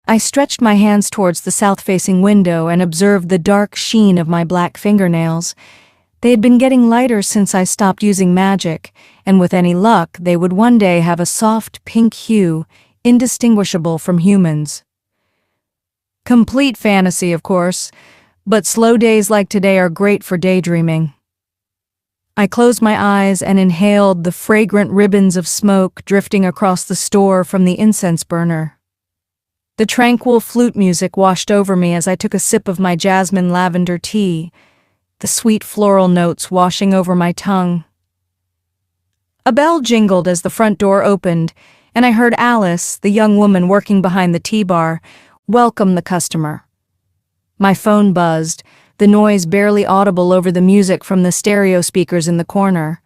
I stretched my hands towards the south-facing window and observed the dark sheen of my black fingernails. They had been getting lighter since I stopped using magic, and with any luck, they would one day have a soft pink hue, indistinguishable from humans. Complete fantasy, of course, but slow days like today are great for daydreaming. I closed my eyes and inhaled the fragrant ribbons of smoke drifting across the store from the incense burner. The tranquil flute music washed over me as I took a sip of my jasmine lavender tea, the sweet floral notes washing over my tongue. A bell jingled as the front door opened, and I heard Alice, the young woman working behind the tea bar, welcome the customer. My phone buzzed, the noise barely audible over the music from the stereo speakers in the corner.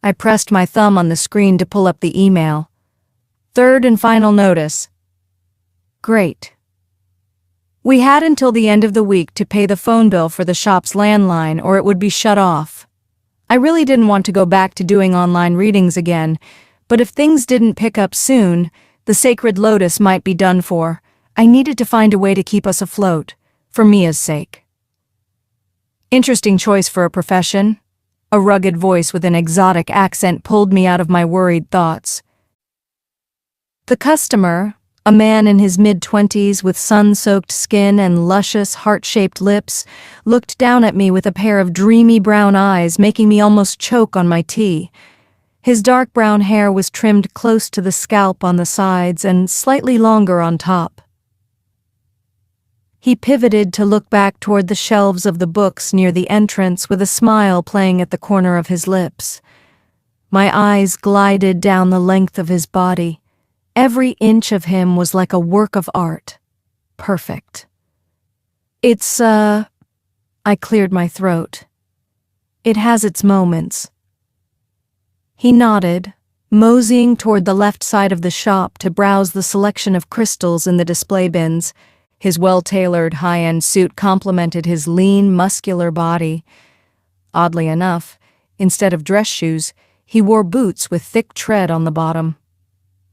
I pressed my thumb on the screen to pull up the email. Third and final notice. Great. We had until the end of the week to pay the phone bill for the shop's landline or it would be shut off. I really didn't want to go back to doing online readings again, but if things didn't pick up soon, the Sacred Lotus might be done for. I needed to find a way to keep us afloat, for Mia's sake. Interesting choice for a profession. A rugged voice with an exotic accent pulled me out of my worried thoughts. The customer, a man in his mid-20s with sun-soaked skin and luscious, heart-shaped lips, looked down at me with a pair of dreamy brown eyes, making me almost choke on my tea. His dark brown hair was trimmed close to the scalp on the sides and slightly longer on top. He pivoted to look back toward the shelves of the books near the entrance with a smile playing at the corner of his lips. My eyes glided down the length of his body. Every inch of him was like a work of art. Perfect. I cleared my throat. It has its moments. He nodded, moseying toward the left side of the shop to browse the selection of crystals in the display bins. His well-tailored, high-end suit complemented his lean, muscular body. Oddly enough, instead of dress shoes, he wore boots with thick tread on the bottom.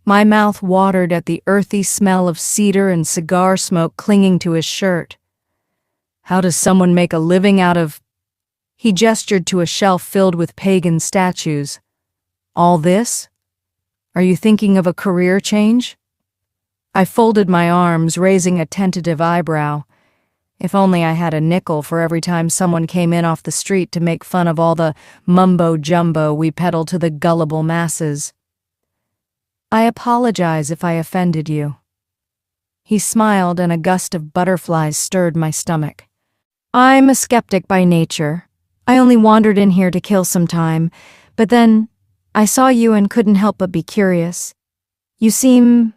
My mouth watered at the earthy smell of cedar and cigar smoke clinging to his shirt. How does someone make a living out of... He gestured to a shelf filled with pagan statues. All this? Are you thinking of a career change? I folded my arms, raising a tentative eyebrow. If only I had a nickel for every time someone came in off the street to make fun of all the mumbo-jumbo we peddle to the gullible masses. I apologize if I offended you. He smiled and a gust of butterflies stirred my stomach. I'm a skeptic by nature. I only wandered in here to kill some time, but then I saw you and couldn't help but be curious. You seem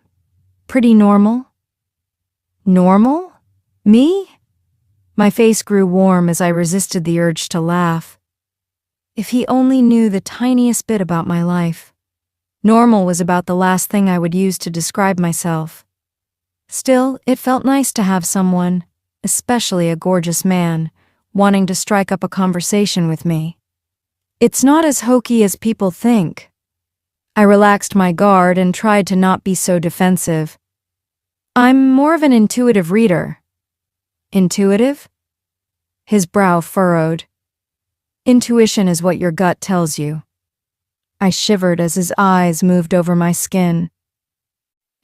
pretty normal. Normal? Me? My face grew warm as I resisted the urge to laugh. If he only knew the tiniest bit about my life. Normal was about the last thing I would use to describe myself. Still, it felt nice to have someone, especially a gorgeous man, wanting to strike up a conversation with me. It's not as hokey as people think. I relaxed my guard and tried to not be so defensive. I'm more of an intuitive reader. Intuitive? His brow furrowed. Intuition is what your gut tells you. I shivered as his eyes moved over my skin.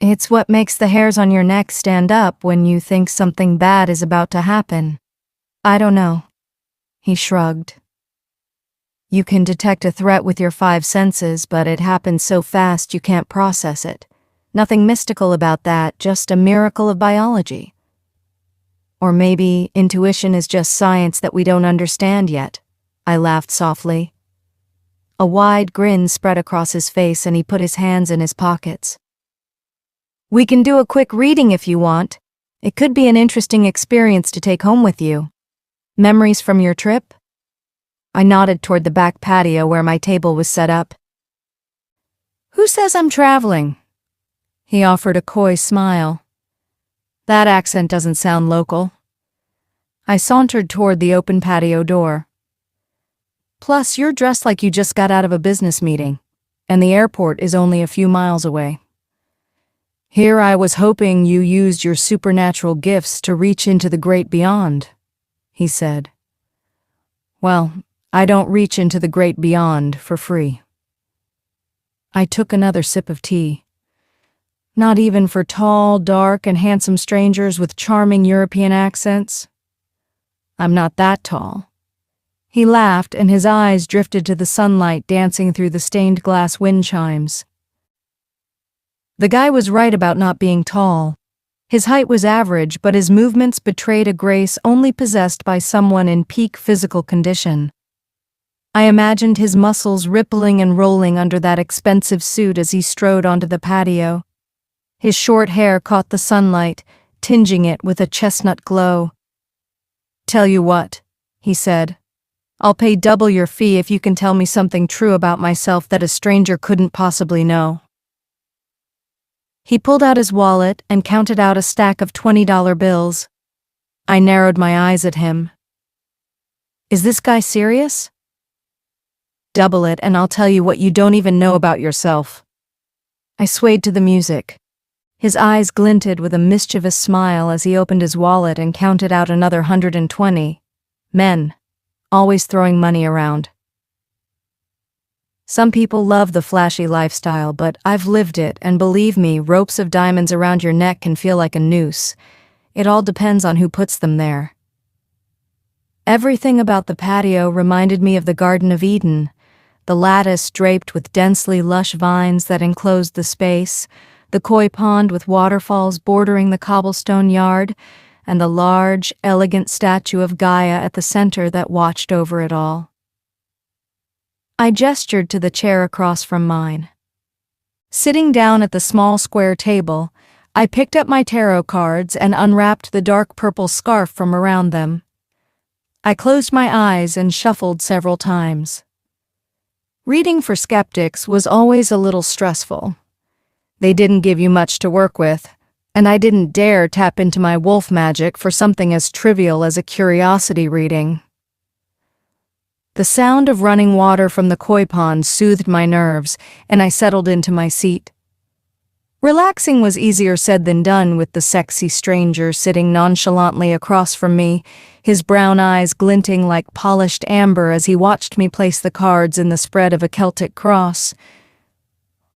It's what makes the hairs on your neck stand up when you think something bad is about to happen. I don't know. He shrugged. You can detect a threat with your 5 senses, but it happens so fast you can't process it. Nothing mystical about that, just a miracle of biology. Or maybe intuition is just science that we don't understand yet. I laughed softly. A wide grin spread across his face and he put his hands in his pockets. We can do a quick reading if you want. It could be an interesting experience to take home with you. Memories from your trip? I nodded toward the back patio where my table was set up. Who says I'm traveling? He offered a coy smile. That accent doesn't sound local. I sauntered toward the open patio door. Plus, you're dressed like you just got out of a business meeting, and the airport is only a few miles away. Here I was hoping you used your supernatural gifts to reach into the great beyond, he said. Well, I don't reach into the great beyond for free. I took another sip of tea. Not even for tall, dark, and handsome strangers with charming European accents? I'm not that tall. He laughed, and his eyes drifted to the sunlight dancing through the stained glass wind chimes. The guy was right about not being tall. His height was average, but his movements betrayed a grace only possessed by someone in peak physical condition. I imagined his muscles rippling and rolling under that expensive suit as he strode onto the patio. His short hair caught the sunlight, tinging it with a chestnut glow. "Tell you what," he said. "I'll pay double your fee if you can tell me something true about myself that a stranger couldn't possibly know." He pulled out his wallet and counted out a stack of $20 bills. I narrowed my eyes at him. "Is this guy serious?" "Double it and I'll tell you what you don't even know about yourself." I swayed to the music. His eyes glinted with a mischievous smile as he opened his wallet and counted out another 120. Men, always throwing money around. Some people love the flashy lifestyle, but I've lived it, and believe me, ropes of diamonds around your neck can feel like a noose. It all depends on who puts them there. Everything about the patio reminded me of the Garden of Eden, the lattice draped with densely lush vines that enclosed the space, the koi pond with waterfalls bordering the cobblestone yard, and the large, elegant statue of Gaia at the center that watched over it all. I gestured to the chair across from mine. Sitting down at the small square table, I picked up my tarot cards and unwrapped the dark purple scarf from around them. I closed my eyes and shuffled several times. Reading for skeptics was always a little stressful. They didn't give you much to work with, and I didn't dare tap into my wolf magic for something as trivial as a curiosity reading. The sound of running water from the koi pond soothed my nerves, and I settled into my seat. Relaxing was easier said than done with the sexy stranger sitting nonchalantly across from me, his brown eyes glinting like polished amber as he watched me place the cards in the spread of a Celtic cross.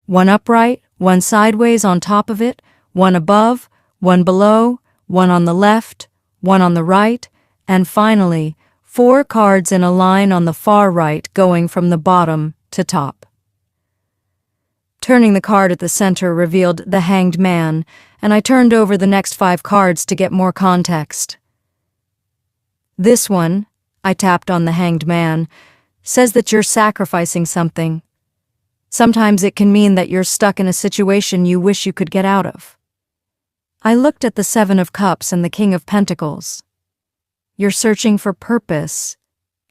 One upright, one sideways on top of it, one above, one below, one on the left, one on the right, and finally, 4 cards in a line on the far right going from the bottom to top. Turning the card at the center revealed the Hanged Man, and I turned over the next 5 cards to get more context. This one, I tapped on the Hanged Man, says that you're sacrificing something. Sometimes it can mean that you're stuck in a situation you wish you could get out of. I looked at the 7 of Cups and the King of Pentacles. You're searching for purpose,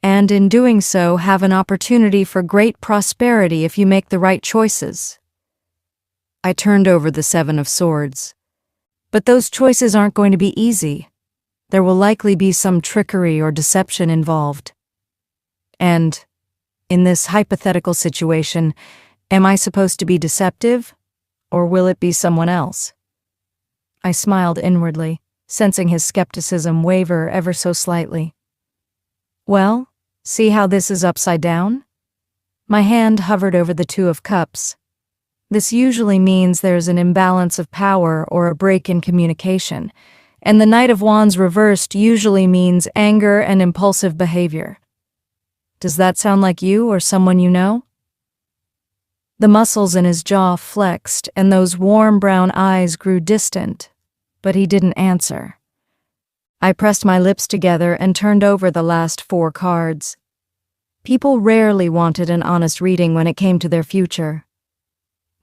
and in doing so have an opportunity for great prosperity if you make the right choices. I turned over the 7 of Swords. But those choices aren't going to be easy. There will likely be some trickery or deception involved. And, in this hypothetical situation, am I supposed to be deceptive, or will it be someone else? I smiled inwardly, sensing his skepticism waver ever so slightly. Well, see how this is upside down? My hand hovered over the 2 of Cups. This usually means there's an imbalance of power or a break in communication, and the Knight of Wands reversed usually means anger and impulsive behavior. Does that sound like you or someone you know? The muscles in his jaw flexed, and those warm brown eyes grew distant, but he didn't answer. I pressed my lips together and turned over the last 4 cards. People rarely wanted an honest reading when it came to their future.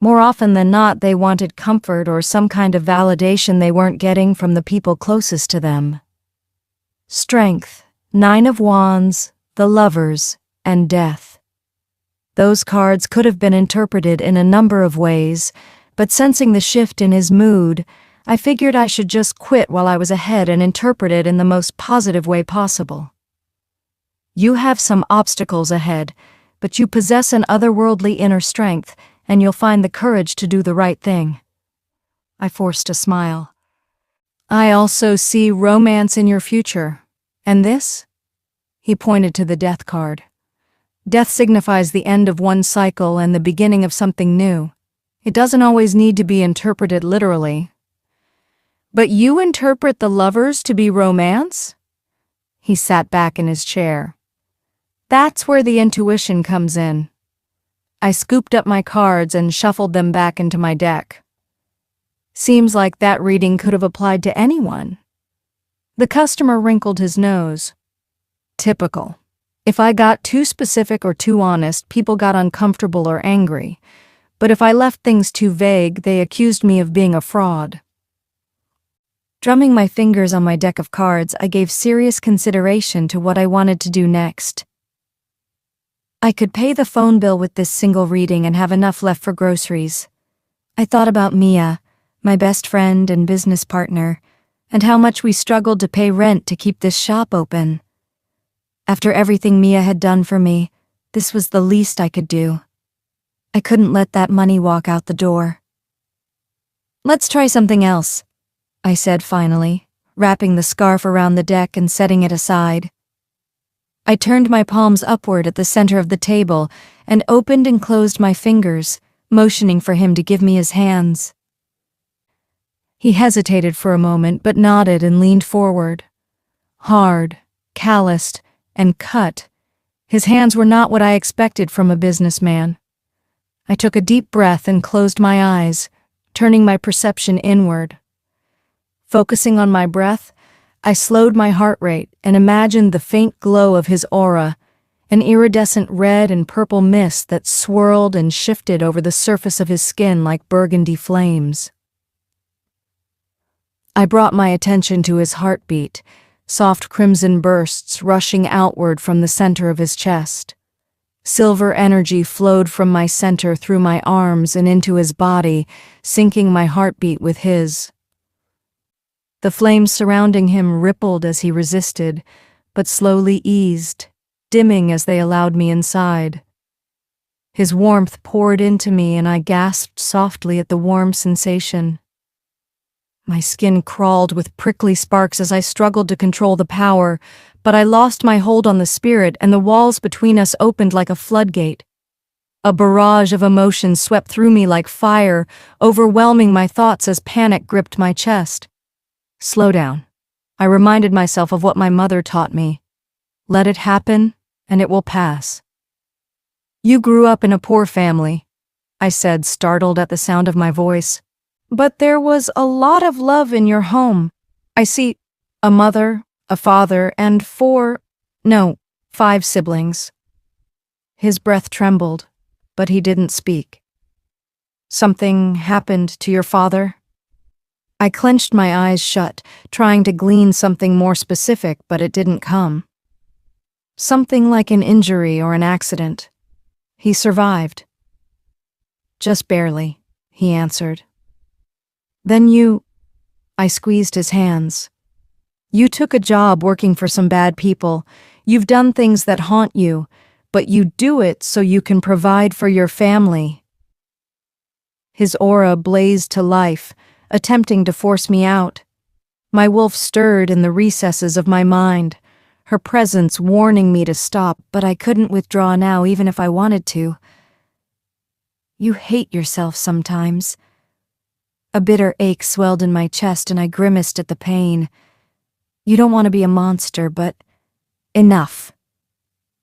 More often than not, they wanted comfort or some kind of validation they weren't getting from the people closest to them. Strength, 9 of Wands, the Lovers, and Death. Those cards could have been interpreted in a number of ways, but sensing the shift in his mood, I figured I should just quit while I was ahead and interpret it in the most positive way possible. You have some obstacles ahead, but you possess an otherworldly inner strength, and you'll find the courage to do the right thing. I forced a smile. I also see romance in your future. And this? He pointed to the death card. Death signifies the end of one cycle and the beginning of something new. It doesn't always need to be interpreted literally. But you interpret the lovers to be romance? He sat back in his chair. That's where the intuition comes in. I scooped up my cards and shuffled them back into my deck. Seems like that reading could have applied to anyone. The customer wrinkled his nose. Typical. If I got too specific or too honest, people got uncomfortable or angry. But if I left things too vague, they accused me of being a fraud. Drumming my fingers on my deck of cards, I gave serious consideration to what I wanted to do next. I could pay the phone bill with this single reading and have enough left for groceries. I thought about Mia, my best friend and business partner, and how much we struggled to pay rent to keep this shop open. After everything Mia had done for me, this was the least I could do. I couldn't let that money walk out the door. Let's try something else, I said finally, wrapping the scarf around the deck and setting it aside. I turned my palms upward at the center of the table and opened and closed my fingers, motioning for him to give me his hands. He hesitated for a moment but nodded and leaned forward. Hard, calloused, and cut, his hands were not what I expected from a businessman. I took a deep breath and closed my eyes, turning my perception inward. Focusing on my breath, I slowed my heart rate and imagined the faint glow of his aura, an iridescent red and purple mist that swirled and shifted over the surface of his skin like burgundy flames. I brought my attention to his heartbeat, soft crimson bursts rushing outward from the center of his chest. Silver energy flowed from my center through my arms and into his body, syncing my heartbeat with his. The flames surrounding him rippled as he resisted, but slowly eased, dimming as they allowed me inside. His warmth poured into me and I gasped softly at the warm sensation. My skin crawled with prickly sparks as I struggled to control the power, but I lost my hold on the spirit and the walls between us opened like a floodgate. A barrage of emotions swept through me like fire, overwhelming my thoughts as panic gripped my chest. Slow down. I reminded myself of what my mother taught me. Let it happen, and it will pass. You grew up in a poor family, I said, startled at the sound of my voice. But there was a lot of love in your home. I see a mother, a father, and 5 siblings. His breath trembled, but he didn't speak. Something happened to your father? I clenched my eyes shut, trying to glean something more specific, but it didn't come. Something like an injury or an accident. He survived. Just barely, he answered. Then I squeezed his hands. You took a job working for some bad people. You've done things that haunt you, but you do it so you can provide for your family. His aura blazed to life, attempting to force me out. My wolf stirred in the recesses of my mind, her presence warning me to stop, but I couldn't withdraw now even if I wanted to. You hate yourself sometimes. A bitter ache swelled in my chest and I grimaced at the pain. You don't want to be a monster, but enough.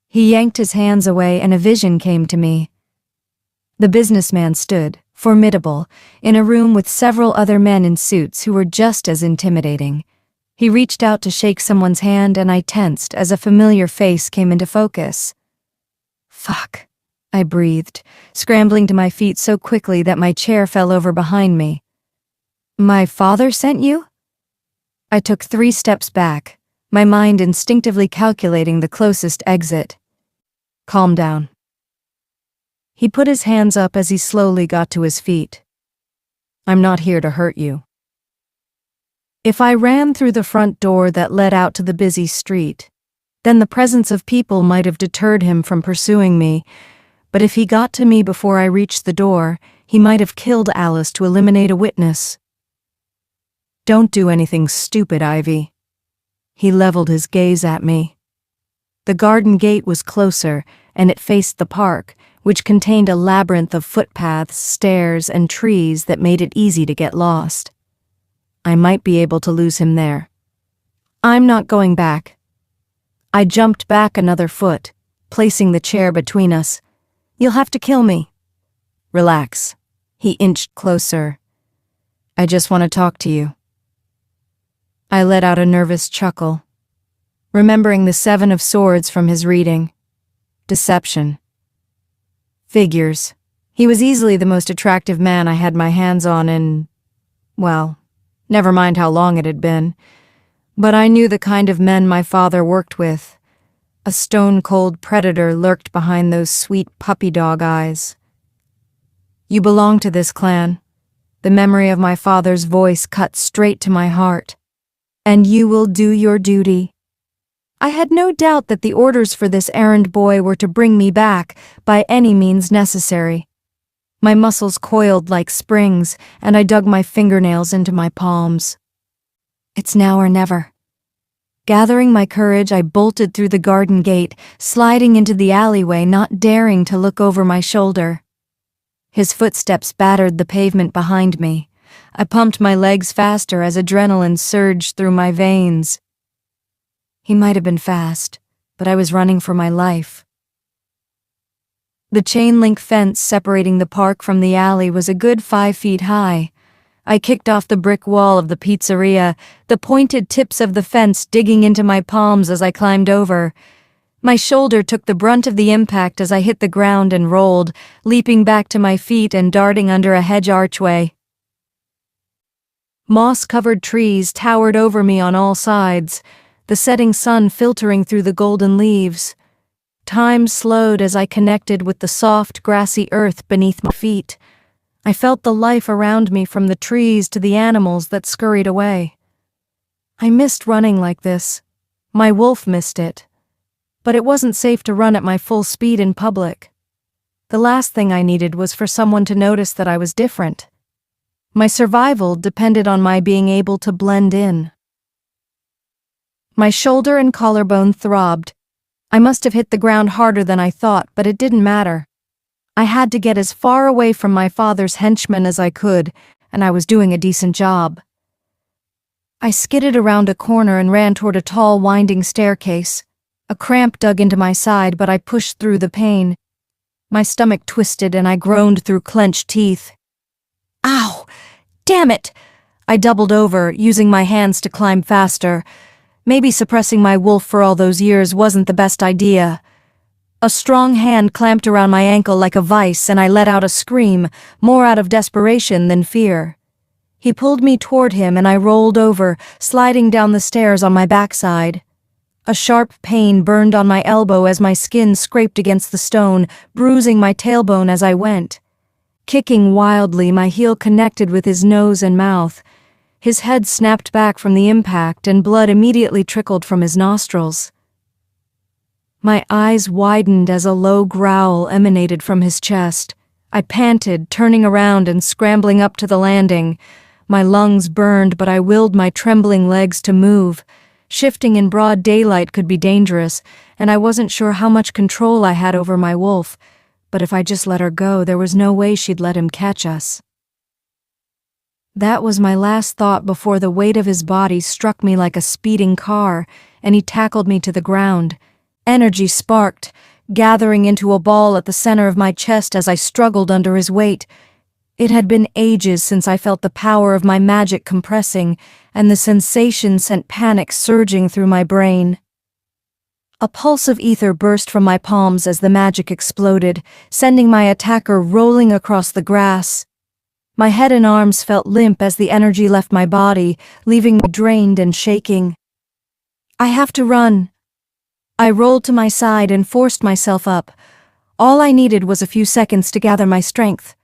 He yanked his hands away and a vision came to me. The businessman stood, formidable, in a room with several other men in suits who were just as intimidating. He reached out to shake someone's hand and I tensed as a familiar face came into focus. Fuck, I breathed, scrambling to my feet so quickly that my chair fell over behind me. My father sent you? I took 3 steps back, my mind instinctively calculating the closest exit. Calm down. He put his hands up as he slowly got to his feet. I'm not here to hurt you. If I ran through the front door that led out to the busy street, then the presence of people might have deterred him from pursuing me, but if he got to me before I reached the door, he might have killed Alice to eliminate a witness. Don't do anything stupid, Ivy. He leveled his gaze at me. The garden gate was closer, and it faced the park, which contained a labyrinth of footpaths, stairs, and trees that made it easy to get lost. I might be able to lose him there. I'm not going back. I jumped back another foot, placing the chair between us. You'll have to kill me. Relax. He inched closer. I just want to talk to you. I let out a nervous chuckle, remembering the 7 of Swords from his reading. Deception. Figures. He was easily the most attractive man I had my hands on in, well, never mind how long it had been. But I knew the kind of men my father worked with. A stone-cold predator lurked behind those sweet puppy dog eyes. You belong to this clan. The memory of my father's voice cut straight to my heart. And you will do your duty. I had no doubt that the orders for this errand boy were to bring me back by any means necessary. My muscles coiled like springs, and I dug my fingernails into my palms. It's now or never. Gathering my courage, I bolted through the garden gate, sliding into the alleyway, not daring to look over my shoulder. His footsteps battered the pavement behind me. I pumped my legs faster as adrenaline surged through my veins. He might have been fast, but I was running for my life. The chain-link fence separating the park from the alley was a good 5 feet high. I kicked off the brick wall of the pizzeria, the pointed tips of the fence digging into my palms as I climbed over. My shoulder took the brunt of the impact as I hit the ground and rolled, leaping back to my feet and darting under a hedge archway. Moss-covered trees towered over me on all sides, the setting sun filtering through the golden leaves. Time slowed as I connected with the soft, grassy earth beneath my feet. I felt the life around me from the trees to the animals that scurried away. I missed running like this. My wolf missed it. But it wasn't safe to run at my full speed in public. The last thing I needed was for someone to notice that I was different. My survival depended on my being able to blend in. My shoulder and collarbone throbbed. I must have hit the ground harder than I thought, but it didn't matter. I had to get as far away from my father's henchmen as I could, and I was doing a decent job. I skidded around a corner and ran toward a tall, winding staircase. A cramp dug into my side, but I pushed through the pain. My stomach twisted and I groaned through clenched teeth. Ow! Damn it! I doubled over, using my hands to climb faster. Maybe suppressing my wolf for all those years wasn't the best idea. A strong hand clamped around my ankle like a vice, and I let out a scream, more out of desperation than fear. He pulled me toward him, and I rolled over, sliding down the stairs on my backside. A sharp pain burned on my elbow as my skin scraped against the stone, bruising my tailbone as I went. Kicking wildly, my heel connected with his nose and mouth. His head snapped back from the impact, and blood immediately trickled from his nostrils. My eyes widened as a low growl emanated from his chest. I panted, turning around and scrambling up to the landing. My lungs burned, but I willed my trembling legs to move. Shifting in broad daylight could be dangerous, and I wasn't sure how much control I had over my wolf. But if I just let her go, there was no way she'd let him catch us. That was my last thought before the weight of his body struck me like a speeding car, and he tackled me to the ground. Energy sparked, gathering into a ball at the center of my chest as I struggled under his weight. It had been ages since I felt the power of my magic compressing, and the sensation sent panic surging through my brain. A pulse of ether burst from my palms as the magic exploded, sending my attacker rolling across the grass. My head and arms felt limp as the energy left my body, leaving me drained and shaking. I have to run. I rolled to my side and forced myself up. All I needed was a few seconds to gather my strength.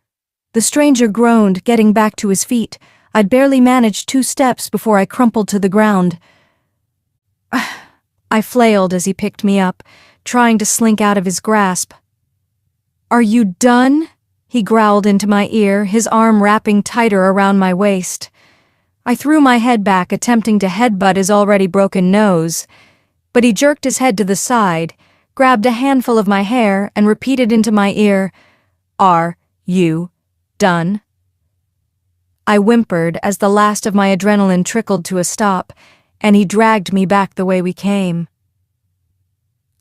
The stranger groaned, getting back to his feet. I'd barely managed 2 steps before I crumpled to the ground. I flailed as he picked me up, trying to slink out of his grasp. "Are you done?" he growled into my ear, his arm wrapping tighter around my waist. I threw my head back, attempting to headbutt his already broken nose, but he jerked his head to the side, grabbed a handful of my hair, and repeated into my ear, "Are you done?" I whimpered as the last of my adrenaline trickled to a stop, and he dragged me back the way we came.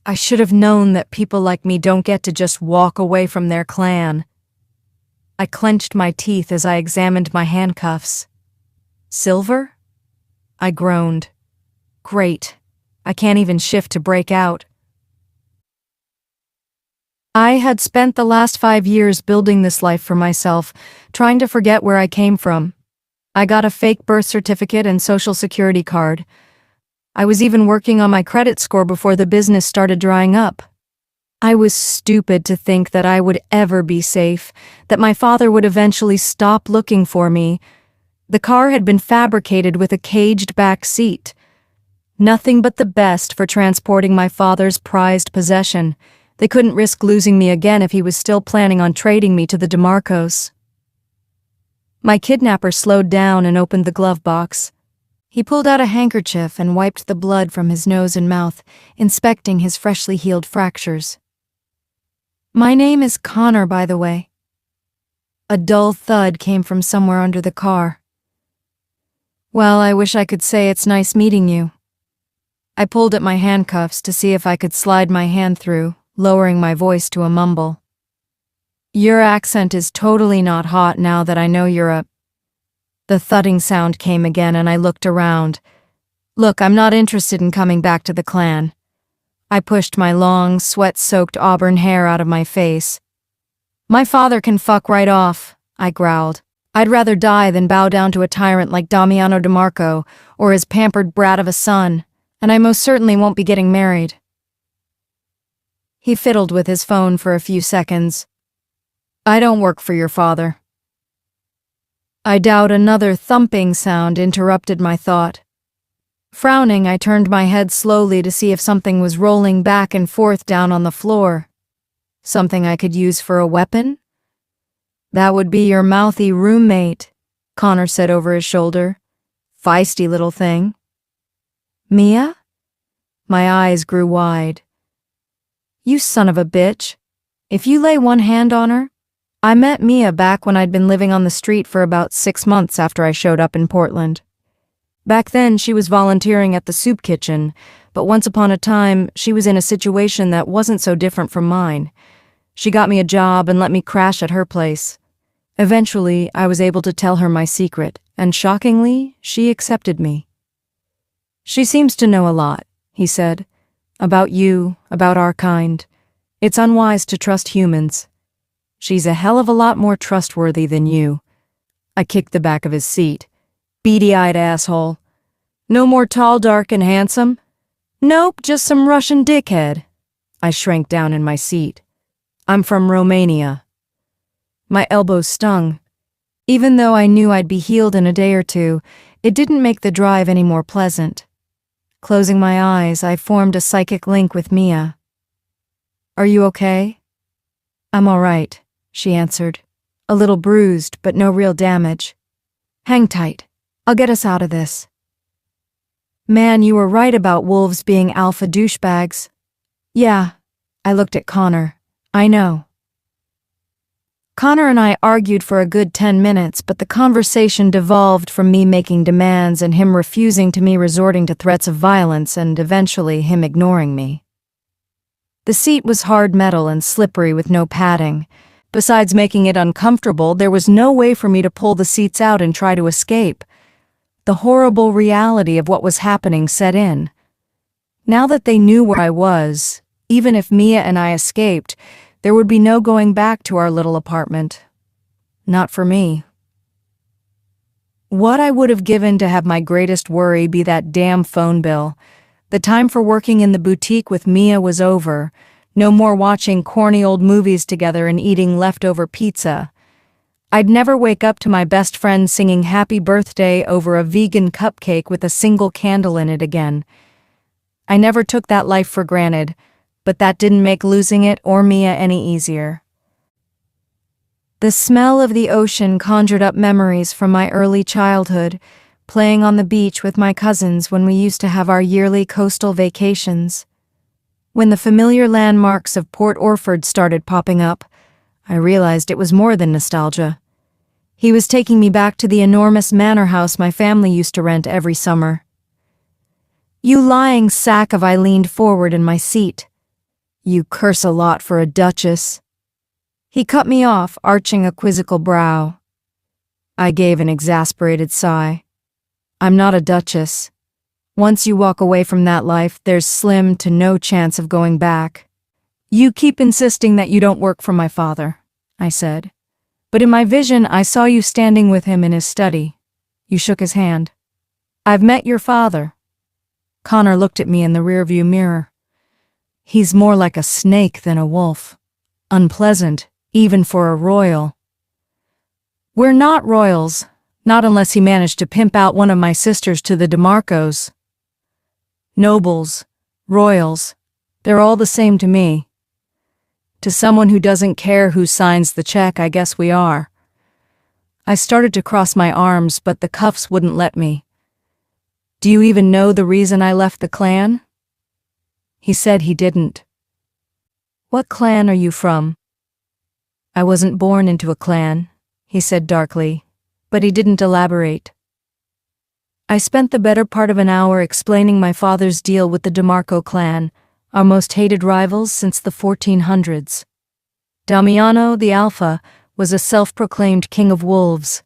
I should have known that people like me don't get to just walk away from their clan. I clenched my teeth as I examined my handcuffs. Silver? I groaned. Great. I can't even shift to break out. I had spent the last 5 years building this life for myself, trying to forget where I came from. I got a fake birth certificate and social security card. I was even working on my credit score before the business started drying up. I was stupid to think that I would ever be safe, that my father would eventually stop looking for me. The car had been fabricated with a caged back seat. Nothing but the best for transporting my father's prized possession. They couldn't risk losing me again if he was still planning on trading me to the DeMarcos. My kidnapper slowed down and opened the glove box. He pulled out a handkerchief and wiped the blood from his nose and mouth, inspecting his freshly healed fractures. "My name is Connor, by the way." A dull thud came from somewhere under the car. "Well, I wish I could say it's nice meeting you." I pulled at my handcuffs to see if I could slide my hand through, lowering my voice to a mumble. "Your accent is totally not hot now that I know you're a—" The thudding sound came again and I looked around. "Look, I'm not interested in coming back to the clan." I pushed my long, sweat-soaked auburn hair out of my face. "My father can fuck right off," I growled. "I'd rather die than bow down to a tyrant like Damiano DeMarco or his pampered brat of a son, and I most certainly won't be getting married." He fiddled with his phone for a few seconds. "I don't work for your father." I doubt another thumping sound interrupted my thought. Frowning, I turned my head slowly to see if something was rolling back and forth down on the floor. Something I could use for a weapon? "That would be your mouthy roommate," Connor said over his shoulder. "Feisty little thing." "Mia?" My eyes grew wide. "You son of a bitch. If you lay one hand on her—" I met Mia back when I'd been living on the street for about 6 months after I showed up in Portland. Back then, she was volunteering at the soup kitchen, but once upon a time, she was in a situation that wasn't so different from mine. She got me a job and let me crash at her place. Eventually, I was able to tell her my secret, and shockingly, she accepted me. "She seems to know a lot," he said. "About you, about our kind. It's unwise to trust humans. She's a hell of a lot more trustworthy than you." I kicked the back of his seat. "Beady-eyed asshole. No more tall, dark, and handsome?" "Nope, just some Russian dickhead." I shrank down in my seat. "I'm from Romania." My elbow stung. Even though I knew I'd be healed in a day or two, it didn't make the drive any more pleasant. Closing my eyes, I formed a psychic link with Mia. "Are you okay?" "I'm all right," she answered. "A little bruised, but no real damage. Hang tight. I'll get us out of this." "Man, you were right about wolves being alpha douchebags." "Yeah." I looked at Connor. "I know." Connor and I argued for a good 10 minutes, but the conversation devolved from me making demands and him refusing to me, resorting to threats of violence, and eventually him ignoring me. The seat was hard metal and slippery with no padding. Besides making it uncomfortable, there was no way for me to pull the seats out and try to escape. The horrible reality of what was happening set in. Now that they knew where I was, even if Mia and I escaped, there would be no going back to our little apartment. Not for me. What I would have given to have my greatest worry be that damn phone bill. The time for working in the boutique with Mia was over. No more watching corny old movies together and eating leftover pizza. I'd never wake up to my best friend singing happy birthday over a vegan cupcake with a single candle in it again. I never took that life for granted, but that didn't make losing it or Mia any easier. The smell of the ocean conjured up memories from my early childhood, playing on the beach with my cousins when we used to have our yearly coastal vacations. When the familiar landmarks of Port Orford started popping up, I realized it was more than nostalgia. He was taking me back to the enormous manor house my family used to rent every summer. "You lying sack of," I leaned forward in my seat. "You curse a lot for a duchess." He cut me off, arching a quizzical brow. I gave an exasperated sigh. "I'm not a duchess. Once you walk away from that life, there's slim to no chance of going back." "You keep insisting that you don't work for my father," I said. "But in my vision, I saw you standing with him in his study." You shook his hand. "I've met your father." Connor looked at me in the rearview mirror. "He's more like a snake than a wolf. Unpleasant, even for a royal." "We're not royals, not unless he managed to pimp out one of my sisters to the DeMarcos." "Nobles, royals, they're all the same to me. To someone who doesn't care who signs the check, I guess we are." I started to cross my arms, but the cuffs wouldn't let me. "Do you even know the reason I left the clan?" He said he didn't. "What clan are you from?" "I wasn't born into a clan," he said darkly, but he didn't elaborate. I spent the better part of an hour explaining my father's deal with the DeMarco clan, our most hated rivals since the 1400s. Damiano, the Alpha, was a self-proclaimed king of wolves.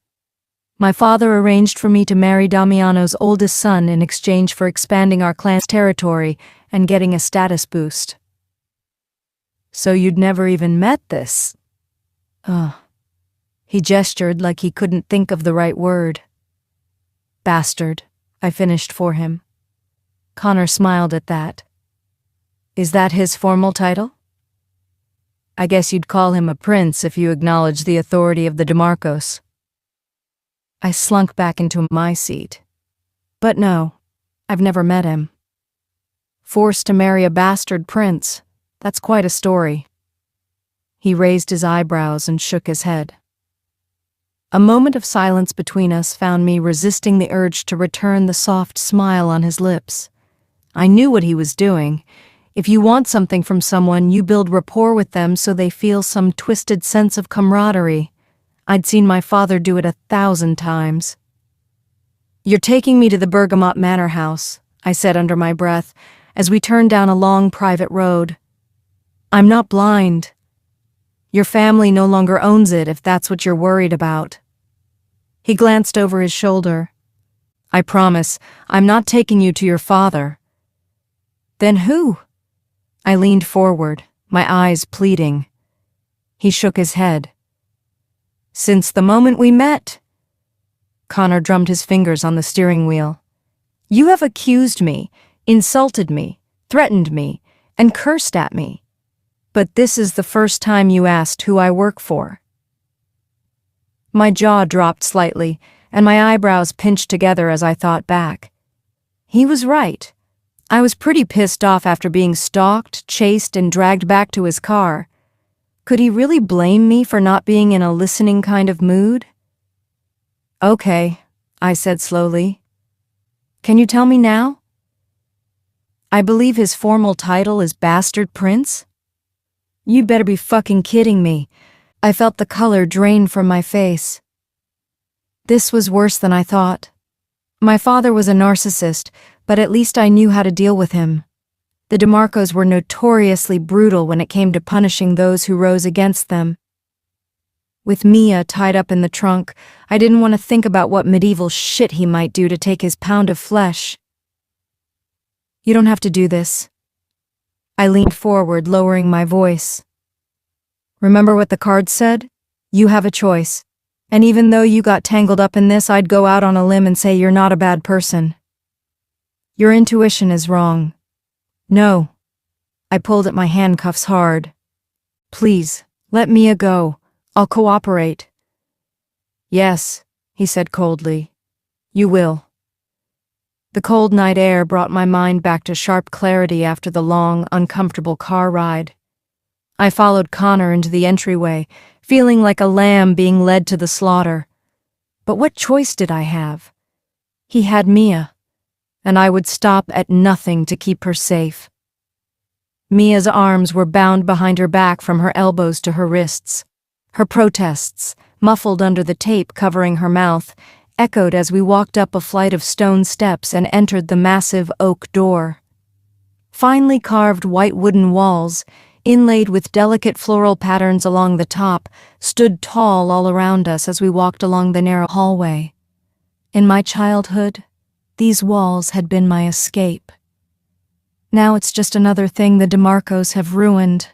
My father arranged for me to marry Damiano's oldest son in exchange for expanding our clan's territory and getting a status boost. "So you'd never even met this?" He gestured like he couldn't think of the right word. "Bastard," I finished for him. Connor smiled at that. "Is that his formal title?" "I guess you'd call him a prince if you acknowledge the authority of the DeMarcos." I slunk back into my seat. "But no, I've never met him." "Forced to marry a bastard prince, that's quite a story." He raised his eyebrows and shook his head. A moment of silence between us found me resisting the urge to return the soft smile on his lips. I knew what he was doing. If you want something from someone, you build rapport with them so they feel some twisted sense of camaraderie. I'd seen my father do it 1,000 times. "You're taking me to the Bergamot Manor House," I said under my breath, as we turned down a long private road. "I'm not blind. Your family no longer owns it, if that's what you're worried about." He glanced over his shoulder. "I promise, I'm not taking you to your father." "Then who?" I leaned forward, my eyes pleading. He shook his head. "Since the moment we met." Connor drummed his fingers on the steering wheel. "You have accused me, insulted me, threatened me, and cursed at me. But this is the first time you asked who I work for." My jaw dropped slightly, and my eyebrows pinched together as I thought back. He was right. I was pretty pissed off after being stalked, chased, and dragged back to his car. Could he really blame me for not being in a listening kind of mood? "Okay," I said slowly. "Can you tell me now?" "I believe his formal title is Bastard Prince." "You better be fucking kidding me." I felt the color drain from my face. This was worse than I thought. My father was a narcissist, but at least I knew how to deal with him. The DeMarcos were notoriously brutal when it came to punishing those who rose against them. With Mia tied up in the trunk, I didn't want to think about what medieval shit he might do to take his pound of flesh. "You don't have to do this." I leaned forward, lowering my voice. "Remember what the card said? You have a choice. And even though you got tangled up in this, I'd go out on a limb and say you're not a bad person. Your intuition is wrong." "No." I pulled at my handcuffs hard. "Please, let Mia go. I'll cooperate." "Yes," he said coldly. "You will." The cold night air brought my mind back to sharp clarity after the long, uncomfortable car ride. I followed Connor into the entryway, feeling like a lamb being led to the slaughter. But what choice did I have? He had Mia, and I would stop at nothing to keep her safe. Mia's arms were bound behind her back from her elbows to her wrists. Her protests, muffled under the tape covering her mouth, echoed as we walked up a flight of stone steps and entered the massive oak door. Finely carved white wooden walls, inlaid with delicate floral patterns along the top, stood tall all around us as we walked along the narrow hallway. In my childhood, these walls had been my escape. Now it's just another thing the DeMarcos have ruined.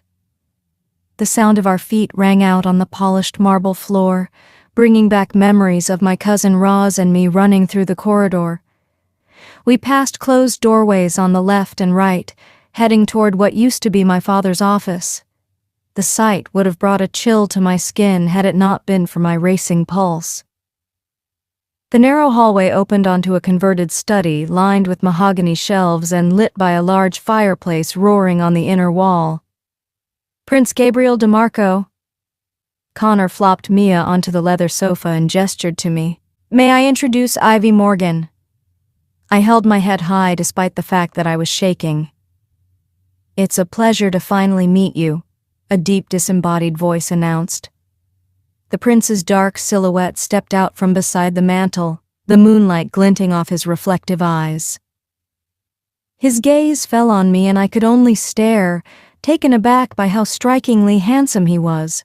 The sound of our feet rang out on the polished marble floor, bringing back memories of my cousin Roz and me running through the corridor. We passed closed doorways on the left and right, heading toward what used to be my father's office. The sight would have brought a chill to my skin had it not been for my racing pulse. The narrow hallway opened onto a converted study lined with mahogany shelves and lit by a large fireplace roaring on the inner wall. "Prince Gabriel DeMarco." Connor flopped Mia onto the leather sofa and gestured to me. "May I introduce Ivy Morgan?" I held my head high despite the fact that I was shaking. "It's a pleasure to finally meet you," a deep disembodied voice announced. The prince's dark silhouette stepped out from beside the mantel, the moonlight glinting off his reflective eyes. His gaze fell on me and I could only stare, taken aback by how strikingly handsome he was.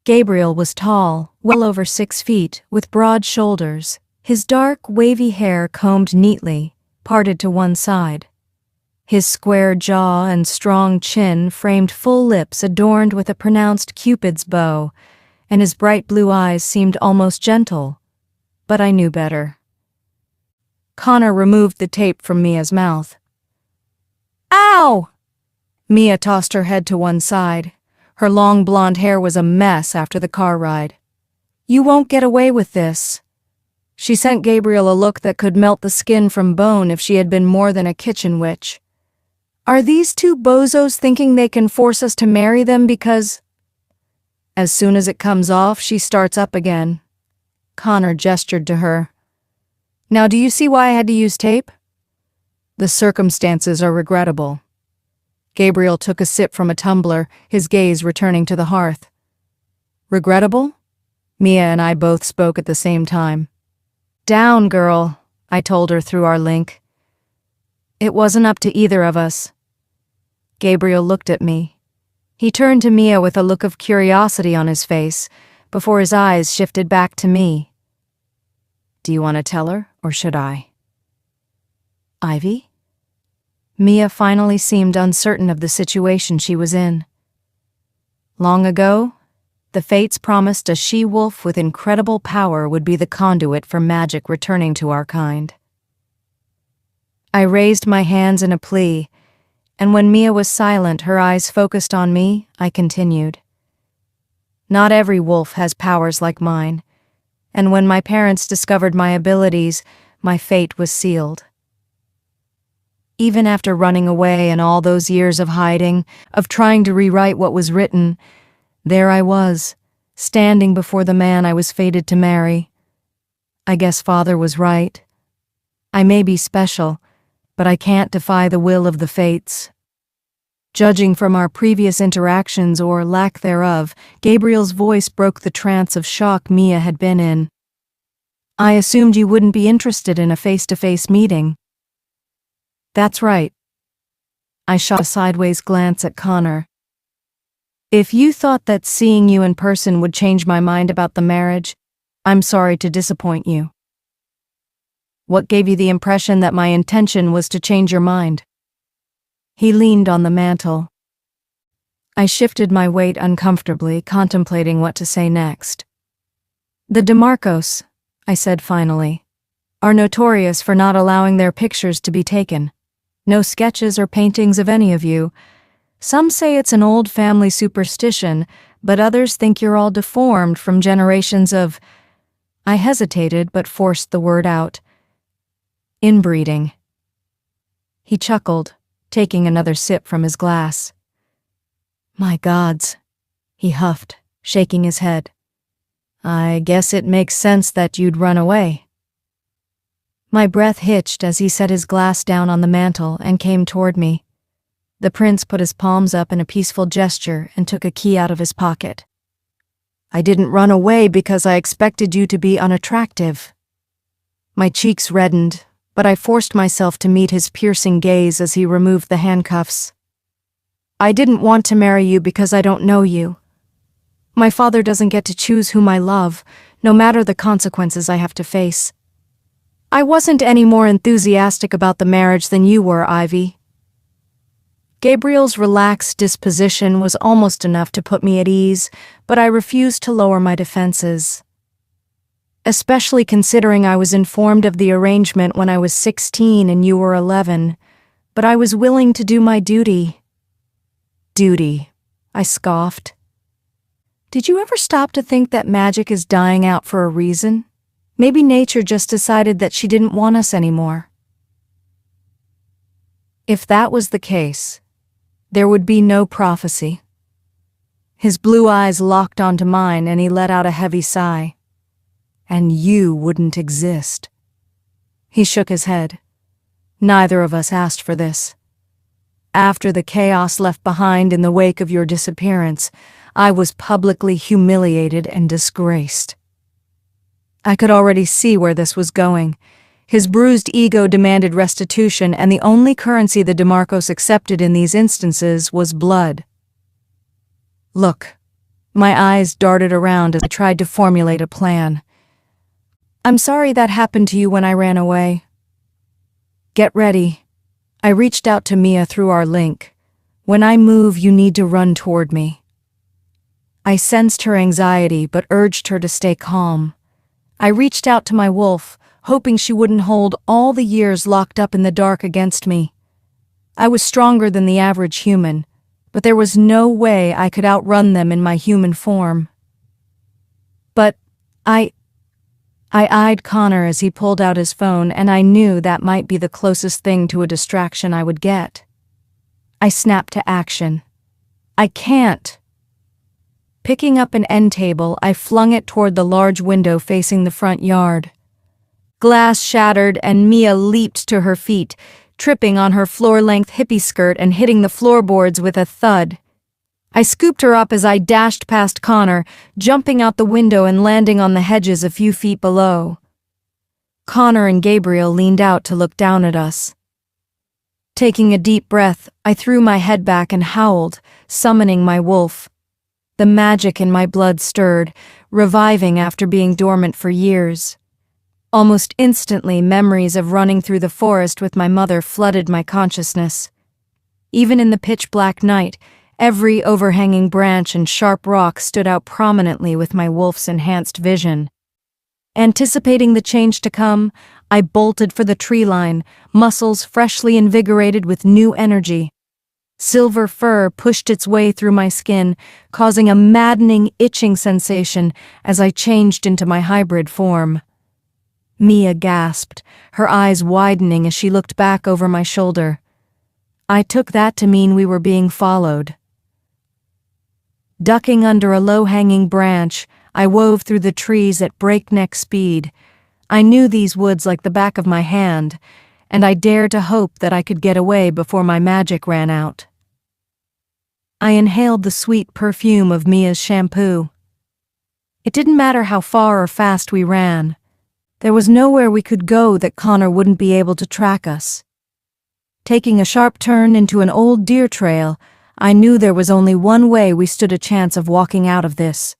Gabriel was tall, well over 6 feet, with broad shoulders, his dark, wavy hair combed neatly, parted to one side. His square jaw and strong chin framed full lips adorned with a pronounced Cupid's bow, and his bright blue eyes seemed almost gentle. But I knew better. Connor removed the tape from Mia's mouth. "Ow!" Mia tossed her head to one side. Her long blonde hair was a mess after the car ride. "You won't get away with this." She sent Gabriel a look that could melt the skin from bone if she had been more than a kitchen witch. "Are these two bozos thinking they can force us to marry them because—" As soon as it comes off, she starts up again. Connor gestured to her. "Now do you see why I had to use tape?" "The circumstances are regrettable." Gabriel took a sip from a tumbler, his gaze returning to the hearth. "Regrettable?" Mia and I both spoke at the same time. "Down, girl," I told her through our link. "It wasn't up to either of us." Gabriel looked at me. He turned to Mia with a look of curiosity on his face, before his eyes shifted back to me. "Do you want to tell her, or should I?" "Ivy?" Mia finally seemed uncertain of the situation she was in. Long ago, the fates promised a she-wolf with incredible power would be the conduit for magic returning to our kind. I raised my hands in a plea, and when Mia was silent, her eyes focused on me, I continued. Not every wolf has powers like mine, and when my parents discovered my abilities, my fate was sealed. Even after running away and all those years of hiding, of trying to rewrite what was written, there I was, standing before the man I was fated to marry. I guess Father was right. I may be special, but I can't defy the will of the fates. Judging from our previous interactions or lack thereof, Gabriel's voice broke the trance of shock Mia had been in. "I assumed you wouldn't be interested in a face-to-face meeting." "That's right." I shot a sideways glance at Connor. "If you thought that seeing you in person would change my mind about the marriage, I'm sorry to disappoint you." "What gave you the impression that my intention was to change your mind?" He leaned on the mantel. I shifted my weight uncomfortably, contemplating what to say next. "The DeMarcos," I said finally, "are notorious for not allowing their pictures to be taken. No sketches or paintings of any of you. Some say it's an old family superstition, but others think you're all deformed from generations of—" I hesitated but forced the word out. "Inbreeding." He chuckled, taking another sip from his glass. "My gods," he huffed, shaking his head. "I guess it makes sense that you'd run away." My breath hitched as he set his glass down on the mantel and came toward me. The prince put his palms up in a peaceful gesture and took a key out of his pocket. I didn't run away because I expected you to be unattractive. My cheeks reddened, but I forced myself to meet his piercing gaze as he removed the handcuffs. I didn't want to marry you because I don't know you. My father doesn't get to choose whom I love, no matter the consequences I have to face. I wasn't any more enthusiastic about the marriage than you were, Ivy. Gabriel's relaxed disposition was almost enough to put me at ease, but I refused to lower my defenses. Especially considering I was informed of the arrangement when I was 16 and you were 11, but I was willing to do my duty. Duty, I scoffed. Did you ever stop to think that magic is dying out for a reason? Maybe nature just decided that she didn't want us anymore. If that was the case, there would be no prophecy. His blue eyes locked onto mine and he let out a heavy sigh. And you wouldn't exist. He shook his head. Neither of us asked for this. After the chaos left behind in the wake of your disappearance, I was publicly humiliated and disgraced. I could already see where this was going. His bruised ego demanded restitution, and the only currency the DeMarcos accepted in these instances was blood. Look, my eyes darted around as I tried to formulate a plan. I'm sorry that happened to you when I ran away. Get ready. I reached out to Mia through our link. When I move, you need to run toward me. I sensed her anxiety, but urged her to stay calm. I reached out to my wolf, hoping she wouldn't hold all the years locked up in the dark against me. I was stronger than the average human, but there was no way I could outrun them in my human form. But I eyed Connor as he pulled out his phone, and I knew that might be the closest thing to a distraction I would get. I snapped to action. I can't. Picking up an end table, I flung it toward the large window facing the front yard. Glass shattered and Mia leaped to her feet, tripping on her floor-length hippie skirt and hitting the floorboards with a thud. I scooped her up as I dashed past Connor, jumping out the window and landing on the hedges a few feet below. Connor and Gabriel leaned out to look down at us. Taking a deep breath, I threw my head back and howled, summoning my wolf. The magic in my blood stirred, reviving after being dormant for years. Almost instantly, memories of running through the forest with my mother flooded my consciousness. Even in the pitch-black night, every overhanging branch and sharp rock stood out prominently with my wolf's enhanced vision. Anticipating the change to come, I bolted for the tree line, muscles freshly invigorated with new energy. Silver fur pushed its way through my skin, causing a maddening, itching sensation as I changed into my hybrid form. Mia gasped, her eyes widening as she looked back over my shoulder. I took that to mean we were being followed. Ducking under a low-hanging branch, I wove through the trees at breakneck speed. I knew these woods like the back of my hand, and I dared to hope that I could get away before my magic ran out. I inhaled the sweet perfume of Mia's shampoo. It didn't matter how far or fast we ran. There was nowhere we could go that Connor wouldn't be able to track us. Taking a sharp turn into an old deer trail, I knew there was only one way we stood a chance of walking out of this.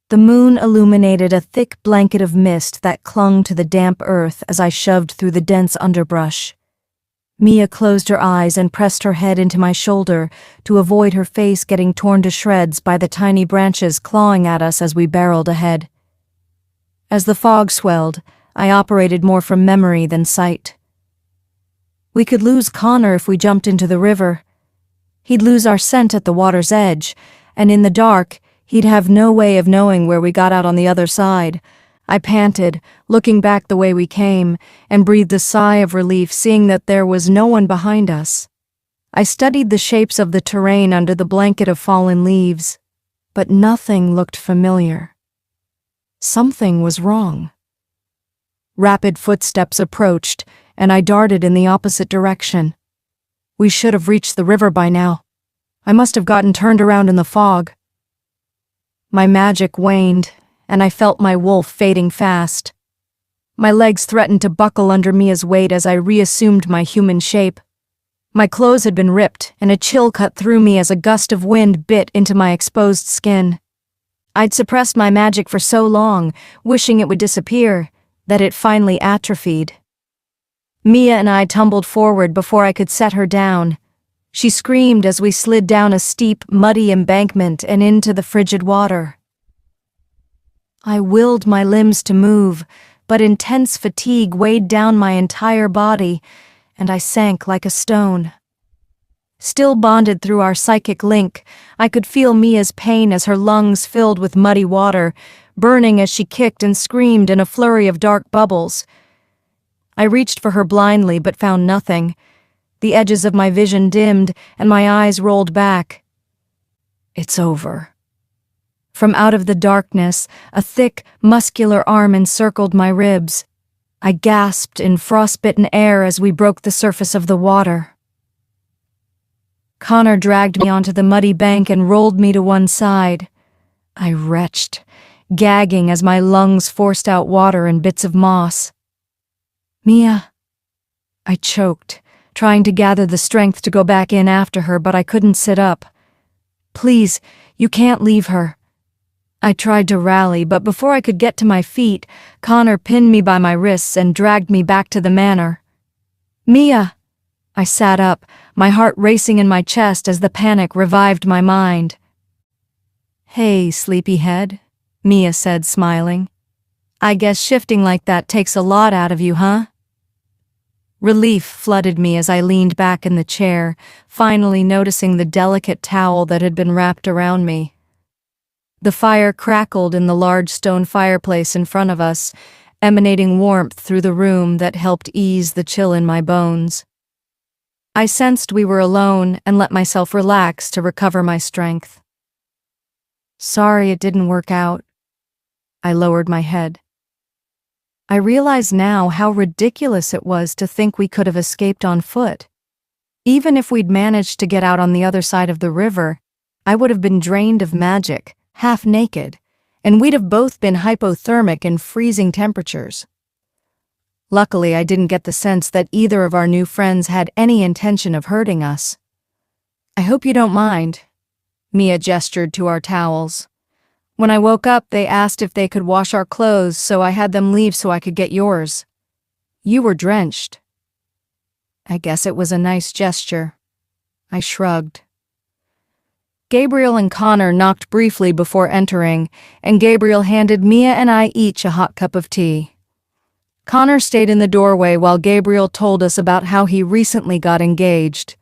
The moon illuminated a thick blanket of mist that clung to the damp earth as I shoved through the dense underbrush. Mia closed her eyes and pressed her head into my shoulder to avoid her face getting torn to shreds by the tiny branches clawing at us as we barreled ahead. As the fog swelled, I operated more from memory than sight. We could lose Connor if we jumped into the river. He'd lose our scent at the water's edge, and in the dark, he'd have no way of knowing where we got out on the other side. I panted, looking back the way we came, and breathed a sigh of relief seeing that there was no one behind us. I studied the shapes of the terrain under the blanket of fallen leaves, but nothing looked familiar. Something was wrong. Rapid footsteps approached, and I darted in the opposite direction. We should have reached the river by now. I must have gotten turned around in the fog. My magic waned, and I felt my wolf fading fast. My legs threatened to buckle under Mia's weight as I reassumed my human shape. My clothes had been ripped, and a chill cut through me as a gust of wind bit into my exposed skin. I'd suppressed my magic for so long, wishing it would disappear, that it finally atrophied. Mia and I tumbled forward before I could set her down. She screamed as we slid down a steep, muddy embankment and into the frigid water. I willed my limbs to move, but intense fatigue weighed down my entire body, and I sank like a stone. Still bonded through our psychic link, I could feel Mia's pain as her lungs filled with muddy water, burning as she kicked and screamed in a flurry of dark bubbles. I reached for her blindly but found nothing. The edges of my vision dimmed and my eyes rolled back. It's over. From out of the darkness, a thick, muscular arm encircled my ribs. I gasped in frostbitten air as we broke the surface of the water. Connor dragged me onto the muddy bank and rolled me to one side. I retched, gagging as my lungs forced out water and bits of moss. Mia. I choked, trying to gather the strength to go back in after her, but I couldn't sit up. Please, you can't leave her. I tried to rally, but before I could get to my feet, Connor pinned me by my wrists and dragged me back to the manor. Mia! I sat up, my heart racing in my chest as the panic revived my mind. Hey, sleepyhead, Mia said, smiling. I guess shifting like that takes a lot out of you, huh? Relief flooded me as I leaned back in the chair, finally noticing the delicate towel that had been wrapped around me. The fire crackled in the large stone fireplace in front of us, emanating warmth through the room that helped ease the chill in my bones. I sensed we were alone and let myself relax to recover my strength. Sorry it didn't work out. I lowered my head. I realize now how ridiculous it was to think we could have escaped on foot. Even if we'd managed to get out on the other side of the river, I would have been drained of magic, half naked, and we'd have both been hypothermic in freezing temperatures. Luckily, I didn't get the sense that either of our new friends had any intention of hurting us. I hope you don't mind. Mia gestured to our towels. When I woke up, they asked if they could wash our clothes, so I had them leave so I could get yours. You were drenched. I guess it was a nice gesture. I shrugged. Gabriel and Connor knocked briefly before entering, and Gabriel handed Mia and I each a hot cup of tea. Connor stayed in the doorway while Gabriel told us about how he recently got engaged.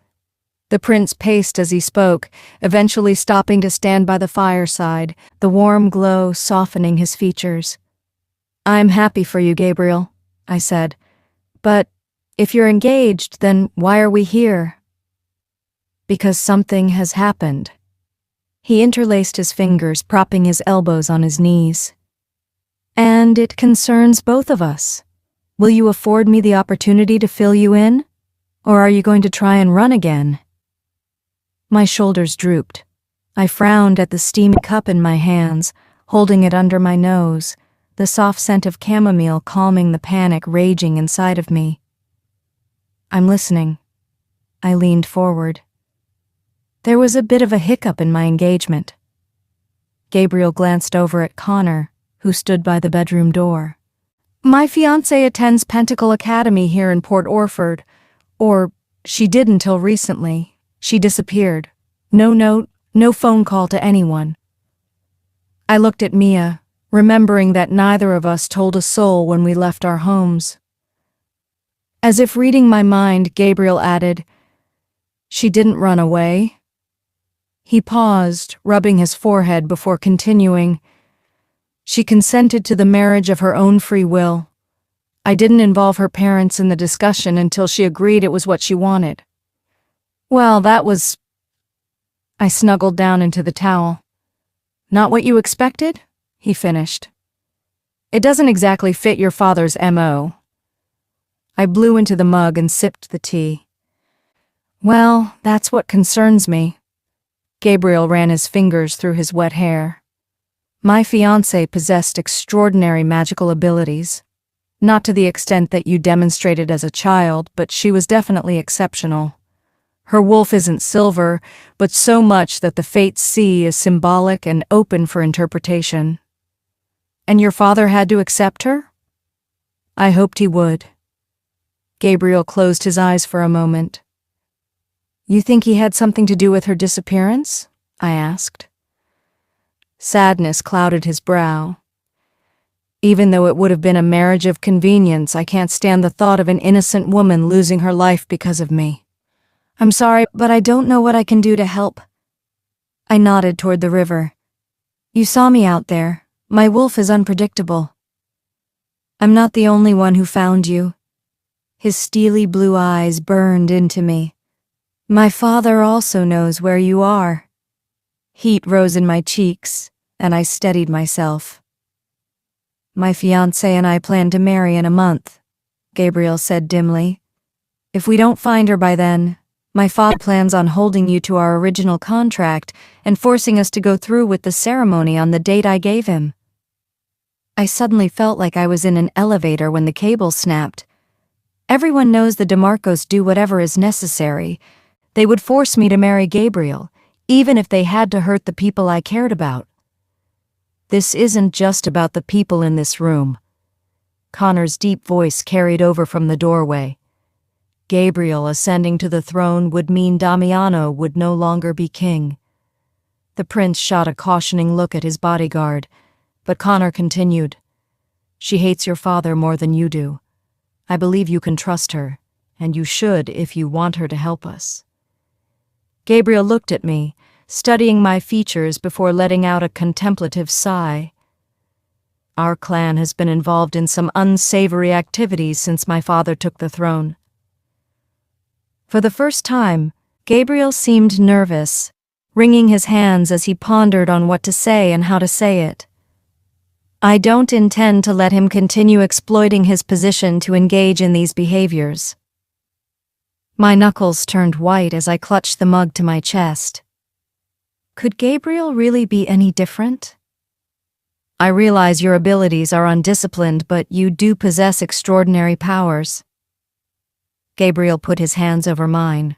The prince paced as he spoke, eventually stopping to stand by the fireside, the warm glow softening his features. I'm happy for you, Gabriel, I said. But if you're engaged, then why are we here? Because something has happened. He interlaced his fingers, propping his elbows on his knees. And it concerns both of us. Will you afford me the opportunity to fill you in? Or are you going to try and run again? My shoulders drooped. I frowned at the steamy cup in my hands, holding it under my nose, the soft scent of chamomile calming the panic raging inside of me. I'm listening. I leaned forward. There was a bit of a hiccup in my engagement. Gabriel glanced over at Connor, who stood by the bedroom door. My fiancée attends Pentacle Academy here in Port Orford. Or, she did until recently. She disappeared. No note, no phone call to anyone. I looked at Mia, remembering that neither of us told a soul when we left our homes. As if reading my mind, Gabriel added, She didn't run away. He paused, rubbing his forehead before continuing. She consented to the marriage of her own free will. I didn't involve her parents in the discussion until she agreed it was what she wanted. Well, that was... I snuggled down into the towel. Not what you expected? He finished. It doesn't exactly fit your father's MO. I blew into the mug and sipped the tea. Well, that's what concerns me. Gabriel ran his fingers through his wet hair. My fiancé possessed extraordinary magical abilities. Not to the extent that you demonstrated as a child, but she was definitely exceptional. Her wolf isn't silver, but so much that the fates see is symbolic and open for interpretation. And your father had to accept her? I hoped he would. Gabriel closed his eyes for a moment. You think he had something to do with her disappearance? I asked. Sadness clouded his brow. Even though it would have been a marriage of convenience, I can't stand the thought of an innocent woman losing her life because of me. I'm sorry, but I don't know what I can do to help. I nodded toward the river. You saw me out there. My wolf is unpredictable. I'm not the only one who found you. His steely blue eyes burned into me. My father also knows where you are. Heat rose in my cheeks, and I steadied myself. My fiancé and I plan to marry in a month, Gabriel said dimly. If we don't find her by then, my father plans on holding you to our original contract and forcing us to go through with the ceremony on the date I gave him. I suddenly felt like I was in an elevator when the cable snapped. Everyone knows the DeMarcos do whatever is necessary. They would force me to marry Gabriel, even if they had to hurt the people I cared about. This isn't just about the people in this room. Connor's deep voice carried over from the doorway. Gabriel ascending to the throne would mean Damiano would no longer be king. The prince shot a cautioning look at his bodyguard, but Connor continued. She hates your father more than you do. I believe you can trust her, and you should if you want her to help us. Gabriel looked at me, studying my features before letting out a contemplative sigh. Our clan has been involved in some unsavory activities since my father took the throne. For the first time, Gabriel seemed nervous, wringing his hands as he pondered on what to say and how to say it. I don't intend to let him continue exploiting his position to engage in these behaviors. My knuckles turned white as I clutched the mug to my chest. Could Gabriel really be any different? I realize your abilities are undisciplined, but you do possess extraordinary powers. Gabriel put his hands over mine.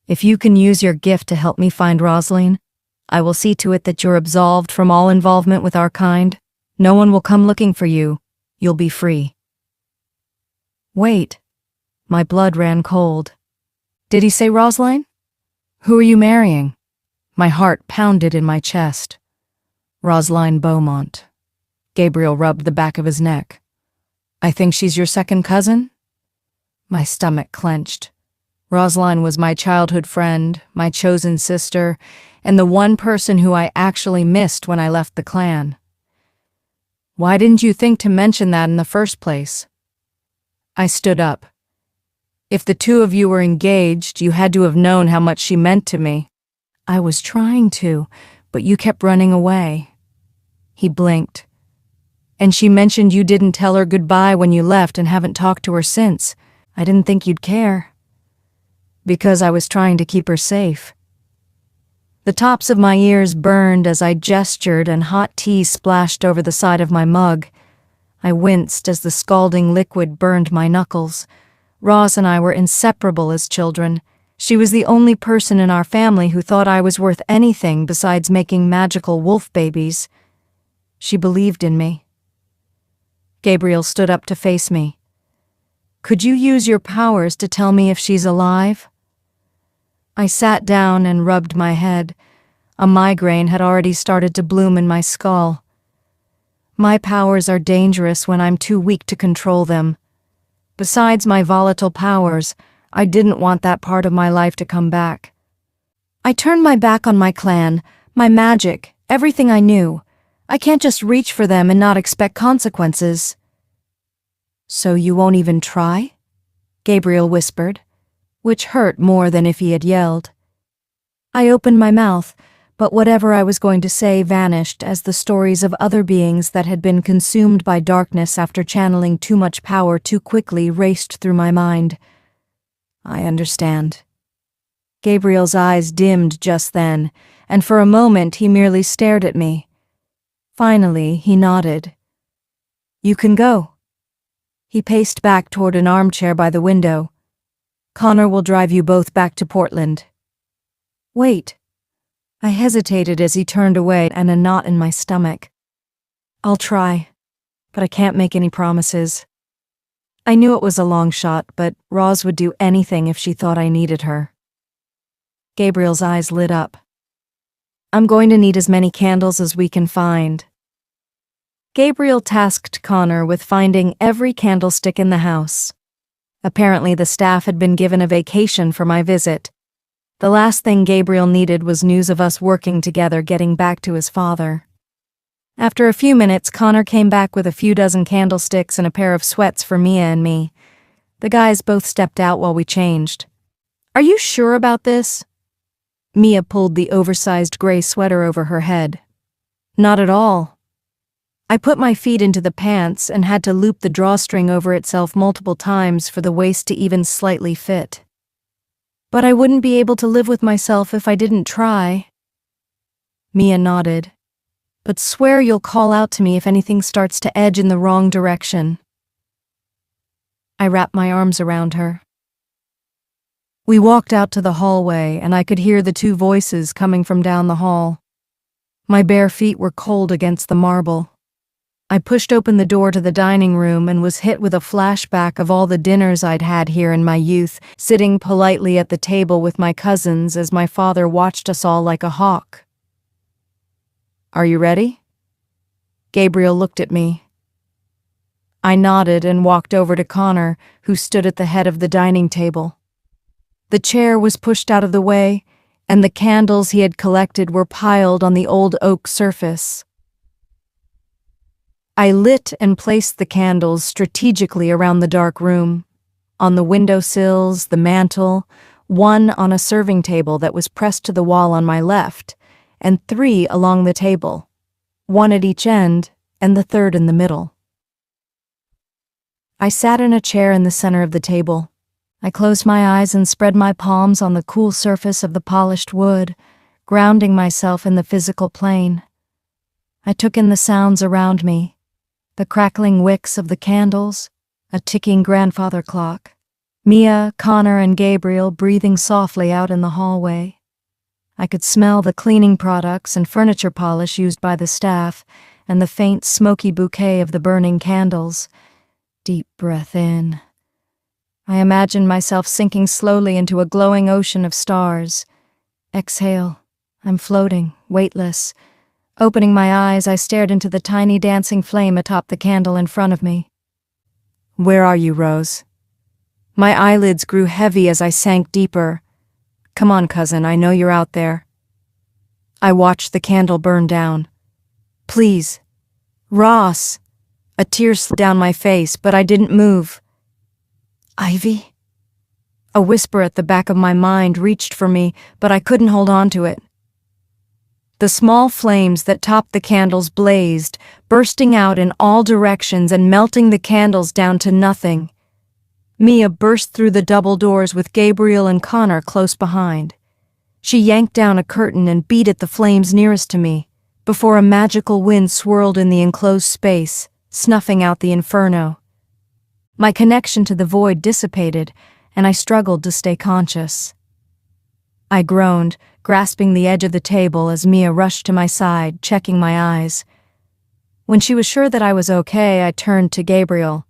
If you can use your gift to help me find Rosaline, I will see to it that you're absolved from all involvement with our kind. No one will come looking for you. You'll be free. Wait. My blood ran cold. Did he say Rosaline? Who are you marrying? My heart pounded in my chest. Rosaline Beaumont. Gabriel rubbed the back of his neck. I think she's your second cousin? My stomach clenched. Rosaline was my childhood friend, my chosen sister, and the one person who I actually missed when I left the clan. Why didn't you think to mention that in the first place? I stood up. If the two of you were engaged, you had to have known how much she meant to me. I was trying to, but you kept running away. He blinked. And she mentioned you didn't tell her goodbye when you left and haven't talked to her since. I didn't think you'd care. Because I was trying to keep her safe. The tops of my ears burned as I gestured and hot tea splashed over the side of my mug. I winced as the scalding liquid burned my knuckles. Roz and I were inseparable as children. She was the only person in our family who thought I was worth anything besides making magical wolf babies. She believed in me. Gabriel stood up to face me. Could you use your powers to tell me if she's alive? I sat down and rubbed my head. A migraine had already started to bloom in my skull. My powers are dangerous when I'm too weak to control them. Besides my volatile powers, I didn't want that part of my life to come back. I turned my back on my clan, my magic, everything I knew. I can't just reach for them and not expect consequences. So you won't even try? Gabriel whispered, which hurt more than if he had yelled. I opened my mouth, but whatever I was going to say vanished as the stories of other beings that had been consumed by darkness after channeling too much power too quickly raced through my mind. I understand. Gabriel's eyes dimmed just then, and for a moment he merely stared at me. Finally, he nodded. You can go. He paced back toward an armchair by the window. Connor will drive you both back to Portland. Wait. I hesitated as he turned away and a knot in my stomach. I'll try, but I can't make any promises. I knew it was a long shot, but Roz would do anything if she thought I needed her. Gabriel's eyes lit up. I'm going to need as many candles as we can find. Gabriel tasked Connor with finding every candlestick in the house. Apparently the staff had been given a vacation for my visit. The last thing Gabriel needed was news of us working together getting back to his father. After a few minutes, Connor came back with a few dozen candlesticks and a pair of sweats for Mia and me. The guys both stepped out while we changed. Are you sure about this? Mia pulled the oversized gray sweater over her head. Not at all. I put my feet into the pants and had to loop the drawstring over itself multiple times for the waist to even slightly fit. But I wouldn't be able to live with myself if I didn't try. Mia nodded. But swear you'll call out to me if anything starts to edge in the wrong direction. I wrapped my arms around her. We walked out to the hallway, and I could hear the two voices coming from down the hall. My bare feet were cold against the marble. I pushed open the door to the dining room and was hit with a flashback of all the dinners I'd had here in my youth, sitting politely at the table with my cousins as my father watched us all like a hawk. Are you ready? Gabriel looked at me. I nodded and walked over to Connor, who stood at the head of the dining table. The chair was pushed out of the way, and the candles he had collected were piled on the old oak surface. I lit and placed the candles strategically around the dark room, on the windowsills, the mantel, one on a serving table that was pressed to the wall on my left, and 3 along the table, 1 at each end and the 3rd in the middle. I sat in a chair in the center of the table. I closed my eyes and spread my palms on the cool surface of the polished wood, grounding myself in the physical plane. I took in the sounds around me, the crackling wicks of the candles, a ticking grandfather clock, Mia, Connor, and Gabriel breathing softly out in the hallway. I could smell the cleaning products and furniture polish used by the staff, and the faint, smoky bouquet of the burning candles. Deep breath in. I imagined myself sinking slowly into a glowing ocean of stars. Exhale. I'm floating, weightless. Opening my eyes, I stared into the tiny dancing flame atop the candle in front of me. Where are you, Rose? My eyelids grew heavy as I sank deeper. Come on, cousin, I know you're out there. I watched the candle burn down. Please. Ross. A tear slid down my face, but I didn't move. Ivy? A whisper at the back of my mind reached for me, but I couldn't hold on to it. The small flames that topped the candles blazed, bursting out in all directions and melting the candles down to nothing. Mia burst through the double doors with Gabriel and Connor close behind. She yanked down a curtain and beat at the flames nearest to me, before a magical wind swirled in the enclosed space, snuffing out the inferno. My connection to the void dissipated, and I struggled to stay conscious. I groaned, grasping the edge of the table as Mia rushed to my side, checking my eyes. When she was sure that I was okay, I turned to Gabriel.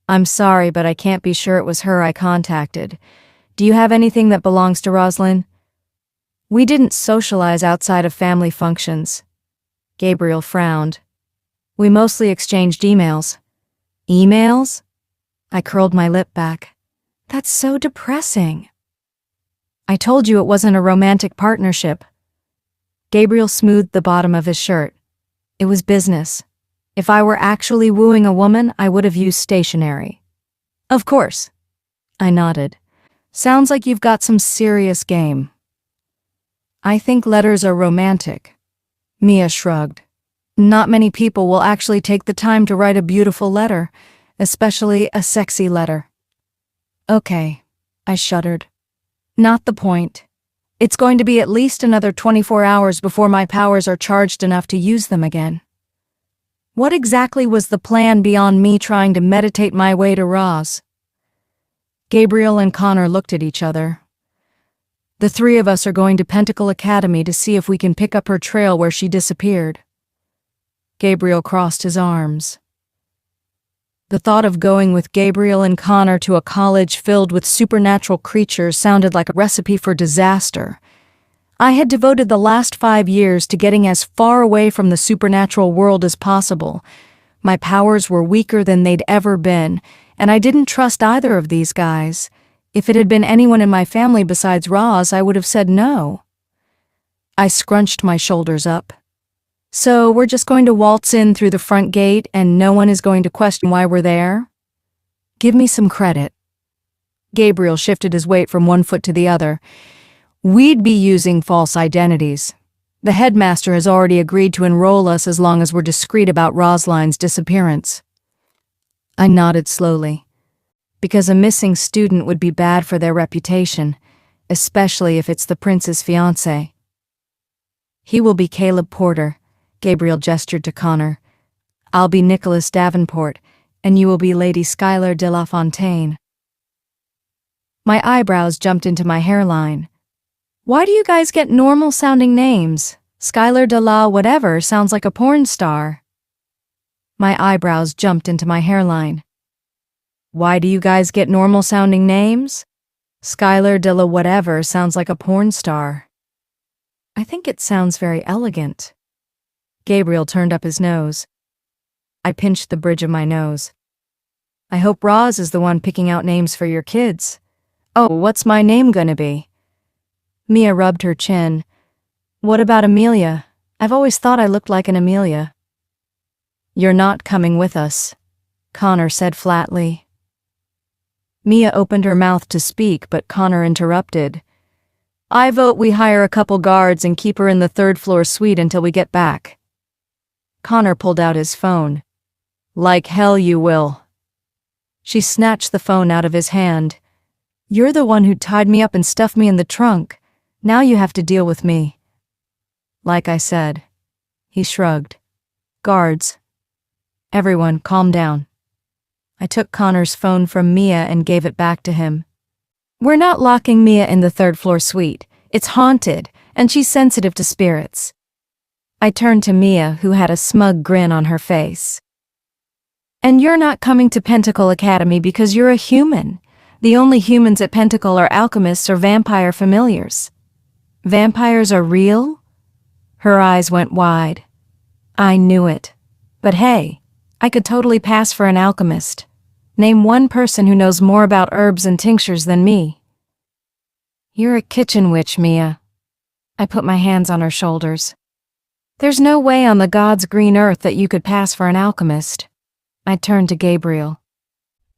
I'm sorry, but I can't be sure it was her I contacted. Do you have anything that belongs to Roslyn? We didn't socialize outside of family functions. Gabriel frowned. We mostly exchanged emails. Emails? I curled my lip back. That's so depressing. I told you it wasn't a romantic partnership. Gabriel smoothed the bottom of his shirt. It was business. If I were actually wooing a woman, I would have used stationery. Of course. I nodded. Sounds like you've got some serious game. I think letters are romantic. Mia shrugged. Not many people will actually take the time to write a beautiful letter, especially a sexy letter. Okay, I shuddered. Not the point. It's going to be at least another 24 hours before my powers are charged enough to use them again. What exactly was the plan beyond me trying to meditate my way to Roz? Gabriel and Connor looked at each other. The three of us are going to Pentacle Academy to see if we can pick up her trail where she disappeared. Gabriel crossed his arms. The thought of going with Gabriel and Connor to a college filled with supernatural creatures sounded like a recipe for disaster. I had devoted the last 5 years to getting as far away from the supernatural world as possible. My powers were weaker than they'd ever been, and I didn't trust either of these guys. If it had been anyone in my family besides Roz, I would have said no. I scrunched my shoulders up. So we're just going to waltz in through the front gate and no one is going to question why we're there? Give me some credit. Gabriel shifted his weight from one foot to the other. We'd be using false identities. The headmaster has already agreed to enroll us as long as we're discreet about Rosaline's disappearance. I nodded slowly. Because a missing student would be bad for their reputation, especially if it's the prince's fiancé. He will be Caleb Porter. Gabriel gestured to Connor. I'll be Nicholas Davenport, and you will be Lady Schuyler de la Fontaine. My eyebrows jumped into my hairline. Why do you guys get normal-sounding names? Schuyler de la whatever sounds like a porn star. My eyebrows jumped into my hairline. Why do you guys get normal-sounding names? Schuyler de la whatever sounds like a porn star. I think it sounds very elegant. Gabriel turned up his nose. I pinched the bridge of my nose. I hope Roz is the one picking out names for your kids. Oh, what's my name gonna be? Mia rubbed her chin. What about Amelia? I've always thought I looked like an Amelia. You're not coming with us, Connor said flatly. Mia opened her mouth to speak, but Connor interrupted. I vote we hire a couple guards and keep her in the third-floor suite until we get back. Connor pulled out his phone. Like hell you will. She snatched the phone out of his hand. You're the one who tied me up and stuffed me in the trunk. Now you have to deal with me. Like I said. He shrugged. Guards. Everyone, calm down. I took Connor's phone from Mia and gave it back to him. We're not locking Mia in the third-floor suite. It's haunted, and she's sensitive to spirits. I turned to Mia, who had a smug grin on her face. And you're not coming to Pentacle Academy because you're a human. The only humans at Pentacle are alchemists or vampire familiars. Vampires are real? Her eyes went wide. I knew it. But hey, I could totally pass for an alchemist. Name one person who knows more about herbs and tinctures than me. You're a kitchen witch, Mia. I put my hands on her shoulders. There's no way on the God's green earth that you could pass for an alchemist. I turned to Gabriel.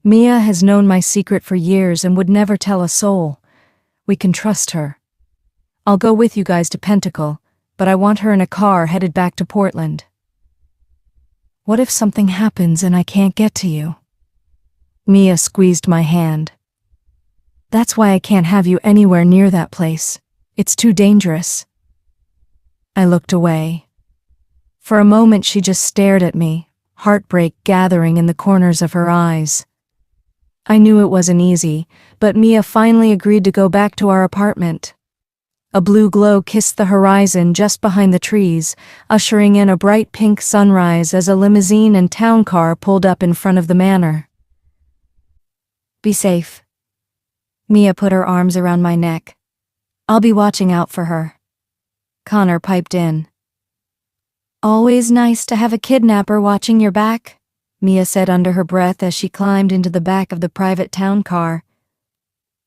Mia has known my secret for years and would never tell a soul. We can trust her. I'll go with you guys to Pentacle, but I want her in a car headed back to Portland. What if something happens and I can't get to you? Mia squeezed my hand. That's why I can't have you anywhere near that place. It's too dangerous. I looked away. For a moment she just stared at me, heartbreak gathering in the corners of her eyes. I knew it wasn't easy, but Mia finally agreed to go back to our apartment. A blue glow kissed the horizon just behind the trees, ushering in a bright pink sunrise as a limousine and town car pulled up in front of the manor. Be safe. Mia put her arms around my neck. I'll be watching out for her. Connor piped in. Always nice to have a kidnapper watching your back, Mia said under her breath as she climbed into the back of the private town car.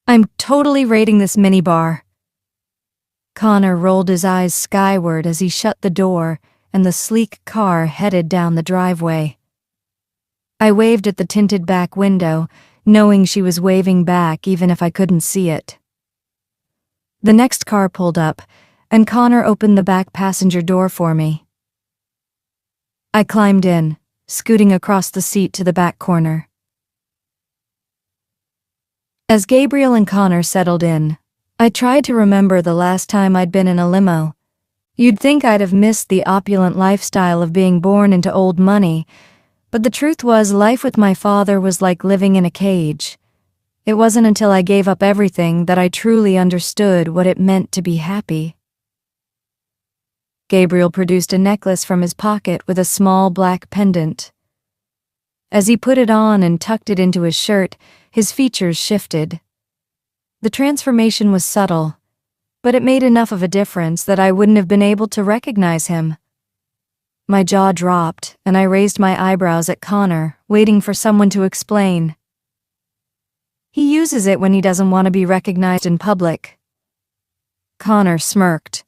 I'm totally raiding this minibar. Connor rolled his eyes skyward as he shut the door and the sleek car headed down the driveway. I waved at the tinted back window, knowing she was waving back even if I couldn't see it. The next car pulled up, and Connor opened the back passenger door for me. I climbed in, scooting across the seat to the back corner. As Gabriel and Connor settled in, I tried to remember the last time I'd been in a limo. You'd think I'd have missed the opulent lifestyle of being born into old money, but the truth was life with my father was like living in a cage. It wasn't until I gave up everything that I truly understood what it meant to be happy. Gabriel produced a necklace from his pocket with a small black pendant. As he put it on and tucked it into his shirt, his features shifted. The transformation was subtle, but it made enough of a difference that I wouldn't have been able to recognize him. My jaw dropped, and I raised my eyebrows at Connor, waiting for someone to explain. He uses it when he doesn't want to be recognized in public. Connor smirked.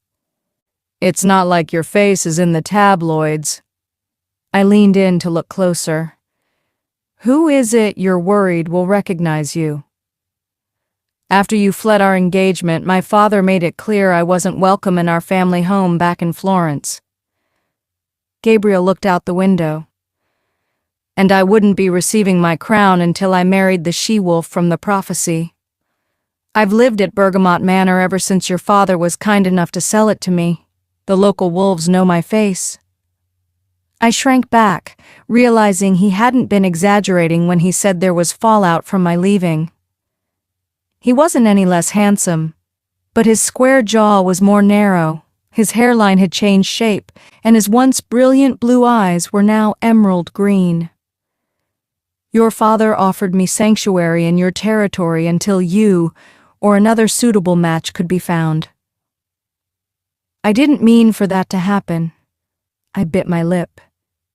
It's not like your face is in the tabloids. I leaned in to look closer. Who is it you're worried will recognize you? After you fled our engagement, my father made it clear I wasn't welcome in our family home back in Florence. Gabriel looked out the window. And I wouldn't be receiving my crown until I married the she-wolf from the prophecy. I've lived at Bergamot Manor ever since your father was kind enough to sell it to me. The local wolves know my face. I shrank back, realizing he hadn't been exaggerating when he said there was fallout from my leaving. He wasn't any less handsome, but his square jaw was more narrow. His hairline had changed shape, and his once brilliant blue eyes were now emerald green. Your father offered me sanctuary in your territory until you, or another suitable match, could be found. I didn't mean for that to happen. I bit my lip.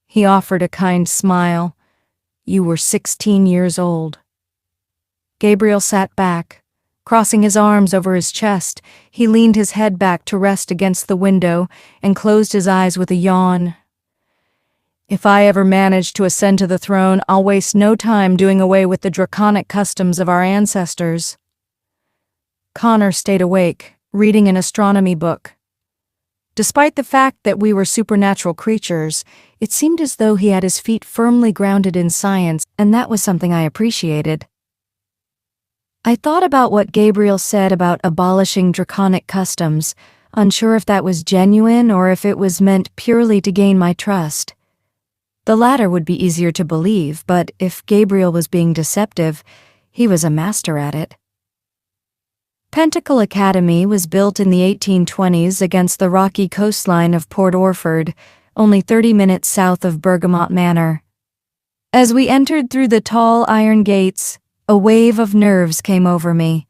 He offered a kind smile. You were 16 years old. Gabriel sat back. Crossing his arms over his chest, he leaned his head back to rest against the window and closed his eyes with a yawn. If I ever manage to ascend to the throne, I'll waste no time doing away with the draconic customs of our ancestors. Connor stayed awake, reading an astronomy book. Despite the fact that we were supernatural creatures, it seemed as though he had his feet firmly grounded in science, and that was something I appreciated. I thought about what Gabriel said about abolishing draconic customs, unsure if that was genuine or if it was meant purely to gain my trust. The latter would be easier to believe, but if Gabriel was being deceptive, he was a master at it. Pentacle Academy was built in the 1820s against the rocky coastline of Port Orford, only 30 minutes south of Bergamot Manor. As we entered through the tall iron gates, a wave of nerves came over me.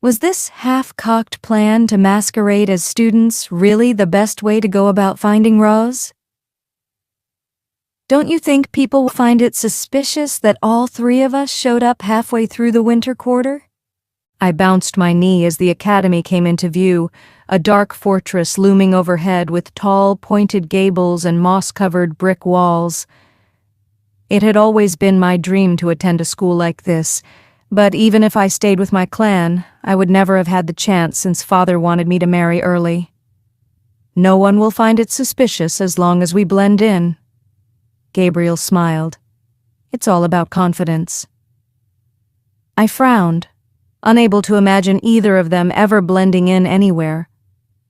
Was this half-cocked plan to masquerade as students really the best way to go about finding Rose? Don't you think people will find it suspicious that all three of us showed up halfway through the winter quarter? I bounced my knee as the academy came into view, a dark fortress looming overhead with tall, pointed gables and moss-covered brick walls. It had always been my dream to attend a school like this, but even if I stayed with my clan, I would never have had the chance since Father wanted me to marry early. No one will find it suspicious as long as we blend in. Gabriel smiled. It's all about confidence. I frowned, unable to imagine either of them ever blending in anywhere.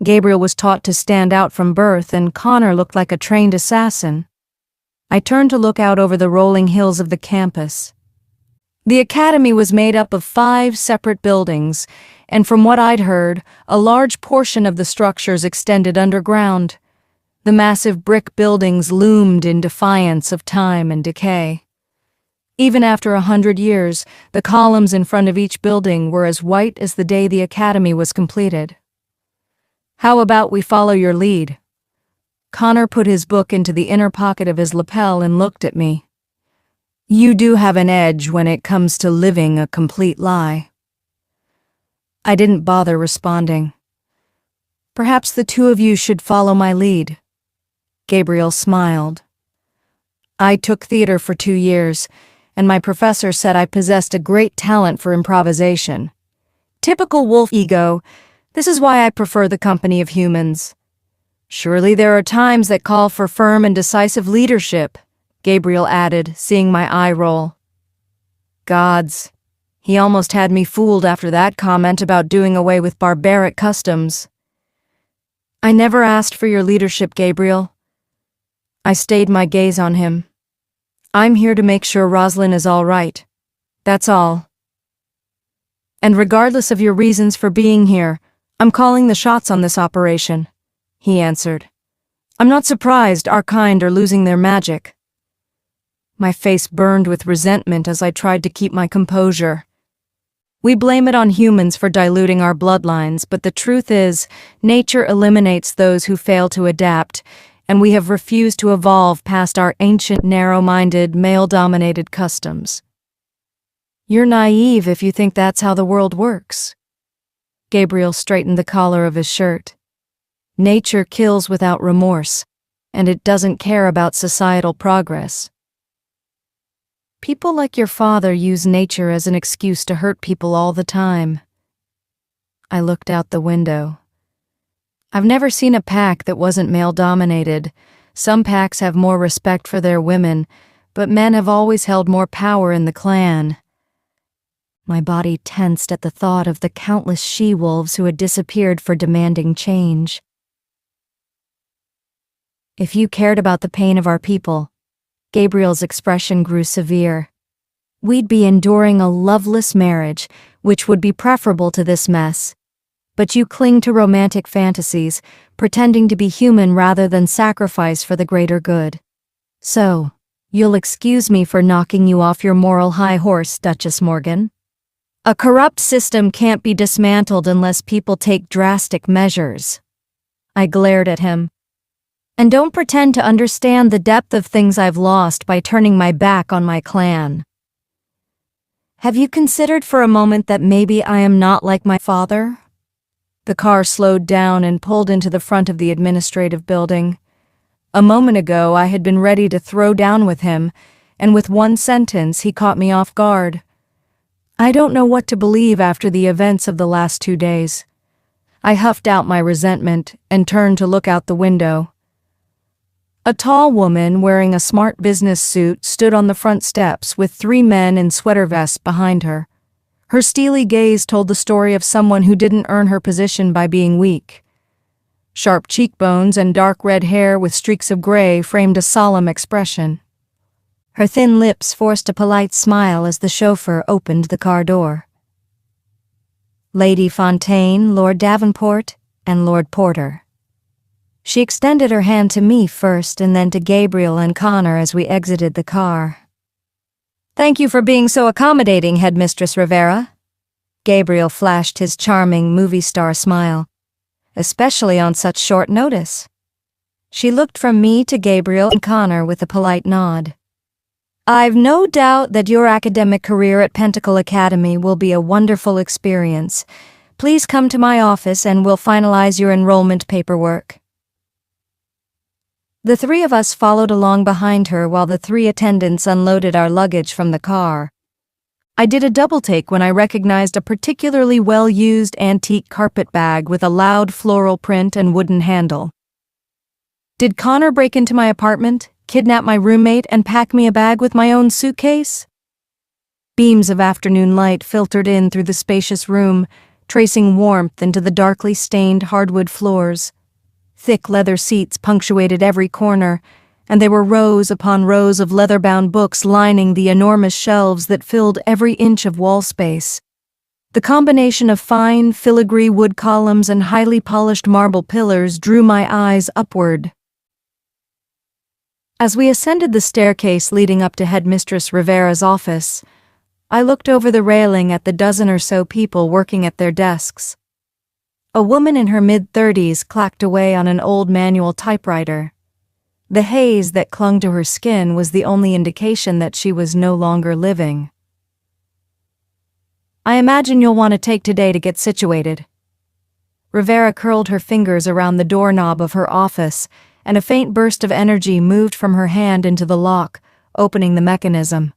Gabriel was taught to stand out from birth, and Connor looked like a trained assassin. I turned to look out over the rolling hills of the campus. The academy was made up of 5 separate buildings, and from what I'd heard, a large portion of the structures extended underground. The massive brick buildings loomed in defiance of time and decay. Even after 100 years, the columns in front of each building were as white as the day the academy was completed. How about we follow your lead? Connor put his book into the inner pocket of his lapel and looked at me. You do have an edge when it comes to living a complete lie. I didn't bother responding. Perhaps the two of you should follow my lead. Gabriel smiled. I took theater for 2 years, and my professor said I possessed a great talent for improvisation. Typical wolf ego, This is why I prefer the company of humans. Surely there are times that call for firm and decisive leadership, Gabriel added, seeing my eye roll. Gods, he almost had me fooled after that comment about doing away with barbaric customs. I never asked for your leadership, Gabriel. I stayed my gaze on him. I'm here to make sure Roslyn is all right. That's all. And regardless of your reasons for being here, I'm calling the shots on this operation, he answered. I'm not surprised our kind are losing their magic. My face burned with resentment as I tried to keep my composure. We blame it on humans for diluting our bloodlines, but the truth is, nature eliminates those who fail to adapt, and we have refused to evolve past our ancient, narrow-minded, male-dominated customs. You're naive if you think that's how the world works. Gabriel straightened the collar of his shirt. Nature kills without remorse, and it doesn't care about societal progress. People like your father use nature as an excuse to hurt people all the time. I looked out the window. I've never seen a pack that wasn't male-dominated. Some packs have more respect for their women, but men have always held more power in the clan. My body tensed at the thought of the countless she-wolves who had disappeared for demanding change. If you cared about the pain of our people, Gabriel's expression grew severe. We'd be enduring a loveless marriage, which would be preferable to this mess. But you cling to romantic fantasies, pretending to be human rather than sacrifice for the greater good. So, you'll excuse me for knocking you off your moral high horse, Duchess Morgan? A corrupt system can't be dismantled unless people take drastic measures. I glared at him. And don't pretend to understand the depth of things I've lost by turning my back on my clan. Have you considered for a moment that maybe I am not like my father? The car slowed down and pulled into the front of the administrative building. A moment ago, I had been ready to throw down with him, and with one sentence, he caught me off guard. I don't know what to believe after the events of the last 2 days. I huffed out my resentment and turned to look out the window. A tall woman wearing a smart business suit stood on the front steps with 3 men in sweater vests behind her. Her steely gaze told the story of someone who didn't earn her position by being weak. Sharp cheekbones and dark red hair with streaks of gray framed a solemn expression. Her thin lips forced a polite smile as the chauffeur opened the car door. Lady Fontaine, Lord Davenport, and Lord Porter. She extended her hand to me first and then to Gabriel and Connor as we exited the car. Thank you for being so accommodating, Headmistress Rivera. Gabriel flashed his charming movie star smile, especially on such short notice. She looked from me to Gabriel and Connor with a polite nod. I've no doubt that your academic career at Pentacle Academy will be a wonderful experience. Please come to my office and we'll finalize your enrollment paperwork. The 3 of us followed along behind her while the 3 attendants unloaded our luggage from the car. I did a double-take when I recognized a particularly well-used antique carpet bag with a loud floral print and wooden handle. Did Connor break into my apartment, kidnap my roommate, and pack me a bag with my own suitcase? Beams of afternoon light filtered in through the spacious room, tracing warmth into the darkly stained hardwood floors. Thick leather seats punctuated every corner, and there were rows upon rows of leather-bound books lining the enormous shelves that filled every inch of wall space. The combination of fine, filigree wood columns and highly polished marble pillars drew my eyes upward. As we ascended the staircase leading up to Headmistress Rivera's office, I looked over the railing at the dozen or so people working at their desks. A woman in her mid-30s clacked away on an old manual typewriter. The haze that clung to her skin was the only indication that she was no longer living. I imagine you'll want to take today to get situated. Rivera curled her fingers around the doorknob of her office, and a faint burst of energy moved from her hand into the lock, opening the mechanism.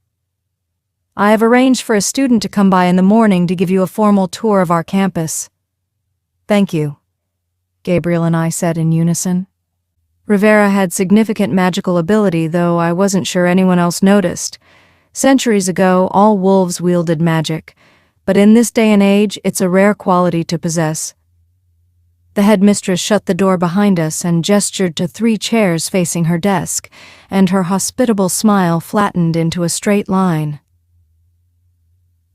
I have arranged for a student to come by in the morning to give you a formal tour of our campus. Thank you, Gabriel and I said in unison. Rivera had significant magical ability, though I wasn't sure anyone else noticed. Centuries ago, all wolves wielded magic, but in this day and age, it's a rare quality to possess. The headmistress shut the door behind us and gestured to 3 chairs facing her desk, and her hospitable smile flattened into a straight line.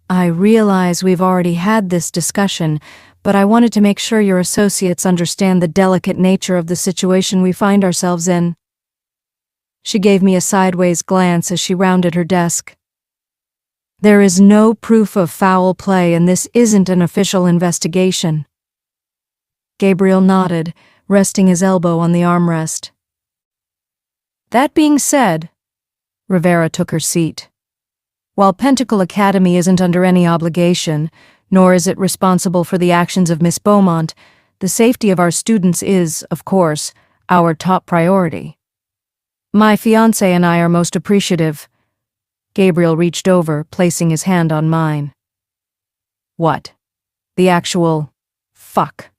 I realize we've already had this discussion, but I wanted to make sure your associates understand the delicate nature of the situation we find ourselves in. She gave me a sideways glance as she rounded her desk. There is no proof of foul play, and this isn't an official investigation. Gabriel nodded, resting his elbow on the armrest. That being said, Rivera took her seat. While Pentacle Academy isn't under any obligation, nor is it responsible for the actions of Miss Beaumont, the safety of our students is, of course, our top priority. My fiancé and I are most appreciative. Gabriel reached over, placing his hand on mine. What? The actual fuck?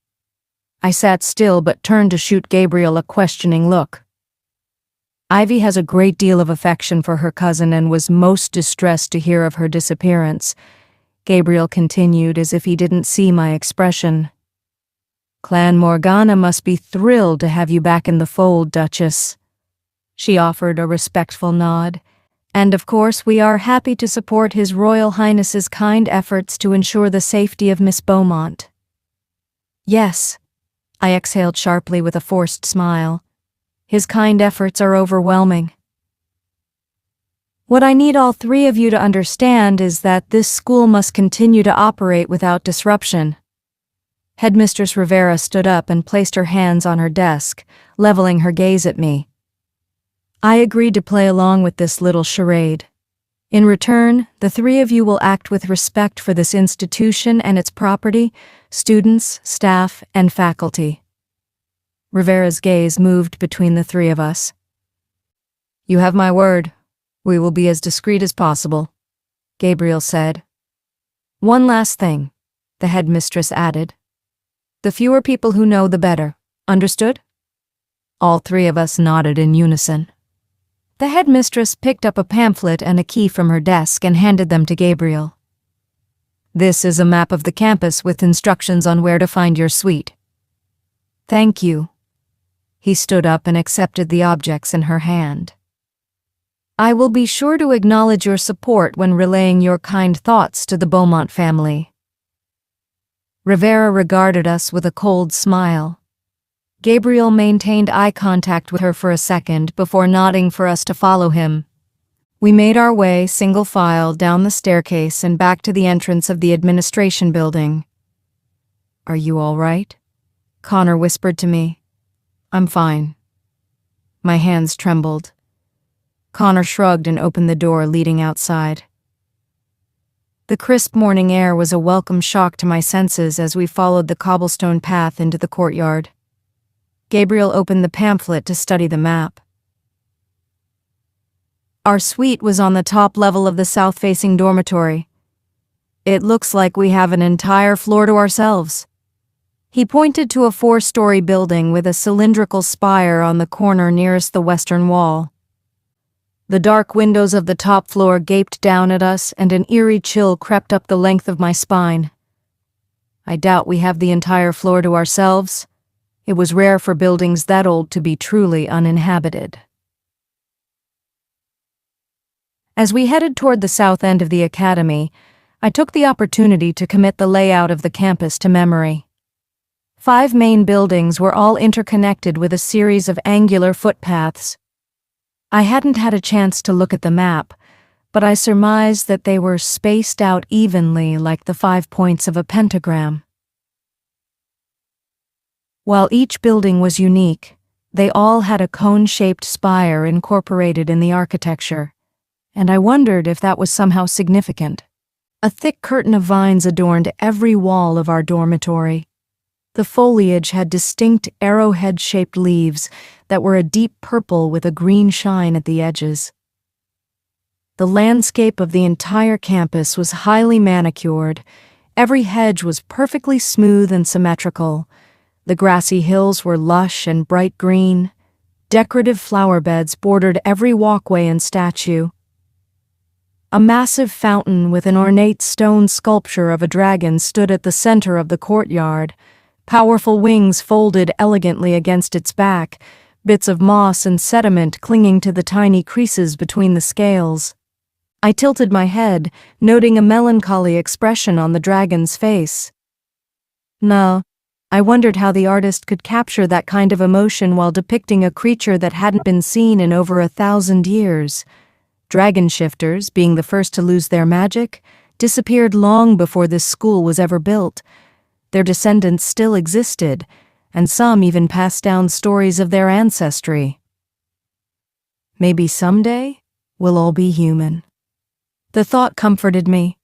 I sat still but turned to shoot Gabriel a questioning look. Ivy has a great deal of affection for her cousin and was most distressed to hear of her disappearance. Gabriel continued as if he didn't see my expression. Clan Morgana must be thrilled to have you back in the fold, Duchess. She offered a respectful nod. And of course we are happy to support His Royal Highness's kind efforts to ensure the safety of Miss Beaumont. Yes, I exhaled sharply with a forced smile. His kind efforts are overwhelming. What I need all 3 of you to understand is that this school must continue to operate without disruption. Headmistress Rivera stood up and placed her hands on her desk, leveling her gaze at me. I agreed to play along with this little charade. In return, the 3 of you will act with respect for this institution and its property, students, staff, and faculty. Rivera's gaze moved between the 3 of us. You have my word. We will be as discreet as possible, Gabriel said. One last thing, the headmistress added. The fewer people who know, the better. Understood? All 3 of us nodded in unison. The headmistress picked up a pamphlet and a key from her desk and handed them to Gabriel. This is a map of the campus with instructions on where to find your suite. Thank you. He stood up and accepted the objects in her hand. I will be sure to acknowledge your support when relaying your kind thoughts to the Beaumont family. Rivera regarded us with a cold smile. Gabriel maintained eye contact with her for a second before nodding for us to follow him. We made our way single file down the staircase and back to the entrance of the administration building. Are you all right? Connor whispered to me. I'm fine. My hands trembled. Connor shrugged and opened the door leading outside. The crisp morning air was a welcome shock to my senses as we followed the cobblestone path into the courtyard. Gabriel opened the pamphlet to study the map. Our suite was on the top level of the south-facing dormitory. It looks like we have an entire floor to ourselves. He pointed to a 4-story building with a cylindrical spire on the corner nearest the western wall. The dark windows of the top floor gaped down at us, and an eerie chill crept up the length of my spine. I doubt we have the entire floor to ourselves. It was rare for buildings that old to be truly uninhabited. As we headed toward the south end of the academy, I took the opportunity to commit the layout of the campus to memory. 5 main buildings were all interconnected with a series of angular footpaths. I hadn't had a chance to look at the map, but I surmised that they were spaced out evenly like the 5 points of a pentagram. While each building was unique, they all had a cone-shaped spire incorporated in the architecture, and I wondered if that was somehow significant. A thick curtain of vines adorned every wall of our dormitory. The foliage had distinct arrowhead-shaped leaves that were a deep purple with a green shine at the edges. The landscape of the entire campus was highly manicured, Every hedge was perfectly smooth and symmetrical. The grassy hills were lush and bright green. Decorative flower beds bordered every walkway and statue. A massive fountain with an ornate stone sculpture of a dragon stood at the center of the courtyard. Powerful wings folded elegantly against its back, bits of moss and sediment clinging to the tiny creases between the scales. I tilted my head, noting a melancholy expression on the dragon's face. No, I wondered how the artist could capture that kind of emotion while depicting a creature that hadn't been seen in over 1,000 years. Dragon shifters, being the first to lose their magic, disappeared long before this school was ever built. Their descendants still existed, and some even passed down stories of their ancestry. Maybe someday we'll all be human. The thought comforted me.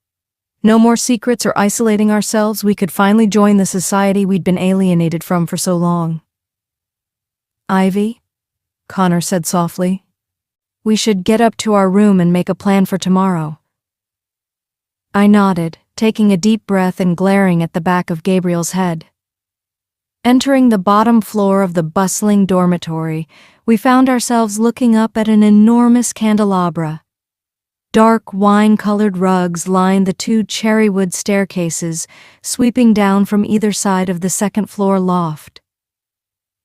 No more secrets or isolating ourselves. We could finally join the society we'd been alienated from for so long. "Ivy," Connor said softly, "we should get up to our room and make a plan for tomorrow." I nodded, taking a deep breath and glaring at the back of Gabriel's head. Entering the bottom floor of the bustling dormitory, we found ourselves looking up at an enormous candelabra. Dark wine-colored rugs lined the 2 cherrywood staircases, sweeping down from either side of the second-floor loft.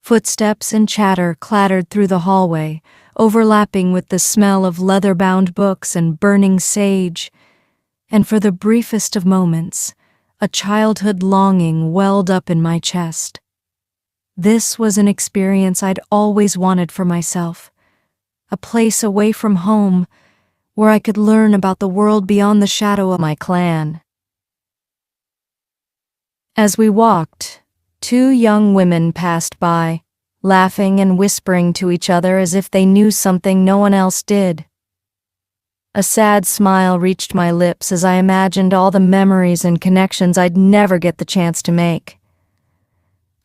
Footsteps and chatter clattered through the hallway, overlapping with the smell of leather-bound books and burning sage. And for the briefest of moments, a childhood longing welled up in my chest. This was an experience I'd always wanted for myself, a place away from home, where I could learn about the world beyond the shadow of my clan. As we walked, 2 young women passed by, laughing and whispering to each other as if they knew something no one else did. A sad smile reached my lips as I imagined all the memories and connections I'd never get the chance to make.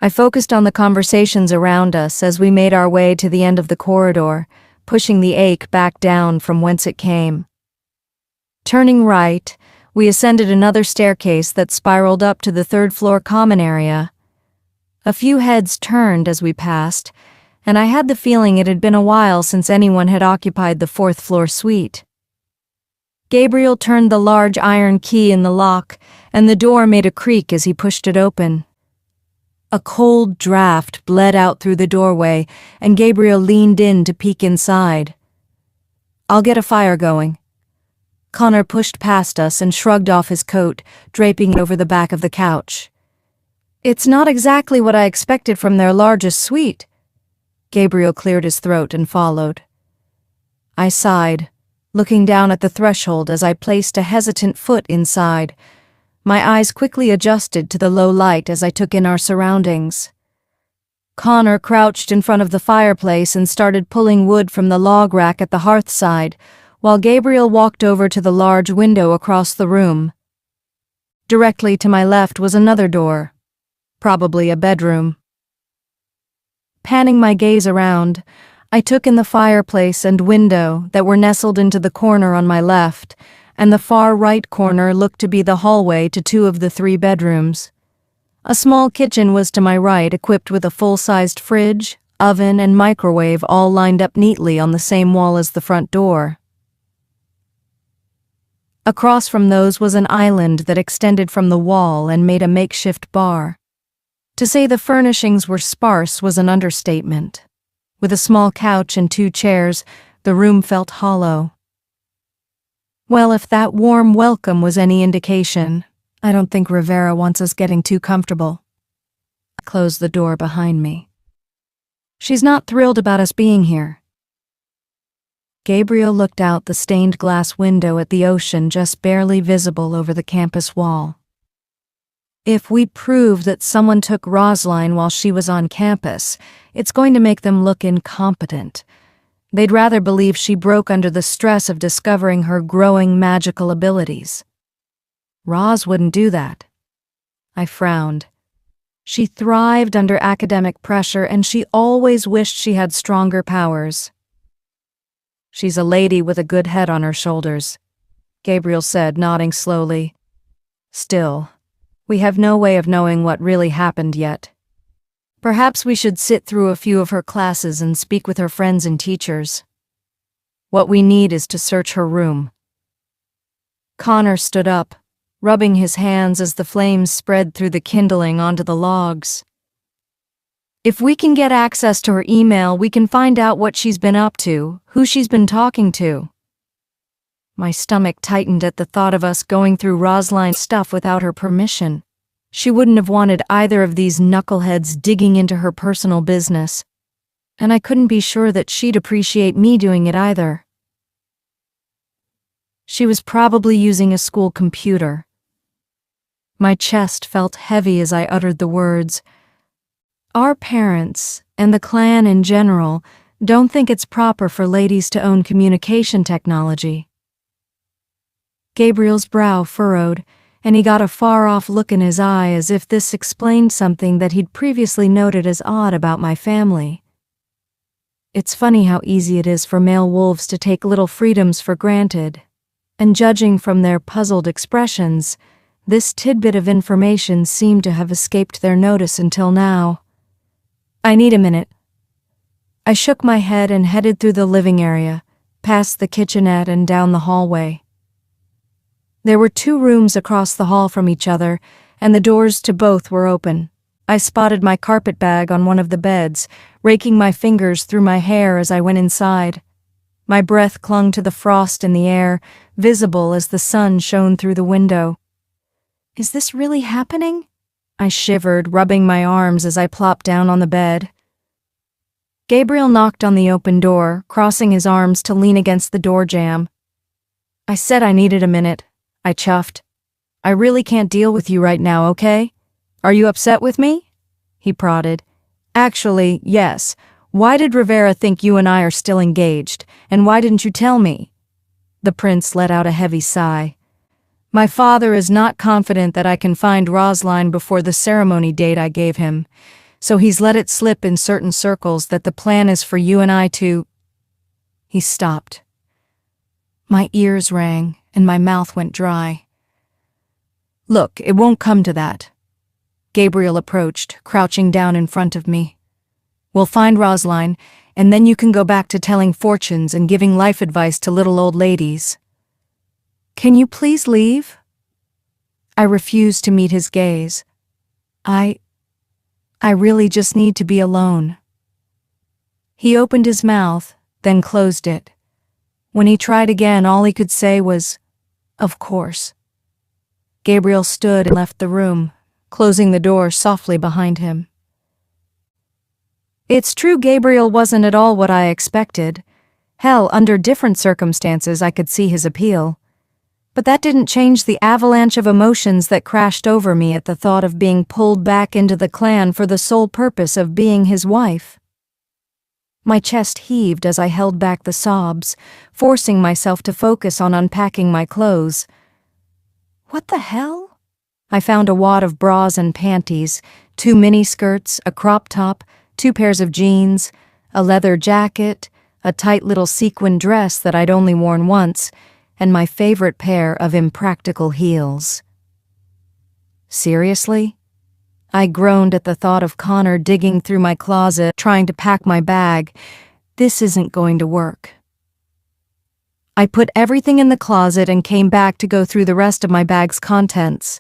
I focused on the conversations around us as we made our way to the end of the corridor, pushing the ache back down from whence it came. Turning right, we ascended another staircase that spiraled up to the 3rd-floor common area. A few heads turned as we passed, and I had the feeling it had been a while since anyone had occupied the 4th-floor suite. Gabriel turned the large iron key in the lock, and the door made a creak as he pushed it open. A cold draft bled out through the doorway, and Gabriel leaned in to peek inside. "I'll get a fire going." Connor pushed past us and shrugged off his coat, draping it over the back of the couch. "It's not exactly what I expected from their largest suite." Gabriel cleared his throat and followed. I sighed, looking down at the threshold as I placed a hesitant foot inside. My eyes quickly adjusted to the low light as I took in our surroundings. Connor crouched in front of the fireplace and started pulling wood from the log rack at the hearth side, while Gabriel walked over to the large window across the room. Directly to my left was another door, probably a bedroom. Panning my gaze around, I took in the fireplace and window that were nestled into the corner on my left, and the far right corner looked to be the hallway to 2 of the 3 bedrooms. A small kitchen was to my right, equipped with a full-sized fridge, oven, and microwave all lined up neatly on the same wall as the front door. Across from those was an island that extended from the wall and made a makeshift bar. To say the furnishings were sparse was an understatement. With a small couch and 2 chairs, the room felt hollow. Well, if that warm welcome was any indication, I don't think Rivera wants us getting too comfortable. I closed the door behind me. She's not thrilled about us being here. Gabriel looked out the stained glass window at the ocean just barely visible over the campus wall. If we prove that someone took Rosaline while she was on campus, it's going to make them look incompetent. They'd rather believe she broke under the stress of discovering her growing magical abilities. Roz wouldn't do that. I frowned. She thrived under academic pressure, and she always wished she had stronger powers. "She's a lady with a good head on her shoulders," Gabriel said, nodding slowly. "Still, We have no way of knowing what really happened yet. Perhaps we should sit through a few of her classes and speak with her friends and teachers. What we need is to search her room. Connor stood up, rubbing his hands as the flames spread through the kindling onto the logs. If we can get access to her email, we can find out what she's been up to, who she's been talking to. My stomach tightened at the thought of us going through Rosaline's stuff without her permission. She wouldn't have wanted either of these knuckleheads digging into her personal business, and I couldn't be sure that she'd appreciate me doing it either. She was probably using a school computer. My chest felt heavy as I uttered the words. Our parents, and the clan in general, don't think it's proper for ladies to own communication technology. Gabriel's brow furrowed, and he got a far-off look in his eye as if this explained something that he'd previously noted as odd about my family. It's funny how easy it is for male wolves to take little freedoms for granted, and judging from their puzzled expressions, this tidbit of information seemed to have escaped their notice until now. I need a minute. I shook my head and headed through the living area, past the kitchenette and down the hallway. There were 2 rooms across the hall from each other, and the doors to both were open. I spotted my carpet bag on one of the beds, raking my fingers through my hair as I went inside. My breath clung to the frost in the air, visible as the sun shone through the window. Is this really happening? I shivered, rubbing my arms as I plopped down on the bed. Gabriel knocked on the open door, crossing his arms to lean against the door jamb. I said I needed a minute. I chuffed. I really can't deal with you right now, okay? Are you upset with me? He prodded. Actually, yes. Why did Rivera think you and I are still engaged, and why didn't you tell me? The prince let out a heavy sigh. My father is not confident that I can find Rosaline before the ceremony date I gave him, so he's let it slip in certain circles that the plan is for you and I to... He stopped. My ears rang, and my mouth went dry. Look, it won't come to that. Gabriel approached, crouching down in front of me. We'll find Rosaline, and then you can go back to telling fortunes and giving life advice to little old ladies. Can you please leave? I refused to meet his gaze. I really just need to be alone. He opened his mouth, then closed it. When he tried again, all he could say was, "Of course." Gabriel stood and left the room, closing the door softly behind him. It's true Gabriel wasn't at all what I expected. Hell, under different circumstances I could see his appeal. But that didn't change the avalanche of emotions that crashed over me at the thought of being pulled back into the clan for the sole purpose of being his wife. My chest heaved as I held back the sobs, forcing myself to focus on unpacking my clothes. What the hell? I found a wad of bras and panties, 2 mini-skirts, a crop top, 2 pairs of jeans, a leather jacket, a tight little sequin dress that I'd only worn once, and my favorite pair of impractical heels. Seriously? I groaned at the thought of Connor digging through my closet, trying to pack my bag. This isn't going to work. I put everything in the closet and came back to go through the rest of my bag's contents.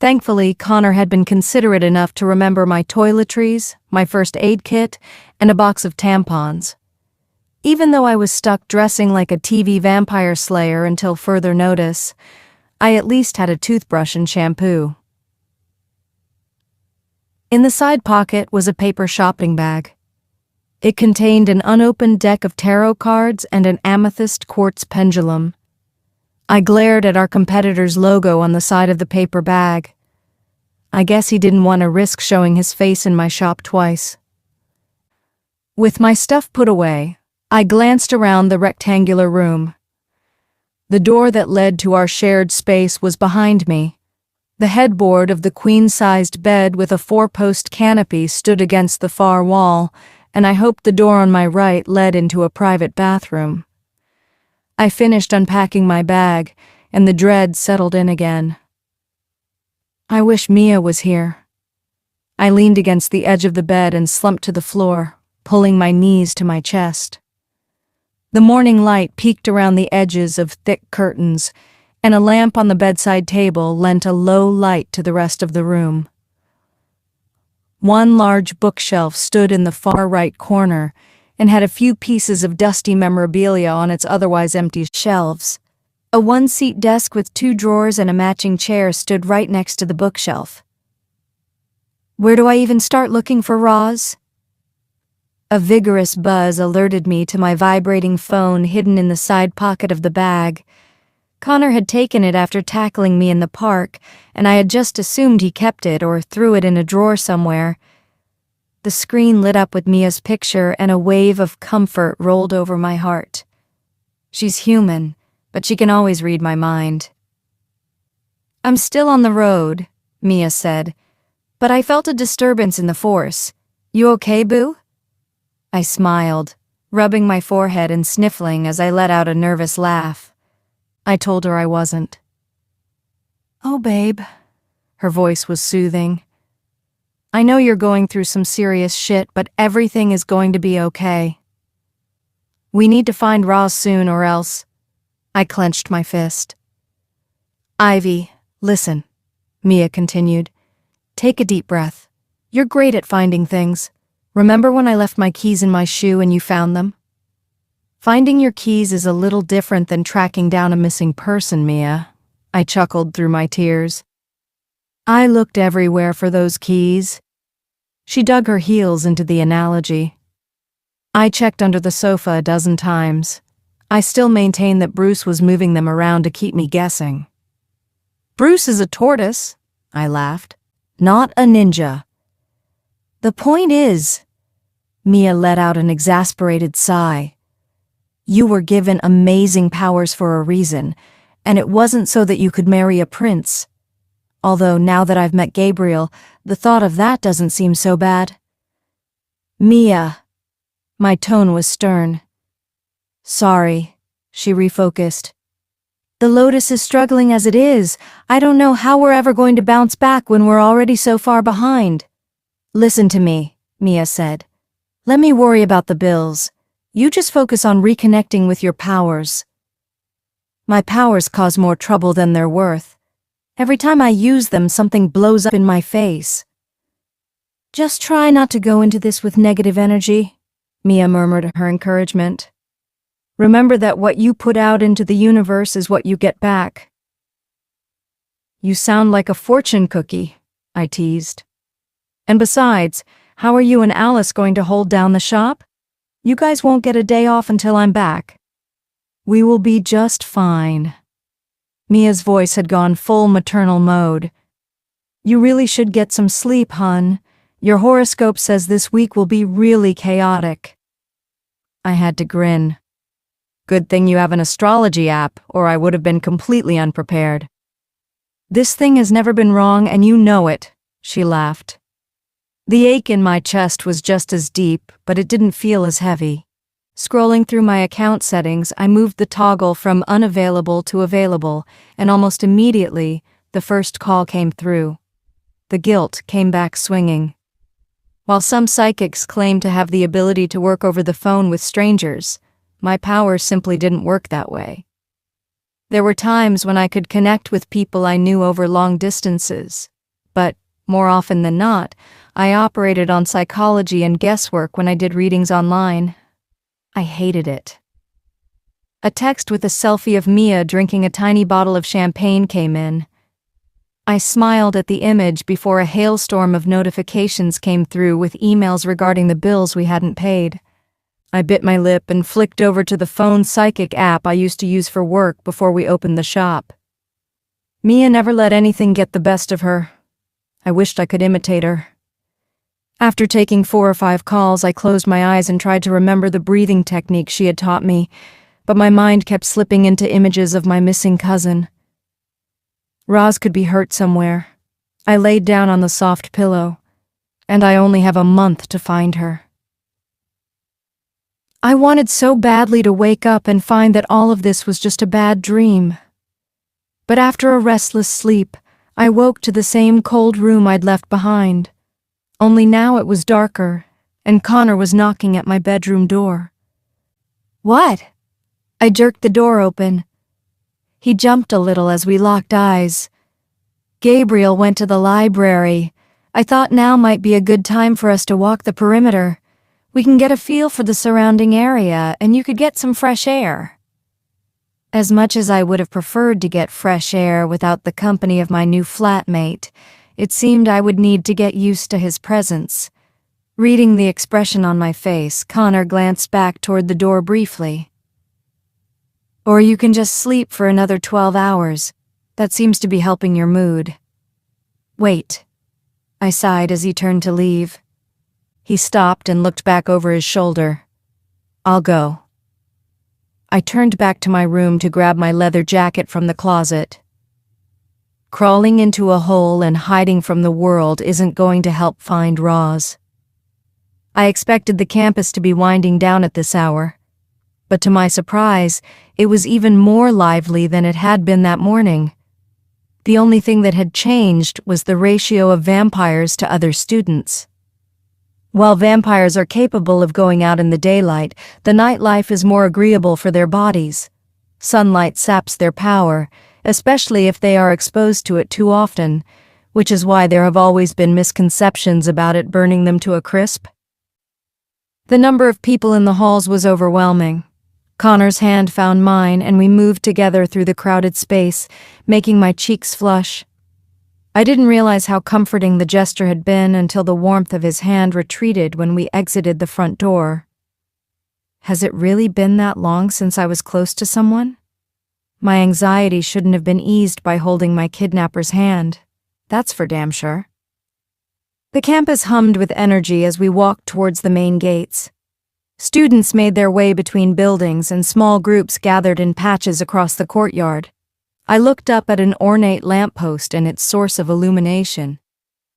Thankfully, Connor had been considerate enough to remember my toiletries, my first aid kit, and a box of tampons. Even though I was stuck dressing like a TV vampire slayer until further notice, I at least had a toothbrush and shampoo. In the side pocket was a paper shopping bag. It contained an unopened deck of tarot cards and an amethyst quartz pendulum. I glared at our competitor's logo on the side of the paper bag. I guess he didn't want to risk showing his face in my shop twice. With my stuff put away, I glanced around the rectangular room. The door that led to our shared space was behind me. The headboard of the queen-sized bed with a 4-post canopy stood against the far wall, and I hoped the door on my right led into a private bathroom. I finished unpacking my bag, and the dread settled in again. I wish Mia was here. I leaned against the edge of the bed and slumped to the floor, pulling my knees to my chest. The morning light peeked around the edges of thick curtains, and a lamp on the bedside table lent a low light to the rest of the room. One large bookshelf stood in the far right corner and had a few pieces of dusty memorabilia on its otherwise empty shelves. A one-seat desk with 2 drawers and a matching chair stood right next to the bookshelf. Where do I even start looking for Roz? A vigorous buzz alerted me to my vibrating phone hidden in the side pocket of the bag. Connor had taken it after tackling me in the park, and I had just assumed he kept it or threw it in a drawer somewhere. The screen lit up with Mia's picture, and a wave of comfort rolled over my heart. She's human, but she can always read my mind. I'm still on the road, Mia said, but I felt a disturbance in the force. You okay, boo? I smiled, rubbing my forehead and sniffling as I let out a nervous laugh. I told her I wasn't. Oh, babe. Her voice was soothing. I know you're going through some serious shit, but everything is going to be okay. We need to find Roz soon or else. I clenched my fist. Ivy, listen, Mia continued. Take a deep breath. You're great at finding things. Remember when I left my keys in my shoe and you found them? Finding your keys is a little different than tracking down a missing person, Mia. I chuckled through my tears. I looked everywhere for those keys. She dug her heels into the analogy. I checked under the sofa a dozen times. I still maintain that Bruce was moving them around to keep me guessing. Bruce is a tortoise, I laughed. Not a ninja. The point is, Mia let out an exasperated sigh. You were given amazing powers for a reason, and it wasn't so that you could marry a prince. Although now that I've met Gabriel, the thought of that doesn't seem so bad. Mia. My tone was stern. Sorry, she refocused. The Lotus is struggling as it is. I don't know how we're ever going to bounce back when we're already so far behind. Listen to me, Mia said. Let me worry about the bills. You just focus on reconnecting with your powers. My powers cause more trouble than they're worth. Every time I use them, something blows up in my face. Just try not to go into this with negative energy, Mia murmured her encouragement. Remember that what you put out into the universe is what you get back. You sound like a fortune cookie, I teased. And besides, how are you and Alice going to hold down the shop? You guys won't get a day off until I'm back. We will be just fine. Mia's voice had gone full maternal mode. You really should get some sleep, hun. Your horoscope says this week will be really chaotic. I had to grin. Good thing you have an astrology app, or I would have been completely unprepared. This thing has never been wrong, and you know it, she laughed. The ache in my chest was just as deep, but it didn't feel as heavy. Scrolling through my account settings, I moved the toggle from unavailable to available, and almost immediately, the first call came through. The guilt came back swinging. While some psychics claim to have the ability to work over the phone with strangers, my powers simply didn't work that way. There were times when I could connect with people I knew over long distances, but, more often than not, I operated on psychology and guesswork when I did readings online. I hated it. A text with a selfie of Mia drinking a tiny bottle of champagne came in. I smiled at the image before a hailstorm of notifications came through with emails regarding the bills we hadn't paid. I bit my lip and flicked over to the phone psychic app I used to use for work before we opened the shop. Mia never let anything get the best of her. I wished I could imitate her. After taking 4 or 5 calls, I closed my eyes and tried to remember the breathing technique she had taught me, but my mind kept slipping into images of my missing cousin. Roz could be hurt somewhere. I laid down on the soft pillow, and I only have a month to find her. I wanted so badly to wake up and find that all of this was just a bad dream. But after a restless sleep, I woke to the same cold room I'd left behind. Only now it was darker, and Connor was knocking at my bedroom door. "What?" I jerked the door open. He jumped a little as we locked eyes. "Gabriel went to the library. I thought now might be a good time for us to walk the perimeter. We can get a feel for the surrounding area, and you could get some fresh air." As much as I would have preferred to get fresh air without the company of my new flatmate, it seemed I would need to get used to his presence. Reading the expression on my face, Connor glanced back toward the door briefly. "Or you can just sleep for another 12 hours. That seems to be helping your mood." "Wait," I sighed as he turned to leave. He stopped and looked back over his shoulder. "I'll go." I turned back to my room to grab my leather jacket from the closet. Crawling into a hole and hiding from the world isn't going to help find Roz. I expected the campus to be winding down at this hour, but to my surprise, it was even more lively than it had been that morning. The only thing that had changed was the ratio of vampires to other students. While vampires are capable of going out in the daylight, the nightlife is more agreeable for their bodies. Sunlight saps their power, especially if they are exposed to it too often, which is why there have always been misconceptions about it burning them to a crisp. The number of people in the halls was overwhelming. Connor's hand found mine, and we moved together through the crowded space, making my cheeks flush. I didn't realize how comforting the gesture had been until the warmth of his hand retreated when we exited the front door. Has it really been that long since I was close to someone? My anxiety shouldn't have been eased by holding my kidnapper's hand. That's for damn sure. The campus hummed with energy as we walked towards the main gates. Students made their way between buildings and small groups gathered in patches across the courtyard. I looked up at an ornate lamppost and its source of illumination.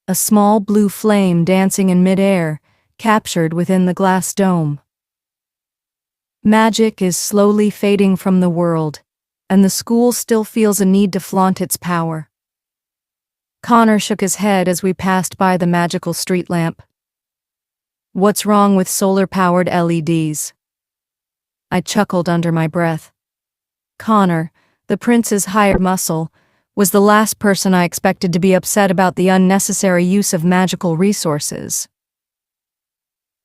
A small blue flame dancing in midair, captured within the glass dome. Magic is slowly fading from the world, and the school still feels a need to flaunt its power. Connor shook his head as we passed by the magical street lamp. "What's wrong with solar-powered LEDs?" I chuckled under my breath. Connor, the prince's hired muscle, was the last person I expected to be upset about the unnecessary use of magical resources.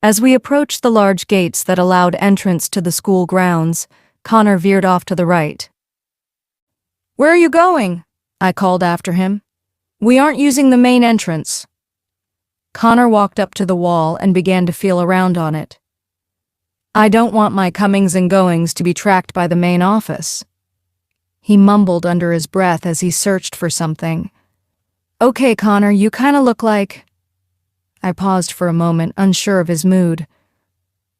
As we approached the large gates that allowed entrance to the school grounds, Connor veered off to the right. "Where are you going?" I called after him. "We aren't using the main entrance." Connor walked up to the wall and began to feel around on it. "I don't want my comings and goings to be tracked by the main office." He mumbled under his breath as he searched for something. "Okay, Connor, you kinda look like—" I paused for a moment, unsure of his mood.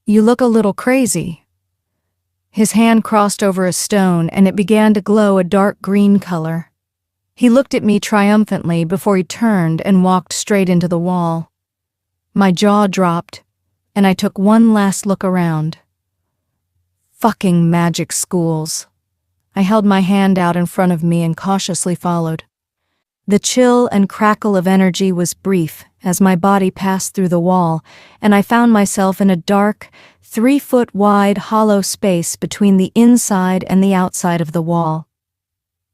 "You look a little crazy." His hand crossed over a stone and it began to glow a dark green color. He looked at me triumphantly before he turned and walked straight into the wall. My jaw dropped, and I took one last look around. Fucking magic schools. I held my hand out in front of me and cautiously followed. The chill and crackle of energy was brief as my body passed through the wall, and I found myself in a dark, 3-foot-wide hollow space between the inside and the outside of the wall.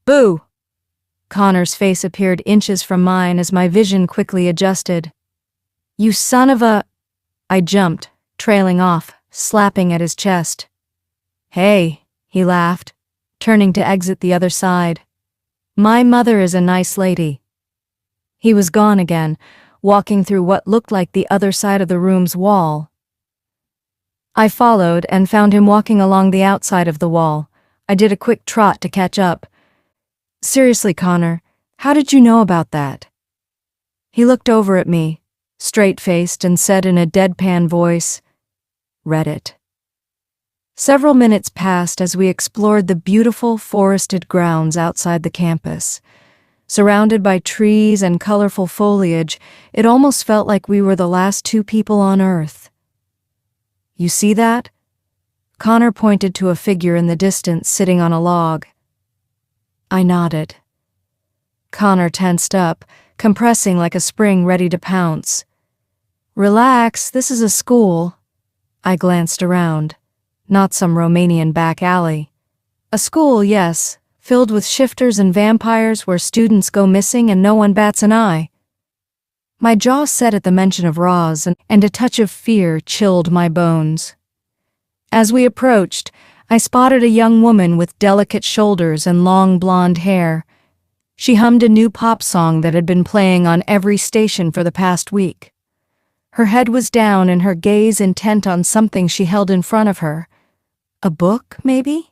"Boo!" Connor's face appeared inches from mine as my vision quickly adjusted. "You son of a—" I jumped, trailing off, slapping at his chest. "Hey," he laughed, turning to exit the other side. "My mother is a nice lady." He was gone again, walking through what looked like the other side of the room's wall. I followed and found him walking along the outside of the wall. I did a quick trot to catch up. "Seriously, Connor, how did you know about that?" He looked over at me, straight-faced, and said in a deadpan voice, "Reddit." Several minutes passed as we explored the beautiful forested grounds outside the campus. Surrounded by trees and colorful foliage, it almost felt like we were the last two people on Earth. "You see that?" Connor pointed to a figure in the distance sitting on a log. I nodded. Connor tensed up, compressing like a spring ready to pounce. Relax, this is a school. I glanced around. Not some Romanian back alley. A school, yes, filled with shifters and vampires where students go missing and no one bats an eye. My jaw set at the mention of Roz, and a touch of fear chilled my bones. As we approached, I spotted a young woman with delicate shoulders and long blonde hair. She hummed a new pop song that had been playing on every station for the past week. Her head was down and her gaze intent on something she held in front of her. A book, maybe?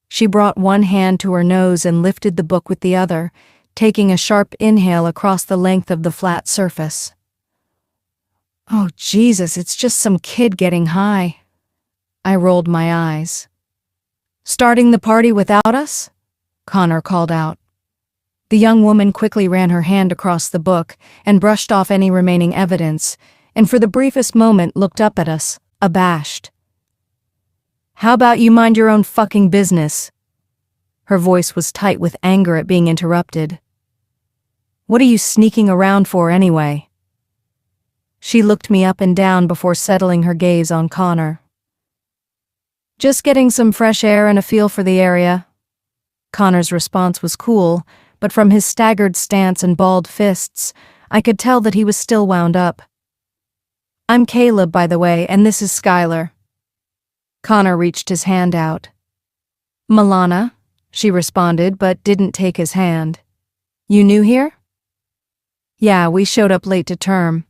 She brought one hand to her nose and lifted the book with the other, taking a sharp inhale across the length of the flat surface. Oh, Jesus, it's just some kid getting high. I rolled my eyes. Starting the party without us? Connor called out. The young woman quickly ran her hand across the book and brushed off any remaining evidence, and for the briefest moment looked up at us, abashed. How about you mind your own fucking business? Her voice was tight with anger at being interrupted. What are you sneaking around for anyway? She looked me up and down before settling her gaze on Connor. Just getting some fresh air and a feel for the area. Connor's response was cool, but from his staggered stance and balled fists, I could tell that he was still wound up. I'm Caleb, by the way, and this is Skylar. Connor reached his hand out. Milana, she responded, but didn't take his hand. You new here? Yeah, we showed up late to term.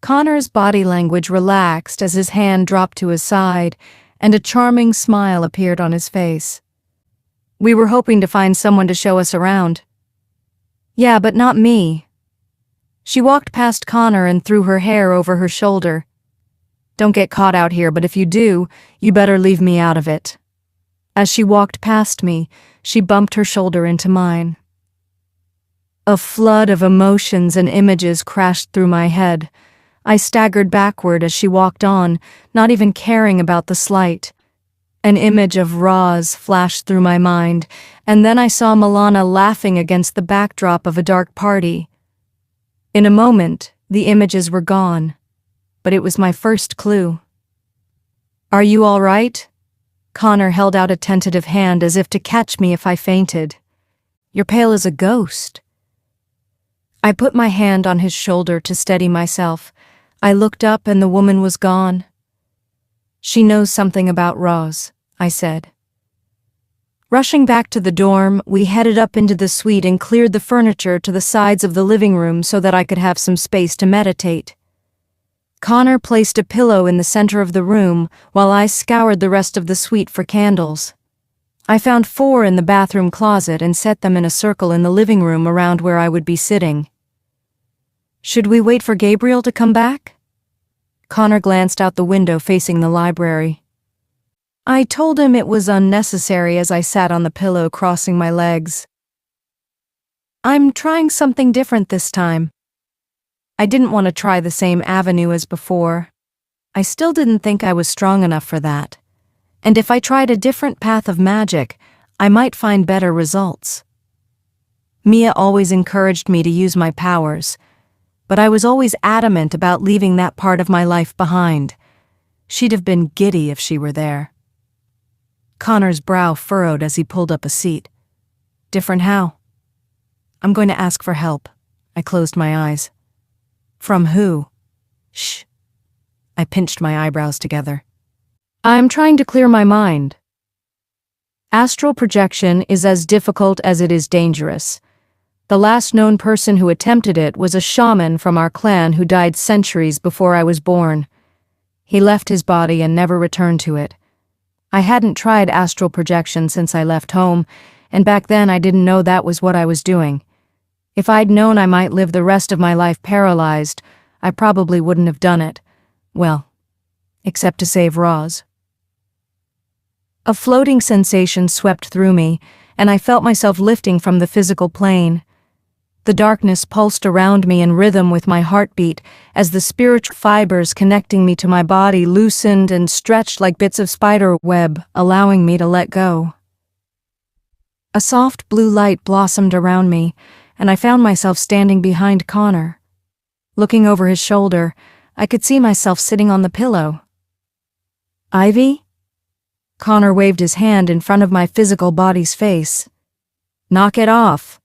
Connor's body language relaxed as his hand dropped to his side, and a charming smile appeared on his face. We were hoping to find someone to show us around. Yeah, but not me. She walked past Connor and threw her hair over her shoulder. Don't get caught out here, but if you do, you better leave me out of it. As she walked past me, she bumped her shoulder into mine. A flood of emotions and images crashed through my head. I staggered backward as she walked on, not even caring about the slight. An image of Roz flashed through my mind, and then I saw Milana laughing against the backdrop of a dark party. In a moment, the images were gone, but it was my first clue. Are you all right? Connor held out a tentative hand as if to catch me if I fainted. You're pale as a ghost. I put my hand on his shoulder to steady myself. I looked up and the woman was gone. She knows something about Roz, I said. Rushing back to the dorm, we headed up into the suite and cleared the furniture to the sides of the living room so that I could have some space to meditate. Connor placed a pillow in the center of the room while I scoured the rest of the suite for candles. I found 4 in the bathroom closet and set them in a circle in the living room around where I would be sitting. Should we wait for Gabriel to come back? Connor glanced out the window facing the library. I told him it was unnecessary as I sat on the pillow crossing my legs. I'm trying something different this time. I didn't want to try the same avenue as before. I still didn't think I was strong enough for that. And if I tried a different path of magic, I might find better results. Mia always encouraged me to use my powers, but I was always adamant about leaving that part of my life behind. She'd have been giddy if she were there. Connor's brow furrowed as he pulled up a seat. Different how? I'm going to ask for help. I closed my eyes. From who? Shh. I pinched my eyebrows together. I'm trying to clear my mind. Astral projection is as difficult as it is dangerous. The last known person who attempted it was a shaman from our clan who died centuries before I was born. He left his body and never returned to it. I hadn't tried astral projection since I left home, and back then I didn't know that was what I was doing. If I'd known I might live the rest of my life paralyzed, I probably wouldn't have done it. Well, except to save Roz. A floating sensation swept through me, and I felt myself lifting from the physical plane. The darkness pulsed around me in rhythm with my heartbeat as the spiritual fibers connecting me to my body loosened and stretched like bits of spider web, allowing me to let go. A soft blue light blossomed around me, and I found myself standing behind Connor. Looking over his shoulder, I could see myself sitting on the pillow. "Ivy?" Connor waved his hand in front of my physical body's face. "Knock it off."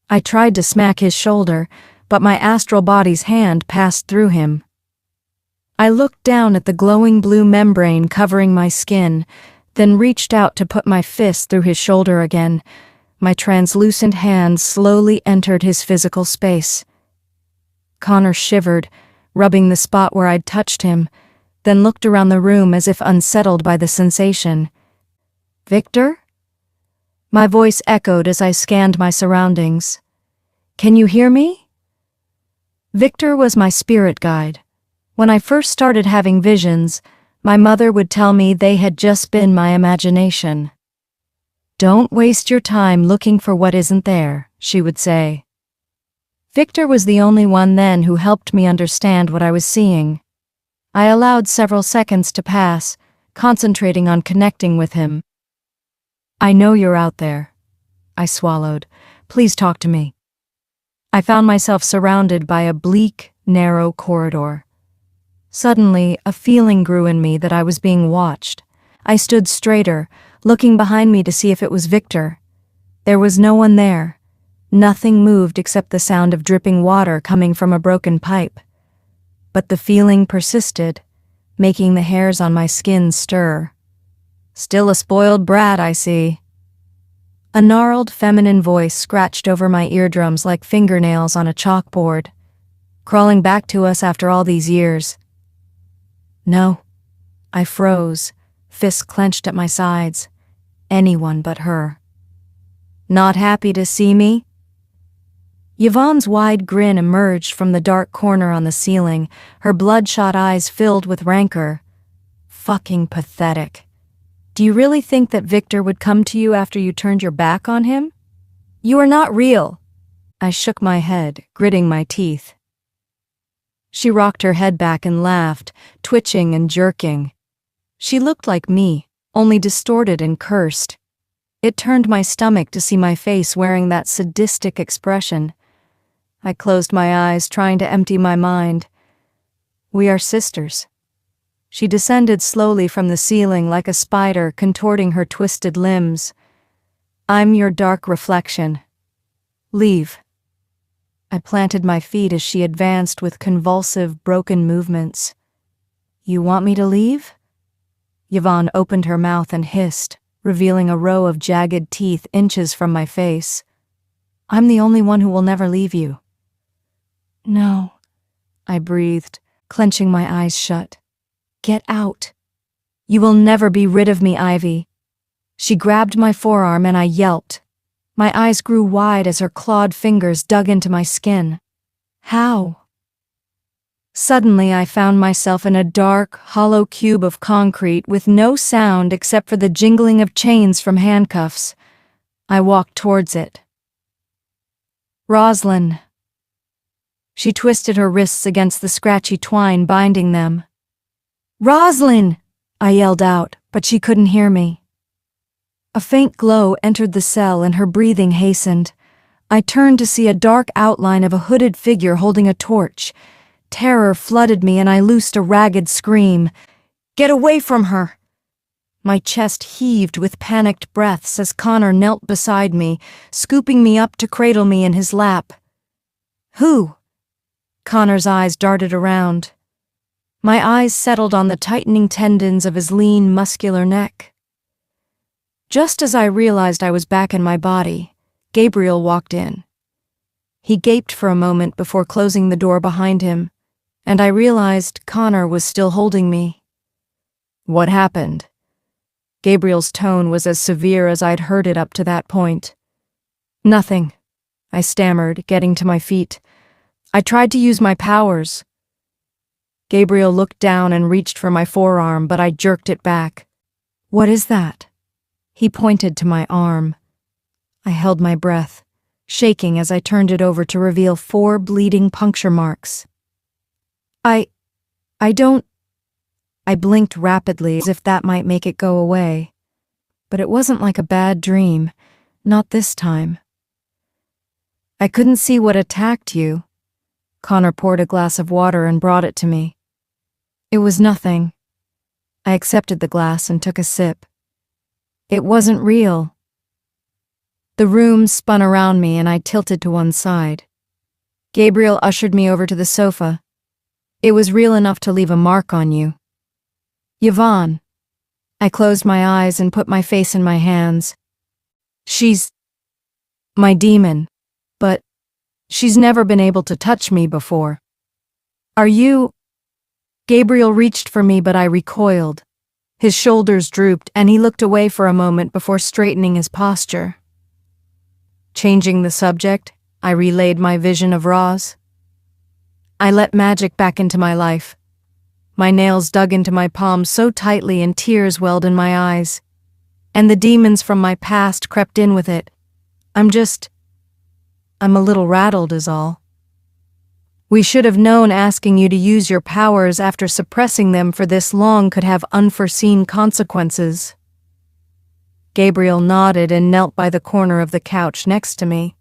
I tried to smack his shoulder, but my astral body's hand passed through him. I looked down at the glowing blue membrane covering my skin, then reached out to put my fist through his shoulder again. My translucent hand slowly entered his physical space. Connor shivered, rubbing the spot where I'd touched him, then looked around the room as if unsettled by the sensation. "Victor?" My voice echoed as I scanned my surroundings. "Can you hear me?" Victor was my spirit guide. When I first started having visions, my mother would tell me they had just been my imagination. "Don't waste your time looking for what isn't there," she would say. Victor was the only one then who helped me understand what I was seeing. I allowed several seconds to pass, concentrating on connecting with him. "I know you're out there," I swallowed. "Please talk to me." I found myself surrounded by a bleak, narrow corridor. Suddenly, a feeling grew in me that I was being watched. I stood straighter, looking behind me to see if it was Victor. There was no one there. Nothing moved except the sound of dripping water coming from a broken pipe. But the feeling persisted, making the hairs on my skin stir. "Still a spoiled brat, I see." A gnarled feminine voice scratched over my eardrums like fingernails on a chalkboard. "Crawling back to us after all these years." "No." I froze, fists clenched at my sides. Anyone but her. "Not happy to see me?" Yvonne's wide grin emerged from the dark corner on the ceiling, her bloodshot eyes filled with rancor. "Fucking pathetic. Do you really think that Victor would come to you after you turned your back on him? You are not real." I shook my head, gritting my teeth. She rocked her head back and laughed, twitching and jerking. She looked like me, only distorted and cursed. It turned my stomach to see my face wearing that sadistic expression. I closed my eyes, trying to empty my mind. "We are sisters." She descended slowly from the ceiling like a spider contorting her twisted limbs. "I'm your dark reflection. Leave." I planted my feet as she advanced with convulsive, broken movements. "You want me to leave?" Yvonne opened her mouth and hissed, revealing a row of jagged teeth inches from my face. "I'm the only one who will never leave you." "No," I breathed, clenching my eyes shut. "Get out. You will never be rid of me, Ivy." She grabbed my forearm and I yelped. My eyes grew wide as her clawed fingers dug into my skin. "How?" Suddenly I found myself in a dark, hollow cube of concrete with no sound except for the jingling of chains from handcuffs. I walked towards it. "Roslyn." She twisted her wrists against the scratchy twine binding them. "Roslyn!" I yelled out, but she couldn't hear me. A faint glow entered the cell and her breathing hastened. I turned to see a dark outline of a hooded figure holding a torch. Terror flooded me and I loosed a ragged scream. "Get away from her!" My chest heaved with panicked breaths as Connor knelt beside me, scooping me up to cradle me in his lap. "Who?" Connor's eyes darted around. My eyes settled on the tightening tendons of his lean, muscular neck. Just as I realized I was back in my body, Gabriel walked in. He gaped for a moment before closing the door behind him, and I realized Connor was still holding me. "What happened?" Gabriel's tone was as severe as I'd heard it up to that point. "Nothing," I stammered, getting to my feet. "I tried to use my powers." Gabriel looked down and reached for my forearm, but I jerked it back. "What is that?" He pointed to my arm. I held my breath, shaking as I turned it over to reveal 4 bleeding puncture marks. I don't... I blinked rapidly as if that might make it go away. But it wasn't like a bad dream. Not this time. I couldn't see what attacked you. Connor poured a glass of water and brought it to me. It was nothing. I accepted the glass and took a sip. It wasn't real. The room spun around me and I tilted to one side. Gabriel ushered me over to the sofa. It was real enough to leave a mark on you. Yvonne. I closed my eyes and put my face in my hands. She's my demon, but she's never been able to touch me before. Are you? Gabriel reached for me, but I recoiled. His shoulders drooped and he looked away for a moment before straightening his posture. Changing the subject, I relayed my vision of Roz. I let magic back into my life. My nails dug into my palms so tightly and tears welled in my eyes. And the demons from my past crept in with it. I'm a little rattled is all. We should have known asking you to use your powers after suppressing them for this long could have unforeseen consequences. Gabriel nodded and knelt by the corner of the couch next to me.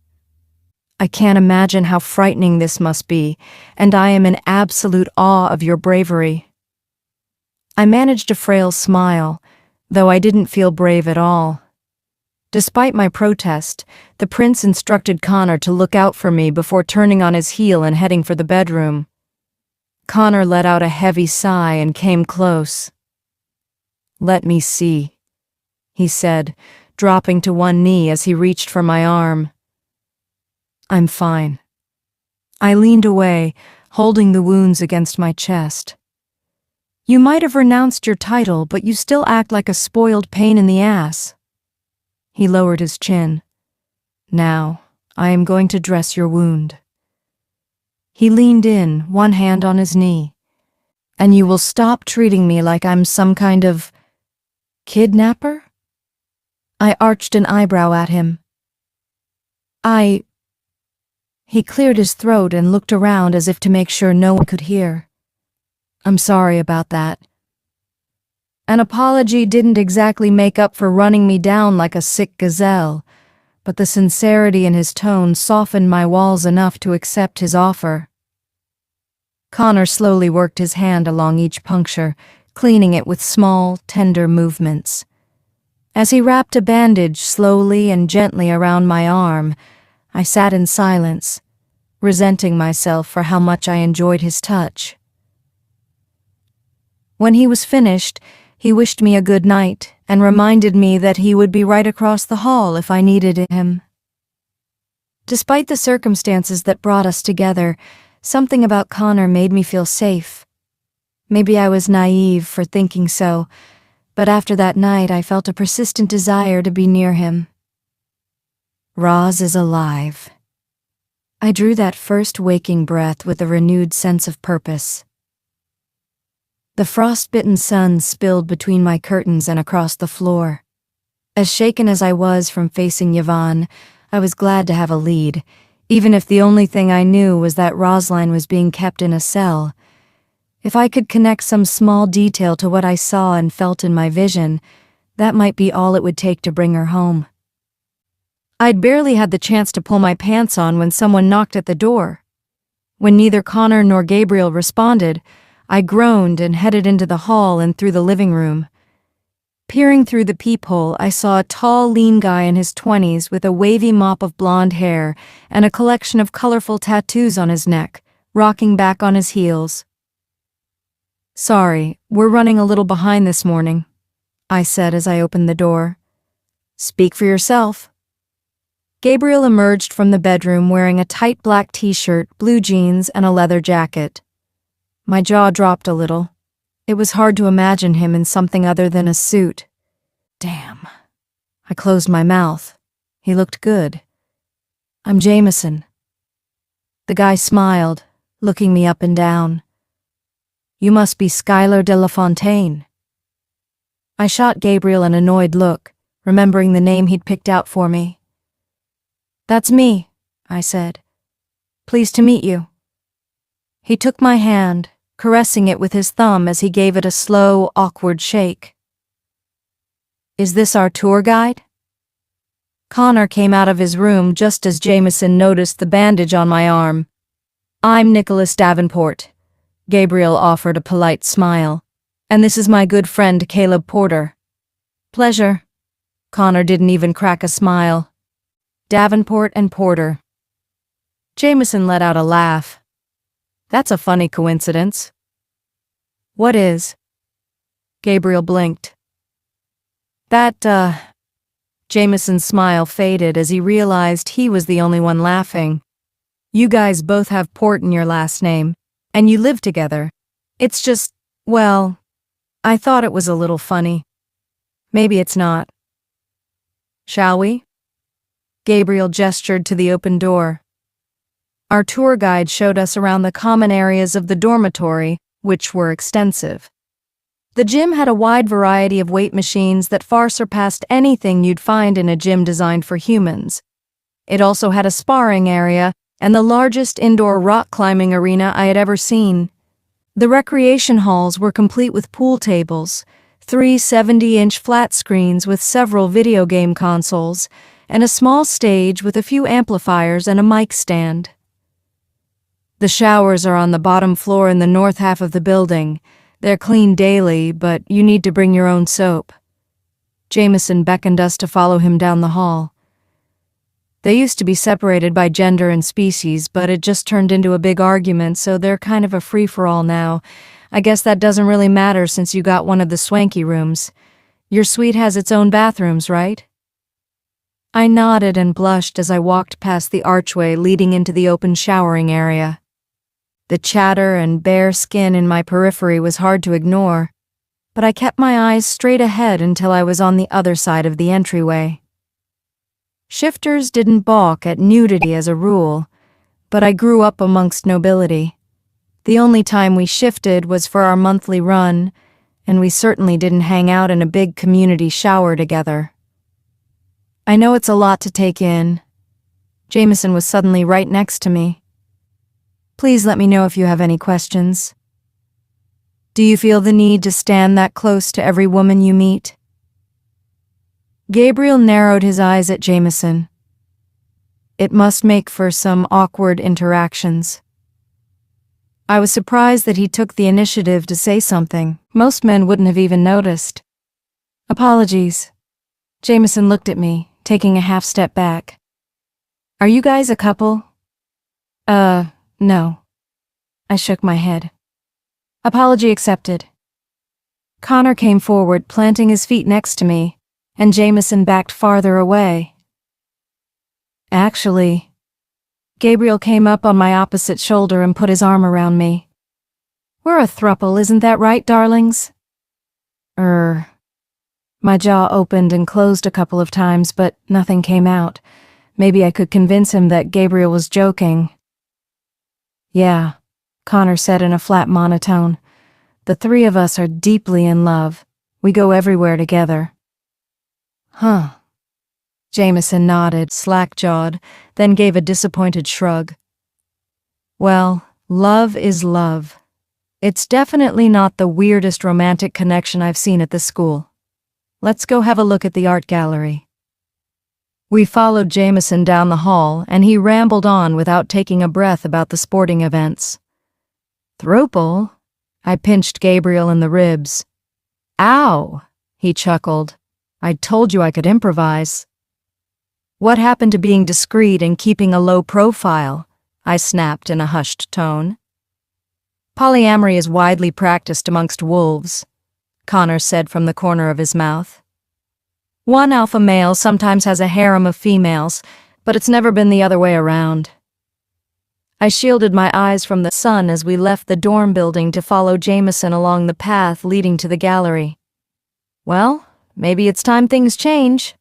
I can't imagine how frightening this must be, and I am in absolute awe of your bravery. I managed a frail smile, though I didn't feel brave at all. Despite my protest, the prince instructed Connor to look out for me before turning on his heel and heading for the bedroom. Connor let out a heavy sigh and came close. "Let me see," he said, dropping to one knee as he reached for my arm. "I'm fine." I leaned away, holding the wounds against my chest. "You might have renounced your title, but you still act like a spoiled pain in the ass." He lowered his chin. "Now, I am going to dress your wound." He leaned in, one hand on his knee. "And you will stop treating me like I'm some kind of kidnapper?" I arched an eyebrow at him. He cleared his throat and looked around as if to make sure no one could hear. "I'm sorry about that." An apology didn't exactly make up for running me down like a sick gazelle, but the sincerity in his tone softened my walls enough to accept his offer. Connor slowly worked his hand along each puncture, cleaning it with small, tender movements. As he wrapped a bandage slowly and gently around my arm, I sat in silence, resenting myself for how much I enjoyed his touch. When he was finished, he wished me a good night and reminded me that he would be right across the hall if I needed him. Despite the circumstances that brought us together, something about Connor made me feel safe. Maybe I was naive for thinking so, but after that night I felt a persistent desire to be near him. Roz is alive. I drew that first waking breath with a renewed sense of purpose. The frost-bitten sun spilled between my curtains and across the floor. As shaken as I was from facing Yvonne, I was glad to have a lead, even if the only thing I knew was that Rosline was being kept in a cell. If I could connect some small detail to what I saw and felt in my vision, that might be all it would take to bring her home. I'd barely had the chance to pull my pants on when someone knocked at the door. When neither Connor nor Gabriel responded, I groaned and headed into the hall and through the living room. Peering through the peephole, I saw a tall, lean guy in his 20s with a wavy mop of blonde hair and a collection of colorful tattoos on his neck, rocking back on his heels. "Sorry, we're running a little behind this morning," I said as I opened the door. "Speak for yourself." Gabriel emerged from the bedroom wearing a tight black t-shirt, blue jeans, and a leather jacket. My jaw dropped a little. It was hard to imagine him in something other than a suit. Damn. I closed my mouth. He looked good. "I'm Jameson." The guy smiled, looking me up and down. "You must be Skylar de la Fontaine." I shot Gabriel an annoyed look, remembering the name he'd picked out for me. "That's me," I said. "Pleased to meet you." He took my hand, caressing it with his thumb as he gave it a slow, awkward shake. "Is this our tour guide?" Connor came out of his room just as Jameson noticed the bandage on my arm. "I'm Nicholas Davenport," Gabriel offered a polite smile. "And this is my good friend Caleb Porter." "Pleasure." Connor didn't even crack a smile. Davenport and Porter. Jameson let out a laugh. "That's a funny coincidence." "What is?" Gabriel blinked. Jameson's smile faded as he realized he was the only one laughing. "You guys both have Port in your last name, and you live together. It's just, well, I thought it was a little funny. Maybe it's not. Shall we?" Gabriel gestured to the open door. Our tour guide showed us around the common areas of the dormitory, which were extensive. The gym had a wide variety of weight machines that far surpassed anything you'd find in a gym designed for humans. It also had a sparring area and the largest indoor rock climbing arena I had ever seen. The recreation halls were complete with pool tables, 3 70-inch flat screens with several video game consoles, and a small stage with a few amplifiers and a mic stand. The showers are on the bottom floor in the north half of the building. They're cleaned daily, but you need to bring your own soap. Jameson beckoned us to follow him down the hall. They used to be separated by gender and species, but it just turned into a big argument, so they're kind of a free-for-all now. I guess that doesn't really matter since you got one of the swanky rooms. Your suite has its own bathrooms, right? I nodded and blushed as I walked past the archway leading into the open showering area. The chatter and bare skin in my periphery was hard to ignore, but I kept my eyes straight ahead until I was on the other side of the entryway. Shifters didn't balk at nudity as a rule, but I grew up amongst nobility. The only time we shifted was for our monthly run, and we certainly didn't hang out in a big community shower together. I know it's a lot to take in. Jameson was suddenly right next to me. "Please let me know if you have any questions. Do you feel the need to stand that close to every woman you meet?" Gabriel narrowed his eyes at Jameson. It must make for some awkward interactions. I was surprised that he took the initiative to say something. Most men wouldn't have even noticed. "Apologies." Jameson looked at me, taking a half step back. "Are you guys a couple?" No. I shook my head. "Apology accepted." Connor came forward, planting his feet next to me, and Jameson backed farther away. "Actually," Gabriel came up on my opposite shoulder and put his arm around me. "We're a throuple, isn't that right, darlings?" My jaw opened and closed a couple of times, but nothing came out. Maybe I could convince him that Gabriel was joking. "Yeah," Connor said in a flat monotone. "The 3 of us are deeply in love. We go everywhere together." "Huh." Jameson nodded, slack-jawed, then gave a disappointed shrug. "Well, love is love. It's definitely not the weirdest romantic connection I've seen at the school. Let's go have a look at the art gallery." We followed Jameson down the hall, and he rambled on without taking a breath about the sporting events. "Throuple?" I pinched Gabriel in the ribs. "Ow!" he chuckled. "I told you I could improvise." "What happened to being discreet and keeping a low profile?" I snapped in a hushed tone. "Polyamory is widely practiced amongst wolves," Connor said from the corner of his mouth. "One alpha male sometimes has a harem of females, but it's never been the other way around." I shielded my eyes from the sun as we left the dorm building to follow Jameson along the path leading to the gallery. "Well, maybe it's time things change."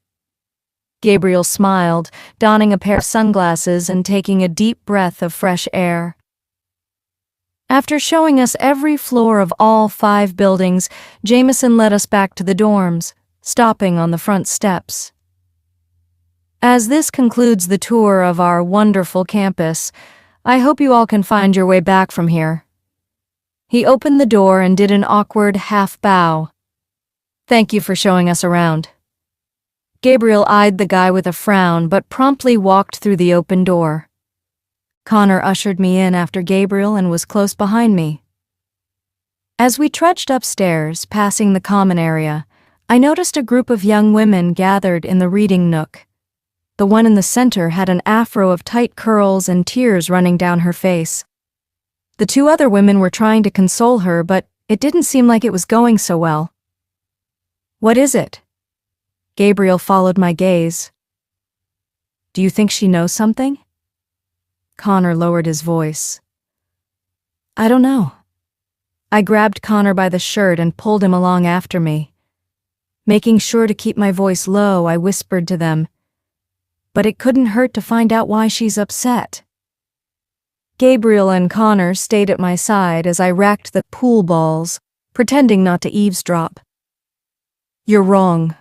Gabriel smiled, donning a pair of sunglasses and taking a deep breath of fresh air. After showing us every floor of all 5 buildings, Jameson led us back to the dorms, stopping on the front steps. As this concludes the tour of our wonderful campus, I hope you all can find your way back from here. He opened the door and did an awkward half bow. "Thank you for showing us around." Gabriel eyed the guy with a frown but promptly walked through the open door. Connor ushered me in after Gabriel and was close behind me. As we trudged upstairs, passing the common area, I noticed a group of young women gathered in the reading nook. The one in the center had an afro of tight curls and tears running down her face. The two other women were trying to console her, but it didn't seem like it was going so well. "What is it?" Gabriel followed my gaze. "Do you think she knows something?" Connor lowered his voice. "I don't know." I grabbed Connor by the shirt and pulled him along after me. Making sure to keep my voice low, I whispered to them, "But it couldn't hurt to find out why she's upset." Gabriel and Connor stayed at my side as I racked the pool balls, pretending not to eavesdrop. "You're wrong."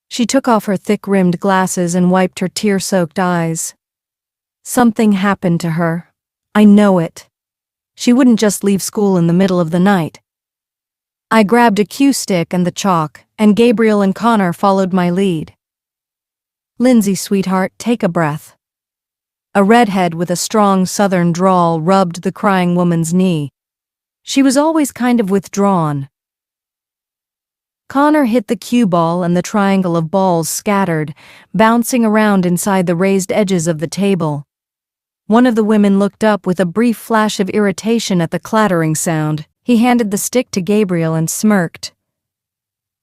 She took off her thick-rimmed glasses and wiped her tear-soaked eyes. "Something happened to her. I know it. She wouldn't just leave school in the middle of the night." I grabbed a cue stick and the chalk, and Gabriel and Connor followed my lead. "Lindsay, sweetheart, take a breath." A redhead with a strong southern drawl rubbed the crying woman's knee. She was always kind of withdrawn. Connor hit the cue ball and the triangle of balls scattered, bouncing around inside the raised edges of the table. One of the women looked up with a brief flash of irritation at the clattering sound. He handed the stick to Gabriel and smirked.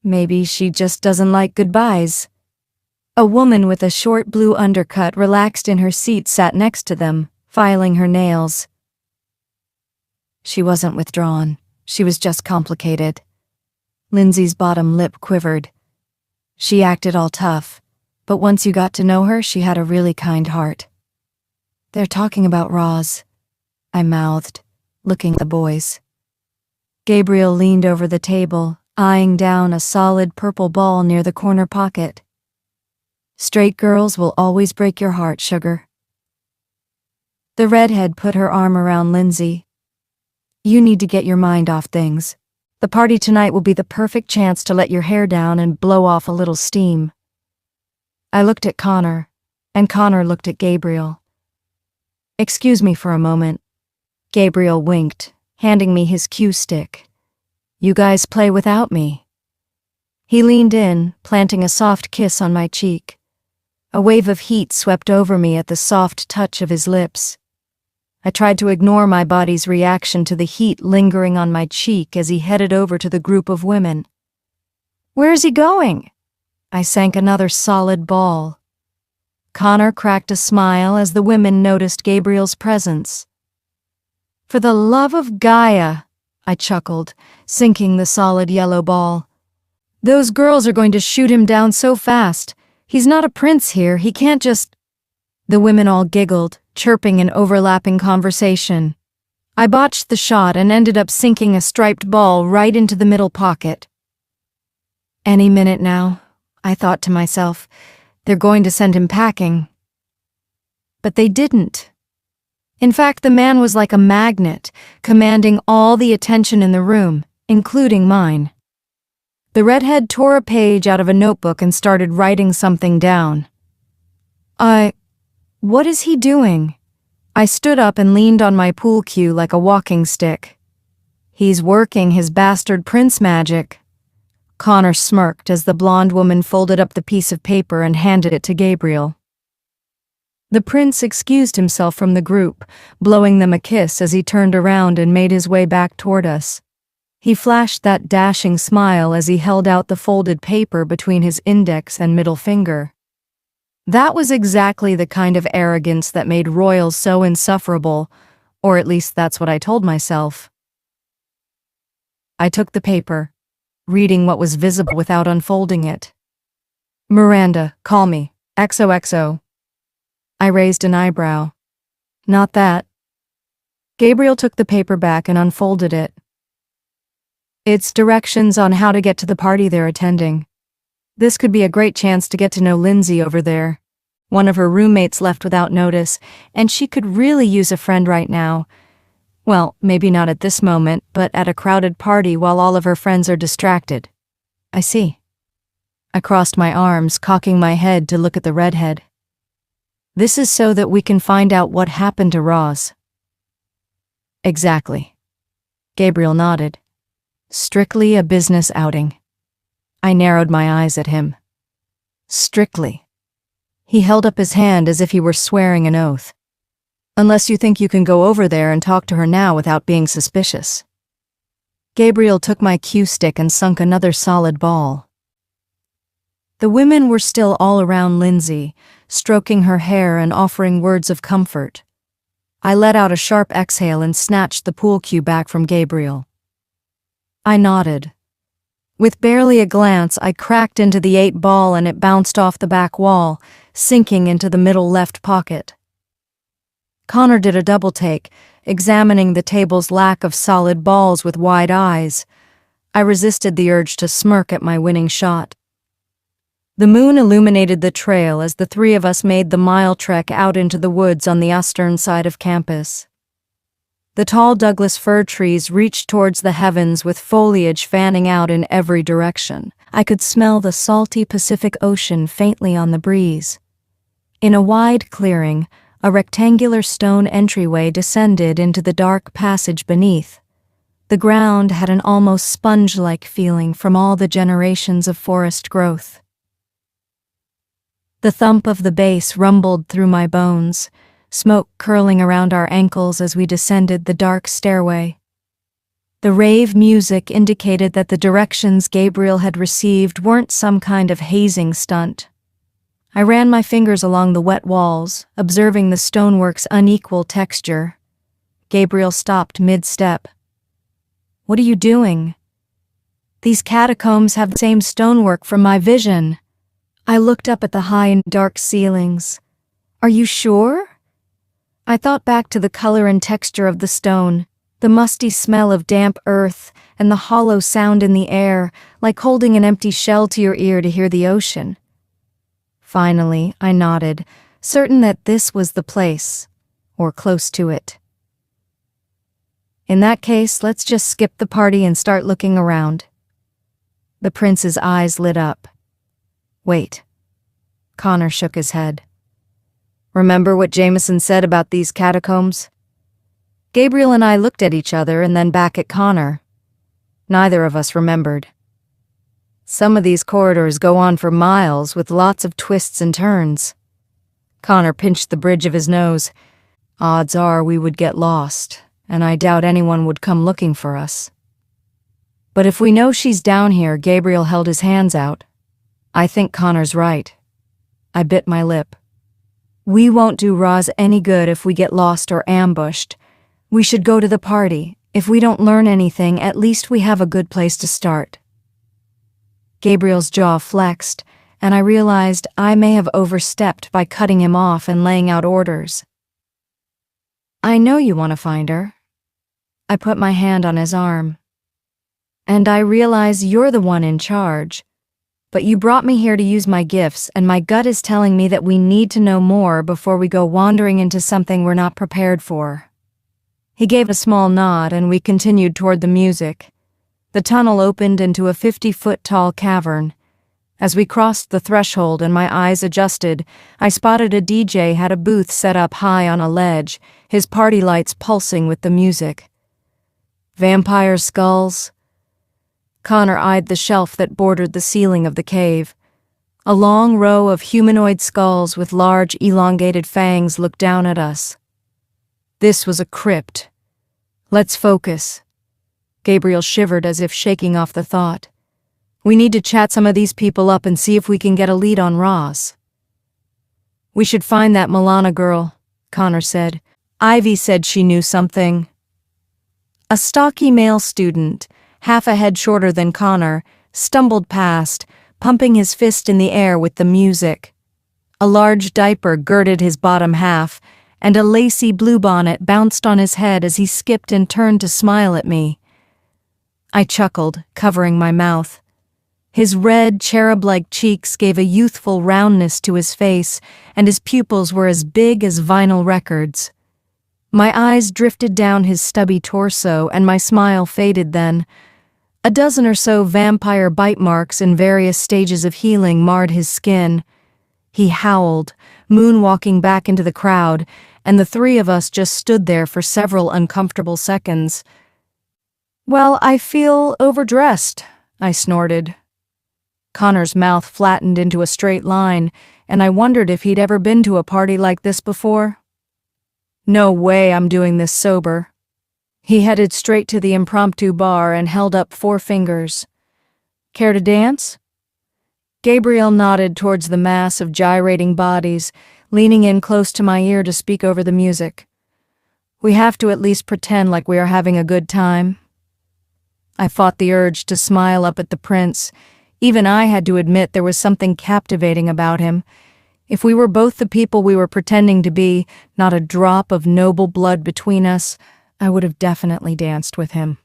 "Maybe she just doesn't like goodbyes." A woman with a short blue undercut relaxed in her seat sat next to them, filing her nails. "She wasn't withdrawn. She was just complicated." Lindsay's bottom lip quivered. "She acted all tough, but once you got to know her, she had a really kind heart." "They're talking about Roz," I mouthed, looking at the boys. Gabriel leaned over the table, eyeing down a solid purple ball near the corner pocket. "Straight girls will always break your heart, sugar." The redhead put her arm around Lindsay. "You need to get your mind off things. The party tonight will be the perfect chance to let your hair down and blow off a little steam." I looked at Connor, and Connor looked at Gabriel. "Excuse me for a moment." Gabriel winked, handing me his cue stick. "You guys play without me." He leaned in, planting a soft kiss on my cheek. A wave of heat swept over me at the soft touch of his lips. I tried to ignore my body's reaction to the heat lingering on my cheek as he headed over to the group of women. "Where's he going?" I sank another solid ball. Connor cracked a smile as the women noticed Gabriel's presence. "For the love of Gaia," I chuckled, sinking the solid yellow ball. "Those girls are going to shoot him down so fast. He's not a prince here, he can't just—" The women all giggled, chirping in overlapping conversation. I botched the shot and ended up sinking a striped ball right into the middle pocket. Any minute now, I thought to myself, they're going to send him packing. But they didn't. In fact, the man was like a magnet, commanding all the attention in the room, including mine. The redhead tore a page out of a notebook and started writing something down. What is he doing? I stood up and leaned on my pool cue like a walking stick. He's working his bastard prince magic. Connor smirked as the blonde woman folded up the piece of paper and handed it to Gabriel. The prince excused himself from the group, blowing them a kiss as he turned around and made his way back toward us. He flashed that dashing smile as he held out the folded paper between his index and middle finger. That was exactly the kind of arrogance that made royals so insufferable, or at least that's what I told myself. I took the paper, reading what was visible without unfolding it. "Miranda, call me. XOXO. I raised an eyebrow. "Not that." Gabriel took the paper back and unfolded it. "It's directions on how to get to the party they're attending. This could be a great chance to get to know Lindsay over there. One of her roommates left without notice, and she could really use a friend right now. Well, maybe not at this moment, but at a crowded party while all of her friends are distracted." "I see." I crossed my arms, cocking my head to look at the redhead. This is so that we can find out what happened to Roz. Exactly. Gabriel nodded. Strictly a business outing. I narrowed my eyes at him. Strictly. He held up his hand as if he were swearing an oath. Unless you think you can go over there and talk to her now without being suspicious. Gabriel took my cue stick and sunk another solid ball. The women were still all around Lindsay, stroking her hair and offering words of comfort. I let out a sharp exhale and snatched the pool cue back from Gabriel. I nodded. With barely a glance, I cracked into the 8-ball and it bounced off the back wall, sinking into the middle left pocket. Connor did a double take, examining the table's lack of solid balls with wide eyes. I resisted the urge to smirk at my winning shot. The moon illuminated the trail as the three of us made the mile trek out into the woods on the eastern side of campus. The tall Douglas fir trees reached towards the heavens with foliage fanning out in every direction. I could smell the salty Pacific Ocean faintly on the breeze. In a wide clearing, a rectangular stone entryway descended into the dark passage beneath. The ground had an almost sponge-like feeling from all the generations of forest growth. The thump of the bass rumbled through my bones, smoke curling around our ankles as we descended the dark stairway. The rave music indicated that the directions Gabriel had received weren't some kind of hazing stunt. I ran my fingers along the wet walls, observing the stonework's unequal texture. Gabriel stopped mid-step. "What are you doing?" "These catacombs have the same stonework from my vision." I looked up at the high and dark ceilings. "Are you sure?" I thought back to the color and texture of the stone, the musty smell of damp earth, and the hollow sound in the air, like holding an empty shell to your ear to hear the ocean. Finally, I nodded, certain that this was the place, or close to it. "In that case, let's just skip the party and start looking around." The prince's eyes lit up. "Wait." Connor shook his head. "Remember what Jameson said about these catacombs?" Gabriel and I looked at each other and then back at Connor. Neither of us remembered. "Some of these corridors go on for miles with lots of twists and turns." Connor pinched the bridge of his nose. "Odds are we would get lost, and I doubt anyone would come looking for us." "But if we know she's down here," Gabriel held his hands out. "I think Connor's right." I bit my lip. "We won't do Roz any good if we get lost or ambushed. We should go to the party. If we don't learn anything, at least we have a good place to start." Gabriel's jaw flexed, and I realized I may have overstepped by cutting him off and laying out orders. "I know you want to find her." I put my hand on his arm. "And I realize you're the one in charge. But you brought me here to use my gifts, and my gut is telling me that we need to know more before we go wandering into something we're not prepared for." He gave a small nod, and we continued toward the music. The tunnel opened into a 50-foot-tall cavern. As we crossed the threshold and my eyes adjusted, I spotted a DJ had a booth set up high on a ledge, his party lights pulsing with the music. "Vampire skulls?" Connor eyed the shelf that bordered the ceiling of the cave. A long row of humanoid skulls with large, elongated fangs looked down at us. This was a crypt. "Let's focus." Gabriel shivered as if shaking off the thought. "We need to chat some of these people up and see if we can get a lead on Roz." "We should find that Milana girl," Connor said. "Ivy said she knew something." A stocky male student, half a head shorter than Connor, stumbled past, pumping his fist in the air with the music. A large diaper girded his bottom half, and a lacy bluebonnet bounced on his head as he skipped and turned to smile at me. I chuckled, covering my mouth. His red, cherub-like cheeks gave a youthful roundness to his face, and his pupils were as big as vinyl records. My eyes drifted down his stubby torso, and my smile faded then. A dozen or so vampire bite marks in various stages of healing marred his skin. He howled, moonwalking back into the crowd, and the three of us just stood there for several uncomfortable seconds. "Well, I feel overdressed," I snorted. Connor's mouth flattened into a straight line, and I wondered if he'd ever been to a party like this before. "No way I'm doing this sober." He headed straight to the impromptu bar and held up 4 fingers. "Care to dance?" Gabriel nodded towards the mass of gyrating bodies, leaning in close to my ear to speak over the music. "We have to at least pretend like we are having a good time." I fought the urge to smile up at the prince. Even I had to admit there was something captivating about him. If we were both the people we were pretending to be, not a drop of noble blood between us, I would have definitely danced with him.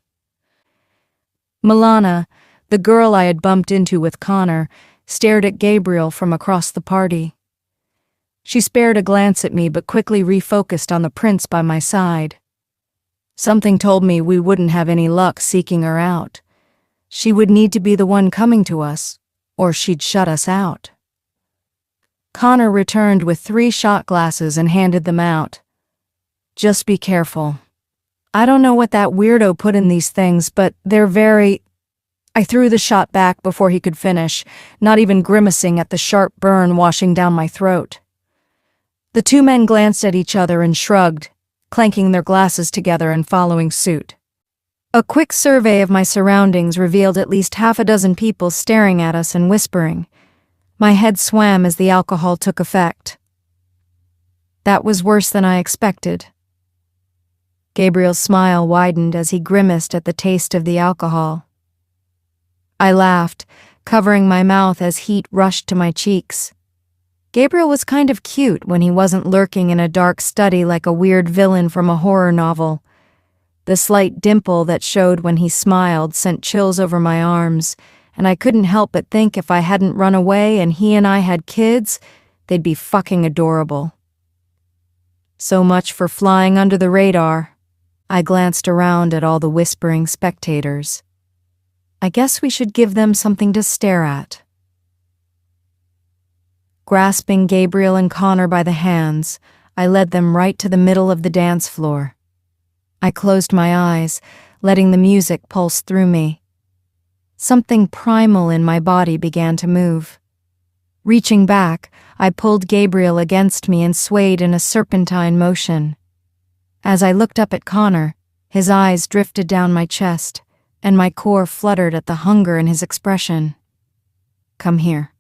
Milana, the girl I had bumped into with Connor, stared at Gabriel from across the party. She spared a glance at me but quickly refocused on the prince by my side. Something told me we wouldn't have any luck seeking her out. She would need to be the one coming to us, or she'd shut us out. Connor returned with 3 shot glasses and handed them out. "Just be careful. I don't know what that weirdo put in these things, but they're very—" I threw the shot back before he could finish, not even grimacing at the sharp burn washing down my throat. The 2 men glanced at each other and shrugged, clanking their glasses together and following suit. A quick survey of my surroundings revealed at least 6 people staring at us and whispering. My head swam as the alcohol took effect. That was worse than I expected. Gabriel's smile widened as he grimaced at the taste of the alcohol. I laughed, covering my mouth as heat rushed to my cheeks. Gabriel was kind of cute when he wasn't lurking in a dark study like a weird villain from a horror novel. The slight dimple that showed when he smiled sent chills over my arms, and I couldn't help but think if I hadn't run away and he and I had kids, they'd be fucking adorable. So much for flying under the radar. I glanced around at all the whispering spectators. I guess we should give them something to stare at. Grasping Gabriel and Connor by the hands, I led them right to the middle of the dance floor. I closed my eyes, letting the music pulse through me. Something primal in my body began to move. Reaching back, I pulled Gabriel against me and swayed in a serpentine motion. As I looked up at Connor, his eyes drifted down my chest, and my core fluttered at the hunger in his expression. "Come here."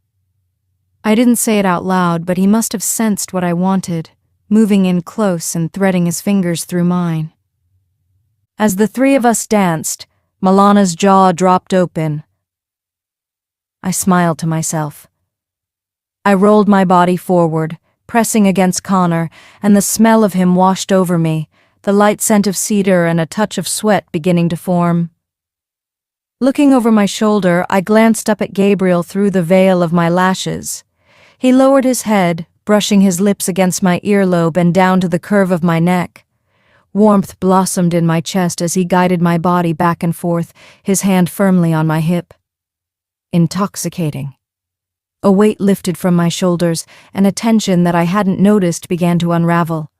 I didn't say it out loud, but he must have sensed what I wanted, moving in close and threading his fingers through mine. As the 3 of us danced, Milana's jaw dropped open. I smiled to myself. I rolled my body forward, pressing against Connor, and the smell of him washed over me, the light scent of cedar and a touch of sweat beginning to form. Looking over my shoulder, I glanced up at Gabriel through the veil of my lashes. He lowered his head, brushing his lips against my earlobe and down to the curve of my neck. Warmth blossomed in my chest as he guided my body back and forth, his hand firmly on my hip. Intoxicating. A weight lifted from my shoulders, and a tension that I hadn't noticed began to unravel.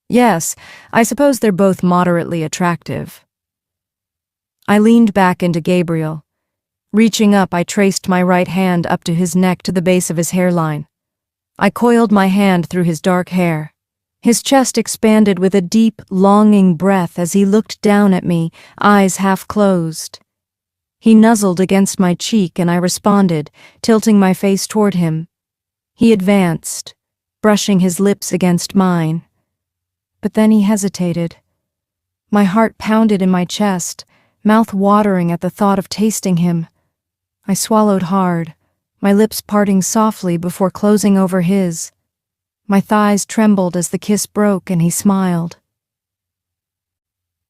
Yes, I suppose they're both moderately attractive. I leaned back into Gabriel. Reaching up, I traced my right hand up to his neck to the base of his hairline. I coiled my hand through his dark hair. His chest expanded with a deep, longing breath as he looked down at me, eyes half closed. He nuzzled against my cheek and I responded, tilting my face toward him. He advanced, brushing his lips against mine. But then he hesitated. My heart pounded in my chest, mouth watering at the thought of tasting him. I swallowed hard, my lips parting softly before closing over his. My thighs trembled as the kiss broke and he smiled.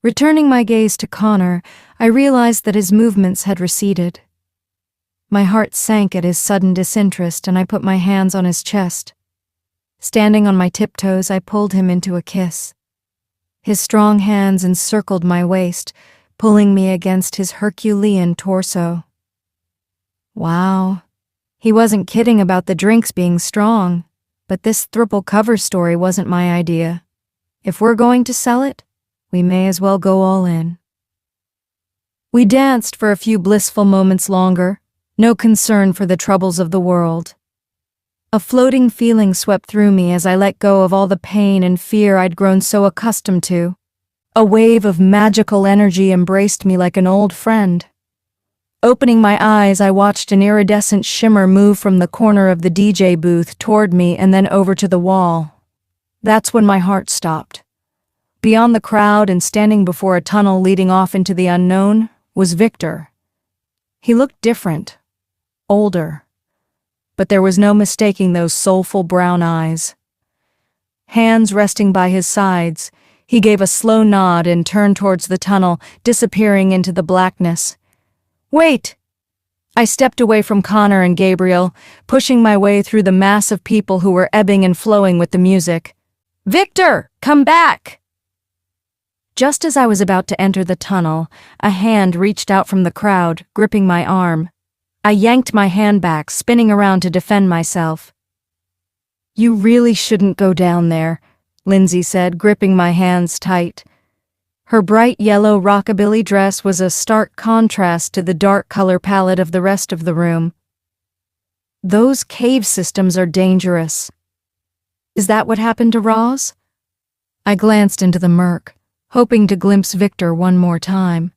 Returning my gaze to Connor, I realized that his movements had receded. My heart sank at his sudden disinterest and I put my hands on his chest. Standing on my tiptoes, I pulled him into a kiss. His strong hands encircled my waist, pulling me against his Herculean torso. Wow. He wasn't kidding about the drinks being strong, but this triple cover story wasn't my idea. If we're going to sell it, we may as well go all in. We danced for a few blissful moments longer, no concern for the troubles of the world. A floating feeling swept through me as I let go of all the pain and fear I'd grown so accustomed to. A wave of magical energy embraced me like an old friend. Opening my eyes, I watched an iridescent shimmer move from the corner of the DJ booth toward me and then over to the wall. That's when my heart stopped. Beyond the crowd and standing before a tunnel leading off into the unknown was Victor. He looked different, older, but there was no mistaking those soulful brown eyes. Hands resting by his sides, he gave a slow nod and turned towards the tunnel, disappearing into the blackness. Wait! I stepped away from Connor and Gabriel, pushing my way through the mass of people who were ebbing and flowing with the music. Victor, come back! Just as I was about to enter the tunnel, a hand reached out from the crowd, gripping my arm. I yanked my hand back, spinning around to defend myself. You really shouldn't go down there, Lindsay said, gripping my hands tight. Her bright yellow rockabilly dress was a stark contrast to the dark color palette of the rest of the room. Those cave systems are dangerous. Is that what happened to Roz? I glanced into the murk, hoping to glimpse Victor one more time.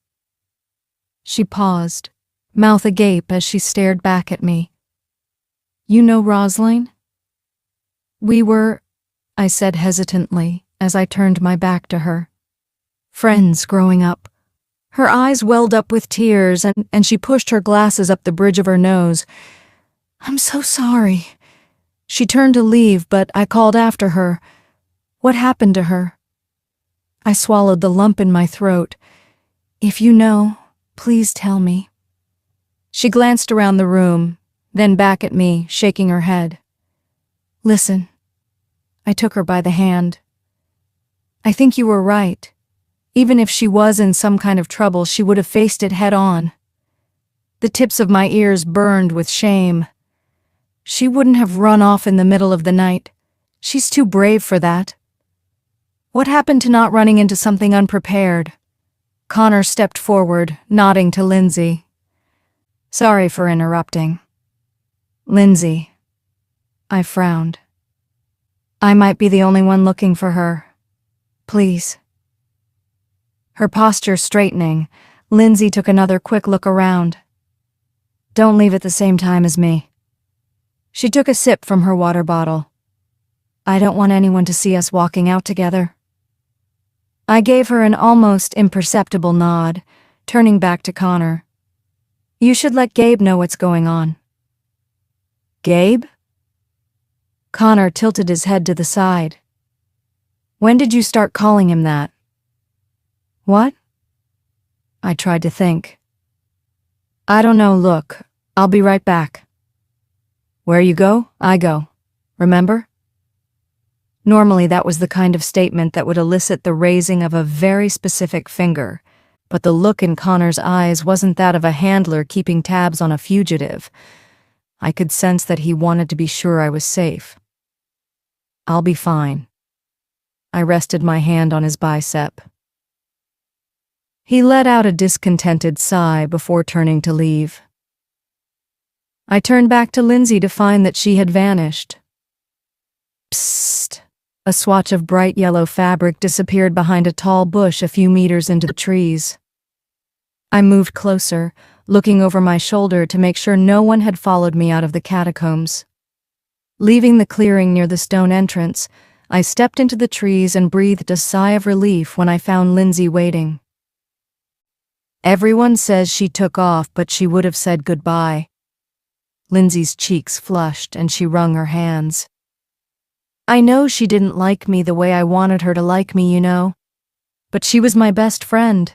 She paused, mouth agape as she stared back at me. You know Rosalind? We were, I said hesitantly as I turned my back to her. Friends growing up. Her eyes welled up with tears and she pushed her glasses up the bridge of her nose. I'm so sorry. She turned to leave, but I called after her. What happened to her? I swallowed the lump in my throat. If you know, please tell me. She glanced around the room, then back at me, shaking her head. Listen. I took her by the hand. I think you were right. Even if she was in some kind of trouble, she would have faced it head on. The tips of my ears burned with shame. She wouldn't have run off in the middle of the night. She's too brave for that. What happened to not running into something unprepared? Connor stepped forward, nodding to Lindsay. Sorry for interrupting. Lindsay. I frowned. I might be the only one looking for her. Please. Her posture straightening, Lindsay took another quick look around. Don't leave at the same time as me. She took a sip from her water bottle. I don't want anyone to see us walking out together. I gave her an almost imperceptible nod, turning back to Connor. You should let Gabe know what's going on. Gabe? Connor tilted his head to the side. When did you start calling him that? What? I tried to think. I don't know, look, I'll be right back. Where you go, I go. Remember? Normally that was the kind of statement that would elicit the raising of a very specific finger, but the look in Connor's eyes wasn't that of a handler keeping tabs on a fugitive. I could sense that he wanted to be sure I was safe. I'll be fine. I rested my hand on his bicep. He let out a discontented sigh before turning to leave. I turned back to Lindsay to find that she had vanished. Psst! A swatch of bright yellow fabric disappeared behind a tall bush a few meters into the trees. I moved closer, looking over my shoulder to make sure no one had followed me out of the catacombs. Leaving the clearing near the stone entrance, I stepped into the trees and breathed a sigh of relief when I found Lindsay waiting. Everyone says she took off, but she would have said goodbye. Lindsay's cheeks flushed and she wrung her hands. I know she didn't like me the way I wanted her to like me, you know. But she was my best friend,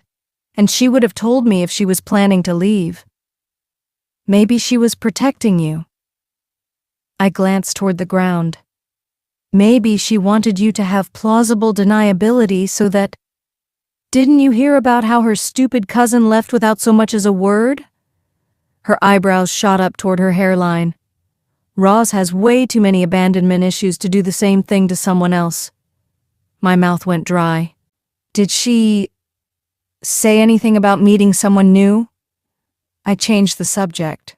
and she would have told me if she was planning to leave. Maybe she was protecting you. I glanced toward the ground. Maybe she wanted you to have plausible deniability so that... Didn't you hear about how her stupid cousin left without so much as a word? Her eyebrows shot up toward her hairline. Roz has way too many abandonment issues to do the same thing to someone else. My mouth went dry. Did she say anything about meeting someone new? I changed the subject.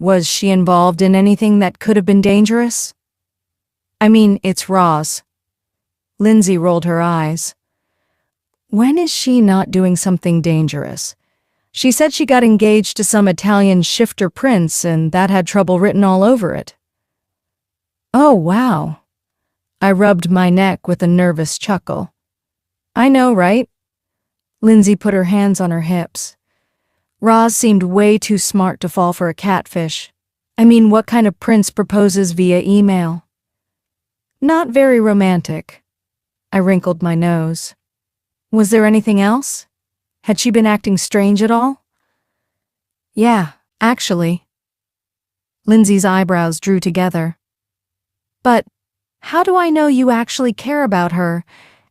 Was she involved in anything that could have been dangerous? I mean, it's Roz. Lindsay rolled her eyes. When is she not doing something dangerous? She said she got engaged to some Italian shifter prince and that had trouble written all over it. Oh, wow. I rubbed my neck with a nervous chuckle. I know, right? Lindsay put her hands on her hips. Roz seemed way too smart to fall for a catfish. I mean, what kind of prince proposes via email? Not very romantic. I wrinkled my nose. Was there anything else? Had she been acting strange at all? Yeah, actually. Lindsay's eyebrows drew together. But how do I know you actually care about her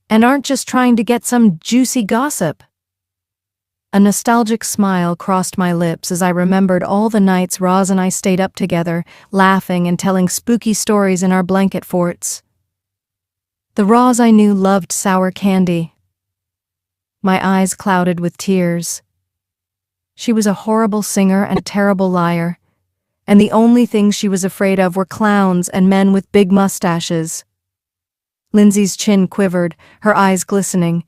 and aren't just trying to get some juicy gossip? A nostalgic smile crossed my lips as I remembered all the nights Roz and I stayed up together, laughing and telling spooky stories in our blanket forts. The Roz I knew loved sour candy. My eyes clouded with tears. She was a horrible singer and a terrible liar, and the only things she was afraid of were clowns and men with big mustaches. Lindsay's chin quivered, her eyes glistening.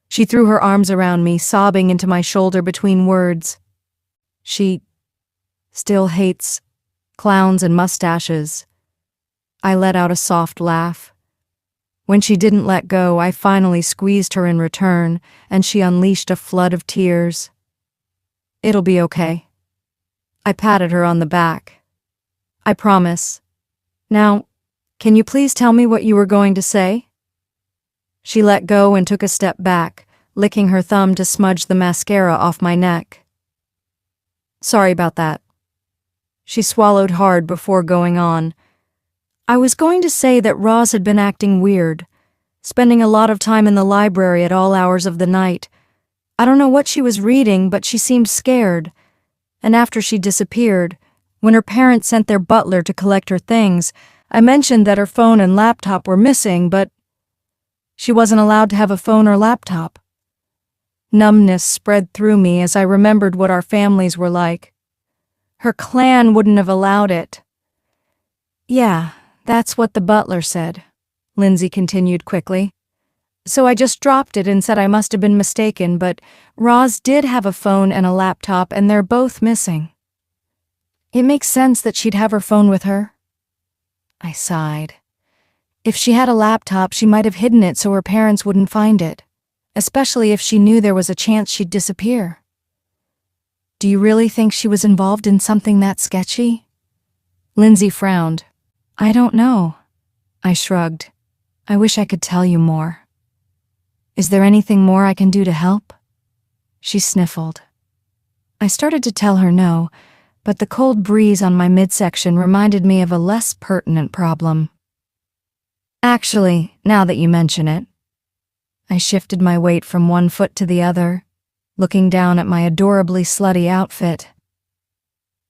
She threw her arms around me, sobbing into my shoulder between words. She still hates clowns and mustaches. I let out a soft laugh. When she didn't let go, I finally squeezed her in return, and she unleashed a flood of tears. It'll be okay. I patted her on the back. I promise. Now, can you please tell me what you were going to say? She let go and took a step back, licking her thumb to smudge the mascara off my neck. Sorry about that. She swallowed hard before going on. I was going to say that Roz had been acting weird, spending a lot of time in the library at all hours of the night. I don't know what she was reading, but she seemed scared. And after she disappeared, when her parents sent their butler to collect her things, I mentioned that her phone and laptop were missing, but she wasn't allowed to have a phone or laptop. Numbness spread through me as I remembered what our families were like. Her clan wouldn't have allowed it. Yeah, that's what the butler said, Lindsay continued quickly. So I just dropped it and said I must have been mistaken, but Roz did have a phone and a laptop and they're both missing. It makes sense that she'd have her phone with her. I sighed. If she had a laptop, she might have hidden it so her parents wouldn't find it, especially if she knew there was a chance she'd disappear. Do you really think she was involved in something that sketchy? Lindsay frowned. I don't know. I shrugged. I wish I could tell you more. Is there anything more I can do to help? She sniffled. I started to tell her no, but the cold breeze on my midsection reminded me of a less pertinent problem. Actually, now that you mention it, I shifted my weight from one foot to the other, looking down at my adorably slutty outfit.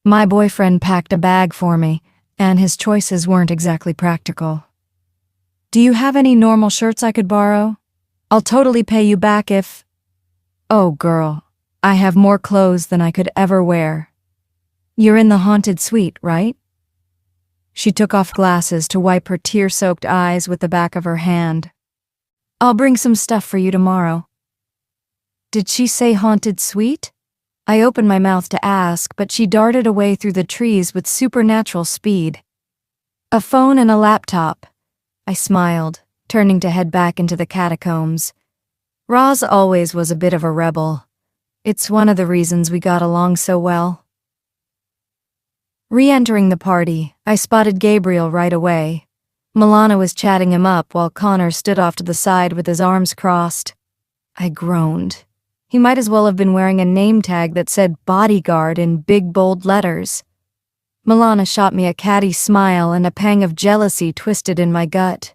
My boyfriend packed a bag for me, and his choices weren't exactly practical. Do you have any normal shirts I could borrow? I'll totally pay you back if... Oh, girl, I have more clothes than I could ever wear. You're in the haunted suite, right? She took off glasses to wipe her tear-soaked eyes with the back of her hand. I'll bring some stuff for you tomorrow. Did she say haunted suite? I opened my mouth to ask, but she darted away through the trees with supernatural speed. A phone and a laptop. I smiled, turning to head back into the catacombs. Roz always was a bit of a rebel. It's one of the reasons we got along so well. Re-entering the party, I spotted Gabriel right away. Milana was chatting him up while Connor stood off to the side with his arms crossed. I groaned. He might as well have been wearing a name tag that said bodyguard in big bold letters. Milana shot me a catty smile and a pang of jealousy twisted in my gut.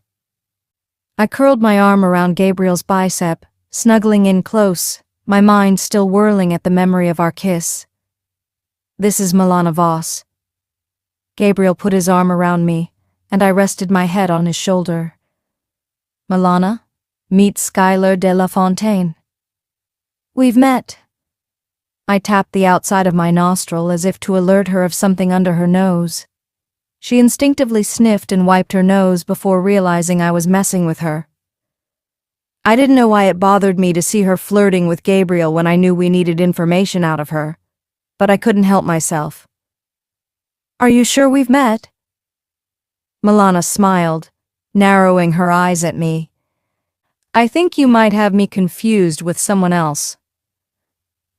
I curled my arm around Gabriel's bicep, snuggling in close, my mind still whirling at the memory of our kiss. "This is Milana Voss." Gabriel put his arm around me, and I rested my head on his shoulder. "Milana, meet Skylar de la Fontaine." "We've met." I tapped the outside of my nostril as if to alert her of something under her nose. She instinctively sniffed and wiped her nose before realizing I was messing with her. I didn't know why it bothered me to see her flirting with Gabriel when I knew we needed information out of her, but I couldn't help myself. "Are you sure we've met?" Milana smiled, narrowing her eyes at me. "I think you might have me confused with someone else."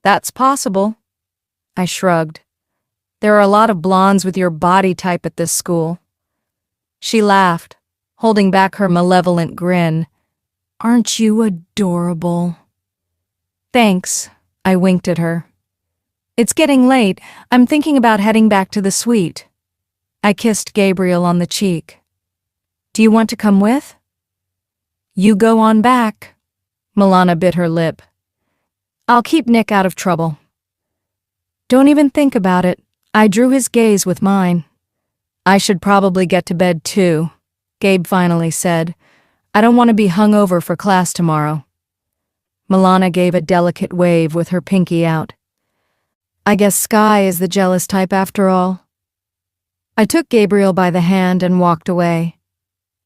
"That's possible." I shrugged. "There are a lot of blondes with your body type at this school." She laughed, holding back her malevolent grin. "Aren't you adorable?" "Thanks," I winked at her. "It's getting late. I'm thinking about heading back to the suite." I kissed Gabriel on the cheek. "Do you want to come with?" "You go on back." Milana bit her lip. "I'll keep Nick out of trouble." "Don't even think about it." I drew his gaze with mine. "I should probably get to bed too," Gabe finally said. "I don't want to be hungover for class tomorrow." Milana gave a delicate wave with her pinky out. "I guess Sky is the jealous type after all." I took Gabriel by the hand and walked away.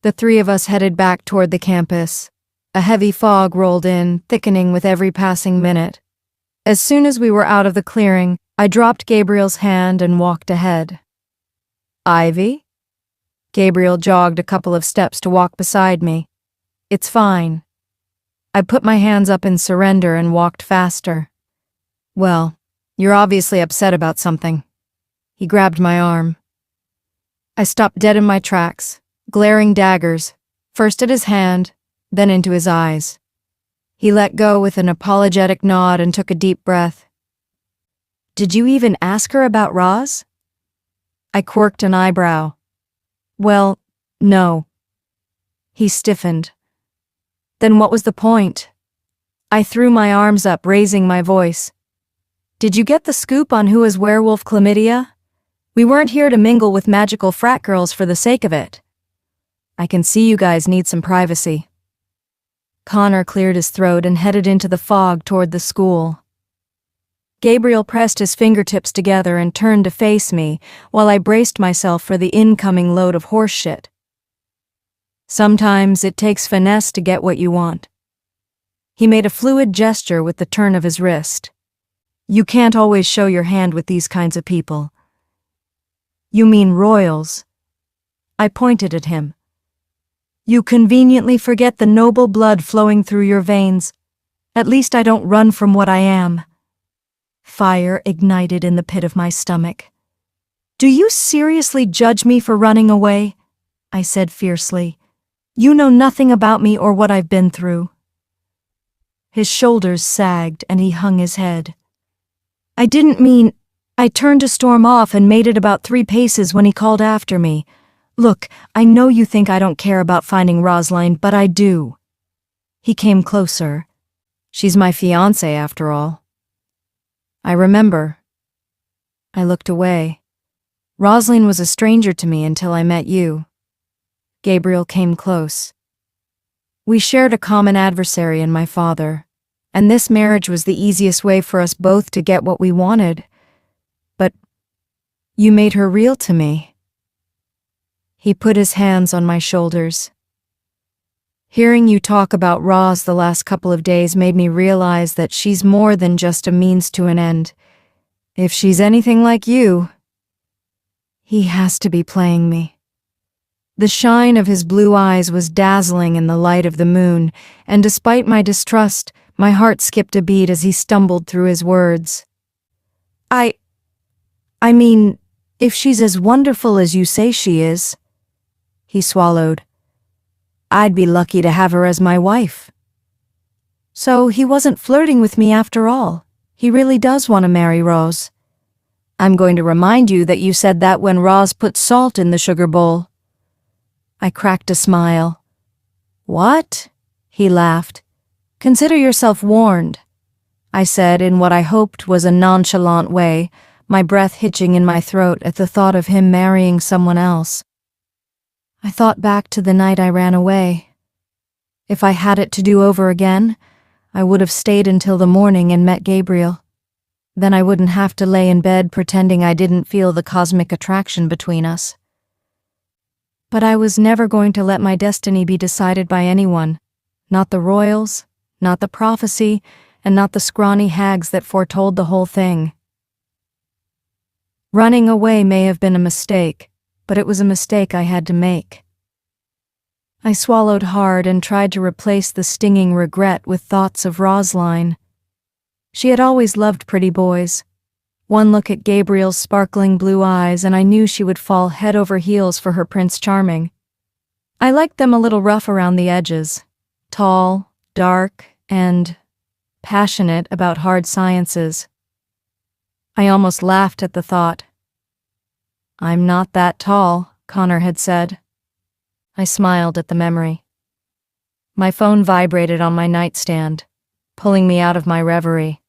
The three of us headed back toward the campus. A heavy fog rolled in, thickening with every passing minute. As soon as we were out of the clearing, I dropped Gabriel's hand and walked ahead. "Ivy?" Gabriel jogged a couple of steps to walk beside me. "It's fine." I put my hands up in surrender and walked faster. "Well, you're obviously upset about something." He grabbed my arm. I stopped dead in my tracks, glaring daggers, first at his hand, then into his eyes. He let go with an apologetic nod and took a deep breath. "Did you even ask her about Roz?" I quirked an eyebrow. "Well, no." He stiffened. "Then what was the point?" I threw my arms up, raising my voice. "Did you get the scoop on who has werewolf chlamydia? We weren't here to mingle with magical frat girls for the sake of it. I can see you guys need some privacy." Connor cleared his throat and headed into the fog toward the school. Gabriel pressed his fingertips together and turned to face me while I braced myself for the incoming load of horseshit. "Sometimes it takes finesse to get what you want." He made a fluid gesture with the turn of his wrist. "You can't always show your hand with these kinds of people." "You mean royals?" I pointed at him. "You conveniently forget the noble blood flowing through your veins. At least I don't run from what I am." Fire ignited in the pit of my stomach. "Do you seriously judge me for running away?" I said fiercely. "You know nothing about me or what I've been through." His shoulders sagged and he hung his head. "I didn't mean—" I turned to storm off and made it about 3 paces when he called after me. "Look, I know you think I don't care about finding Rosalind, but I do." He came closer. "She's my fiancée after all." "I remember." I looked away. "Rosalind was a stranger to me until I met you." Gabriel came close. "We shared a common adversary in my father, and this marriage was the easiest way for us both to get what we wanted. But you made her real to me." He put his hands on my shoulders. "Hearing you talk about Roz the last couple of days made me realize that she's more than just a means to an end. If she's anything like you..." He has to be playing me. The shine of his blue eyes was dazzling in the light of the moon, and despite my distrust, my heart skipped a beat as he stumbled through his words. I mean, if she's as wonderful as you say she is." He swallowed. "I'd be lucky to have her as my wife." So he wasn't flirting with me after all. He really does want to marry Roz. "I'm going to remind you that you said that when Roz put salt in the sugar bowl." I cracked a smile. "What?" He laughed. Consider yourself warned, I said in what I hoped was a nonchalant way, my breath hitching in my throat at the thought of him marrying someone else. I thought back to the night I ran away. If I had it to do over again, I would have stayed until the morning and met Gabriel. Then I wouldn't have to lay in bed pretending I didn't feel the cosmic attraction between us. But I was never going to let my destiny be decided by anyone, not the royals, not the prophecy, and not the scrawny hags that foretold the whole thing. Running away may have been a mistake, but it was a mistake I had to make. I swallowed hard and tried to replace the stinging regret with thoughts of Rosaline. She had always loved pretty boys. One look at Gabriel's sparkling blue eyes and I knew she would fall head over heels for her Prince Charming. I liked them a little rough around the edges, tall, dark, and passionate about hard sciences. I almost laughed at the thought. "I'm not that tall," Connor had said. I smiled at the memory. My phone vibrated on my nightstand, pulling me out of my reverie.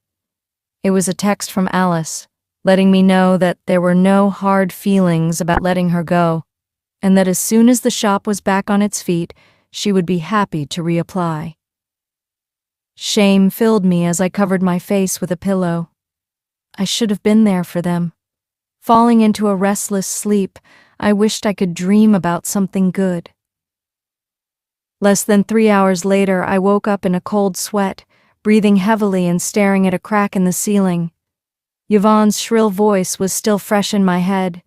It was a text from Alice, letting me know that there were no hard feelings about letting her go, and that as soon as the shop was back on its feet, she would be happy to reapply. Shame filled me as I covered my face with a pillow. I should have been there for them. Falling into a restless sleep, I wished I could dream about something good. Less than 3 hours later, I woke up in a cold sweat, breathing heavily and staring at a crack in the ceiling. Yvonne's shrill voice was still fresh in my head.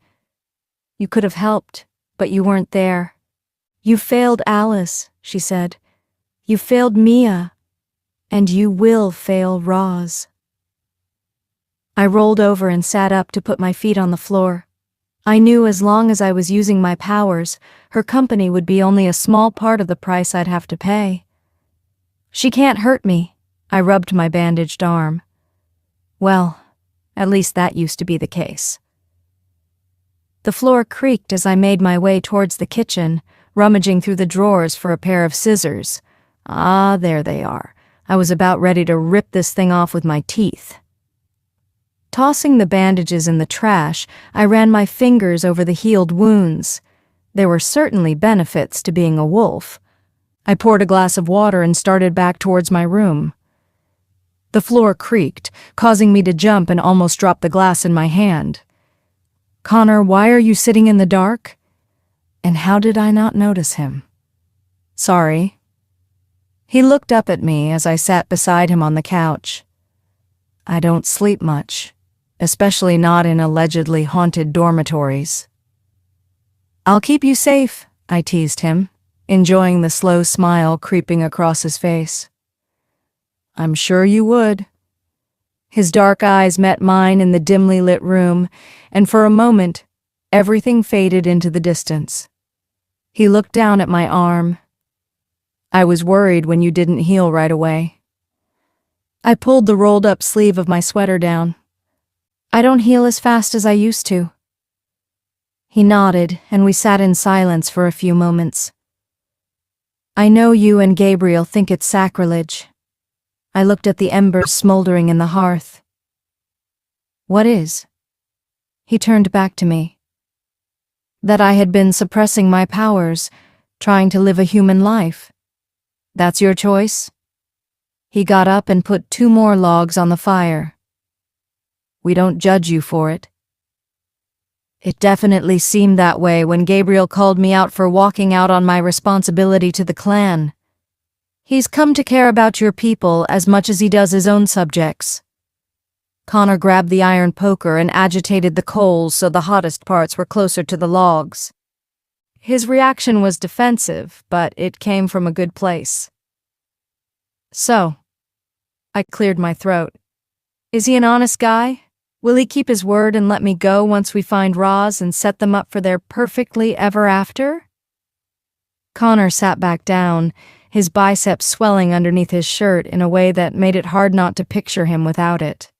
"You could have helped, but you weren't there. You failed Alice," she said. "You failed Mia. And you will fail Roz." I rolled over and sat up to put my feet on the floor. I knew as long as I was using my powers, her company would be only a small part of the price I'd have to pay. "She can't hurt me," I rubbed my bandaged arm. Well, at least that used to be the case. The floor creaked as I made my way towards the kitchen, rummaging through the drawers for a pair of scissors. Ah, there they are. I was about ready to rip this thing off with my teeth. Tossing the bandages in the trash, I ran my fingers over the healed wounds. There were certainly benefits to being a wolf. I poured a glass of water and started back towards my room. The floor creaked, causing me to jump and almost drop the glass in my hand. "Connor, why are you sitting in the dark?" And how did I not notice him? "Sorry." He looked up at me as I sat beside him on the couch. "I don't sleep much, especially not in allegedly haunted dormitories." "I'll keep you safe," I teased him, enjoying the slow smile creeping across his face. "I'm sure you would." His dark eyes met mine in the dimly lit room, and for a moment, everything faded into the distance. He looked down at my arm. "I was worried when you didn't heal right away." I pulled the rolled-up sleeve of my sweater down. "I don't heal as fast as I used to." He nodded, and we sat in silence for a few moments. "I know you and Gabriel think it's sacrilege." I looked at the embers smoldering in the hearth. "What is?" He turned back to me. "That I had been suppressing my powers, trying to live a human life. That's your choice?" He got up and put 2 more logs on the fire. "We don't judge you for it." It definitely seemed that way when Gabriel called me out for walking out on my responsibility to the clan. He's come to care about your people as much as he does his own subjects. Connor grabbed the iron poker and agitated the coals so the hottest parts were closer to the logs. His reaction was defensive, but it came from a good place. "So," I cleared my throat. "Is he an honest guy? Will he keep his word and let me go once we find Roz and set them up for their perfectly ever after?" Connor sat back down, his biceps swelling underneath his shirt in a way that made it hard not to picture him without it.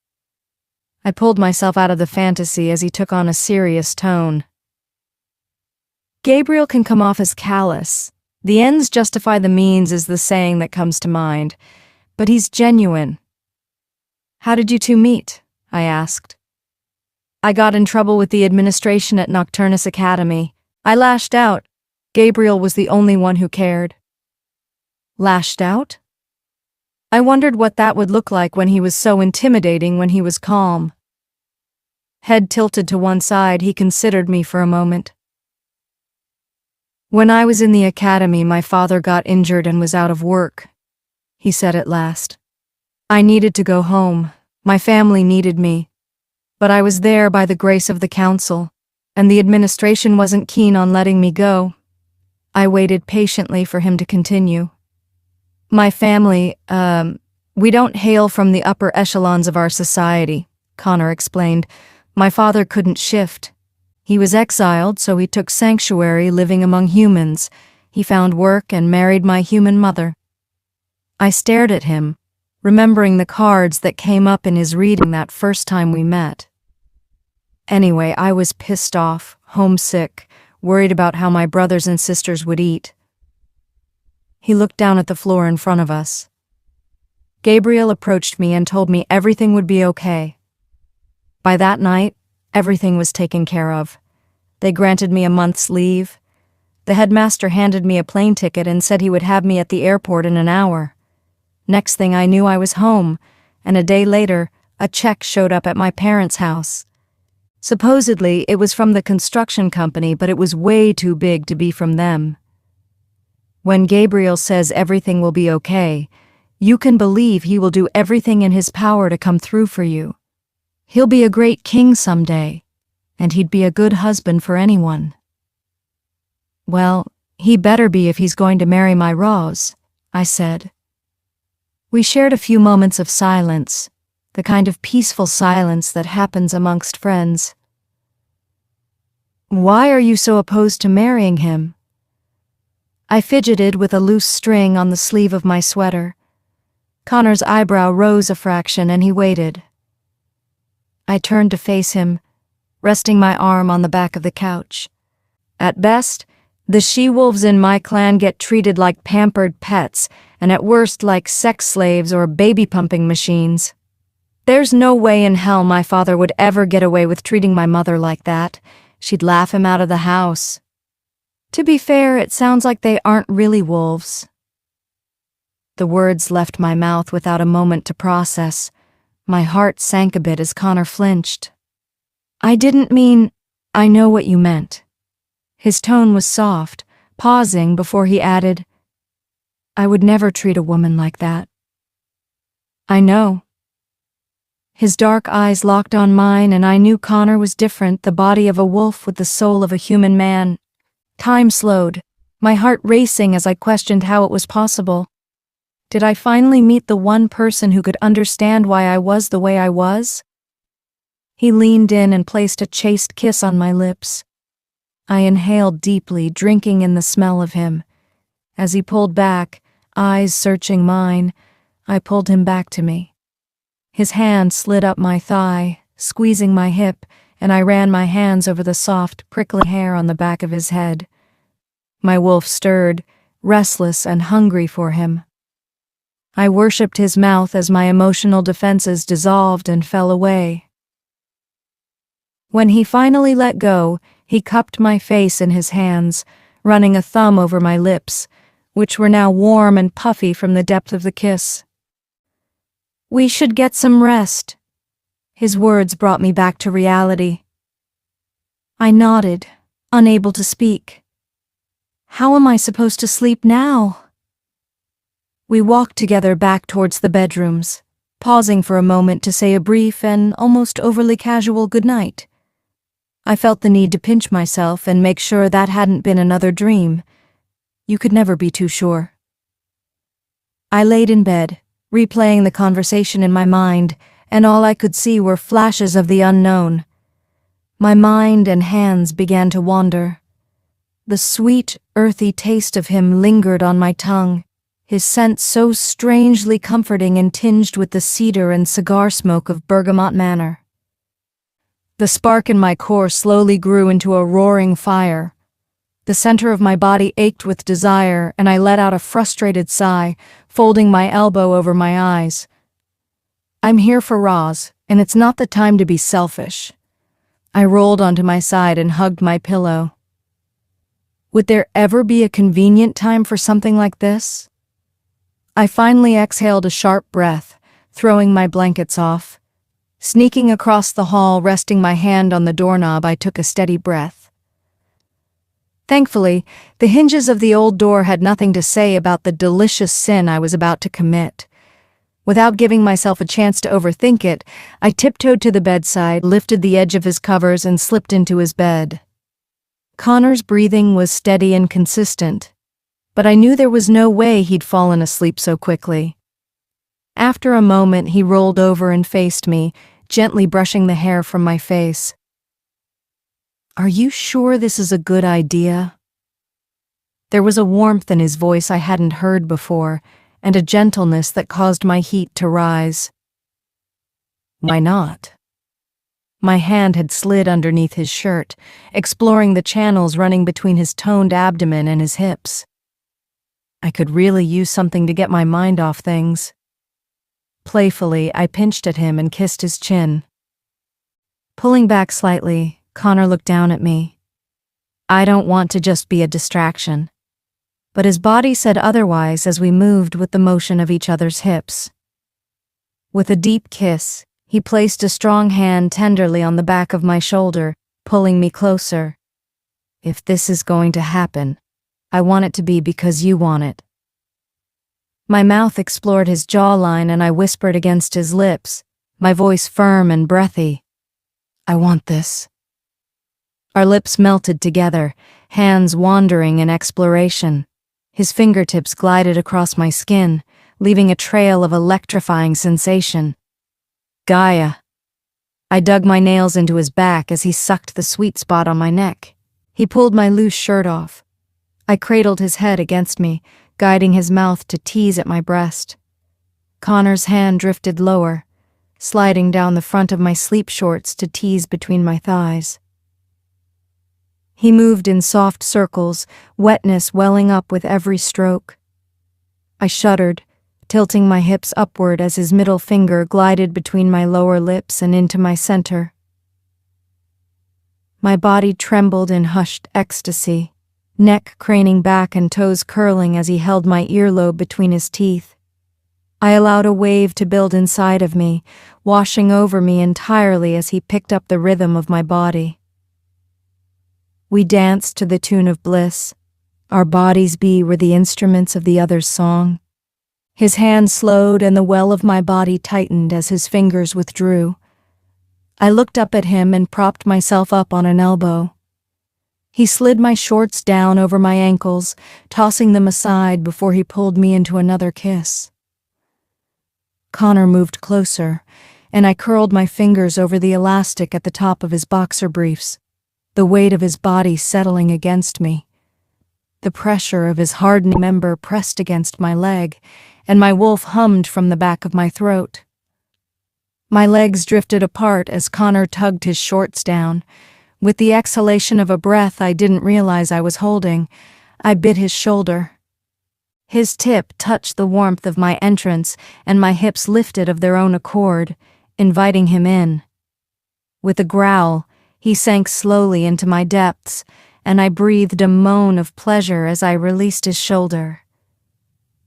I pulled myself out of the fantasy as he took on a serious tone. "Gabriel can come off as callous. The ends justify the means is the saying that comes to mind. But he's genuine. How did you two meet? I asked. I got in trouble with the administration at Nocturnus Academy. I lashed out. Gabriel was the only one who cared. Lashed out? I wondered what that would look like when he was so intimidating when he was calm. Head tilted to one side, he considered me for a moment. When I was in the academy, my father got injured and was out of work, he said at last. I needed to go home. My family needed me. But I was there by the grace of the council, and the administration wasn't keen on letting me go. I waited patiently for him to continue. My family, we don't hail from the upper echelons of our society, Connor explained. My father couldn't shift. He was exiled, so he took sanctuary living among humans. He found work and married my human mother. I stared at him, remembering the cards that came up in his reading that first time we met. Anyway, I was pissed off, homesick, worried about how my brothers and sisters would eat. He looked down at the floor in front of us. Gabriel approached me and told me everything would be okay. By that night, everything was taken care of. They granted me a month's leave. The headmaster handed me a plane ticket and said he would have me at the airport in an hour. Next thing I knew, I was home, and a day later, a check showed up at my parents' house. Supposedly, it was from the construction company, but it was way too big to be from them. When Gabriel says everything will be okay, you can believe he will do everything in his power to come through for you. He'll be a great king someday, and he'd be a good husband for anyone. Well, he better be if he's going to marry my Roz, I said. We shared a few moments of silence, the kind of peaceful silence that happens amongst friends. Why are you so opposed to marrying him? I fidgeted with a loose string on the sleeve of my sweater. Connor's eyebrow rose a fraction and he waited. I turned to face him, resting my arm on the back of the couch. At best, the she-wolves in my clan get treated like pampered pets, and at worst like sex slaves or baby-pumping machines. There's no way in hell my father would ever get away with treating my mother like that. She'd laugh him out of the house. To be fair, it sounds like they aren't really wolves. The words left my mouth without a moment to process. My heart sank a bit as Connor flinched. I didn't mean, I know what you meant. His tone was soft, pausing before he added, I would never treat a woman like that. I know. His dark eyes locked on mine, and I knew Connor was different, the body of a wolf with the soul of a human man. Time slowed, my heart racing as I questioned how it was possible. Did I finally meet the one person who could understand why I was the way I was? He leaned in and placed a chaste kiss on my lips. I inhaled deeply, drinking in the smell of him. As he pulled back, eyes searching mine, I pulled him back to me. His hand slid up my thigh, squeezing my hip, and I ran my hands over the soft, prickly hair on the back of his head. My wolf stirred, restless and hungry for him. I worshipped his mouth as my emotional defenses dissolved and fell away. When he finally let go, he cupped my face in his hands, running a thumb over my lips, which were now warm and puffy from the depth of the kiss. We should get some rest. His words brought me back to reality. I nodded, unable to speak. How am I supposed to sleep now? We walked together back towards the bedrooms, pausing for a moment to say a brief and almost overly casual goodnight. I felt the need to pinch myself and make sure that hadn't been another dream. You could never be too sure. I laid in bed, replaying the conversation in my mind, and all I could see were flashes of the unknown. My mind and hands began to wander. The sweet, earthy taste of him lingered on my tongue, his scent so strangely comforting and tinged with the cedar and cigar smoke of Bergamot Manor. The spark in my core slowly grew into a roaring fire. The center of my body ached with desire, and I let out a frustrated sigh, folding my elbow over my eyes. I'm here for Roz, and it's not the time to be selfish. I rolled onto my side and hugged my pillow. Would there ever be a convenient time for something like this? I finally exhaled a sharp breath, throwing my blankets off. Sneaking across the hall, resting my hand on the doorknob, I took a steady breath. Thankfully, the hinges of the old door had nothing to say about the delicious sin I was about to commit. Without giving myself a chance to overthink it, I tiptoed to the bedside, lifted the edge of his covers, and slipped into his bed. Connor's breathing was steady and consistent, but I knew there was no way he'd fallen asleep so quickly. After a moment, he rolled over and faced me, gently brushing the hair from my face. "Are you sure this is a good idea?" There was a warmth in his voice I hadn't heard before, and a gentleness that caused my heat to rise. Why not? My hand had slid underneath his shirt, exploring the channels running between his toned abdomen and his hips. I could really use something to get my mind off things. Playfully, I pinched at him and kissed his chin. Pulling back slightly, Connor looked down at me. I don't want to just be a distraction. But his body said otherwise as we moved with the motion of each other's hips. With a deep kiss, he placed a strong hand tenderly on the back of my shoulder, pulling me closer. If this is going to happen, I want it to be because you want it. My mouth explored his jawline and I whispered against his lips, my voice firm and breathy. I want this. Our lips melted together, hands wandering in exploration. His fingertips glided across my skin, leaving a trail of electrifying sensation. Gaia. I dug my nails into his back as he sucked the sweet spot on my neck. He pulled my loose shirt off. I cradled his head against me, guiding his mouth to tease at my breast. Connor's hand drifted lower, sliding down the front of my sleep shorts to tease between my thighs. He moved in soft circles, wetness welling up with every stroke. I shuddered, tilting my hips upward as his middle finger glided between my lower lips and into my center. My body trembled in hushed ecstasy, neck craning back and toes curling as he held my earlobe between his teeth. I allowed a wave to build inside of me, washing over me entirely as he picked up the rhythm of my body. We danced to the tune of bliss. Our bodies were the instruments of the other's song. His hand slowed and the well of my body tightened as his fingers withdrew. I looked up at him and propped myself up on an elbow. He slid my shorts down over my ankles, tossing them aside before he pulled me into another kiss. Connor moved closer, and I curled my fingers over the elastic at the top of his boxer briefs, the weight of his body settling against me. The pressure of his hardened member pressed against my leg, and my wolf hummed from the back of my throat. My legs drifted apart as Connor tugged his shorts down. With the exhalation of a breath I didn't realize I was holding, I bit his shoulder. His tip touched the warmth of my entrance, and my hips lifted of their own accord, inviting him in. With a growl, he sank slowly into my depths, and I breathed a moan of pleasure as I released his shoulder.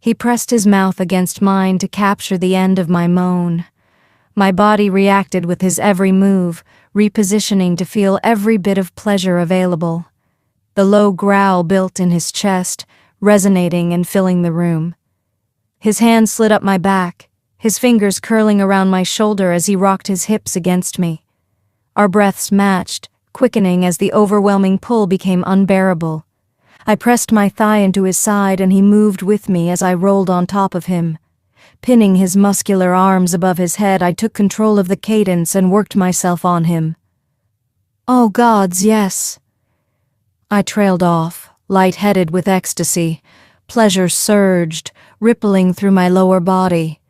He pressed his mouth against mine to capture the end of my moan. My body reacted with his every move, repositioning to feel every bit of pleasure available. The low growl built in his chest, resonating and filling the room. His hand slid up my back, his fingers curling around my shoulder as he rocked his hips against me. Our breaths matched, quickening as the overwhelming pull became unbearable. I pressed my thigh into his side and he moved with me as I rolled on top of him. Pinning his muscular arms above his head, I took control of the cadence and worked myself on him. Oh gods, yes. I trailed off, light-headed with ecstasy. Pleasure surged, rippling through my lower body.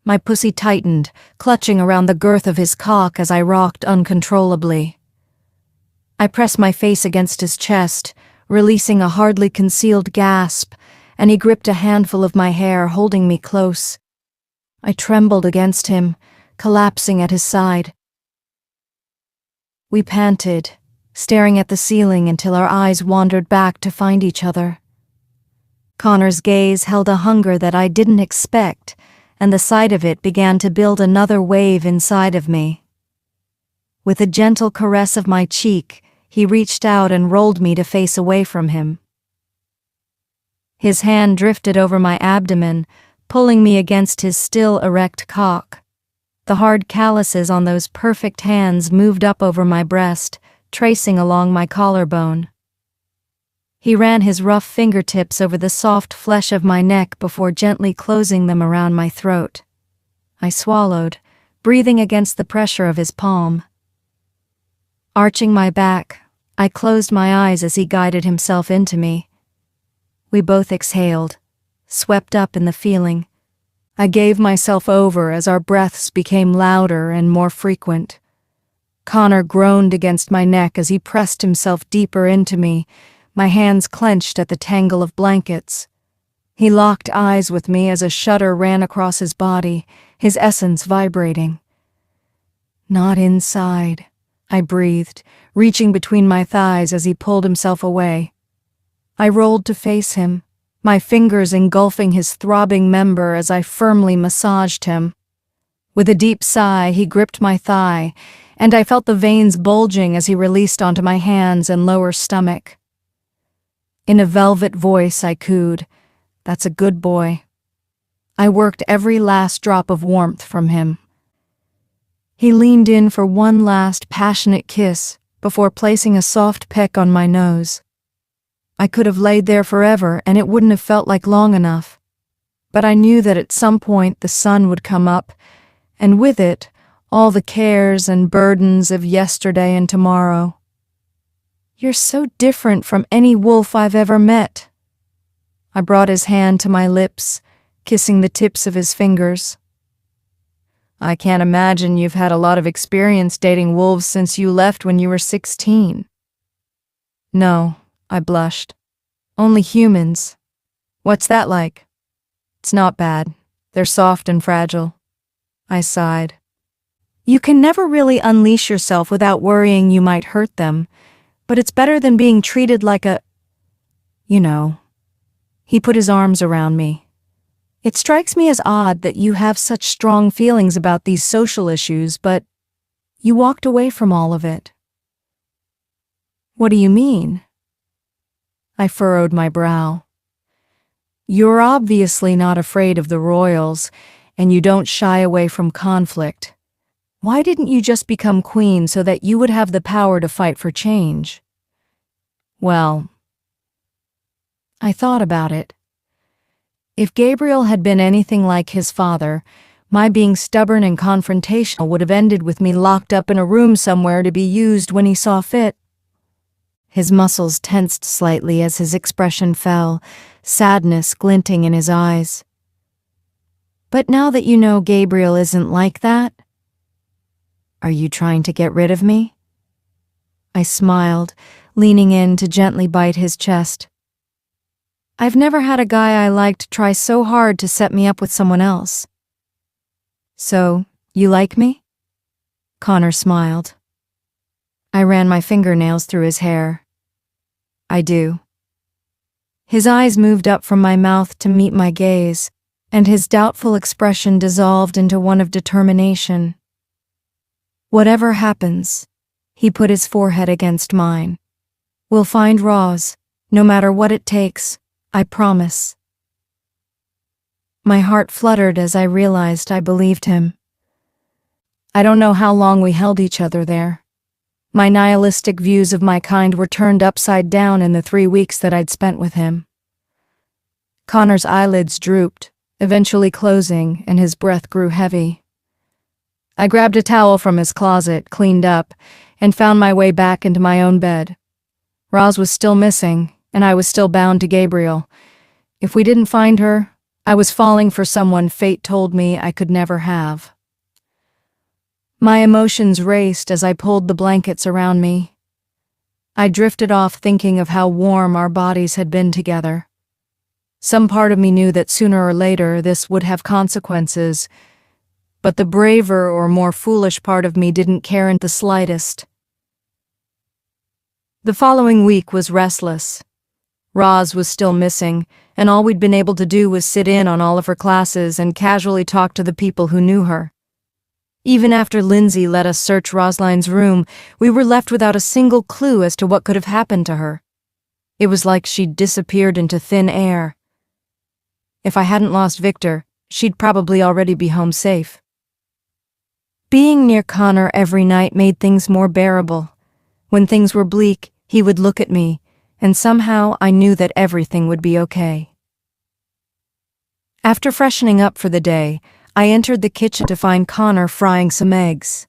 My pussy tightened, clutching around the girth of his cock as I rocked uncontrollably. I pressed my face against his chest, releasing a hardly concealed gasp, and he gripped a handful of my hair, holding me close. I trembled against him, collapsing at his side. We panted, staring at the ceiling until our eyes wandered back to find each other. Connor's gaze held a hunger that I didn't expect, and the sight of it began to build another wave inside of me. With a gentle caress of my cheek, he reached out and rolled me to face away from him. His hand drifted over my abdomen, pulling me against his still erect cock. The hard calluses on those perfect hands moved up over my breast, tracing along my collarbone. He ran his rough fingertips over the soft flesh of my neck before gently closing them around my throat. I swallowed, breathing against the pressure of his palm. Arching my back, I closed my eyes as he guided himself into me. We both exhaled, swept up in the feeling. I gave myself over as our breaths became louder and more frequent. Connor groaned against my neck as he pressed himself deeper into me, my hands clenched at the tangle of blankets. He locked eyes with me as a shudder ran across his body, his essence vibrating. "Not inside," I breathed, reaching between my thighs as he pulled himself away. I rolled to face him, my fingers engulfing his throbbing member as I firmly massaged him. With a deep sigh, he gripped my thigh, and I felt the veins bulging as he released onto my hands and lower stomach. In a velvet voice, I cooed, "That's a good boy." I worked every last drop of warmth from him. He leaned in for one last passionate kiss before placing a soft peck on my nose. I could have laid there forever and it wouldn't have felt like long enough. But I knew that at some point the sun would come up, and with it, all the cares and burdens of yesterday and tomorrow. "You're so different from any wolf I've ever met." I brought his hand to my lips, kissing the tips of his fingers. "I can't imagine you've had a lot of experience dating wolves since you left when you were 16. "No," I blushed. "Only humans." "What's that like?" "It's not bad. They're soft and fragile." I sighed. "You can never really unleash yourself without worrying you might hurt them, but it's better than being treated like a... you know." He put his arms around me. "It strikes me as odd that you have such strong feelings about these social issues, but you walked away from all of it." "What do you mean?" I furrowed my brow. "You're obviously not afraid of the royals, and you don't shy away from conflict. Why didn't you just become queen so that you would have the power to fight for change?" Well, I thought about it. If Gabriel had been anything like his father, my being stubborn and confrontational would have ended with me locked up in a room somewhere to be used when he saw fit. His muscles tensed slightly as his expression fell, sadness glinting in his eyes. "But now that you know Gabriel isn't like that, are you trying to get rid of me?" I smiled, leaning in to gently bite his chest. "I've never had a guy I liked try so hard to set me up with someone else." "So, you like me?" Connor smiled. I ran my fingernails through his hair. "I do." His eyes moved up from my mouth to meet my gaze, and his doubtful expression dissolved into one of determination. "Whatever happens," he put his forehead against mine, "we'll find Roz, no matter what it takes, I promise." My heart fluttered as I realized I believed him. I don't know how long we held each other there. My nihilistic views of my kind were turned upside down in the 3 weeks that I'd spent with him. Connor's eyelids drooped, eventually closing, and his breath grew heavy. I grabbed a towel from his closet, cleaned up, and found my way back into my own bed. Roz was still missing, and I was still bound to Gabriel. If we didn't find her, I was falling for someone fate told me I could never have. My emotions raced as I pulled the blankets around me. I drifted off thinking of how warm our bodies had been together. Some part of me knew that sooner or later this would have consequences, but the braver or more foolish part of me didn't care in the slightest. The following week was restless. Roz was still missing, and all we'd been able to do was sit in on all of her classes and casually talk to the people who knew her. Even after Lindsay let us search Rosaline's room, we were left without a single clue as to what could have happened to her. It was like she'd disappeared into thin air. If I hadn't lost Victor, she'd probably already be home safe. Being near Connor every night made things more bearable. When things were bleak, he would look at me, and somehow I knew that everything would be okay. After freshening up for the day, I entered the kitchen to find Connor frying some eggs.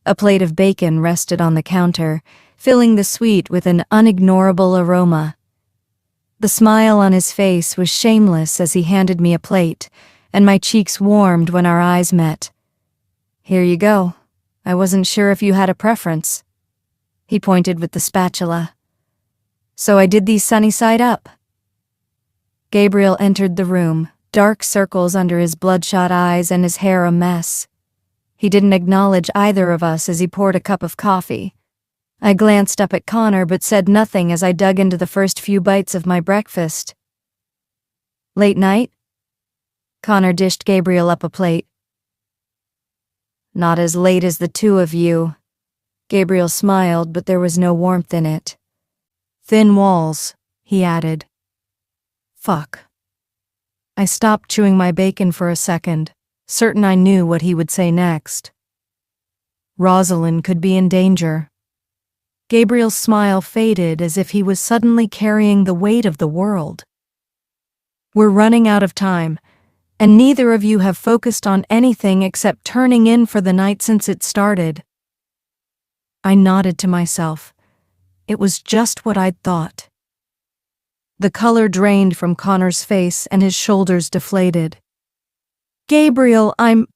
A plate of bacon rested on the counter, filling the suite with an unignorable aroma. The smile on his face was shameless as he handed me a plate, and my cheeks warmed when our eyes met. "Here you go. I wasn't sure if you had a preference." He pointed with the spatula. "So I did these sunny side up." Gabriel entered the room, dark circles under his bloodshot eyes and his hair a mess. He didn't acknowledge either of us as he poured a cup of coffee. I glanced up at Connor but said nothing as I dug into the first few bites of my breakfast. "Late night?" Connor dished Gabriel up a plate. "Not as late as the two of you." Gabriel smiled, but there was no warmth in it. "Thin walls," he added. Fuck. I stopped chewing my bacon for a second, certain I knew what he would say next. Rosalind could be in danger. Gabriel's smile faded as if he was suddenly carrying the weight of the world. "We're running out of time, and neither of you have focused on anything except turning in for the night since it started." I nodded to myself. It was just what I'd thought. The color drained from Connor's face and his shoulders deflated. "Gabriel, I'm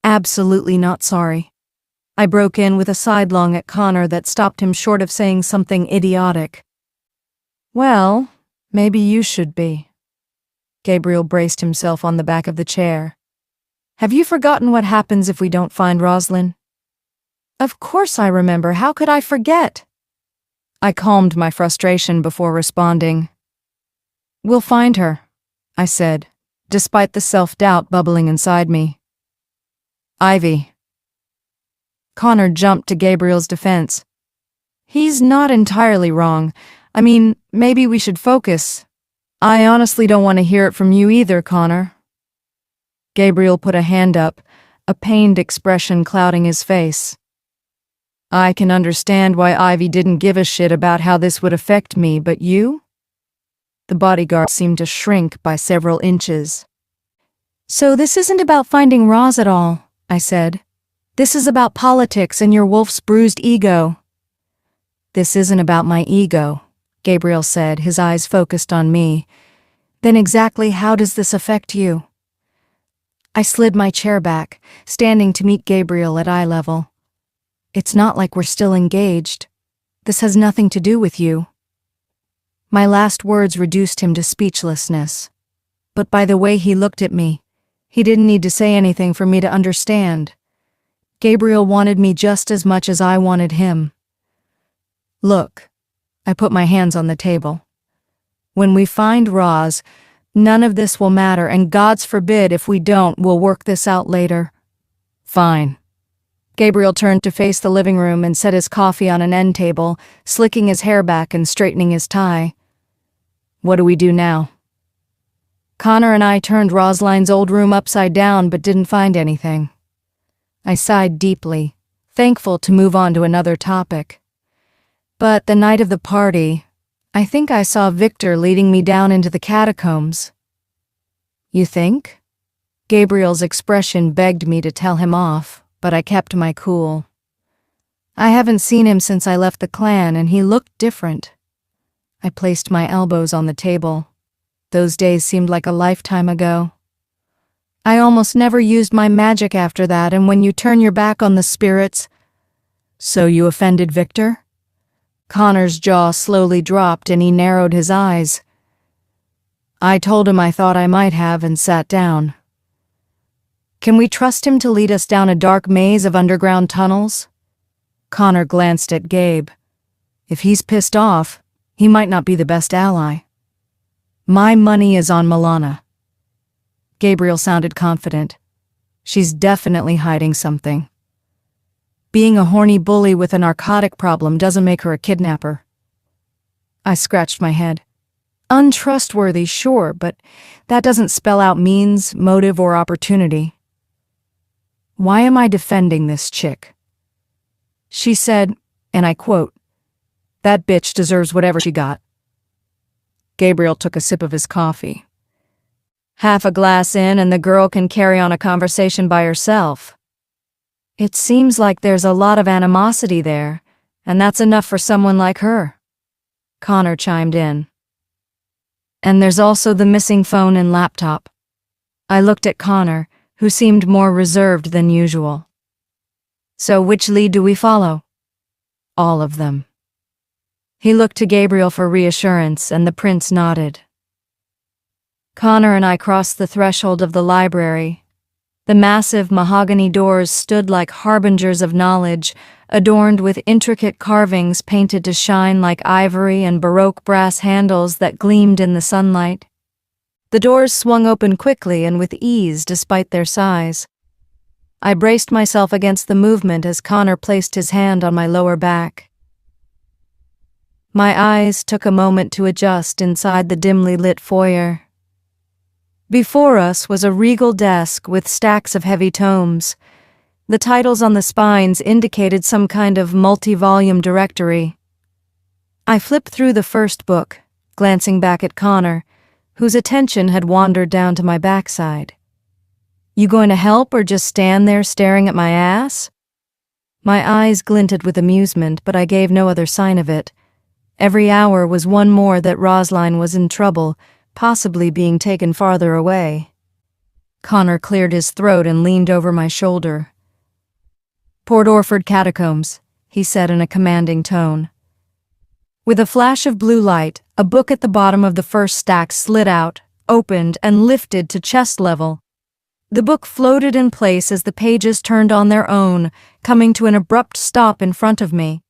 absolutely not sorry." I broke in with a sidelong at Connor that stopped him short of saying something idiotic. "Well, maybe you should be." Gabriel braced himself on the back of the chair. "Have you forgotten what happens if we don't find Rosalind?" "Of course I remember. How could I forget?" I calmed my frustration before responding. "We'll find her," I said, despite the self-doubt bubbling inside me. "Ivy." Connor jumped to Gabriel's defense. "He's not entirely wrong. I mean, maybe we should focus." "I honestly don't want to hear it from you either, Connor." Gabriel put a hand up, a pained expression clouding his face. "I can understand why Ivy didn't give a shit about how this would affect me, but you?" The bodyguard seemed to shrink by several inches. "So this isn't about finding Roz at all," I said. "This is about politics and your wolf's bruised ego." "This isn't about my ego," Gabriel said, his eyes focused on me. "Then exactly how does this affect you?" I slid my chair back, standing to meet Gabriel at eye level. "It's not like we're still engaged. This has nothing to do with you." My last words reduced him to speechlessness. But by the way he looked at me, he didn't need to say anything for me to understand. Gabriel wanted me just as much as I wanted him. "Look," I put my hands on the table. "When we find Roz, none of this will matter, and God's forbid if we don't, we'll work this out later." "Fine." Gabriel turned to face the living room and set his coffee on an end table, slicking his hair back and straightening his tie. "What do we do now?" Connor and I turned Rosaline's old room upside down but didn't find anything. I sighed deeply, thankful to move on to another topic. But the night of the party, I think I saw Victor leading me down into the catacombs. "You think?" Gabriel's expression begged me to tell him off, but I kept my cool. "I haven't seen him since I left the clan, and he looked different." I placed my elbows on the table. Those days seemed like a lifetime ago. "I almost never used my magic after that, and when you turn your back on the spirits—" "So you offended Victor?" Connor's jaw slowly dropped and he narrowed his eyes. I told him I thought I might have and sat down. Can we trust him to lead us down a dark maze of underground tunnels? Connor glanced at Gabe. If he's pissed off, he might not be the best ally. My money is on Milana. Gabriel sounded confident. She's definitely hiding something. Being a horny bully with a narcotic problem doesn't make her a kidnapper. I scratched my head. Untrustworthy, sure, but that doesn't spell out means, motive, or opportunity. Why am I defending this chick? She said, and I quote, "That bitch deserves whatever she got." Gabriel took a sip of his coffee. Half a glass in and the girl can carry on a conversation by herself. It seems like there's a lot of animosity there, and that's enough for someone like her. Connor chimed in. And there's also the missing phone and laptop. I looked at Connor, who seemed more reserved than usual. So which lead do we follow? All of them. He looked to Gabriel for reassurance, and the prince nodded. Connor and I crossed the threshold of the library. The massive mahogany doors stood like harbingers of knowledge, adorned with intricate carvings painted to shine like ivory and Baroque brass handles that gleamed in the sunlight. The doors swung open quickly and with ease despite their size. I braced myself against the movement as Connor placed his hand on my lower back. My eyes took a moment to adjust inside the dimly lit foyer. Before us was a regal desk with stacks of heavy tomes. The titles on the spines indicated some kind of multi-volume directory. I flipped through the first book, glancing back at Connor, whose attention had wandered down to my backside. You going to help or just stand there staring at my ass? My eyes glinted with amusement, but I gave no other sign of it. Every hour was one more that Rosline was in trouble, possibly being taken farther away. Connor cleared his throat and leaned over my shoulder. Port Orford Catacombs, he said in a commanding tone. With a flash of blue light, a book at the bottom of the first stack slid out, opened, and lifted to chest level. The book floated in place as the pages turned on their own, coming to an abrupt stop in front of me.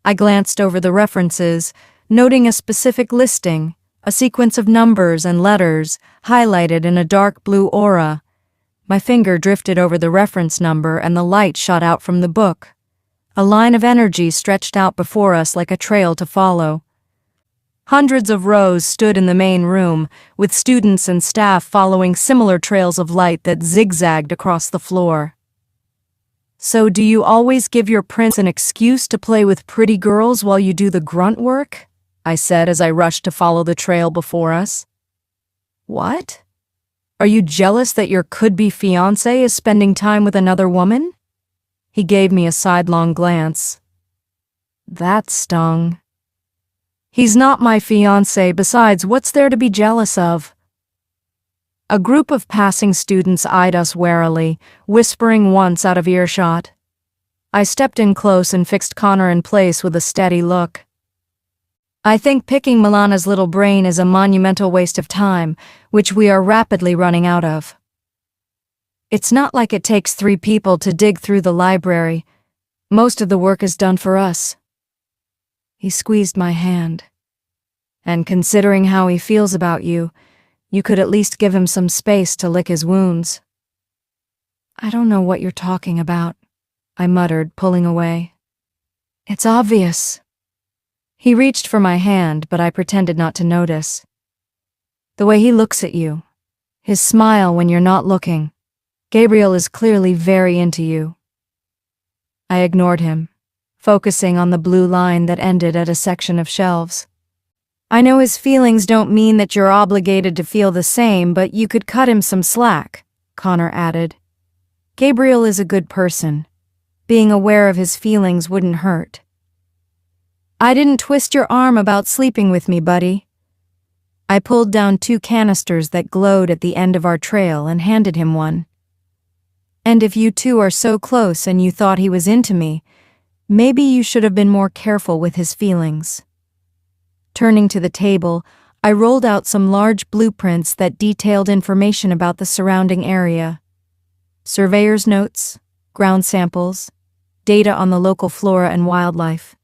I glanced over the references, noting a specific listing, a sequence of numbers and letters, highlighted in a dark blue aura. My finger drifted over the reference number and the light shot out from the book. A line of energy stretched out before us like a trail to follow. Hundreds of rows stood in the main room, with students and staff following similar trails of light that zigzagged across the floor. So do you always give your prince an excuse to play with pretty girls while you do the grunt work? I said as I rushed to follow the trail before us. What? Are you jealous that your could-be fiancé is spending time with another woman? He gave me a sidelong glance. That stung. He's not my fiancé, besides, what's there to be jealous of? A group of passing students eyed us warily, whispering once out of earshot. I stepped in close and fixed Connor in place with a steady look. I think picking Milana's little brain is a monumental waste of time, which we are rapidly running out of. It's not like it takes 3 people to dig through the library. Most of the work is done for us. He squeezed my hand. And considering how he feels about you, you could at least give him some space to lick his wounds. I don't know what you're talking about, I muttered, pulling away. It's obvious. He reached for my hand, but I pretended not to notice. The way he looks at you, his smile when you're not looking. Gabriel is clearly very into you. I ignored him, focusing on the blue line that ended at a section of shelves. I know his feelings don't mean that you're obligated to feel the same, but you could cut him some slack, Connor added. Gabriel is a good person. Being aware of his feelings wouldn't hurt. I didn't twist your arm about sleeping with me, buddy. I pulled down 2 canisters that glowed at the end of our trail and handed him one. And if you two are so close and you thought he was into me, Maybe you should have been more careful with his feelings. Turning to the table, I rolled out some large blueprints that detailed information about the surrounding area. Surveyor's notes, ground samples, data on the local flora and wildlife.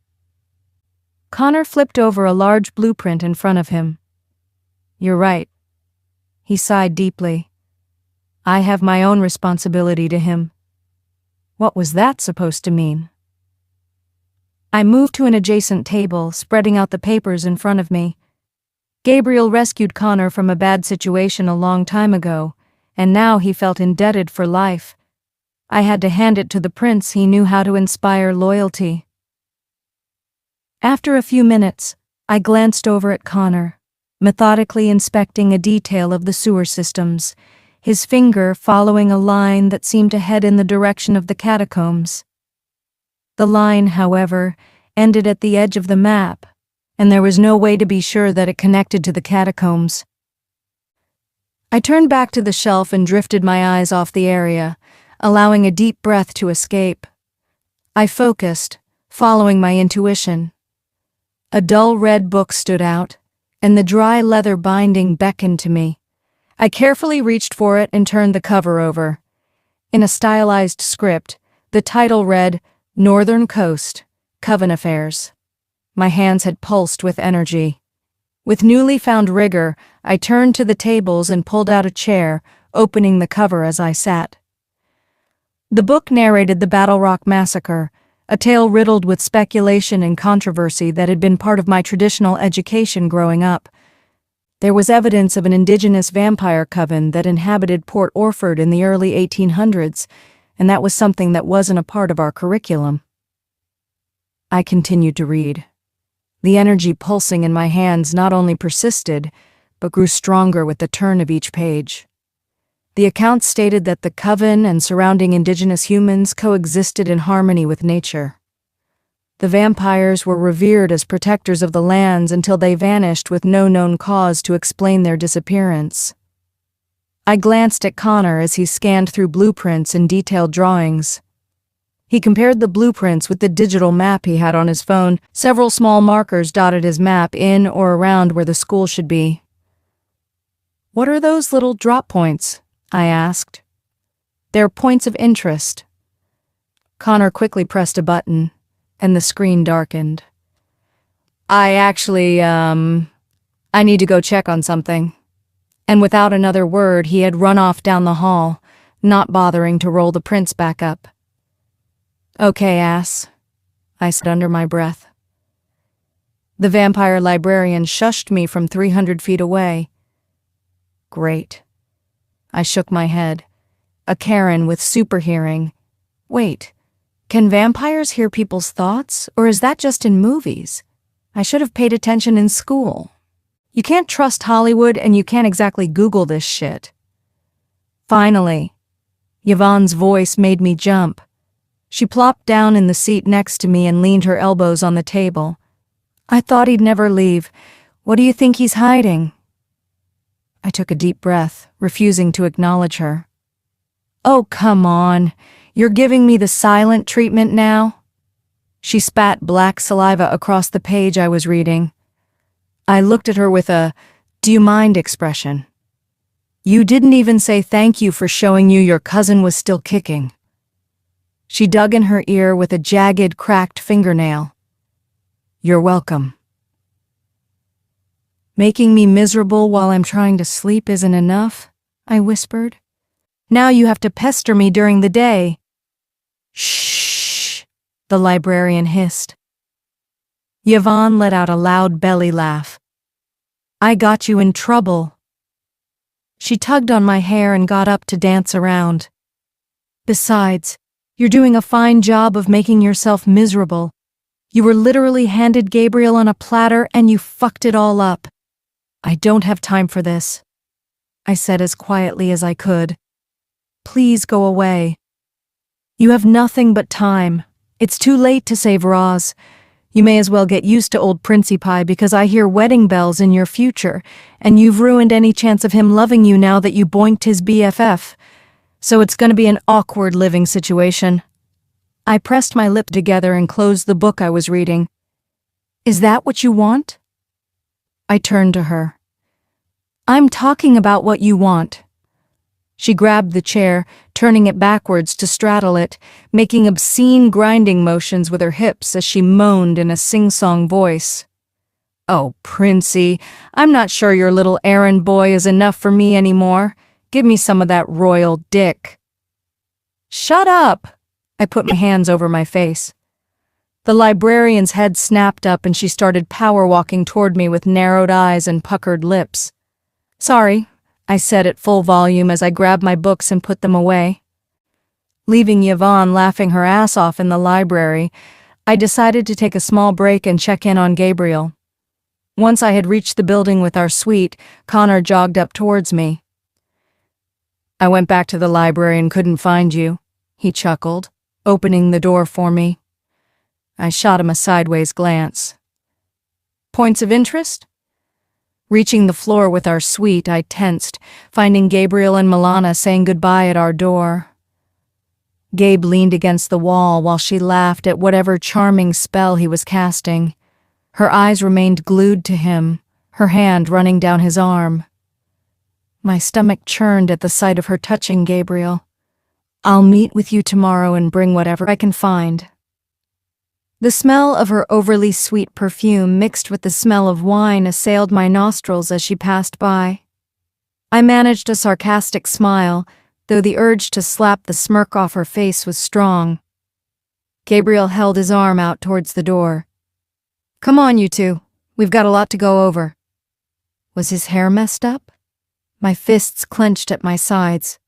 Connor flipped over a large blueprint in front of him. You're right. He sighed deeply. I have my own responsibility to him. What was that supposed to mean? I moved to an adjacent table, spreading out the papers in front of me. Gabriel rescued Connor from a bad situation a long time ago, and now he felt indebted for life. I had to hand it to the prince. He knew how to inspire loyalty. After a few minutes, I glanced over at Connor, methodically inspecting a detail of the sewer systems, his finger following a line that seemed to head in the direction of the catacombs. The line, however, ended at the edge of the map, and there was no way to be sure that it connected to the catacombs. I turned back to the shelf and drifted my eyes off the area, allowing a deep breath to escape. I focused, following my intuition. A dull red book stood out, and the dry leather binding beckoned to me. I carefully reached for it and turned the cover over. In a stylized script, the title read, Northern Coast, Coven Affairs. My hands had pulsed with energy. With newly found rigor, I turned to the tables and pulled out a chair, opening the cover as I sat. The book narrated the Battle Rock Massacre, a tale riddled with speculation and controversy that had been part of my traditional education growing up. There was evidence of an indigenous vampire coven that inhabited Port Orford in the early 1800s, and that was something that wasn't a part of our curriculum. I continued to read. The energy pulsing in my hands not only persisted, but grew stronger with the turn of each page. The account stated that the coven and surrounding indigenous humans coexisted in harmony with nature. The vampires were revered as protectors of the lands until they vanished with no known cause to explain their disappearance. I glanced at Connor as he scanned through blueprints and detailed drawings. He compared the blueprints with the digital map he had on his phone. Several small markers dotted his map in or around where the school should be. What are those little drop points? I asked. They're points of interest. Connor quickly pressed a button, and the screen darkened. I need to go check on something. And without another word, he had run off down the hall, not bothering to roll the prints back up. Okay, ass, I said under my breath. The vampire librarian shushed me from 300 feet away. Great. I shook my head. A Karen with super hearing. Wait, can vampires hear people's thoughts, or is that just in movies? I should have paid attention in school. You can't trust Hollywood, and you can't exactly Google this shit. Finally, Yvonne's voice made me jump. She plopped down in the seat next to me and leaned her elbows on the table. I thought he'd never leave. What do you think he's hiding? I took a deep breath, refusing to acknowledge her. Oh, come on. You're giving me the silent treatment now? She spat black saliva across the page I was reading. I looked at her with a, "Do you mind?" expression. You didn't even say thank you for showing you your cousin was still kicking. She dug in her ear with a jagged, cracked fingernail. You're welcome. Making me miserable while I'm trying to sleep isn't enough, I whispered. Now you have to pester me during the day. Shh, the librarian hissed. Yvonne let out a loud belly laugh. I got you in trouble. She tugged on my hair and got up to dance around. Besides, you're doing a fine job of making yourself miserable. You were literally handed Gabriel on a platter and you fucked it all up. I don't have time for this, I said as quietly as I could. Please go away. You have nothing but time. It's too late to save Roz. You may as well get used to old Princey Pie because I hear wedding bells in your future, and you've ruined any chance of him loving you now that you boinked his BFF. So it's gonna be an awkward living situation. I pressed my lip together and closed the book I was reading. Is that what you want? I turned to her. I'm talking about what you want. She grabbed the chair, turning it backwards to straddle it, making obscene grinding motions with her hips as she moaned in a sing-song voice. Oh, Princey, I'm not sure your little errand boy is enough for me anymore. Give me some of that royal dick. Shut up! I put my hands over my face. The librarian's head snapped up and she started power-walking toward me with narrowed eyes and puckered lips. Sorry, I said at full volume as I grabbed my books and put them away. Leaving Yvonne laughing her ass off in the library, I decided to take a small break and check in on Gabriel. Once I had reached the building with our suite, Connor jogged up towards me. I went back to the library and couldn't find you, he chuckled, opening the door for me. I shot him a sideways glance. Points of interest? Reaching the floor with our suite, I tensed, finding Gabriel and Milana saying goodbye at our door. Gabe leaned against the wall while she laughed at whatever charming spell he was casting. Her eyes remained glued to him, her hand running down his arm. My stomach churned at the sight of her touching Gabriel. I'll meet with you tomorrow and bring whatever I can find. The smell of her overly sweet perfume mixed with the smell of wine assailed my nostrils as she passed by. I managed a sarcastic smile, though the urge to slap the smirk off her face was strong. Gabriel held his arm out towards the door. Come on, you two. We've got a lot to go over. Was his hair messed up? My fists clenched at my sides.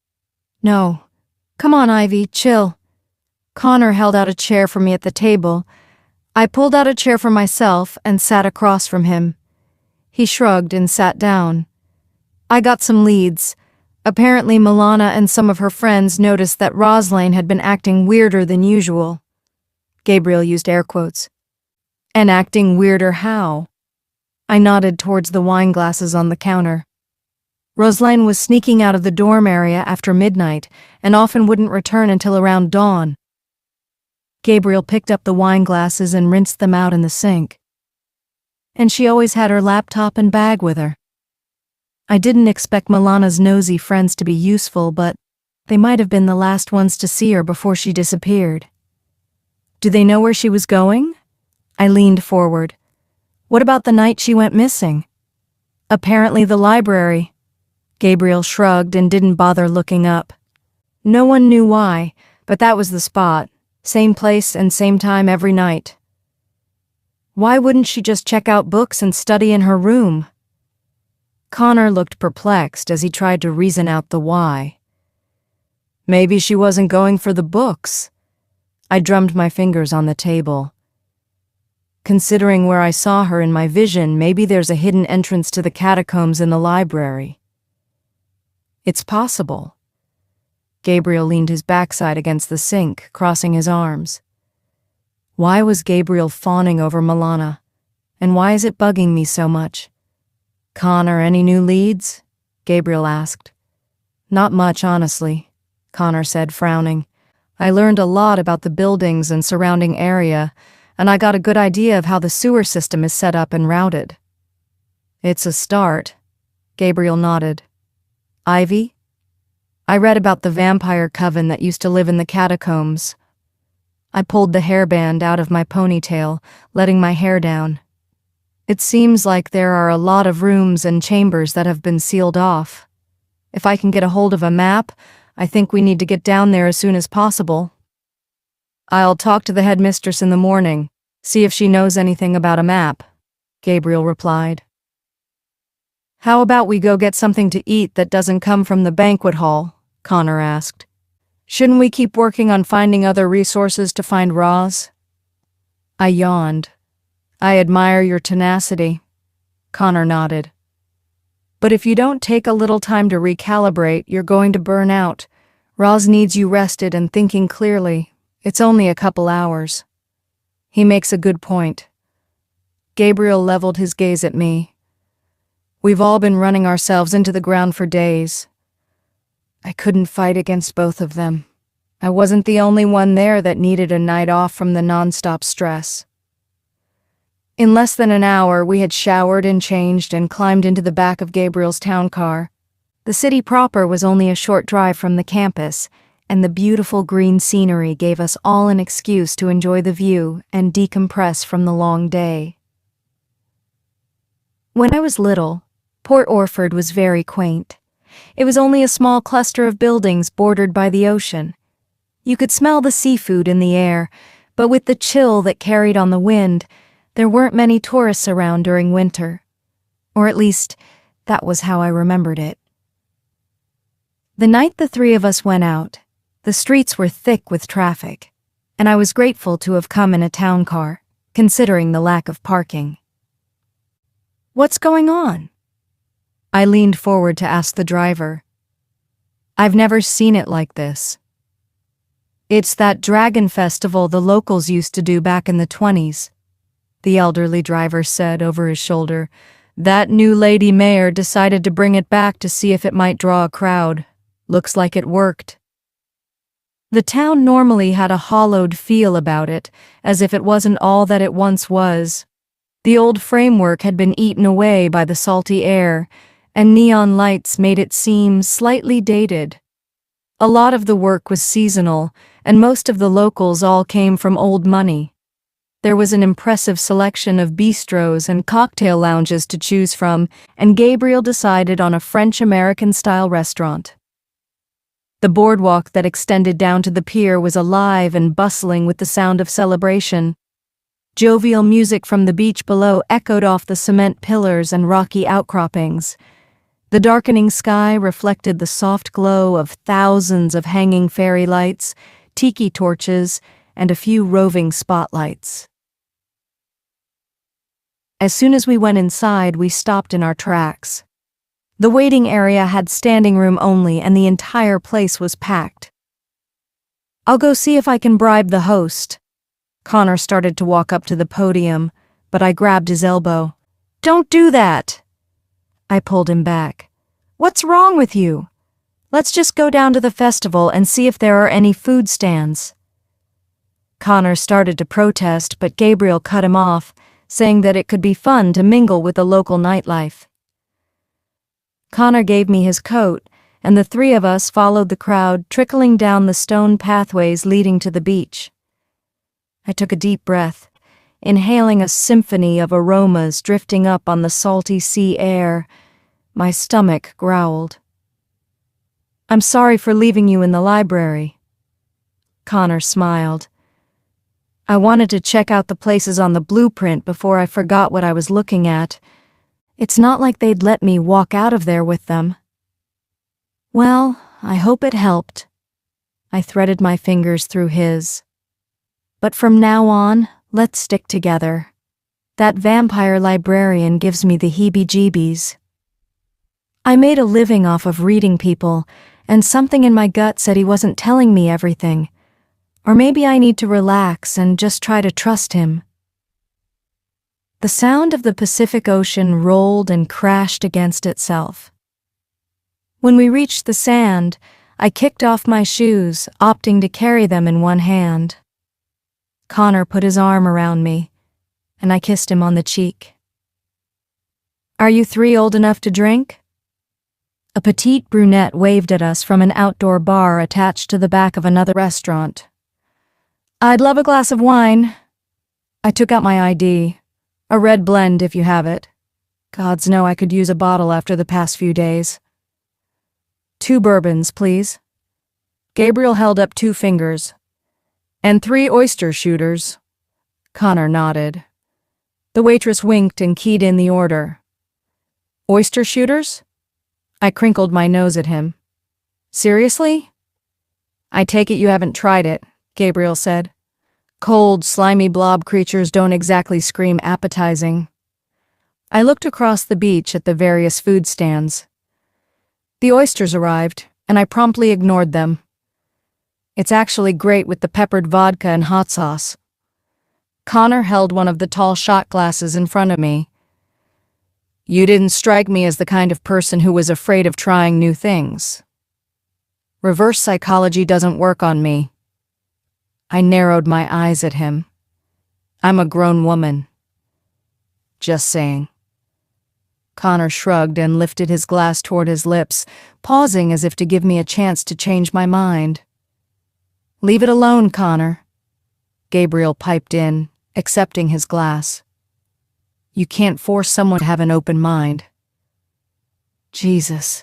No. Come on, Ivy, chill. Connor held out a chair for me at the table. I pulled out a chair for myself and sat across from him. He shrugged and sat down. I got some leads. Apparently Milana and some of her friends noticed that Roslane had been acting weirder than usual. Gabriel used air quotes. And acting weirder how? I nodded towards the wine glasses on the counter. Roslane was sneaking out of the dorm area after midnight and often wouldn't return until around dawn. Gabriel picked up the wine glasses and rinsed them out in the sink. And she always had her laptop and bag with her. I didn't expect Milana's nosy friends to be useful, but they might have been the last ones to see her before she disappeared. Do they know where she was going? I leaned forward. What about the night she went missing? Apparently the library. Gabriel shrugged and didn't bother looking up. No one knew why, but that was the spot. Same place and same time every night. Why wouldn't she just check out books and study in her room? Connor looked perplexed as he tried to reason out the why. Maybe she wasn't going for the books. I drummed my fingers on the table. Considering where I saw her in my vision, maybe there's a hidden entrance to the catacombs in the library. It's possible. Gabriel leaned his backside against the sink, crossing his arms. Why was Gabriel fawning over Milana? And why is it bugging me so much? Connor, any new leads? Gabriel asked. Not much, honestly, Connor said, frowning. I learned a lot about the buildings and surrounding area, and I got a good idea of how the sewer system is set up and routed. It's a start. Gabriel nodded. Ivy? I read about the vampire coven that used to live in the catacombs. I pulled the hairband out of my ponytail, letting my hair down. It seems like there are a lot of rooms and chambers that have been sealed off. If I can get a hold of a map, I think we need to get down there as soon as possible. I'll talk to the headmistress in the morning, see if she knows anything about a map, Gabriel replied. How about we go get something to eat that doesn't come from the banquet hall? Connor asked. Shouldn't we keep working on finding other resources to find Roz? I yawned. I admire your tenacity. Connor nodded. But if you don't take a little time to recalibrate, you're going to burn out. Roz needs you rested and thinking clearly. It's only a couple hours. He makes a good point. Gabriel leveled his gaze at me. We've all been running ourselves into the ground for days. I couldn't fight against both of them. I wasn't the only one there that needed a night off from the nonstop stress. In less than an hour, we had showered and changed and climbed into the back of Gabriel's town car. The city proper was only a short drive from the campus, and the beautiful green scenery gave us all an excuse to enjoy the view and decompress from the long day. When I was little, Port Orford was very quaint. It was only a small cluster of buildings bordered by the ocean. You could smell the seafood in the air, but with the chill that carried on the wind, there weren't many tourists around during winter. Or at least, that was how I remembered it. The night the three of us went out, the streets were thick with traffic, and I was grateful to have come in a town car, considering the lack of parking. "What's going on?" I leaned forward to ask the driver. "I've never seen it like this." "It's that dragon festival the locals used to do back in the 20s, the elderly driver said over his shoulder. "That new lady mayor decided to bring it back to see if it might draw a crowd. Looks like it worked." The town normally had a hollowed feel about it, as if it wasn't all that it once was. The old framework had been eaten away by the salty air, and neon lights made it seem slightly dated. A lot of the work was seasonal, and most of the locals all came from old money. There was an impressive selection of bistros and cocktail lounges to choose from, and Gabriel decided on a French-American-style restaurant. The boardwalk that extended down to the pier was alive and bustling with the sound of celebration. Jovial music from the beach below echoed off the cement pillars and rocky outcroppings. The darkening sky reflected the soft glow of thousands of hanging fairy lights, tiki torches, and a few roving spotlights. As soon as we went inside, we stopped in our tracks. The waiting area had standing room only, and the entire place was packed. "I'll go see if I can bribe the host." Connor started to walk up to the podium, but I grabbed his elbow. "Don't do that!" I pulled him back. "What's wrong with you? Let's just go down to the festival and see if there are any food stands." Connor started to protest, but Gabriel cut him off, saying that it could be fun to mingle with the local nightlife. Connor gave me his coat, and the three of us followed the crowd trickling down the stone pathways leading to the beach. I took a deep breath, inhaling a symphony of aromas drifting up on the salty sea air. My stomach growled. "I'm sorry for leaving you in the library." Connor smiled. "I wanted to check out the places on the blueprint before I forgot what I was looking at. It's not like they'd let me walk out of there with them." "Well, I hope it helped." I threaded my fingers through his. "But from now on, let's stick together. That vampire librarian gives me the heebie-jeebies." I made a living off of reading people, and something in my gut said he wasn't telling me everything. Or maybe I need to relax and just try to trust him. The sound of the Pacific Ocean rolled and crashed against itself. When we reached the sand, I kicked off my shoes, opting to carry them in one hand. Connor put his arm around me, and I kissed him on the cheek. "Are you three old enough to drink?" A petite brunette waved at us from an outdoor bar attached to the back of another restaurant. "I'd love a glass of wine." I took out my ID. "A red blend if you have it." Gods know I could use a bottle after the past few days. "2 bourbons, please." Gabriel held up 2 fingers. "And 3 oyster shooters." Connor nodded. The waitress winked and keyed in the order. "Oyster shooters?" I crinkled my nose at him. "Seriously?" "I take it you haven't tried it," Gabriel said. "Cold, slimy blob creatures don't exactly scream appetizing." I looked across the beach at the various food stands. The oysters arrived, and I promptly ignored them. "It's actually great with the peppered vodka and hot sauce." Connor held one of the tall shot glasses in front of me. "You didn't strike me as the kind of person who was afraid of trying new things." Reverse psychology doesn't work on me. I narrowed my eyes at him. I'm a grown woman. Just saying. Connor shrugged and lifted his glass toward his lips, pausing as if to give me a chance to change my mind. Leave it alone, Connor. Gabriel piped in, accepting his glass. You can't force someone to have an open mind. Jesus.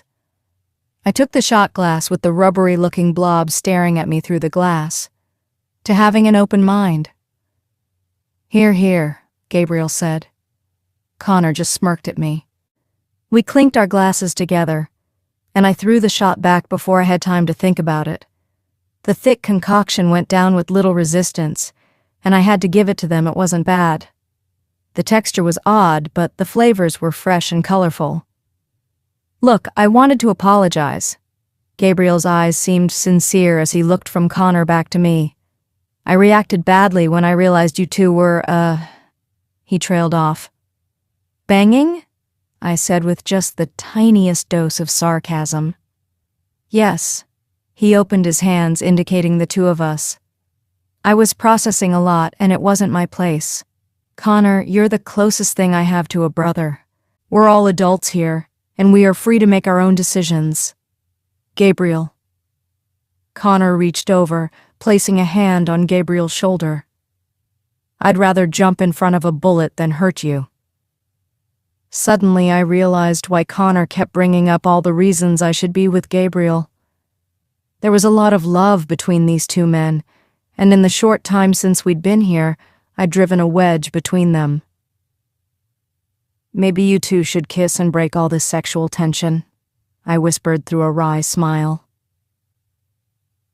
I took the shot glass with the rubbery-looking blob staring at me through the glass. To having an open mind. Here, here, Gabriel said. Connor just smirked at me. We clinked our glasses together, and I threw the shot back before I had time to think about it. The thick concoction went down with little resistance, and I had to give it to them. It wasn't bad. The texture was odd, but the flavors were fresh and colorful. Look, I wanted to apologize. Gabriel's eyes seemed sincere as he looked from Connor back to me. I reacted badly when I realized you two were, He trailed off. Banging? I said with just the tiniest dose of sarcasm. Yes. He opened his hands, indicating the two of us. I was processing a lot, and it wasn't my place. Connor, you're the closest thing I have to a brother. We're all adults here, and we are free to make our own decisions. Gabriel. Connor reached over, placing a hand on Gabriel's shoulder. I'd rather jump in front of a bullet than hurt you. Suddenly I realized why Connor kept bringing up all the reasons I should be with Gabriel. There was a lot of love between these two men, and in the short time since we'd been here, I'd driven a wedge between them. Maybe you two should kiss and break all this sexual tension, I whispered through a wry smile.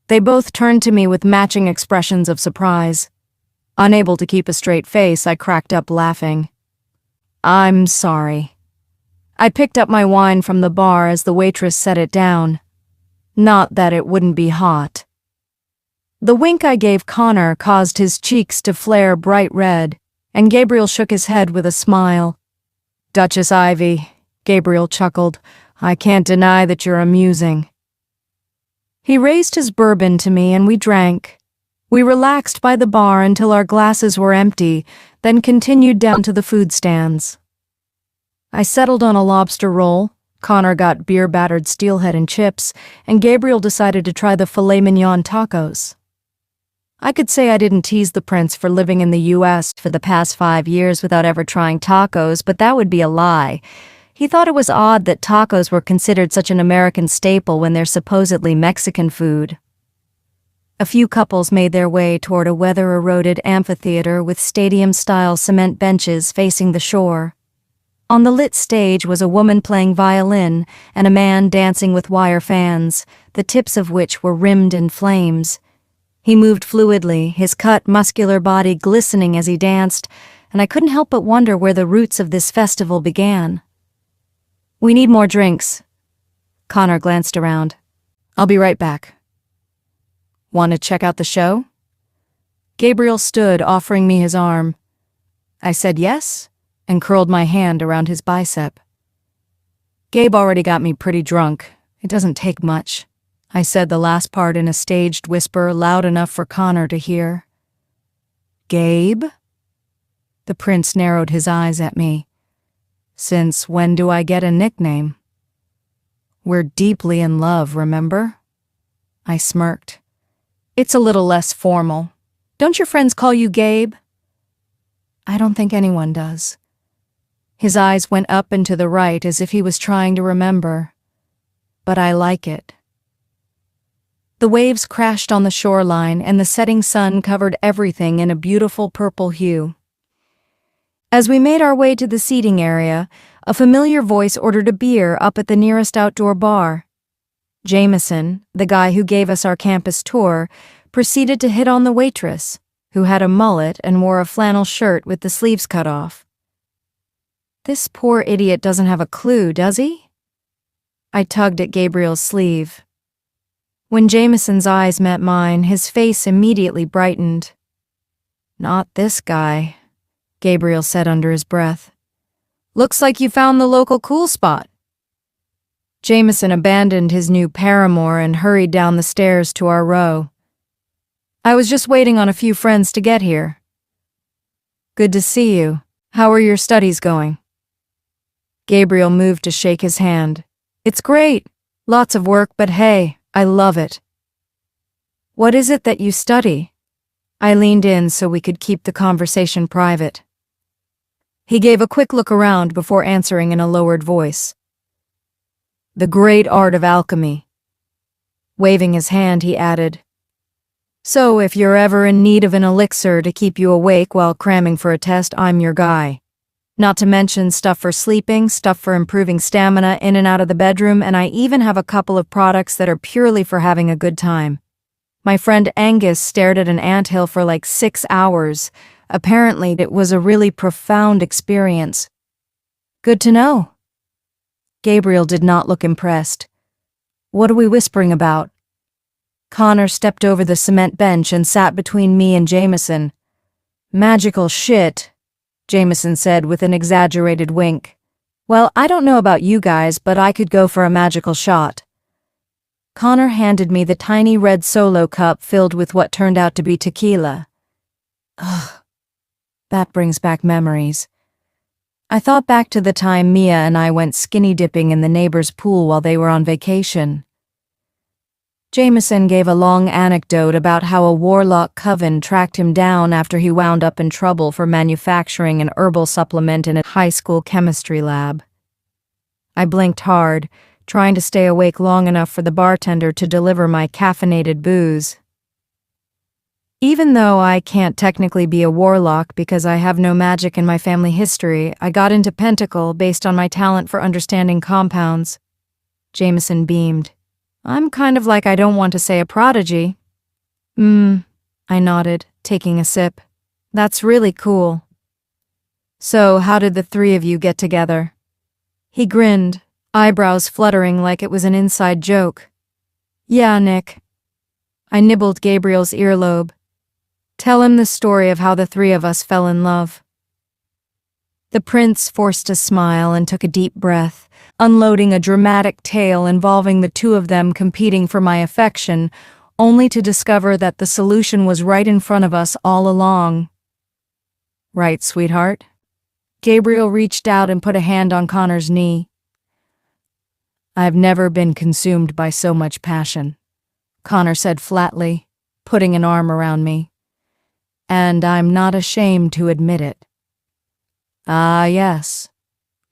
They both turned to me with matching expressions of surprise. Unable to keep a straight face, I cracked up laughing. I'm sorry. I picked up my wine from the bar as the waitress set it down. Not that it wouldn't be hot. The wink I gave Connor caused his cheeks to flare bright red, and Gabriel shook his head with a smile. Duchess Ivy, Gabriel chuckled, I can't deny that you're amusing. He raised his bourbon to me and we drank. We relaxed by the bar until our glasses were empty, then continued down to the food stands. I settled on a lobster roll, Connor got beer-battered steelhead and chips, and Gabriel decided to try the filet mignon tacos. I could say I didn't tease the prince for living in the U.S. for the past 5 years without ever trying tacos, but that would be a lie. He thought it was odd that tacos were considered such an American staple when they're supposedly Mexican food. A few couples made their way toward a weather-eroded amphitheater with stadium-style cement benches facing the shore. On the lit stage was a woman playing violin and a man dancing with wire fans, the tips of which were rimmed in flames. He moved fluidly, his cut, muscular body glistening as he danced, and I couldn't help but wonder where the roots of this festival began. We need more drinks. Connor glanced around. I'll be right back. Want to check out the show? Gabriel stood, offering me his arm. I said yes, and curled my hand around his bicep. Gabe already got me pretty drunk. It doesn't take much. I said the last part in a staged whisper loud enough for Connor to hear. Gabe? The prince narrowed his eyes at me. Since when do I get a nickname? We're deeply in love, remember? I smirked. It's a little less formal. Don't your friends call you Gabe? I don't think anyone does. His eyes went up and to the right as if he was trying to remember. But I like it. The waves crashed on the shoreline and the setting sun covered everything in a beautiful purple hue. As we made our way to the seating area, a familiar voice ordered a beer up at the nearest outdoor bar. Jameson, the guy who gave us our campus tour, proceeded to hit on the waitress, who had a mullet and wore a flannel shirt with the sleeves cut off. This poor idiot doesn't have a clue, does he? I tugged at Gabriel's sleeve. When Jameson's eyes met mine, his face immediately brightened. Not this guy, Gabriel said under his breath. Looks like you found the local cool spot. Jameson abandoned his new paramour and hurried down the stairs to our row. I was just waiting on a few friends to get here. Good to see you. How are your studies going? Gabriel moved to shake his hand. It's great. Lots of work, but hey, I love it. What is it that you study? I leaned in so we could keep the conversation private. He gave a quick look around before answering in a lowered voice. The great art of alchemy. Waving his hand, he added, So if you're ever in need of an elixir to keep you awake while cramming for a test, I'm your guy. Not to mention stuff for sleeping, stuff for improving stamina in and out of the bedroom, and I even have a couple of products that are purely for having a good time. My friend Angus stared at an anthill for like 6 hours. Apparently, it was a really profound experience. Good to know. Gabriel did not look impressed. What are we whispering about? Connor stepped over the cement bench and sat between me and Jameson. Magical shit, Jameson said with an exaggerated wink. Well, I don't know about you guys, but I could go for a magical shot. Connor handed me the tiny red solo cup filled with what turned out to be tequila. Ugh, that brings back memories. I thought back to the time Mia and I went skinny dipping in the neighbor's pool while they were on vacation. Jameson gave a long anecdote about how a warlock coven tracked him down after he wound up in trouble for manufacturing an herbal supplement in a high school chemistry lab. I blinked hard, trying to stay awake long enough for the bartender to deliver my caffeinated booze. Even though I can't technically be a warlock because I have no magic in my family history, I got into Pentacle based on my talent for understanding compounds. Jameson beamed. I'm kind of like I don't want to say a prodigy. I nodded, taking a sip. That's really cool. So, how did the three of you get together? He grinned, eyebrows fluttering like it was an inside joke. Yeah, Nick. I nibbled Gabriel's earlobe. Tell him the story of how the three of us fell in love. The prince forced a smile and took a deep breath, unloading a dramatic tale involving the two of them competing for my affection, only to discover that the solution was right in front of us all along. Right, sweetheart? Gabriel reached out and put a hand on Connor's knee. I've never been consumed by so much passion, Connor said flatly, putting an arm around me. And I'm not ashamed to admit it. Ah, yes.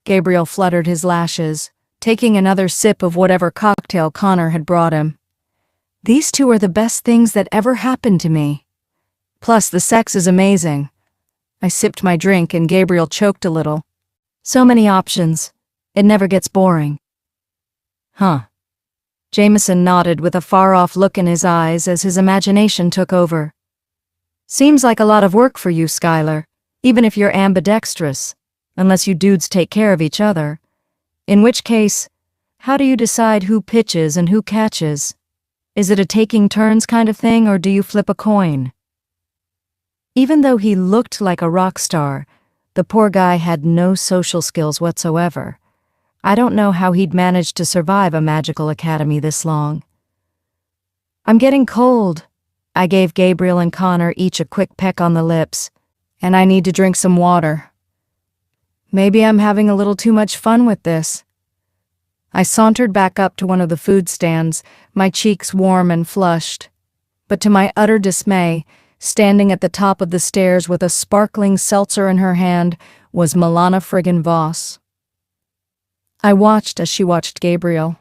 Gabriel fluttered his lashes, taking another sip of whatever cocktail Connor had brought him. These two are the best things that ever happened to me. Plus, the sex is amazing. I sipped my drink and Gabriel choked a little. So many options. It never gets boring. Huh. Jameson nodded with a far-off look in his eyes as his imagination took over. Seems like a lot of work for you, Skylar, even if you're ambidextrous, unless you dudes take care of each other. In which case, how do you decide who pitches and who catches? Is it a taking turns kind of thing, or do you flip a coin? Even though he looked like a rock star, the poor guy had no social skills whatsoever. I don't know how he'd managed to survive a magical academy this long. I'm getting cold. I gave Gabriel and Connor each a quick peck on the lips, and I need to drink some water. Maybe I'm having a little too much fun with this. I sauntered back up to one of the food stands, my cheeks warm and flushed. But to my utter dismay, standing at the top of the stairs with a sparkling seltzer in her hand was Milana friggin' Voss. I watched as she watched Gabriel.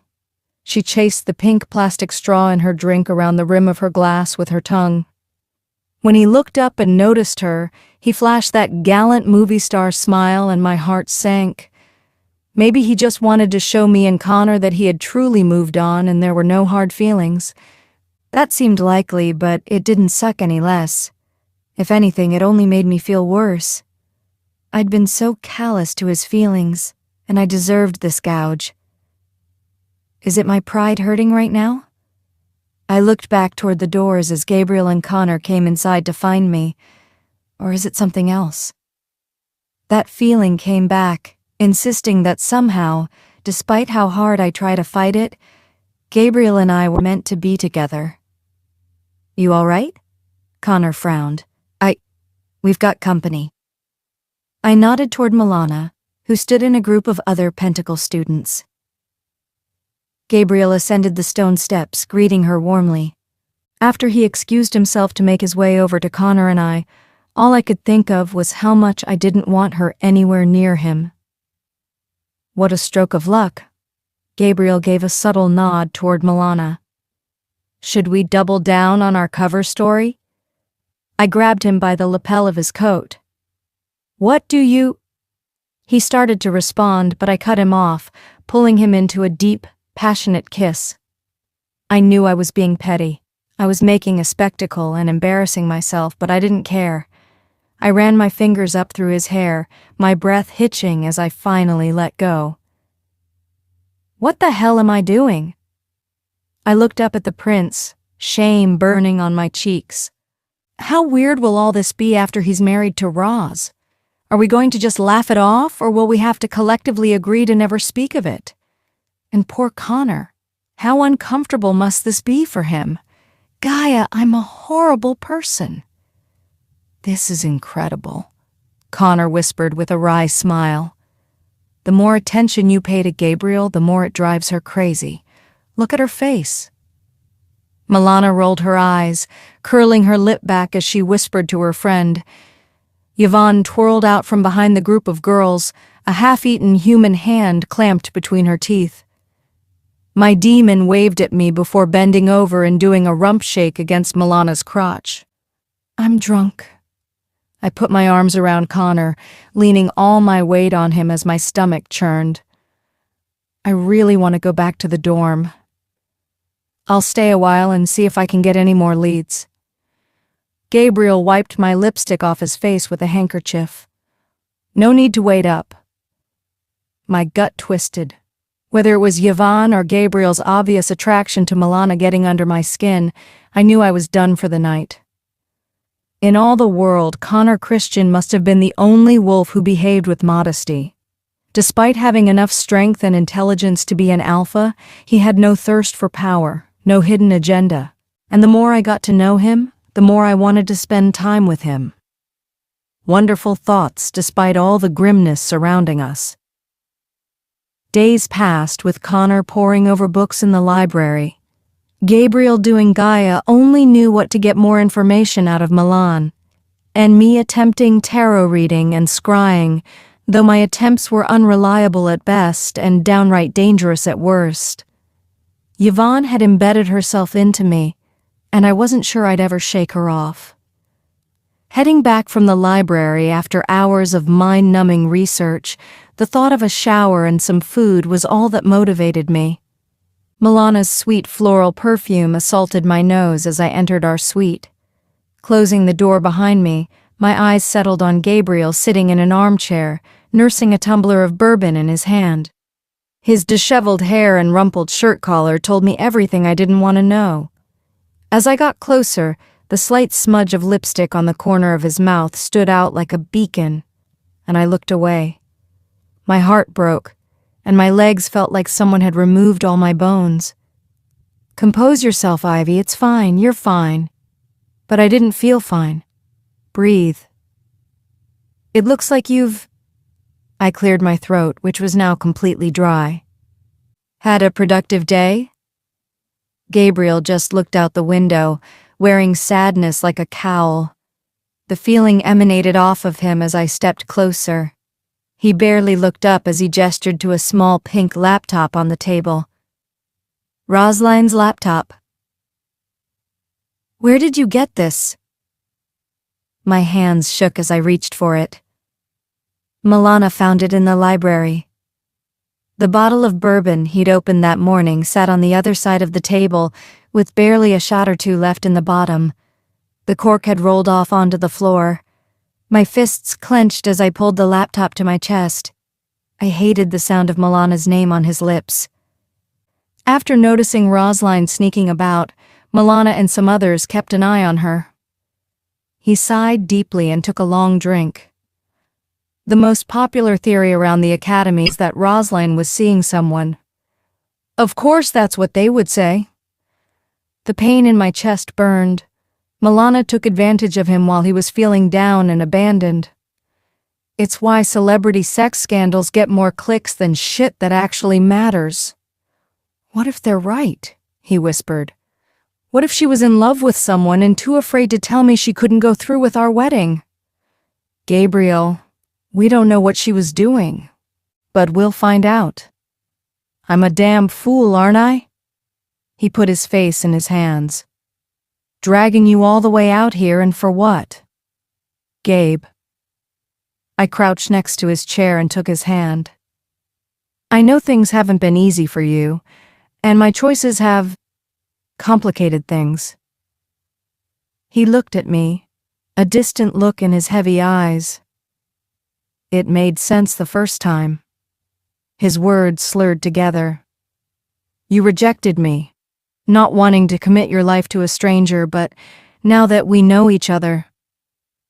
She chased the pink plastic straw in her drink around the rim of her glass with her tongue. When he looked up and noticed her, he flashed that gallant movie star smile and my heart sank. Maybe he just wanted to show me and Connor that he had truly moved on and there were no hard feelings. That seemed likely, but it didn't suck any less. If anything, it only made me feel worse. I'd been so callous to his feelings, and I deserved this gouge. Is it my pride hurting right now? I looked back toward the doors as Gabriel and Connor came inside to find me. Or is it something else? That feeling came back, insisting that somehow, despite how hard I try to fight it, Gabriel and I were meant to be together. You all right? Connor frowned. We've got company. I nodded toward Milana, who stood in a group of other Pentacle students. Gabriel ascended the stone steps, greeting her warmly. After he excused himself to make his way over to Connor and I, all I could think of was how much I didn't want her anywhere near him. What a stroke of luck. Gabriel gave a subtle nod toward Milana. Should we double down on our cover story? I grabbed him by the lapel of his coat. What do you... He started to respond, but I cut him off, pulling him into a deep, passionate kiss. I knew I was being petty. I was making a spectacle and embarrassing myself, but I didn't care. I ran my fingers up through his hair, my breath hitching as I finally let go. What the hell am I doing? I looked up at the prince, shame burning on my cheeks. How weird will all this be after he's married to Roz? Are we going to just laugh it off, or will we have to collectively agree to never speak of it? And poor Connor. How uncomfortable must this be for him? Gaia, I'm a horrible person. This is incredible, Connor whispered with a wry smile. The more attention you pay to Gabriel, the more it drives her crazy. Look at her face. Milana rolled her eyes, curling her lip back as she whispered to her friend. Yvonne twirled out from behind the group of girls, a half-eaten human hand clamped between her teeth. My demon waved at me before bending over and doing a rump shake against Milana's crotch. I'm drunk. I put my arms around Connor, leaning all my weight on him as my stomach churned. I really want to go back to the dorm. I'll stay a while and see if I can get any more leads. Gabriel wiped my lipstick off his face with a handkerchief. No need to wait up. My gut twisted. Whether it was Yvonne or Gabriel's obvious attraction to Milana getting under my skin, I knew I was done for the night. In all the world, Connor Christian must have been the only wolf who behaved with modesty. Despite having enough strength and intelligence to be an alpha, he had no thirst for power, no hidden agenda. And the more I got to know him, the more I wanted to spend time with him. Wonderful thoughts despite all the grimness surrounding us. Days passed with Connor poring over books in the library. Gabriel doing Gaia only knew what to get more information out of Milan, and me attempting tarot reading and scrying, though my attempts were unreliable at best and downright dangerous at worst. Yvonne had embedded herself into me, and I wasn't sure I'd ever shake her off. Heading back from the library after hours of mind-numbing research, the thought of a shower and some food was all that motivated me. Milana's sweet floral perfume assaulted my nose as I entered our suite. Closing the door behind me, my eyes settled on Gabriel sitting in an armchair, nursing a tumbler of bourbon in his hand. His disheveled hair and rumpled shirt collar told me everything I didn't want to know. As I got closer, the slight smudge of lipstick on the corner of his mouth stood out like a beacon, and I looked away. My heart broke, and my legs felt like someone had removed all my bones. Compose yourself, Ivy, it's fine, you're fine. But I didn't feel fine. Breathe. It looks like you've... I cleared my throat, which was now completely dry. Had a productive day? Gabriel just looked out the window, wearing sadness like a cowl. The feeling emanated off of him as I stepped closer. He barely looked up as he gestured to a small pink laptop on the table. Rosaline's laptop. Where did you get this? My hands shook as I reached for it. Milana found it in the library. The bottle of bourbon he'd opened that morning sat on the other side of the table, with barely a shot or two left in the bottom. The cork had rolled off onto the floor. My fists clenched as I pulled the laptop to my chest. I hated the sound of Milana's name on his lips. After noticing Rosaline sneaking about, Milana and some others kept an eye on her. He sighed deeply and took a long drink. The most popular theory around the academy is that Rosalind was seeing someone. Of course that's what they would say. The pain in my chest burned. Milana took advantage of him while he was feeling down and abandoned. It's why celebrity sex scandals get more clicks than shit that actually matters. What if they're right? He whispered. What if she was in love with someone and too afraid to tell me she couldn't go through with our wedding? Gabriel, we don't know what she was doing, but we'll find out. I'm a damn fool, aren't I? He put his face in his hands. Dragging you all the way out here, and for what? Gabe. I crouched next to his chair and took his hand. I know things haven't been easy for you, and my choices have complicated things. He looked at me, a distant look in his heavy eyes. It made sense the first time. His words slurred together. You rejected me, not wanting to commit your life to a stranger, but now that we know each other.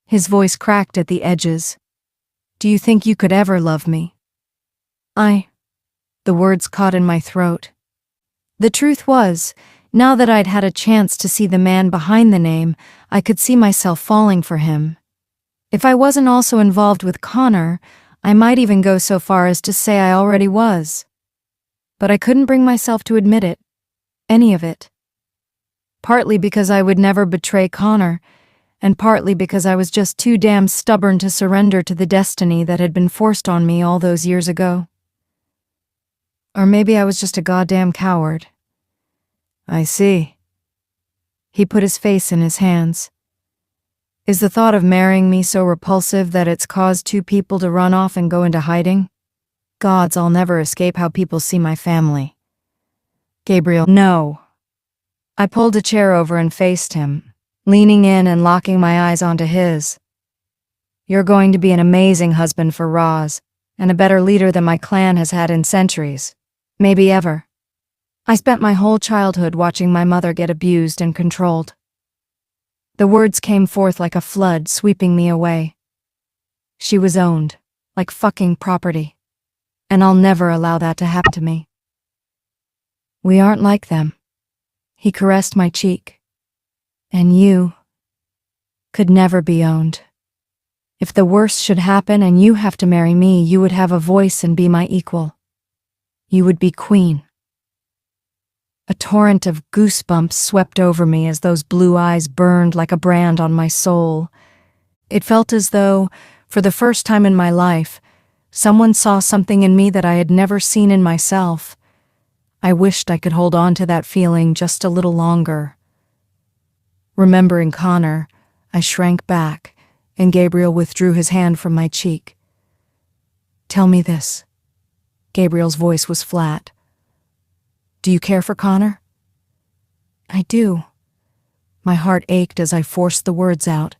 His voice cracked at the edges. Do you think you could ever love me? The words caught in my throat. The truth was, now that I'd had a chance to see the man behind the name, I could see myself falling for him. If I wasn't also involved with Connor, I might even go so far as to say I already was. But I couldn't bring myself to admit it. Any of it. Partly because I would never betray Connor, and partly because I was just too damn stubborn to surrender to the destiny that had been forced on me all those years ago. Or maybe I was just a goddamn coward. I see. He put his face in his hands. Is the thought of marrying me so repulsive that it's caused two people to run off and go into hiding? Gods, I'll never escape how people see my family. Gabriel, no. I pulled a chair over and faced him, leaning in and locking my eyes onto his. You're going to be an amazing husband for Roz, and a better leader than my clan has had in centuries. Maybe ever. I spent my whole childhood watching my mother get abused and controlled. The words came forth like a flood, sweeping me away. She was owned, like fucking property, and I'll never allow that to happen to me. We aren't like them. He caressed my cheek. And you could never be owned. If the worst should happen and you have to marry me, you would have a voice and be my equal. You would be queen. A torrent of goosebumps swept over me as those blue eyes burned like a brand on my soul. It felt as though, for the first time in my life, someone saw something in me that I had never seen in myself. I wished I could hold on to that feeling just a little longer. Remembering Connor, I shrank back, and Gabriel withdrew his hand from my cheek. Tell me this. Gabriel's voice was flat. Do you care for Connor? I do. My heart ached as I forced the words out.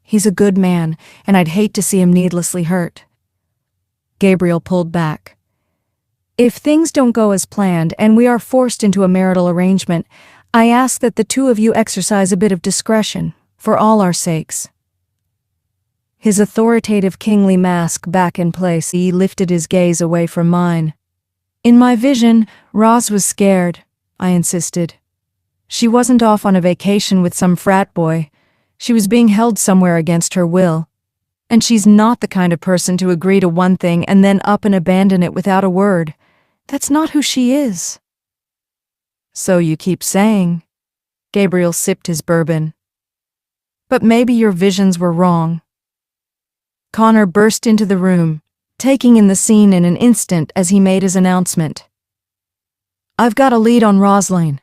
He's a good man, and I'd hate to see him needlessly hurt. Gabriel pulled back. If things don't go as planned and we are forced into a marital arrangement, I ask that the two of you exercise a bit of discretion, for all our sakes. His authoritative kingly mask back in place, he lifted his gaze away from mine. In my vision, Roz was scared, I insisted. She wasn't off on a vacation with some frat boy. She was being held somewhere against her will. And she's not the kind of person to agree to one thing and then up and abandon it without a word. That's not who she is. So you keep saying. Gabriel sipped his bourbon. But maybe your visions were wrong. Connor burst into the room, taking in the scene in an instant as he made his announcement. I've got a lead on Rosalind.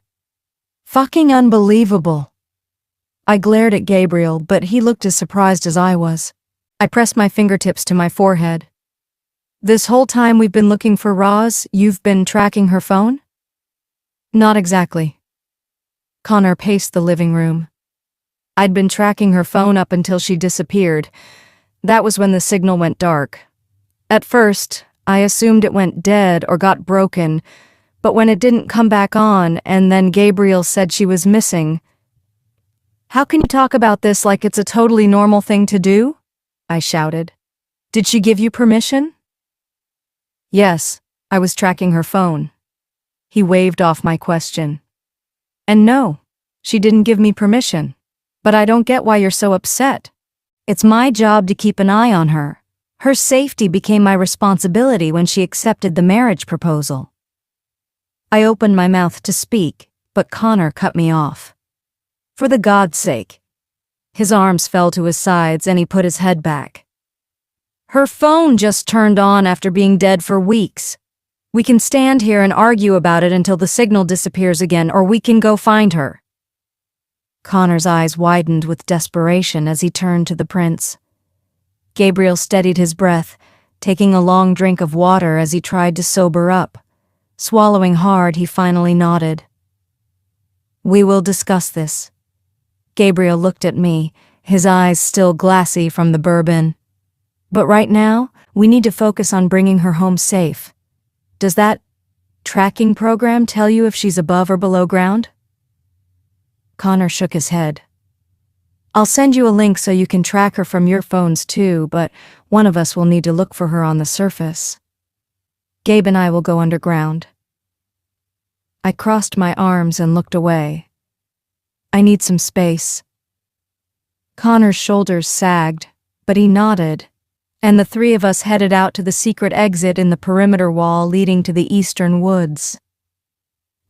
Fucking unbelievable. I glared at Gabriel, but he looked as surprised as I was. I pressed my fingertips to my forehead. This whole time we've been looking for Roz, you've been tracking her phone? Not exactly. Connor paced the living room. I'd been tracking her phone up until she disappeared. That was when the signal went dark. At first, I assumed it went dead or got broken, but when it didn't come back on and then Gabriel said she was missing. How can you talk about this like it's a totally normal thing to do? I shouted. Did she give you permission? Yes, I was tracking her phone. He waved off my question. And no, she didn't give me permission. But I don't get why you're so upset. It's my job to keep an eye on her. Her safety became my responsibility when she accepted the marriage proposal. I opened my mouth to speak, but Connor cut me off. For the God's sake. His arms fell to his sides and he put his head back. Her phone just turned on after being dead for weeks. We can stand here and argue about it until the signal disappears again, or we can go find her. Connor's eyes widened with desperation as he turned to the prince. Gabriel steadied his breath, taking a long drink of water as he tried to sober up. Swallowing hard, he finally nodded. We will discuss this. Gabriel looked at me, his eyes still glassy from the bourbon. But right now, we need to focus on bringing her home safe. Does that tracking program tell you if she's above or below ground? Connor shook his head. I'll send you a link so you can track her from your phones too, but one of us will need to look for her on the surface. Gabe and I will go underground. I crossed my arms and looked away. I need some space. Connor's shoulders sagged, but he nodded, and the three of us headed out to the secret exit in the perimeter wall leading to the eastern woods.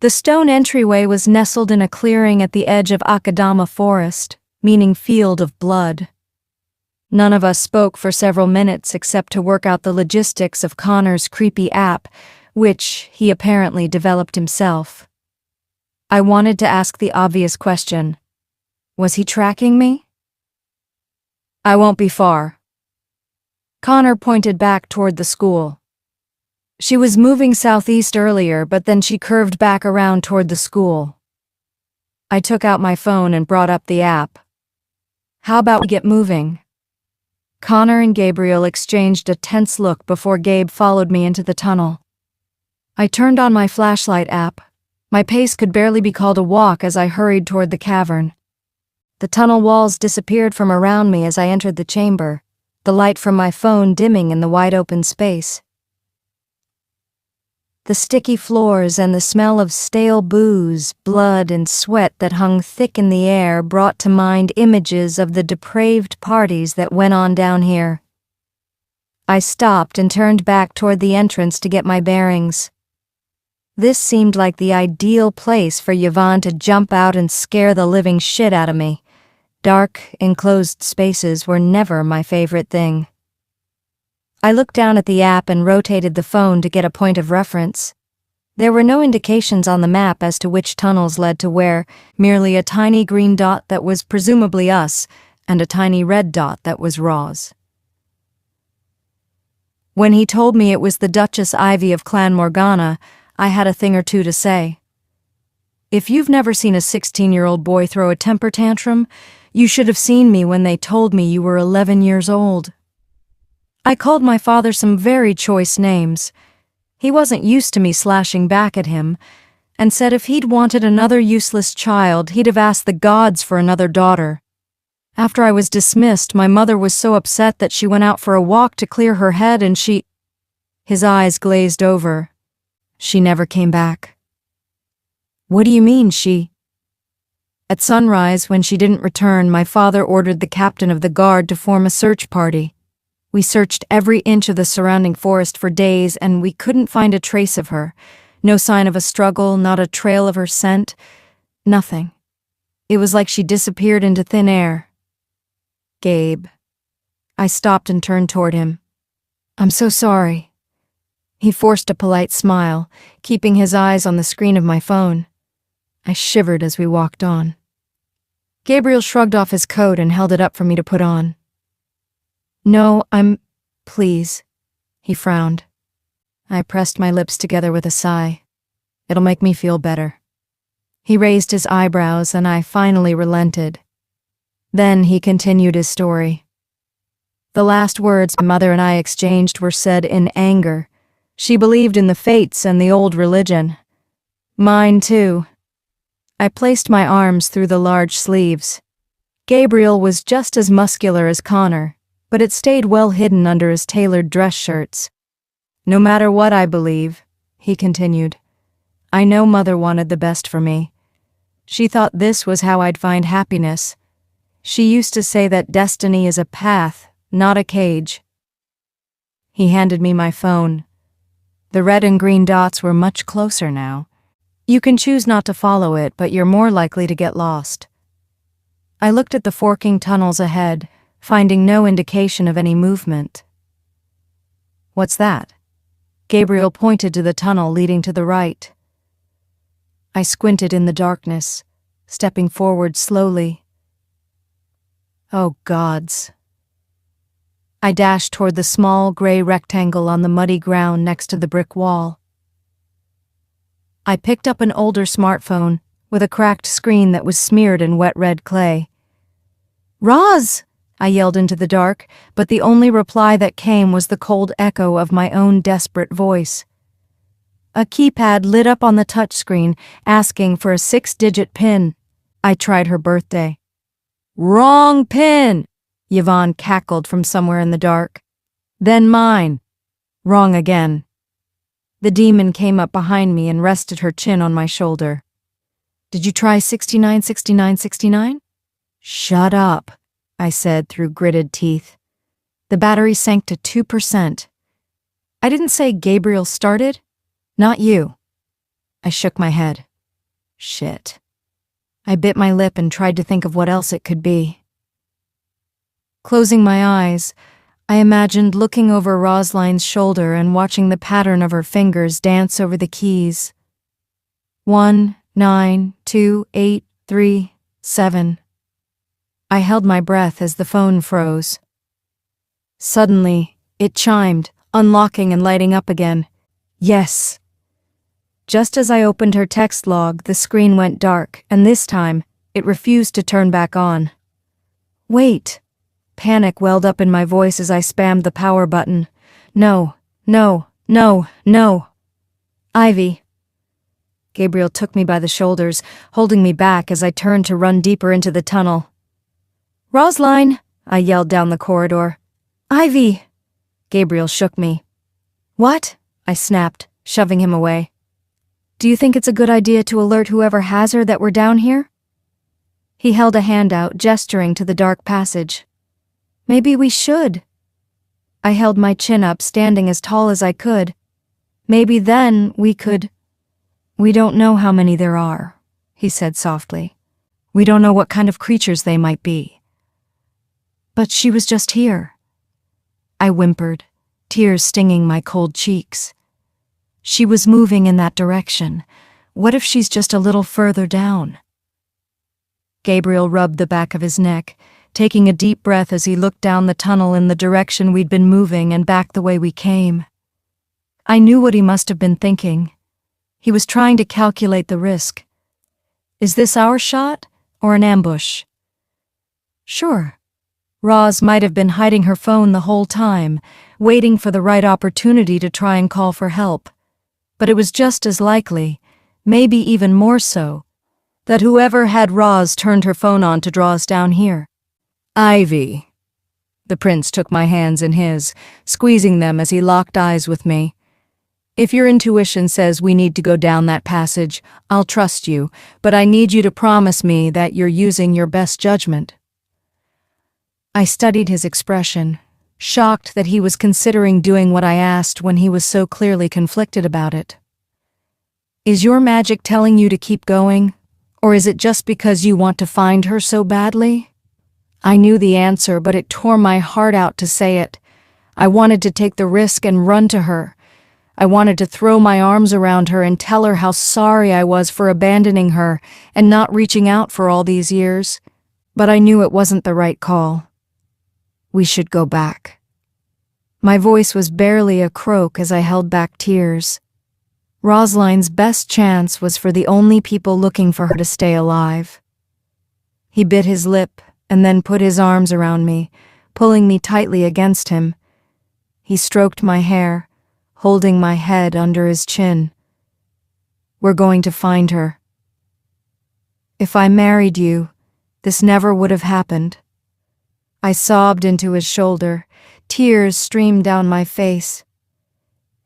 The stone entryway was nestled in a clearing at the edge of Akadama Forest, meaning field of blood. None of us spoke for several minutes except to work out the logistics of Connor's creepy app, which he apparently developed himself. I wanted to ask the obvious question. Was he tracking me? I won't be far. Connor pointed back toward the school. She was moving southeast earlier, but then she curved back around toward the school. I took out my phone and brought up the app. How about we get moving? Connor and Gabriel exchanged a tense look before Gabe followed me into the tunnel. I turned on my flashlight app. My pace could barely be called a walk as I hurried toward the cavern. The tunnel walls disappeared from around me as I entered the chamber, the light from my phone dimming in the wide open space. The sticky floors and the smell of stale booze, blood, and sweat that hung thick in the air brought to mind images of the depraved parties that went on down here. I stopped and turned back toward the entrance to get my bearings. This seemed like the ideal place for Yvonne to jump out and scare the living shit out of me. Dark, enclosed spaces were never my favorite thing. I looked down at the app and rotated the phone to get a point of reference. There were no indications on the map as to which tunnels led to where, merely a tiny green dot that was presumably us, and a tiny red dot that was Roz. When he told me it was the Duchess Ivy of Clan Morgana, I had a thing or two to say. If you've never seen a 16-year-old boy throw a temper tantrum, you should have seen me when they told me you were 11 years old. I called my father some very choice names. He wasn't used to me slashing back at him, and said if he'd wanted another useless child, he'd have asked the gods for another daughter. After I was dismissed, my mother was so upset that she went out for a walk to clear her head and she... His eyes glazed over. She never came back. What do you mean, she? At sunrise, when she didn't return, my father ordered the captain of the guard to form a search party. We searched every inch of the surrounding forest for days, and we couldn't find a trace of her. No sign of a struggle, not a trail of her scent. Nothing. It was like she disappeared into thin air. Gabe. I stopped and turned toward him. I'm so sorry. He forced a polite smile, keeping his eyes on the screen of my phone. I shivered as we walked on. Gabriel shrugged off his coat and held it up for me to put on. No, please. He frowned. I pressed my lips together with a sigh. It'll make me feel better. He raised his eyebrows and I finally relented. Then he continued his story. The last words my mother and I exchanged were said in anger. She believed in the fates and the old religion. Mine too. I placed my arms through the large sleeves. Gabriel was just as muscular as Connor, but it stayed well hidden under his tailored dress shirts. "No matter what I believe," he continued, "I know Mother wanted the best for me. She thought this was how I'd find happiness. She used to say that destiny is a path, not a cage." He handed me my phone. The red and green dots were much closer now. "You can choose not to follow it, but you're more likely to get lost." I looked at the forking tunnels ahead, finding no indication of any movement. "What's that?" Gabriel pointed to the tunnel leading to the right. I squinted in the darkness, stepping forward slowly. Oh, gods. I dashed toward the small gray rectangle on the muddy ground next to the brick wall. I picked up an older smartphone with a cracked screen that was smeared in wet red clay. "Roz!" I yelled into the dark, but the only reply that came was the cold echo of my own desperate voice. A keypad lit up on the touchscreen, asking for a 6-digit PIN. I tried her birthday. "Wrong PIN!" Yvonne cackled from somewhere in the dark. "Then mine." Wrong again. The demon came up behind me and rested her chin on my shoulder. "Did you try 696969? "Shut up," I said through gritted teeth. The battery sank to 2%. "I didn't say Gabriel started. Not you." I shook my head. Shit. I bit my lip and tried to think of what else it could be. Closing my eyes, I imagined looking over Rosaline's shoulder and watching the pattern of her fingers dance over the keys. 1, 9, 2, 8, 3, 7. I held my breath as the phone froze. Suddenly, it chimed, unlocking and lighting up again. Yes. Just as I opened her text log, the screen went dark, and this time, it refused to turn back on. "Wait." Panic welled up in my voice as I spammed the power button. "No, no, no, no." "Ivy." Gabriel took me by the shoulders, holding me back as I turned to run deeper into the tunnel. "Rosline!" I yelled down the corridor. "Ivy!" Gabriel shook me. "What?" I snapped, shoving him away. "Do you think it's a good idea to alert whoever has her that we're down here?" He held a hand out, gesturing to the dark passage. "Maybe we should." I held my chin up, standing as tall as I could. "Maybe then we could—" "We don't know how many there are," he said softly. "We don't know what kind of creatures they might be." "But she was just here." I whimpered, tears stinging my cold cheeks. "She was moving in that direction. What if she's just a little further down?" Gabriel rubbed the back of his neck, taking a deep breath as he looked down the tunnel in the direction we'd been moving and back the way we came. I knew what he must have been thinking. He was trying to calculate the risk. Is this our shot or an ambush? Sure. Roz might have been hiding her phone the whole time, waiting for the right opportunity to try and call for help. But it was just as likely, maybe even more so, that whoever had Roz turned her phone on to draw us down here. "Ivy." The prince took my hands in his, squeezing them as he locked eyes with me. "If your intuition says we need to go down that passage, I'll trust you, but I need you to promise me that you're using your best judgment." I studied his expression, shocked that he was considering doing what I asked when he was so clearly conflicted about it. "Is your magic telling you to keep going, or is it just because you want to find her so badly?" I knew the answer, but it tore my heart out to say it. I wanted to take the risk and run to her. I wanted to throw my arms around her and tell her how sorry I was for abandoning her and not reaching out for all these years. But I knew it wasn't the right call. We should go back. My voice was barely a croak as I held back tears. Rosaline's best chance was for the only people looking for her to stay alive. He bit his lip and then put his arms around me, pulling me tightly against him. He stroked my hair, holding my head under his chin. "We're going to find her. If I married you, this never would have happened. I sobbed into his shoulder. Tears streamed down my face.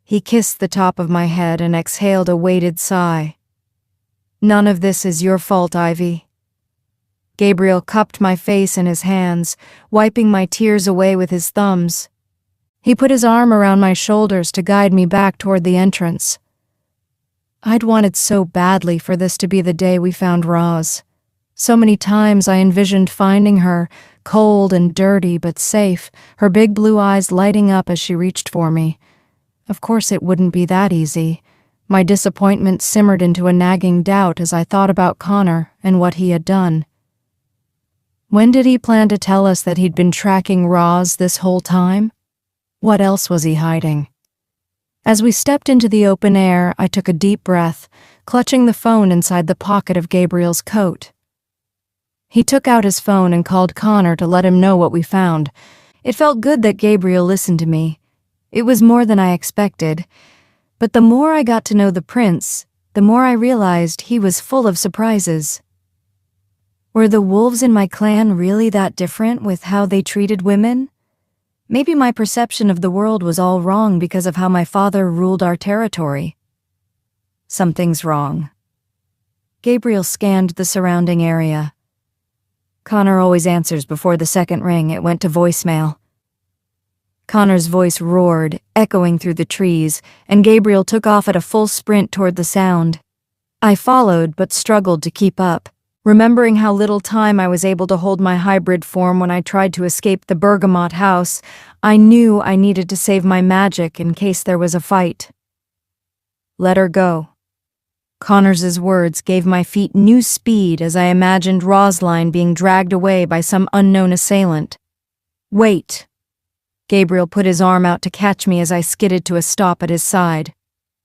He kissed the top of my head and exhaled a weighted sigh. "None of this is your fault, Ivy." Gabriel cupped my face in his hands, wiping my tears away with his thumbs. He put his arm around my shoulders to guide me back toward the entrance. I'd wanted so badly for this to be the day we found Roz. So many times I envisioned finding her, cold and dirty but safe, her big blue eyes lighting up as she reached for me. Of course it wouldn't be that easy. My disappointment simmered into a nagging doubt as I thought about Connor and what he had done. When did he plan to tell us that he'd been tracking Roz this whole time? What else was he hiding? As we stepped into the open air, I took a deep breath, clutching the phone inside the pocket of Gabriel's coat. He took out his phone and called Connor to let him know what we found. It felt good that Gabriel listened to me. It was more than I expected. But the more I got to know the prince, the more I realized he was full of surprises. Were the wolves in my clan really that different with how they treated women? Maybe my perception of the world was all wrong because of how my father ruled our territory. Something's wrong. Gabriel scanned the surrounding area. Connor always answers before the second ring. It went to voicemail. Connor's voice roared, echoing through the trees, and Gabriel took off at a full sprint toward the sound. I followed, but struggled to keep up. Remembering how little time I was able to hold my hybrid form when I tried to escape the Bergamot house, I knew I needed to save my magic in case there was a fight. "Let her go." Connor's words gave my feet new speed as I imagined Rosline being dragged away by some unknown assailant. "Wait." Gabriel put his arm out to catch me as I skidded to a stop at his side.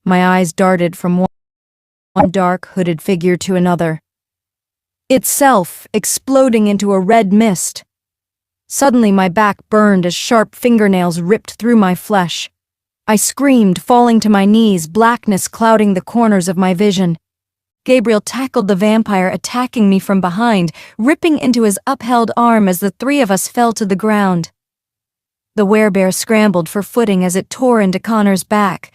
My eyes darted from one dark, hooded figure to another. Itself exploding into a red mist. Suddenly my back burned as sharp fingernails ripped through my flesh. I screamed, falling to my knees, blackness clouding the corners of my vision. Gabriel tackled the vampire, attacking me from behind, ripping into his upheld arm as the three of us fell to the ground. The werebear scrambled for footing as it tore into Connor's back.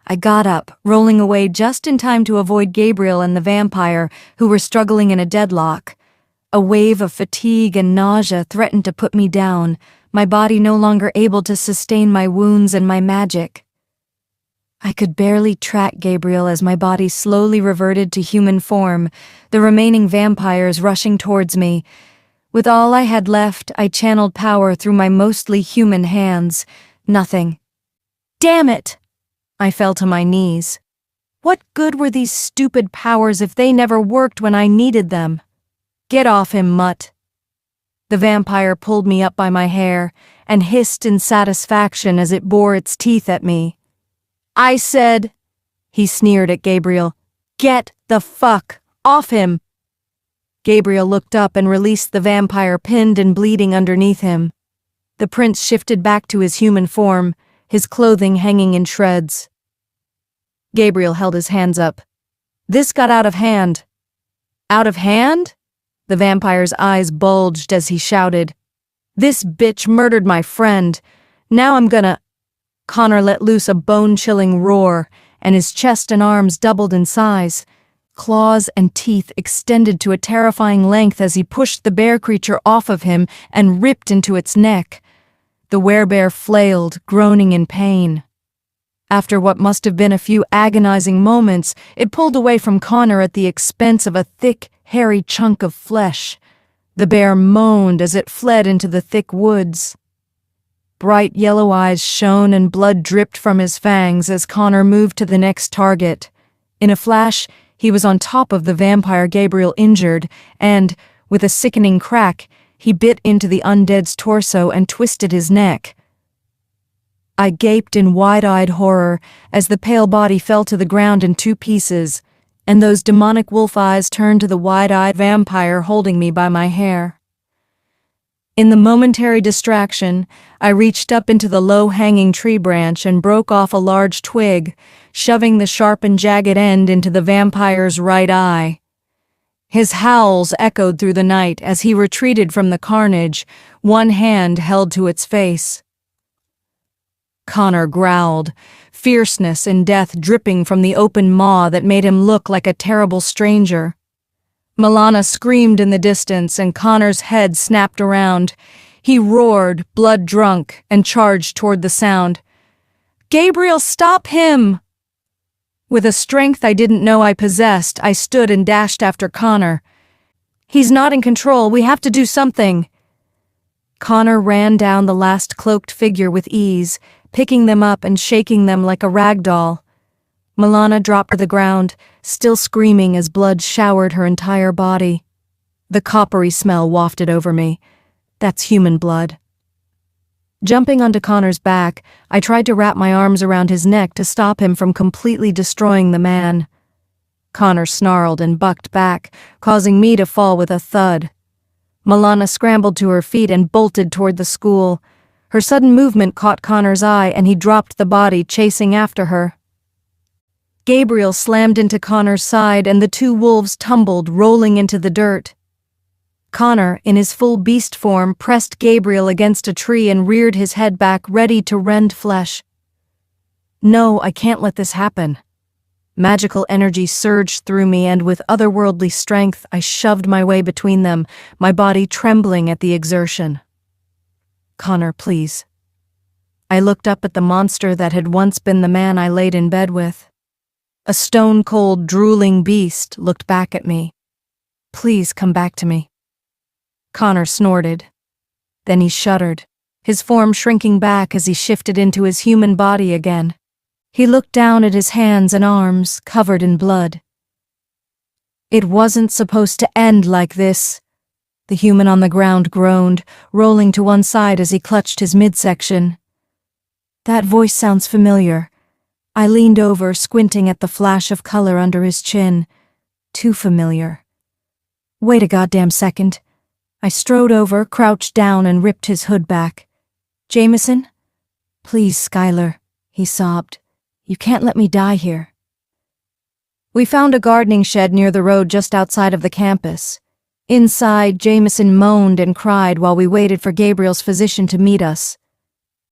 I got up, rolling away just in time to avoid Gabriel and the vampire, who were struggling in a deadlock. A wave of fatigue and nausea threatened to put me down, my body no longer able to sustain my wounds and my magic. I could barely track Gabriel as my body slowly reverted to human form, the remaining vampires rushing towards me. With all I had left, I channeled power through my mostly human hands. Nothing. Damn it! I fell to my knees. What good were these stupid powers if they never worked when I needed them? "Get off him, mutt." The vampire pulled me up by my hair and hissed in satisfaction as it bore its teeth at me. "I said," he sneered at Gabriel, "get the fuck off him." Gabriel looked up and released the vampire pinned and bleeding underneath him. The prince shifted back to his human form, his clothing hanging in shreds. Gabriel held his hands up. "This got out of hand." "Out of hand?" The vampire's eyes bulged as he shouted. "This bitch murdered my friend. Now I'm gonna—" Connor let loose a bone-chilling roar, and his chest and arms doubled in size. Claws and teeth extended to a terrifying length as he pushed the bear creature off of him and ripped into its neck. The werebear flailed, groaning in pain. After what must have been a few agonizing moments, it pulled away from Connor at the expense of a thick, hairy chunk of flesh. The bear moaned as it fled into the thick woods. Bright yellow eyes shone and blood dripped from his fangs as Connor moved to the next target. In a flash, he was on top of the vampire Gabriel injured, and, with a sickening crack, he bit into the undead's torso and twisted his neck. I gaped in wide-eyed horror as the pale body fell to the ground in two pieces, and those demonic wolf eyes turned to the wide-eyed vampire holding me by my hair. In the momentary distraction, I reached up into the low-hanging tree branch and broke off a large twig, shoving the sharp and jagged end into the vampire's right eye. His howls echoed through the night as he retreated from the carnage, one hand held to its face. Connor growled, fierceness and death dripping from the open maw that made him look like a terrible stranger. Milana screamed in the distance and Connor's head snapped around. He roared, blood-drunk, and charged toward the sound. "Gabriel, stop him!" With a strength I didn't know I possessed, I stood and dashed after Connor. "He's not in control, we have to do something." Connor ran down the last cloaked figure with ease, picking them up and shaking them like a rag doll. Milana dropped to the ground, still screaming as blood showered her entire body. The coppery smell wafted over me. That's human blood. Jumping onto Connor's back, I tried to wrap my arms around his neck to stop him from completely destroying the man. Connor snarled and bucked back, causing me to fall with a thud. Milana scrambled to her feet and bolted toward the school. Her sudden movement caught Connor's eye and he dropped the body, chasing after her. Gabriel slammed into Connor's side and the two wolves tumbled, rolling into the dirt. Connor, in his full beast form, pressed Gabriel against a tree and reared his head back, ready to rend flesh. No, I can't let this happen. Magical energy surged through me and with otherworldly strength I shoved my way between them, my body trembling at the exertion. "Connor, please." I looked up at the monster that had once been the man I laid in bed with. A stone-cold, drooling beast looked back at me. "Please come back to me." Connor snorted. Then he shuddered, his form shrinking back as he shifted into his human body again. He looked down at his hands and arms, covered in blood. "It wasn't supposed to end like this," the human on the ground groaned, rolling to one side as he clutched his midsection. "That voice sounds familiar." I leaned over, squinting at the flash of color under his chin. Too familiar. "Wait a goddamn second." I strode over, crouched down, and ripped his hood back. "Jameson?" "Please, Skylar," he sobbed. "You can't let me die here." We found a gardening shed near the road just outside of the campus. Inside, Jameson moaned and cried while we waited for Gabriel's physician to meet us.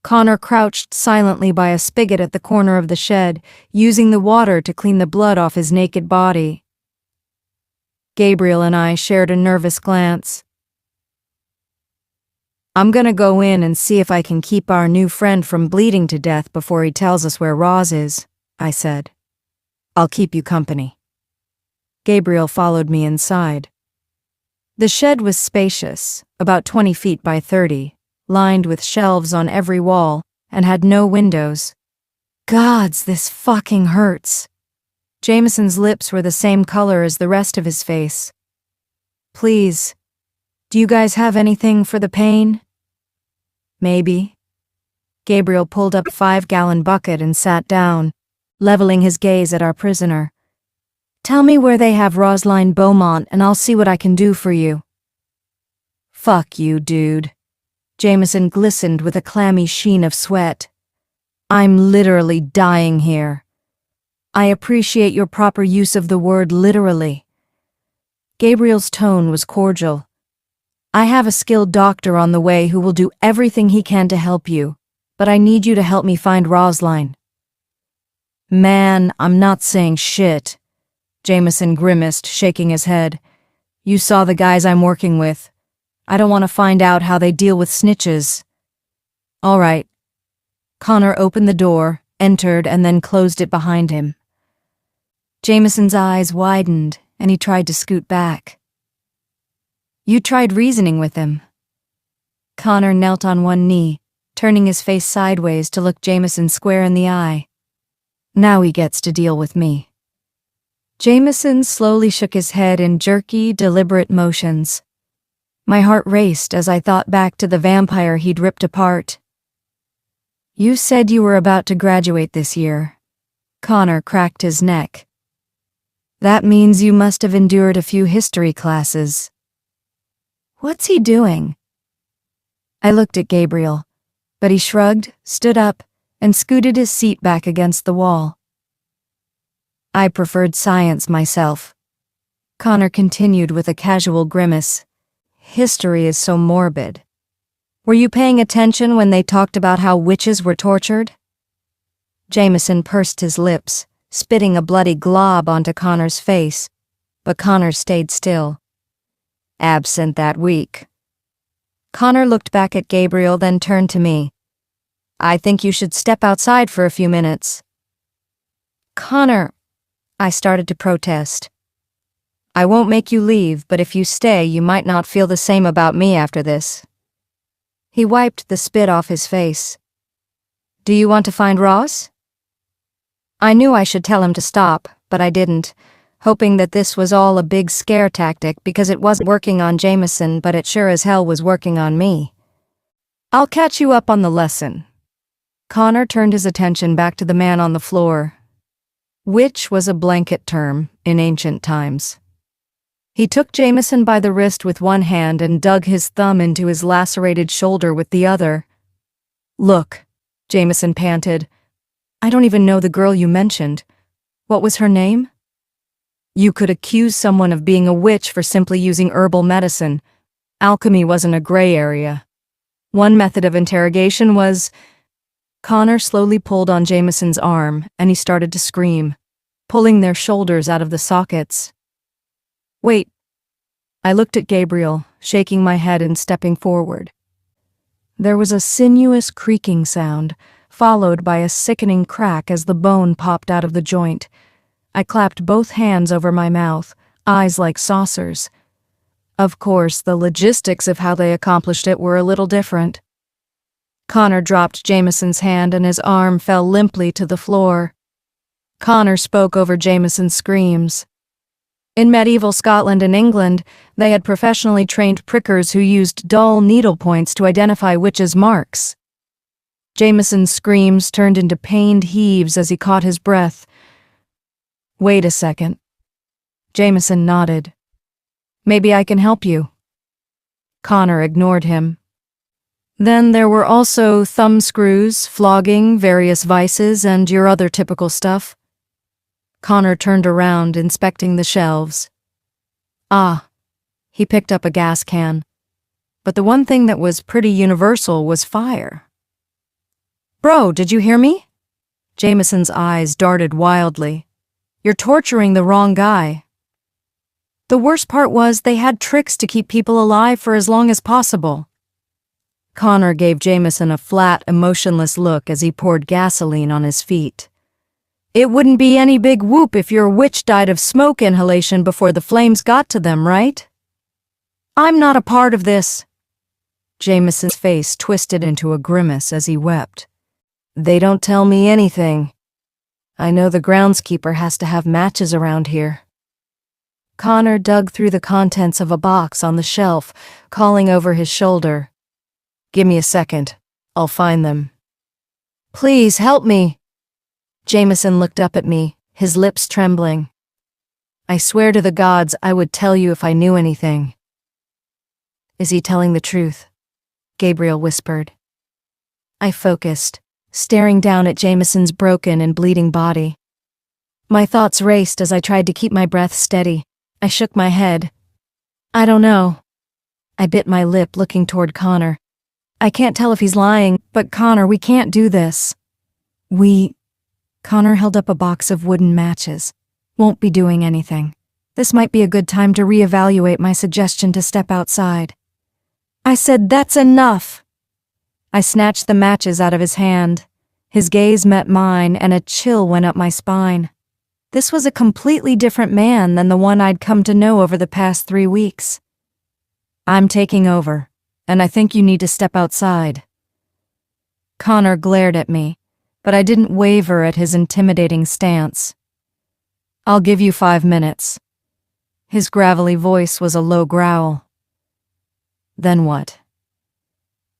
Connor crouched silently by a spigot at the corner of the shed, using the water to clean the blood off his naked body. Gabriel and I shared a nervous glance. "I'm gonna go in and see if I can keep our new friend from bleeding to death before he tells us where Roz is," I said. "I'll keep you company." Gabriel followed me inside. The shed was spacious, about 20 feet by 30, lined with shelves on every wall, and had no windows. Gods, this fucking hurts. Jameson's lips were the same color as the rest of his face. "Please, do you guys have anything for the pain?" "Maybe." Gabriel pulled up a 5-gallon bucket and sat down, leveling his gaze at our prisoner. "Tell me where they have Rosalind Beaumont and I'll see what I can do for you." "Fuck you, dude." Jameson glistened with a clammy sheen of sweat. "I'm literally dying here." "I appreciate your proper use of the word literally." Gabriel's tone was cordial. "I have a skilled doctor on the way who will do everything he can to help you, but I need you to help me find Rosalind." "Man, I'm not saying shit." Jameson grimaced, shaking his head. "You saw the guys I'm working with. I don't want to find out how they deal with snitches." "All right." Connor opened the door, entered, and then closed it behind him. Jameson's eyes widened, and he tried to scoot back. "You tried reasoning with him." Connor knelt on one knee, turning his face sideways to look Jameson square in the eye. "Now he gets to deal with me." Jameson slowly shook his head in jerky, deliberate motions. My heart raced as I thought back to the vampire he'd ripped apart. "You said you were about to graduate this year." Connor cracked his neck. "That means you must have endured a few history classes." "What's he doing?" I looked at Gabriel, but he shrugged, stood up, and scooted his seat back against the wall. "I preferred science myself." Connor continued with a casual grimace. History is so morbid. Were you paying attention when they talked about how witches were tortured? Jameson pursed his lips, spitting a bloody glob onto Connor's face, but Connor stayed still. Absent that week. Connor looked back at Gabriel, then turned to me. I think you should step outside for a few minutes. Connor, I started to protest. I won't make you leave, but if you stay, you might not feel the same about me after this. He wiped the spit off his face. Do you want to find Ross? I knew I should tell him to stop, but I didn't, hoping that this was all a big scare tactic because it wasn't working on Jameson, but it sure as hell was working on me. I'll catch you up on the lesson. Connor turned his attention back to the man on the floor. Witch was a blanket term in ancient times. He took Jameson by the wrist with one hand and dug his thumb into his lacerated shoulder with the other. Look, Jameson panted. I don't even know the girl you mentioned. What was her name? You could accuse someone of being a witch for simply using herbal medicine. Alchemy wasn't a gray area. One method of interrogation was... Connor slowly pulled on Jameson's arm, and he started to scream, pulling their shoulders out of the sockets. Wait. I looked at Gabriel, shaking my head and stepping forward. There was a sinuous creaking sound, followed by a sickening crack as the bone popped out of the joint. I clapped both hands over my mouth, eyes like saucers. Of course, the logistics of how they accomplished it were a little different. Connor dropped Jameson's hand and his arm fell limply to the floor. Connor spoke over Jameson's screams. In medieval Scotland and England, they had professionally trained prickers who used dull needle points to identify witches' marks. Jameson's screams turned into pained heaves as he caught his breath. Wait a second. Jameson nodded. Maybe I can help you. Connor ignored him. Then there were also thumbscrews, flogging, various vices, and your other typical stuff. Connor turned around, inspecting the shelves. Ah, he picked up a gas can. But the one thing that was pretty universal was fire. Bro, did you hear me? Jameson's eyes darted wildly. You're torturing the wrong guy. The worst part was they had tricks to keep people alive for as long as possible. Connor gave Jameson a flat, emotionless look as he poured gasoline on his feet. It wouldn't be any big whoop if your witch died of smoke inhalation before the flames got to them, right? I'm not a part of this. Jameson's face twisted into a grimace as he wept. They don't tell me anything. I know the groundskeeper has to have matches around here. Connor dug through the contents of a box on the shelf, calling over his shoulder. Give me a second. I'll find them. Please help me. Jameson looked up at me, his lips trembling. I swear to the gods I would tell you if I knew anything. Is he telling the truth? Gabriel whispered. I focused, staring down at Jameson's broken and bleeding body. My thoughts raced as I tried to keep my breath steady. I shook my head. I don't know. I bit my lip, looking toward Connor. I can't tell if he's lying, but Connor, we can't do this. Connor held up a box of wooden matches. Won't be doing anything. This might be a good time to reevaluate my suggestion to step outside. I said, that's enough. I snatched the matches out of his hand. His gaze met mine and a chill went up my spine. This was a completely different man than the one I'd come to know over the past 3 weeks. I'm taking over, and I think you need to step outside. Connor glared at me, but I didn't waver at his intimidating stance. I'll give you 5 minutes. His gravelly voice was a low growl. Then what?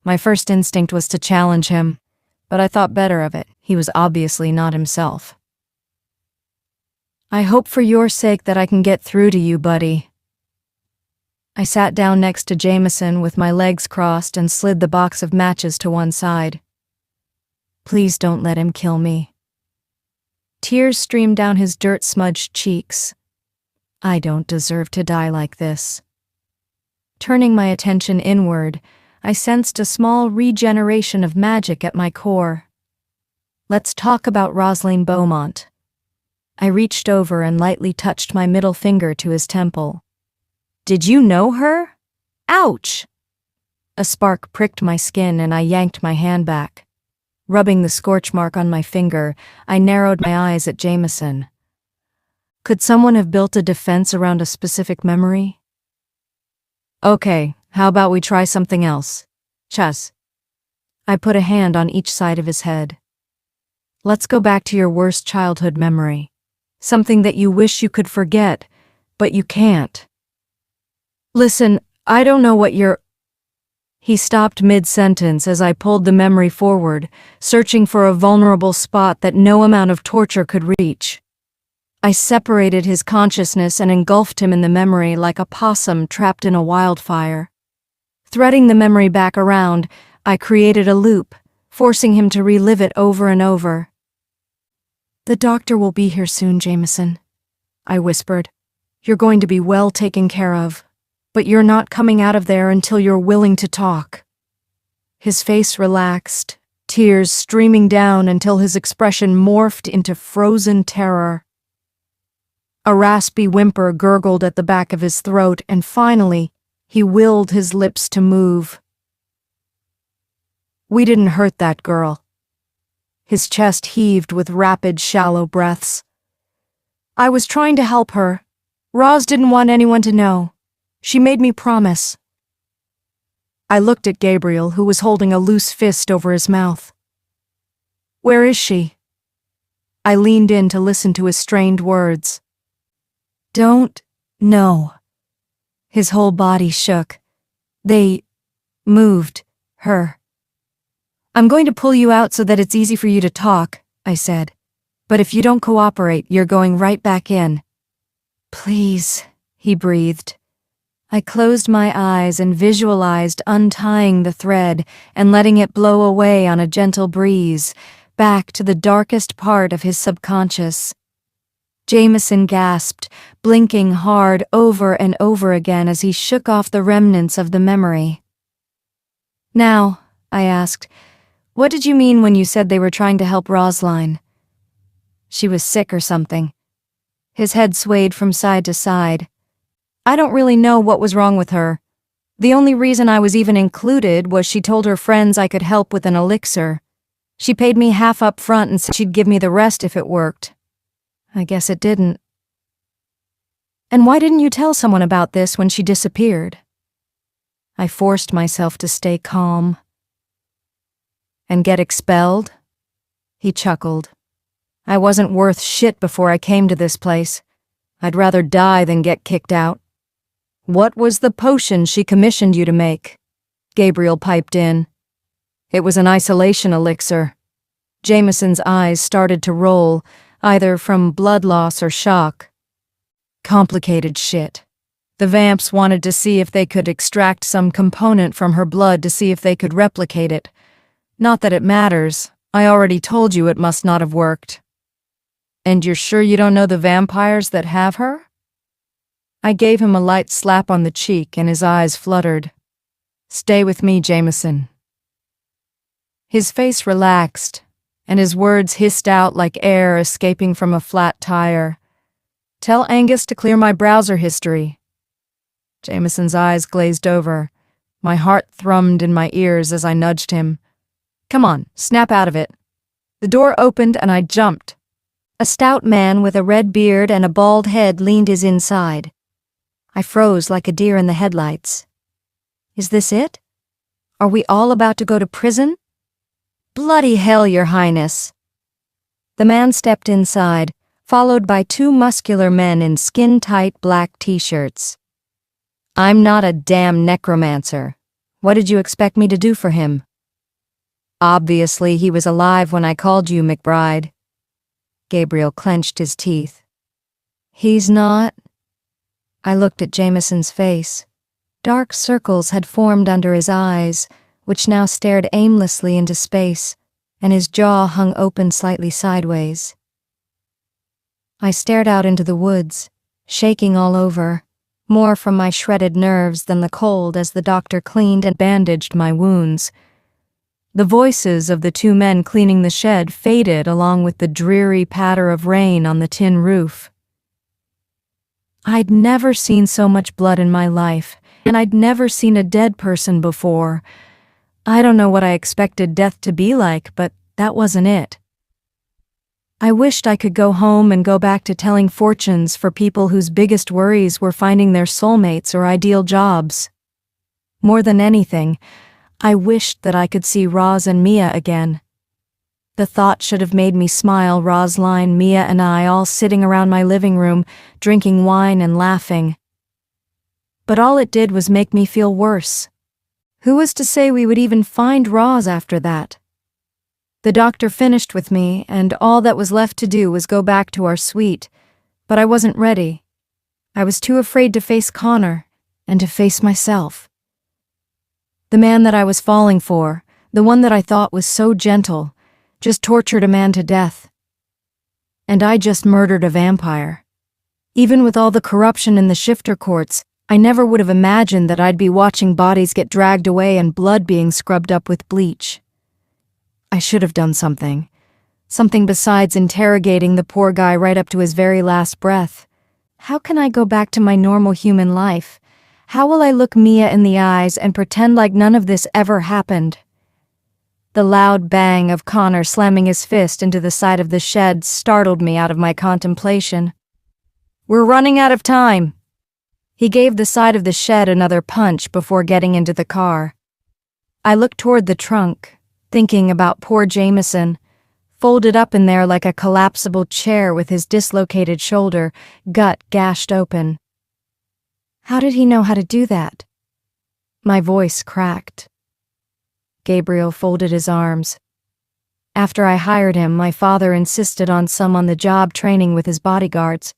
My first instinct was to challenge him, but I thought better of it. He was obviously not himself. I hope for your sake that I can get through to you, buddy. I sat down next to Jameson with my legs crossed and slid the box of matches to one side. Please don't let him kill me. Tears streamed down his dirt-smudged cheeks. I don't deserve to die like this. Turning my attention inward, I sensed a small regeneration of magic at my core. Let's talk about Rosalind Beaumont. I reached over and lightly touched my middle finger to his temple. Did you know her? Ouch! A spark pricked my skin and I yanked my hand back. Rubbing the scorch mark on my finger, I narrowed my eyes at Jameson. Could someone have built a defense around a specific memory? Okay, how about we try something else? Chess. I put a hand on each side of his head. Let's go back to your worst childhood memory. Something that you wish you could forget, but you can't. Listen, I don't know what you're... He stopped mid-sentence as I pulled the memory forward, searching for a vulnerable spot that no amount of torture could reach. I separated his consciousness and engulfed him in the memory like a possum trapped in a wildfire. Threading the memory back around, I created a loop, forcing him to relive it over and over. The doctor will be here soon, Jameson, I whispered. You're going to be well taken care of, but you're not coming out of there until you're willing to talk. His face relaxed, tears streaming down until his expression morphed into frozen terror. A raspy whimper gurgled at the back of his throat, and finally, he willed his lips to move. We didn't hurt that girl. His chest heaved with rapid, shallow breaths. I was trying to help her. Roz didn't want anyone to know. She made me promise. I looked at Gabriel, who was holding a loose fist over his mouth. Where is she? I leaned in to listen to his strained words. Don't know. His whole body shook. They moved her. I'm going to pull you out so that it's easy for you to talk, I said. But if you don't cooperate, you're going right back in. Please, he breathed. I closed my eyes and visualized untying the thread and letting it blow away on a gentle breeze, back to the darkest part of his subconscious. Jameson gasped, blinking hard over and over again as he shook off the remnants of the memory. Now, I asked, what did you mean when you said they were trying to help Rosalind? She was sick or something. His head swayed from side to side. I don't really know what was wrong with her. The only reason I was even included was she told her friends I could help with an elixir. She paid me half up front and said she'd give me the rest if it worked. I guess it didn't. And why didn't you tell someone about this when she disappeared? I forced myself to stay calm. And get expelled? He chuckled. I wasn't worth shit before I came to this place. I'd rather die than get kicked out. What was the potion she commissioned you to make? Gabriel piped in. It was an isolation elixir. Jameson's eyes started to roll, either from blood loss or shock. Complicated shit. The vamps wanted to see if they could extract some component from her blood to see if they could replicate it. Not that it matters. I already told you it must not have worked. And you're sure you don't know the vampires that have her? I gave him a light slap on the cheek and his eyes fluttered. Stay with me, Jameson. His face relaxed, and his words hissed out like air escaping from a flat tire. Tell Angus to clear my browser history. Jameson's eyes glazed over. My heart thrummed in my ears as I nudged him. Come on, snap out of it. The door opened and I jumped. A stout man with a red beard and a bald head leaned his inside. I froze like a deer in the headlights. Is this it? Are we all about to go to prison? Bloody hell, Your Highness. The man stepped inside, followed by two muscular men in skin-tight black t-shirts. I'm not a damn necromancer. What did you expect me to do for him? Obviously, he was alive when I called you, McBride. Gabriel clenched his teeth. He's not. I looked at Jameson's face. Dark circles had formed under his eyes, which now stared aimlessly into space, and his jaw hung open slightly sideways. I stared out into the woods, shaking all over, more from my shredded nerves than the cold as the doctor cleaned and bandaged my wounds. The voices of the two men cleaning the shed faded along with the dreary patter of rain on the tin roof. I'd never seen so much blood in my life, and I'd never seen a dead person before. I don't know what I expected death to be like, but that wasn't it. I wished I could go home and go back to telling fortunes for people whose biggest worries were finding their soulmates or ideal jobs. More than anything, I wished that I could see Roz and Mia again. The thought should have made me smile. Rosline, Mia, and I all sitting around my living room, drinking wine and laughing. But all it did was make me feel worse. Who was to say we would even find Roz after that? The doctor finished with me, and all that was left to do was go back to our suite, but I wasn't ready. I was too afraid to face Connor, and to face myself. The man that I was falling for, the one that I thought was so gentle, just tortured a man to death. And I just murdered a vampire. Even with all the corruption in the shifter courts, I never would have imagined that I'd be watching bodies get dragged away and blood being scrubbed up with bleach. I should have done something. Something besides interrogating the poor guy right up to his very last breath. How can I go back to my normal human life? How will I look Mia in the eyes and pretend like none of this ever happened? The loud bang of Connor slamming his fist into the side of the shed startled me out of my contemplation. "We're running out of time." He gave the side of the shed another punch before getting into the car. I looked toward the trunk, thinking about poor Jameson, folded up in there like a collapsible chair with his dislocated shoulder, gut gashed open. How did he know how to do that? My voice cracked. Gabriel folded his arms. After I hired him, my father insisted on some on-the-job training with his bodyguards.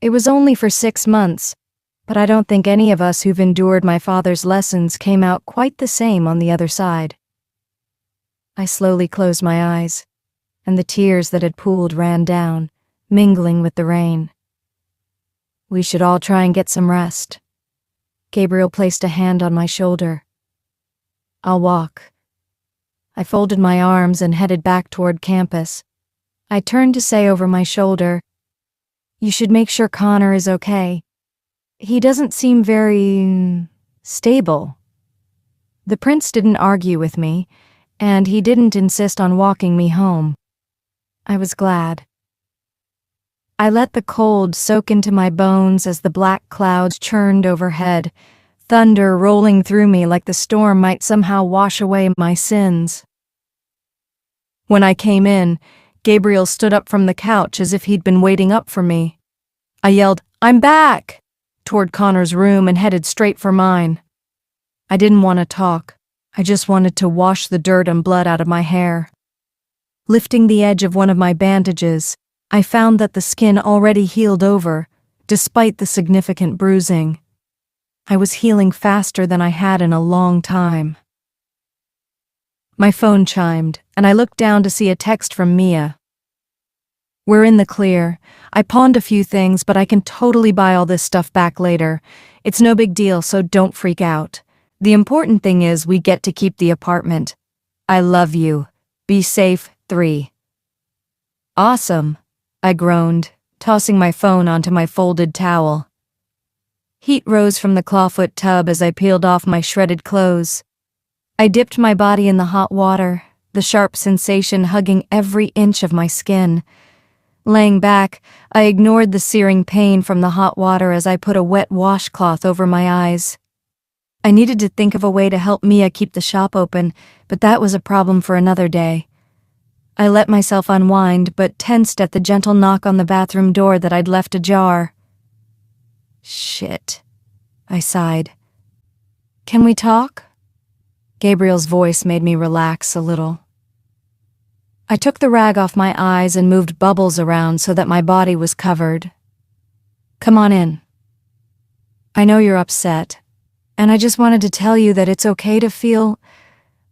It was only for 6 months, but I don't think any of us who've endured my father's lessons came out quite the same on the other side. I slowly closed my eyes, and the tears that had pooled ran down, mingling with the rain. We should all try and get some rest. Gabriel placed a hand on my shoulder. I'll walk. I folded my arms and headed back toward campus. I turned to say over my shoulder, "You should make sure Connor is okay. He doesn't seem very stable." The prince didn't argue with me, and he didn't insist on walking me home. I was glad. I let the cold soak into my bones as the black clouds churned overhead, thunder rolling through me like the storm might somehow wash away my sins. When I came in, Gabriel stood up from the couch as if he'd been waiting up for me. I yelled, "I'm back!" toward Connor's room and headed straight for mine. I didn't want to talk. I just wanted to wash the dirt and blood out of my hair. Lifting the edge of one of my bandages, I found that the skin already healed over, despite the significant bruising. I was healing faster than I had in a long time. My phone chimed, and I looked down to see a text from Mia. "We're in the clear. I pawned a few things, but I can totally buy all this stuff back later. It's no big deal, so don't freak out. The important thing is we get to keep the apartment. I love you. Be safe, 3. Awesome, I groaned, tossing my phone onto my folded towel. Heat rose from the clawfoot tub as I peeled off my shredded clothes. I dipped my body in the hot water, the sharp sensation hugging every inch of my skin. Laying back, I ignored the searing pain from the hot water as I put a wet washcloth over my eyes. I needed to think of a way to help Mia keep the shop open, but that was a problem for another day. I let myself unwind, but tensed at the gentle knock on the bathroom door that I'd left ajar. Shit, I sighed. Can we talk? Gabriel's voice made me relax a little. I took the rag off my eyes and moved bubbles around so that my body was covered. Come on in. I know you're upset, and I just wanted to tell you that it's okay to feel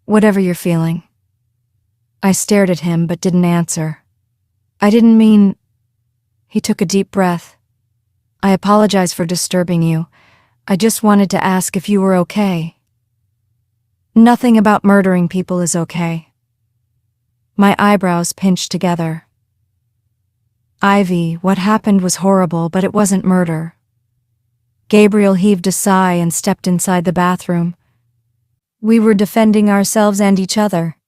whatever you're feeling. I stared at him but didn't answer. I didn't mean... He took a deep breath. I apologize for disturbing you. I just wanted to ask if you were okay. Nothing about murdering people is okay. My eyebrows pinched together. Ivy, what happened was horrible, but it wasn't murder. Gabriel heaved a sigh and stepped inside the bathroom. We were defending ourselves and each other.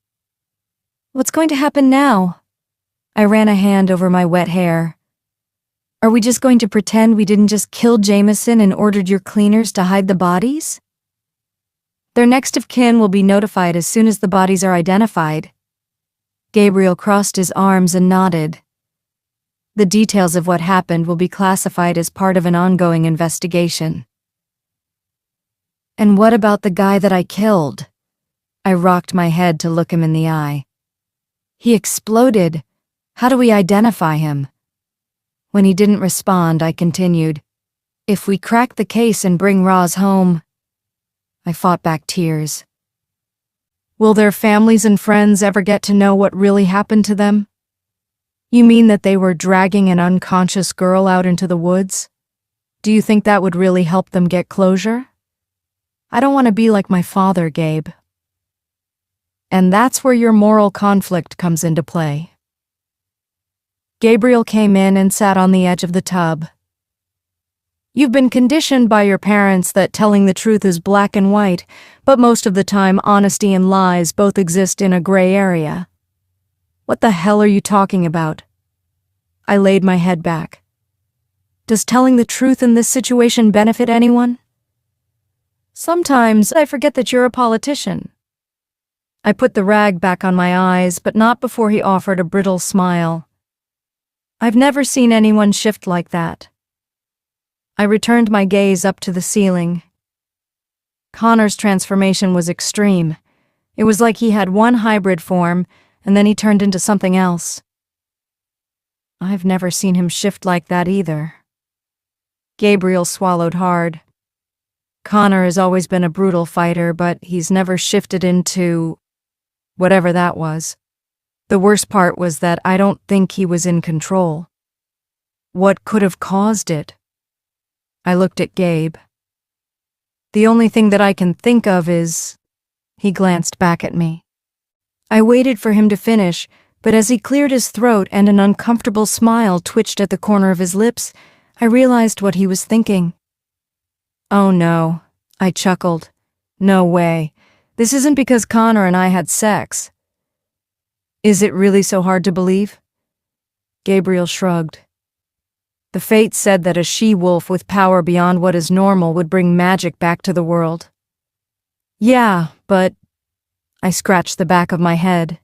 What's going to happen now? I ran a hand over my wet hair. Are we just going to pretend we didn't just kill Jameson and ordered your cleaners to hide the bodies? Their next of kin will be notified as soon as the bodies are identified. Gabriel crossed his arms and nodded. The details of what happened will be classified as part of an ongoing investigation. And what about the guy that I killed? I rocked my head to look him in the eye. He exploded. How do we identify him? When he didn't respond, I continued. If we crack the case and bring Roz home... I fought back tears. Will their families and friends ever get to know what really happened to them? You mean that they were dragging an unconscious girl out into the woods? Do you think that would really help them get closure? I don't want to be like my father, Gabe. And that's where your moral conflict comes into play. Gabriel came in and sat on the edge of the tub. You've been conditioned by your parents that telling the truth is black and white, but most of the time honesty and lies both exist in a gray area. What the hell are you talking about? I laid my head back. Does telling the truth in this situation benefit anyone? Sometimes I forget that you're a politician. I put the rag back on my eyes, but not before he offered a brittle smile. I've never seen anyone shift like that. I returned my gaze up to the ceiling. Connor's transformation was extreme. It was like he had one hybrid form, and then he turned into something else. I've never seen him shift like that either. Gabriel swallowed hard. Connor has always been a brutal fighter, but he's never shifted into... whatever that was. The worst part was that I don't think he was in control. What could have caused it? I looked at Gabe. The only thing that I can think of is... He glanced back at me. I waited for him to finish, but as he cleared his throat and an uncomfortable smile twitched at the corner of his lips, I realized what he was thinking. Oh no, I chuckled. No way. This isn't because Connor and I had sex. Is it really so hard to believe? Gabriel shrugged. The fates said that a she-wolf with power beyond what is normal would bring magic back to the world. Yeah, but... I scratched the back of my head.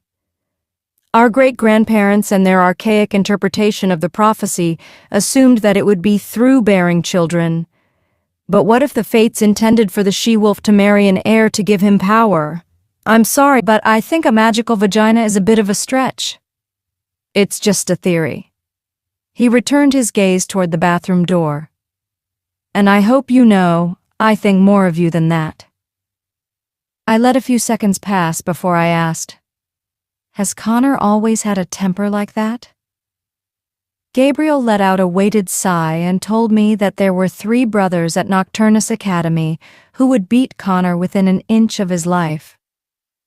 Our great-grandparents and their archaic interpretation of the prophecy assumed that it would be through bearing children. But what if the fates intended for the she-wolf to marry an heir to give him power? I'm sorry, but I think a magical vagina is a bit of a stretch. It's just a theory. He returned his gaze toward the bathroom door. And I hope you know, I think more of you than that. I let a few seconds pass before I asked, has Connor always had a temper like that? Gabriel let out a weighted sigh and told me that there were 3 brothers at Nocturnus Academy who would beat Connor within an inch of his life.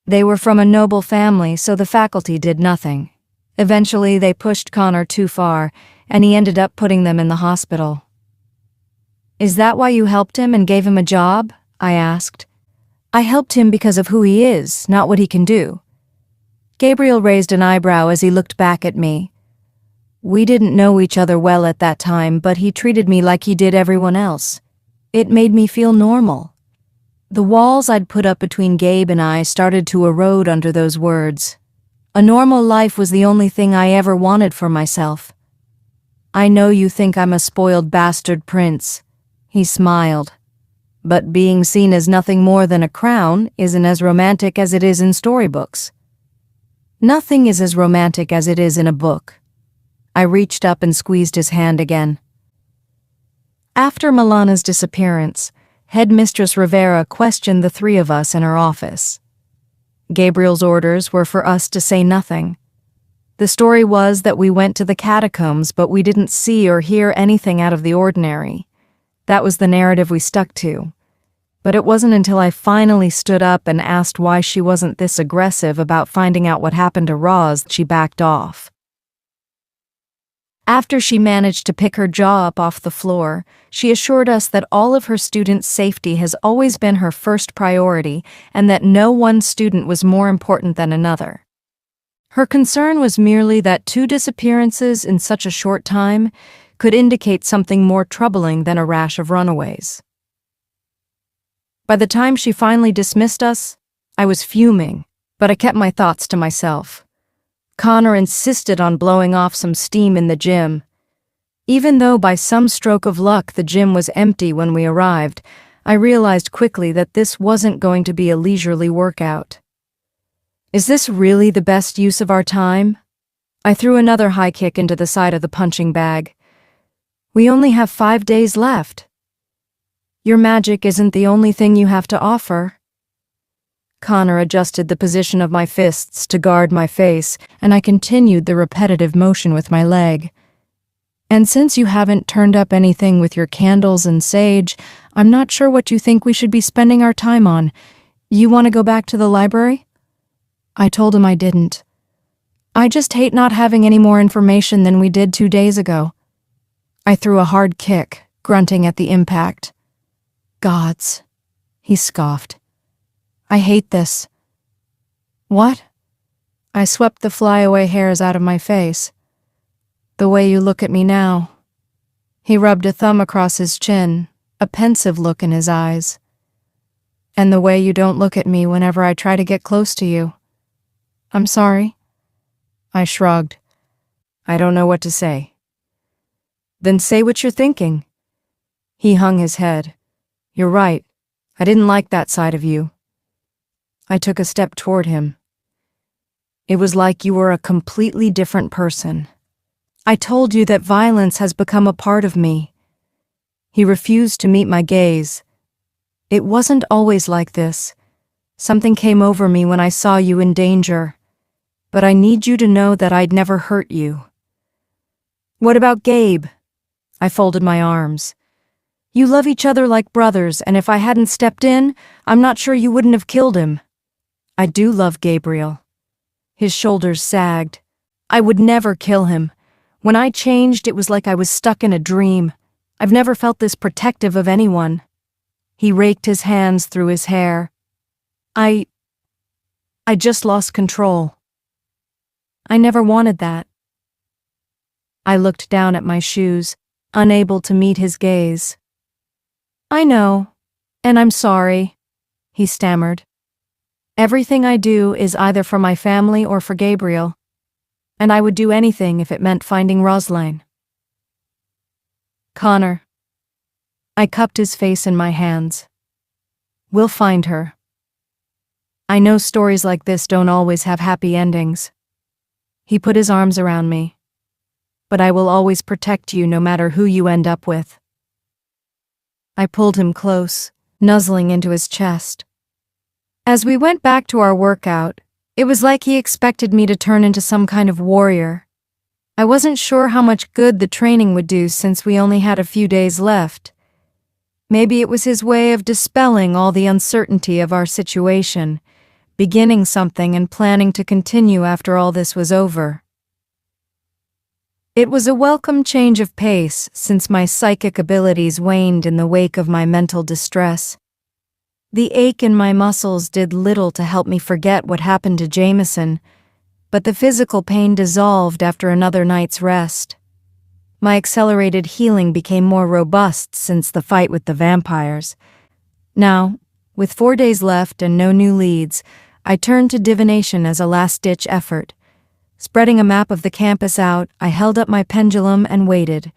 They were from a noble family, so the faculty did nothing. Eventually, they pushed Connor too far, and he ended up putting them in the hospital. Is that why you helped him and gave him a job? I asked. I helped him because of who he is, not what he can do. Gabriel raised an eyebrow as he looked back at me. We didn't know each other well at that time, but he treated me like he did everyone else. It made me feel normal. The walls I'd put up between Gabe and I started to erode under those words. A normal life was the only thing I ever wanted for myself. I know you think I'm a spoiled bastard prince. He smiled. But being seen as nothing more than a crown isn't as romantic as it is in storybooks. Nothing is as romantic as it is in a book. I reached up and squeezed his hand again. After Milana's disappearance, Headmistress Rivera questioned the 3 of us in her office. Gabriel's orders were for us to say nothing. The story was that we went to the catacombs, but we didn't see or hear anything out of the ordinary. That was the narrative we stuck to. But it wasn't until I finally stood up and asked why she wasn't this aggressive about finding out what happened to Roz that she backed off. After she managed to pick her jaw up off the floor, she assured us that all of her students' safety has always been her first priority and that no one student was more important than another. Her concern was merely that 2 disappearances in such a short time could indicate something more troubling than a rash of runaways. By the time she finally dismissed us, I was fuming, but I kept my thoughts to myself. Connor insisted on blowing off some steam in the gym. Even though by some stroke of luck the gym was empty when we arrived, I realized quickly that this wasn't going to be a leisurely workout. Is this really the best use of our time? I threw another high kick into the side of the punching bag. We only have 5 days left. Your magic isn't the only thing you have to offer. Connor adjusted the position of my fists to guard my face, and I continued the repetitive motion with my leg. And since you haven't turned up anything with your candles and sage, I'm not sure what you think we should be spending our time on. You want to go back to the library? I told him I didn't. I just hate not having any more information than we did 2 days ago. I threw a hard kick, grunting at the impact. Gods, he scoffed. I hate this. What? I swept the flyaway hairs out of my face. The way you look at me now. He rubbed a thumb across his chin, a pensive look in his eyes. And the way you don't look at me whenever I try to get close to you. I'm sorry. I shrugged. I don't know what to say. Then say what you're thinking. He hung his head. You're right. I didn't like that side of you. I took a step toward him. It was like you were a completely different person. I told you that violence has become a part of me. He refused to meet my gaze. It wasn't always like this. Something came over me when I saw you in danger. But I need you to know that I'd never hurt you. What about Gabe? I folded my arms. You love each other like brothers, and if I hadn't stepped in, I'm not sure you wouldn't have killed him. I do love Gabriel. His shoulders sagged. I would never kill him. When I changed, it was like I was stuck in a dream. I've never felt this protective of anyone. He raked his hands through his hair. I just lost control. I never wanted that. I looked down at my shoes, unable to meet his gaze. I know, and I'm sorry, he stammered. Everything I do is either for my family or for Gabriel, and I would do anything if it meant finding Rosaline. Connor. I cupped his face in my hands. We'll find her. I know stories like this don't always have happy endings. He put his arms around me. But I will always protect you no matter who you end up with. I pulled him close, nuzzling into his chest. As we went back to our workout, it was like he expected me to turn into some kind of warrior. I wasn't sure how much good the training would do since we only had a few days left. Maybe it was his way of dispelling all the uncertainty of our situation, beginning something and planning to continue after all this was over. It was a welcome change of pace since my psychic abilities waned in the wake of my mental distress. The ache in my muscles did little to help me forget what happened to Jameson, but the physical pain dissolved after another night's rest. My accelerated healing became more robust since the fight with the vampires. Now, with 4 days left and no new leads, I turned to divination as a last-ditch effort. Spreading a map of the campus out, I held up my pendulum and waited.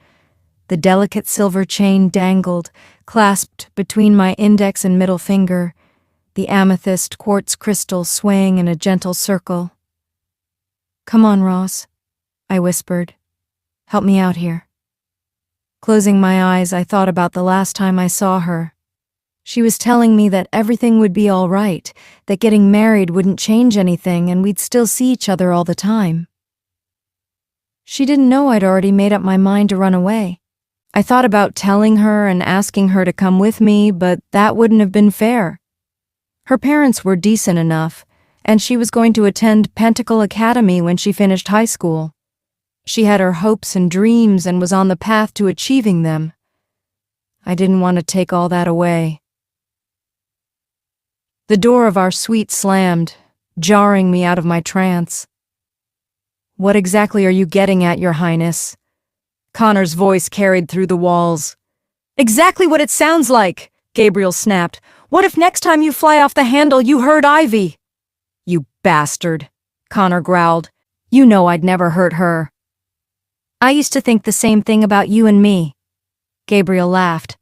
The delicate silver chain dangled, clasped between my index and middle finger, the amethyst quartz crystal swaying in a gentle circle. Come on, Ross, I whispered. Help me out here. Closing my eyes, I thought about the last time I saw her. She was telling me that everything would be all right, that getting married wouldn't change anything and we'd still see each other all the time. She didn't know I'd already made up my mind to run away. I thought about telling her and asking her to come with me, but that wouldn't have been fair. Her parents were decent enough, and she was going to attend Pentacle Academy when she finished high school. She had her hopes and dreams and was on the path to achieving them. I didn't want to take all that away. The door of our suite slammed, jarring me out of my trance. "What exactly are you getting at, Your Highness?" Connor's voice carried through the walls. "Exactly what it sounds like," Gabriel snapped. "What if next time you fly off the handle you hurt Ivy?" "You bastard," Connor growled. "You know I'd never hurt her." "I used to think the same thing about you and me." Gabriel laughed.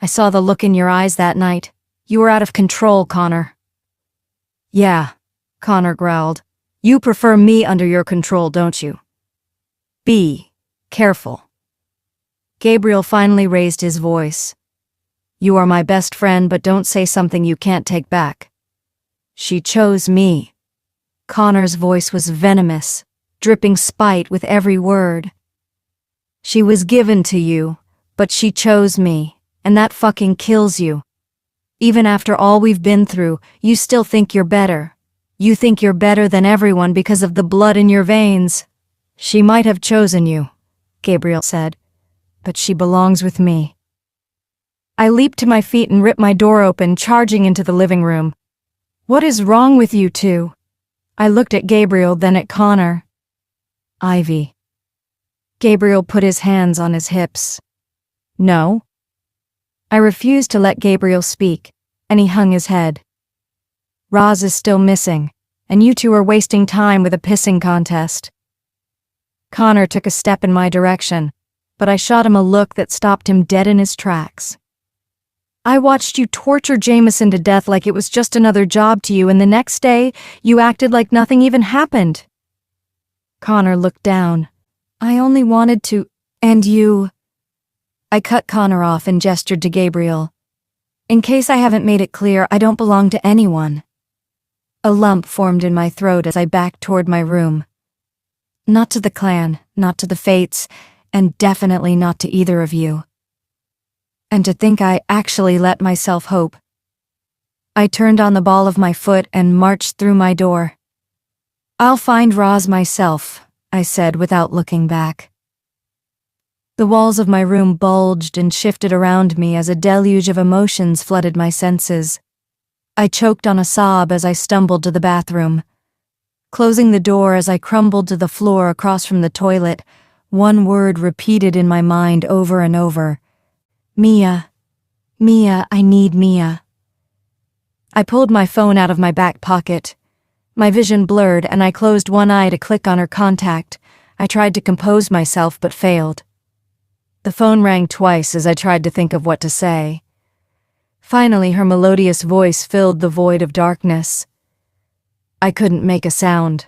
"I saw the look in your eyes that night. You were out of control, Connor." "Yeah," Connor growled. "You prefer me under your control, don't you? Be careful." Gabriel finally raised his voice. "You are my best friend, but don't say something you can't take back. She chose me." Connor's voice was venomous, dripping spite with every word. "She was given to you, but she chose me, and that fucking kills you. Even after all we've been through, you still think you're better. You think you're better than everyone because of the blood in your veins." "She might have chosen you," Gabriel said, "but she belongs with me." I leaped to my feet and ripped my door open, charging into the living room. "What is wrong with you two?" I looked at Gabriel, then at Connor. "Ivy." Gabriel put his hands on his hips. "No." I refused to let Gabriel speak, and he hung his head. "Roz is still missing, and you two are wasting time with a pissing contest." Connor took a step in my direction, but I shot him a look that stopped him dead in his tracks. "I watched you torture Jameson to death like it was just another job to you, and the next day, you acted like nothing even happened." Connor looked down. "I only wanted to, and you..." I cut Connor off and gestured to Gabriel. "In case I haven't made it clear, I don't belong to anyone." A lump formed in my throat as I backed toward my room. Not to the clan, not to the fates, and definitely not to either of you. And to think I actually let myself hope. I turned on the ball of my foot and marched through my door. "I'll find Roz myself," I said without looking back. The walls of my room bulged and shifted around me as a deluge of emotions flooded my senses. I choked on a sob as I stumbled to the bathroom. Closing the door as I crumbled to the floor across from the toilet, one word repeated in my mind over and over. "Mia. Mia, I need Mia." I pulled my phone out of my back pocket. My vision blurred and I closed one eye to click on her contact. I tried to compose myself but failed. The phone rang twice as I tried to think of what to say. Finally, her melodious voice filled the void of darkness. I couldn't make a sound.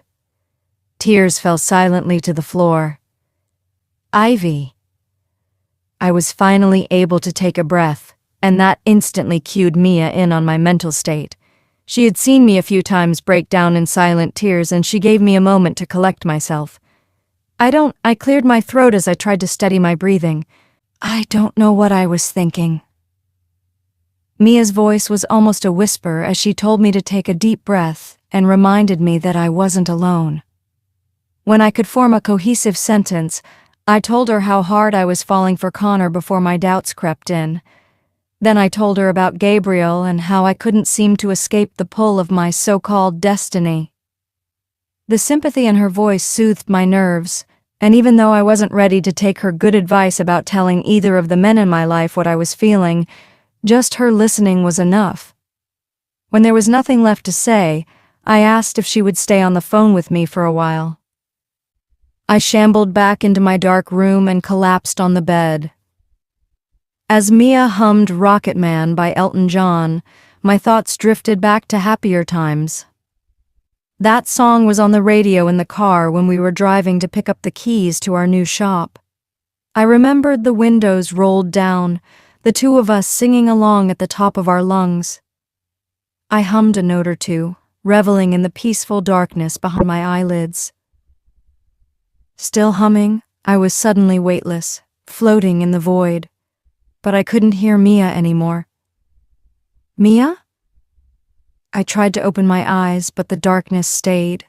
Tears fell silently to the floor. "Ivy." I was finally able to take a breath, and that instantly cued Mia in on my mental state. She had seen me a few times break down in silent tears, and she gave me a moment to collect myself. I cleared my throat as I tried to steady my breathing. "I don't know what I was thinking." Mia's voice was almost a whisper as she told me to take a deep breath and reminded me that I wasn't alone. When I could form a cohesive sentence, I told her how hard I was falling for Connor before my doubts crept in. Then I told her about Gabriel and how I couldn't seem to escape the pull of my so-called destiny. The sympathy in her voice soothed my nerves, and even though I wasn't ready to take her good advice about telling either of the men in my life what I was feeling, just her listening was enough. When there was nothing left to say, I asked if she would stay on the phone with me for a while. I shambled back into my dark room and collapsed on the bed. As Mia hummed Rocket Man by Elton John, my thoughts drifted back to happier times. That song was on the radio in the car when we were driving to pick up the keys to our new shop. I remembered the windows rolled down, the two of us singing along at the top of our lungs. I hummed a note or two, reveling in the peaceful darkness behind my eyelids. Still humming, I was suddenly weightless, floating in the void. But I couldn't hear Mia anymore. Mia? I tried to open my eyes, but the darkness stayed.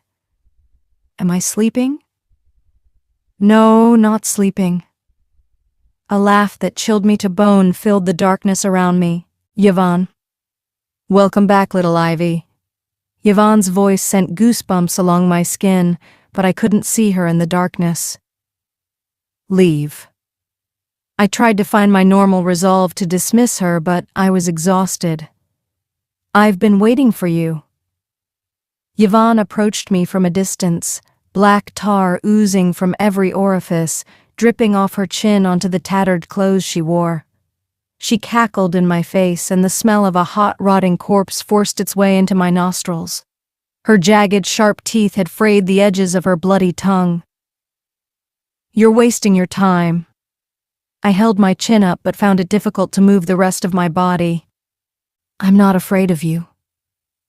Am I sleeping? No, not sleeping. A laugh that chilled me to bone filled the darkness around me. Yvonne. Welcome back, little Ivy. Yvonne's voice sent goosebumps along my skin, but I couldn't see her in the darkness. Leave. I tried to find my normal resolve to dismiss her, but I was exhausted. I've been waiting for you. Yvonne approached me from a distance, black tar oozing from every orifice, dripping off her chin onto the tattered clothes she wore. She cackled in my face, and the smell of a hot, rotting corpse forced its way into my nostrils. Her jagged, sharp teeth had frayed the edges of her bloody tongue. You're wasting your time. I held my chin up but found it difficult to move the rest of my body. I'm not afraid of you.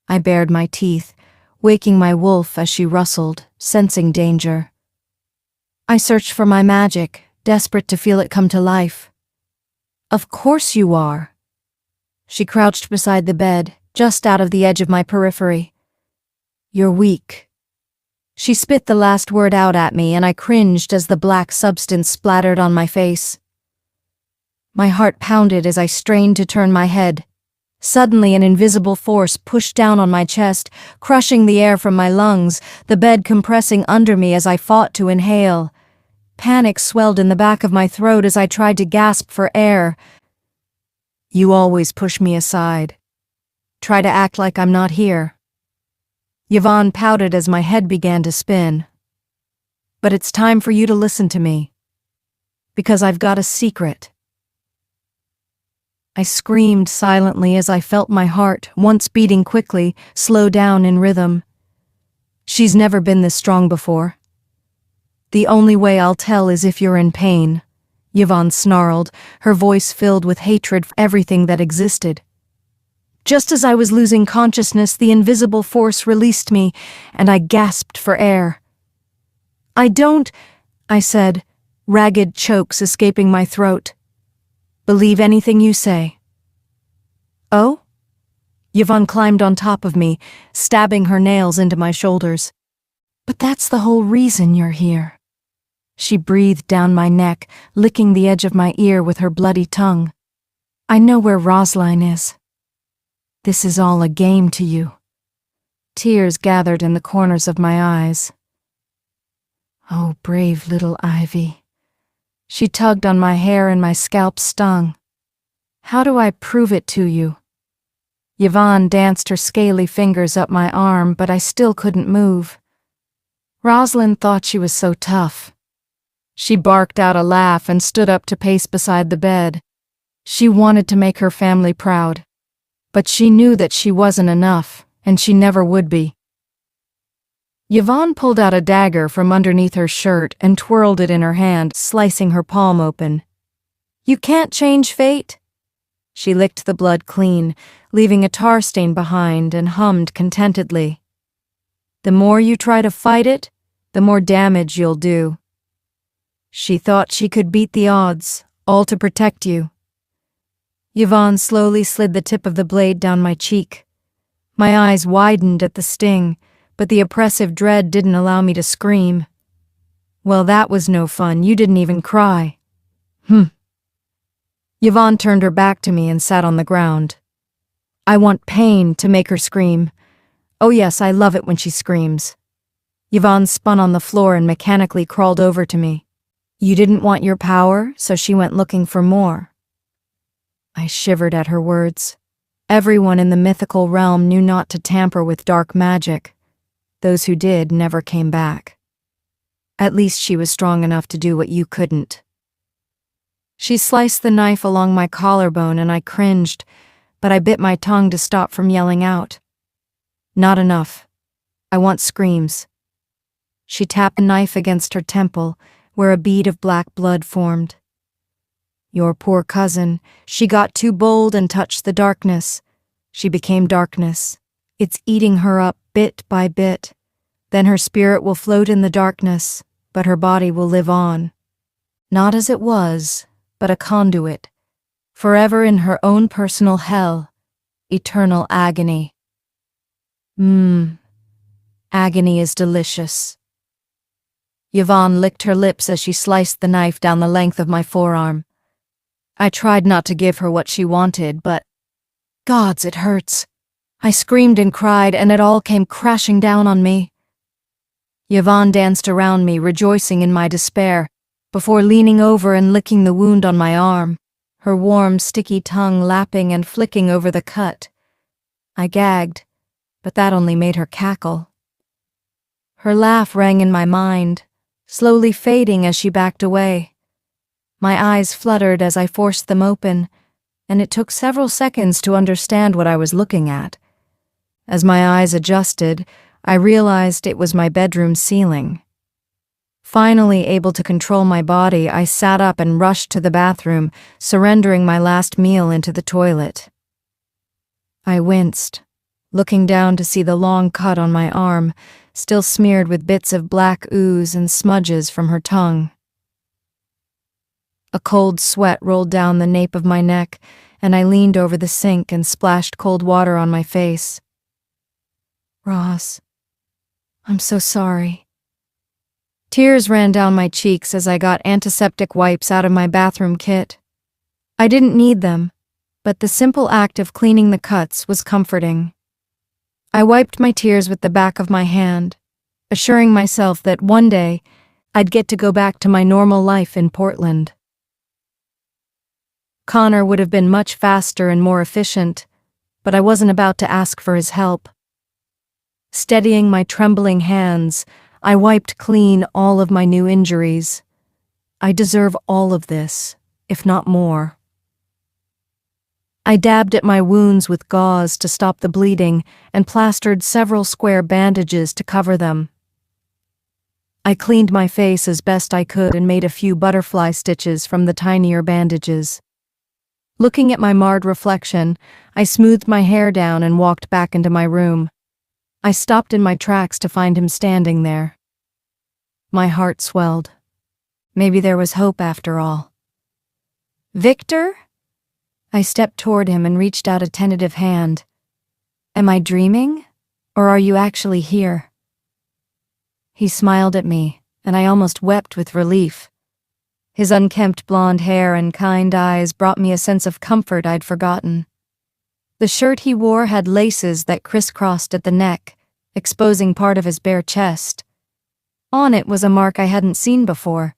I bared my teeth, waking my wolf as she rustled, sensing danger. I searched for my magic, desperate to feel it come to life. Of course you are. She crouched beside the bed, just out of the edge of my periphery. You're weak. She spit the last word out at me, and I cringed as the black substance splattered on my face. My heart pounded as I strained to turn my head. Suddenly, an invisible force pushed down on my chest, crushing the air from my lungs, the bed compressing under me as I fought to inhale. Panic swelled in the back of my throat as I tried to gasp for air. You always push me aside. Try to act like I'm not here. Yvonne pouted as my head began to spin. But it's time for you to listen to me. Because I've got a secret. I screamed silently as I felt my heart, once beating quickly, slow down in rhythm. She's never been this strong before. The only way I'll tell is if you're in pain, Yvonne snarled, her voice filled with hatred for everything that existed. Just as I was losing consciousness, the invisible force released me, and I gasped for air. I don't, I said, ragged chokes escaping my throat. Believe anything you say. Oh? Yvonne climbed on top of me, stabbing her nails into my shoulders. But that's the whole reason you're here. She breathed down my neck, licking the edge of my ear with her bloody tongue. I know where Rosaline is. This is all a game to you. Tears gathered in the corners of my eyes. Oh, brave little Ivy. She tugged on my hair and my scalp stung. How do I prove it to you? Yvonne danced her scaly fingers up my arm, but I still couldn't move. Rosalind thought she was so tough. She barked out a laugh and stood up to pace beside the bed. She wanted to make her family proud. But she knew that she wasn't enough, and she never would be. Yvonne pulled out a dagger from underneath her shirt and twirled it in her hand, slicing her palm open. You can't change fate. She licked the blood clean, leaving a tar stain behind, and hummed contentedly. The more you try to fight it, the more damage you'll do. She thought she could beat the odds, all to protect you. Yvonne slowly slid the tip of the blade down my cheek. My eyes widened at the sting, but the oppressive dread didn't allow me to scream. Well, that was no fun. You didn't even cry. Yvonne turned her back to me and sat on the ground. I want pain to make her scream. Oh yes, I love it when she screams. Yvonne spun on the floor and mechanically crawled over to me. You didn't want your power, so she went looking for more. I shivered at her words. Everyone in the mythical realm knew not to tamper with dark magic. Those who did never came back. At least she was strong enough to do what you couldn't. She sliced the knife along my collarbone and I cringed, but I bit my tongue to stop from yelling out. Not enough. I want screams. She tapped the knife against her temple, where a bead of black blood formed. Your poor cousin, she got too bold and touched the darkness. She became darkness. It's eating her up bit by bit. Then her spirit will float in the darkness, but her body will live on. Not as it was, but a conduit, forever in her own personal hell, eternal agony. Agony is delicious. Yvonne licked her lips as she sliced the knife down the length of my forearm. I tried not to give her what she wanted, but gods, it hurts. I screamed and cried, and it all came crashing down on me. Yvonne danced around me, rejoicing in my despair, before leaning over and licking the wound on my arm, her warm, sticky tongue lapping and flicking over the cut. I gagged, but that only made her cackle. Her laugh rang in my mind, slowly fading as she backed away. My eyes fluttered as I forced them open, and it took several seconds to understand what I was looking at. As my eyes adjusted, I realized it was my bedroom ceiling. Finally able to control my body, I sat up and rushed to the bathroom, surrendering my last meal into the toilet. I winced, looking down to see the long cut on my arm, still smeared with bits of black ooze and smudges from her tongue. A cold sweat rolled down the nape of my neck, and I leaned over the sink and splashed cold water on my face. Ross, I'm so sorry. Tears ran down my cheeks as I got antiseptic wipes out of my bathroom kit. I didn't need them, but the simple act of cleaning the cuts was comforting. I wiped my tears with the back of my hand, assuring myself that one day I'd get to go back to my normal life in Portland. Connor would have been much faster and more efficient, but I wasn't about to ask for his help. Steadying my trembling hands, I wiped clean all of my new injuries. I deserve all of this, if not more. I dabbed at my wounds with gauze to stop the bleeding and plastered several square bandages to cover them. I cleaned my face as best I could and made a few butterfly stitches from the tinier bandages. Looking at my marred reflection, I smoothed my hair down and walked back into my room. I stopped in my tracks to find him standing there. My heart swelled. Maybe there was hope after all. Victor? I stepped toward him and reached out a tentative hand. Am I dreaming, or are you actually here? He smiled at me, and I almost wept with relief. His unkempt blonde hair and kind eyes brought me a sense of comfort I'd forgotten. The shirt he wore had laces that crisscrossed at the neck, exposing part of his bare chest. On it was a mark I hadn't seen before.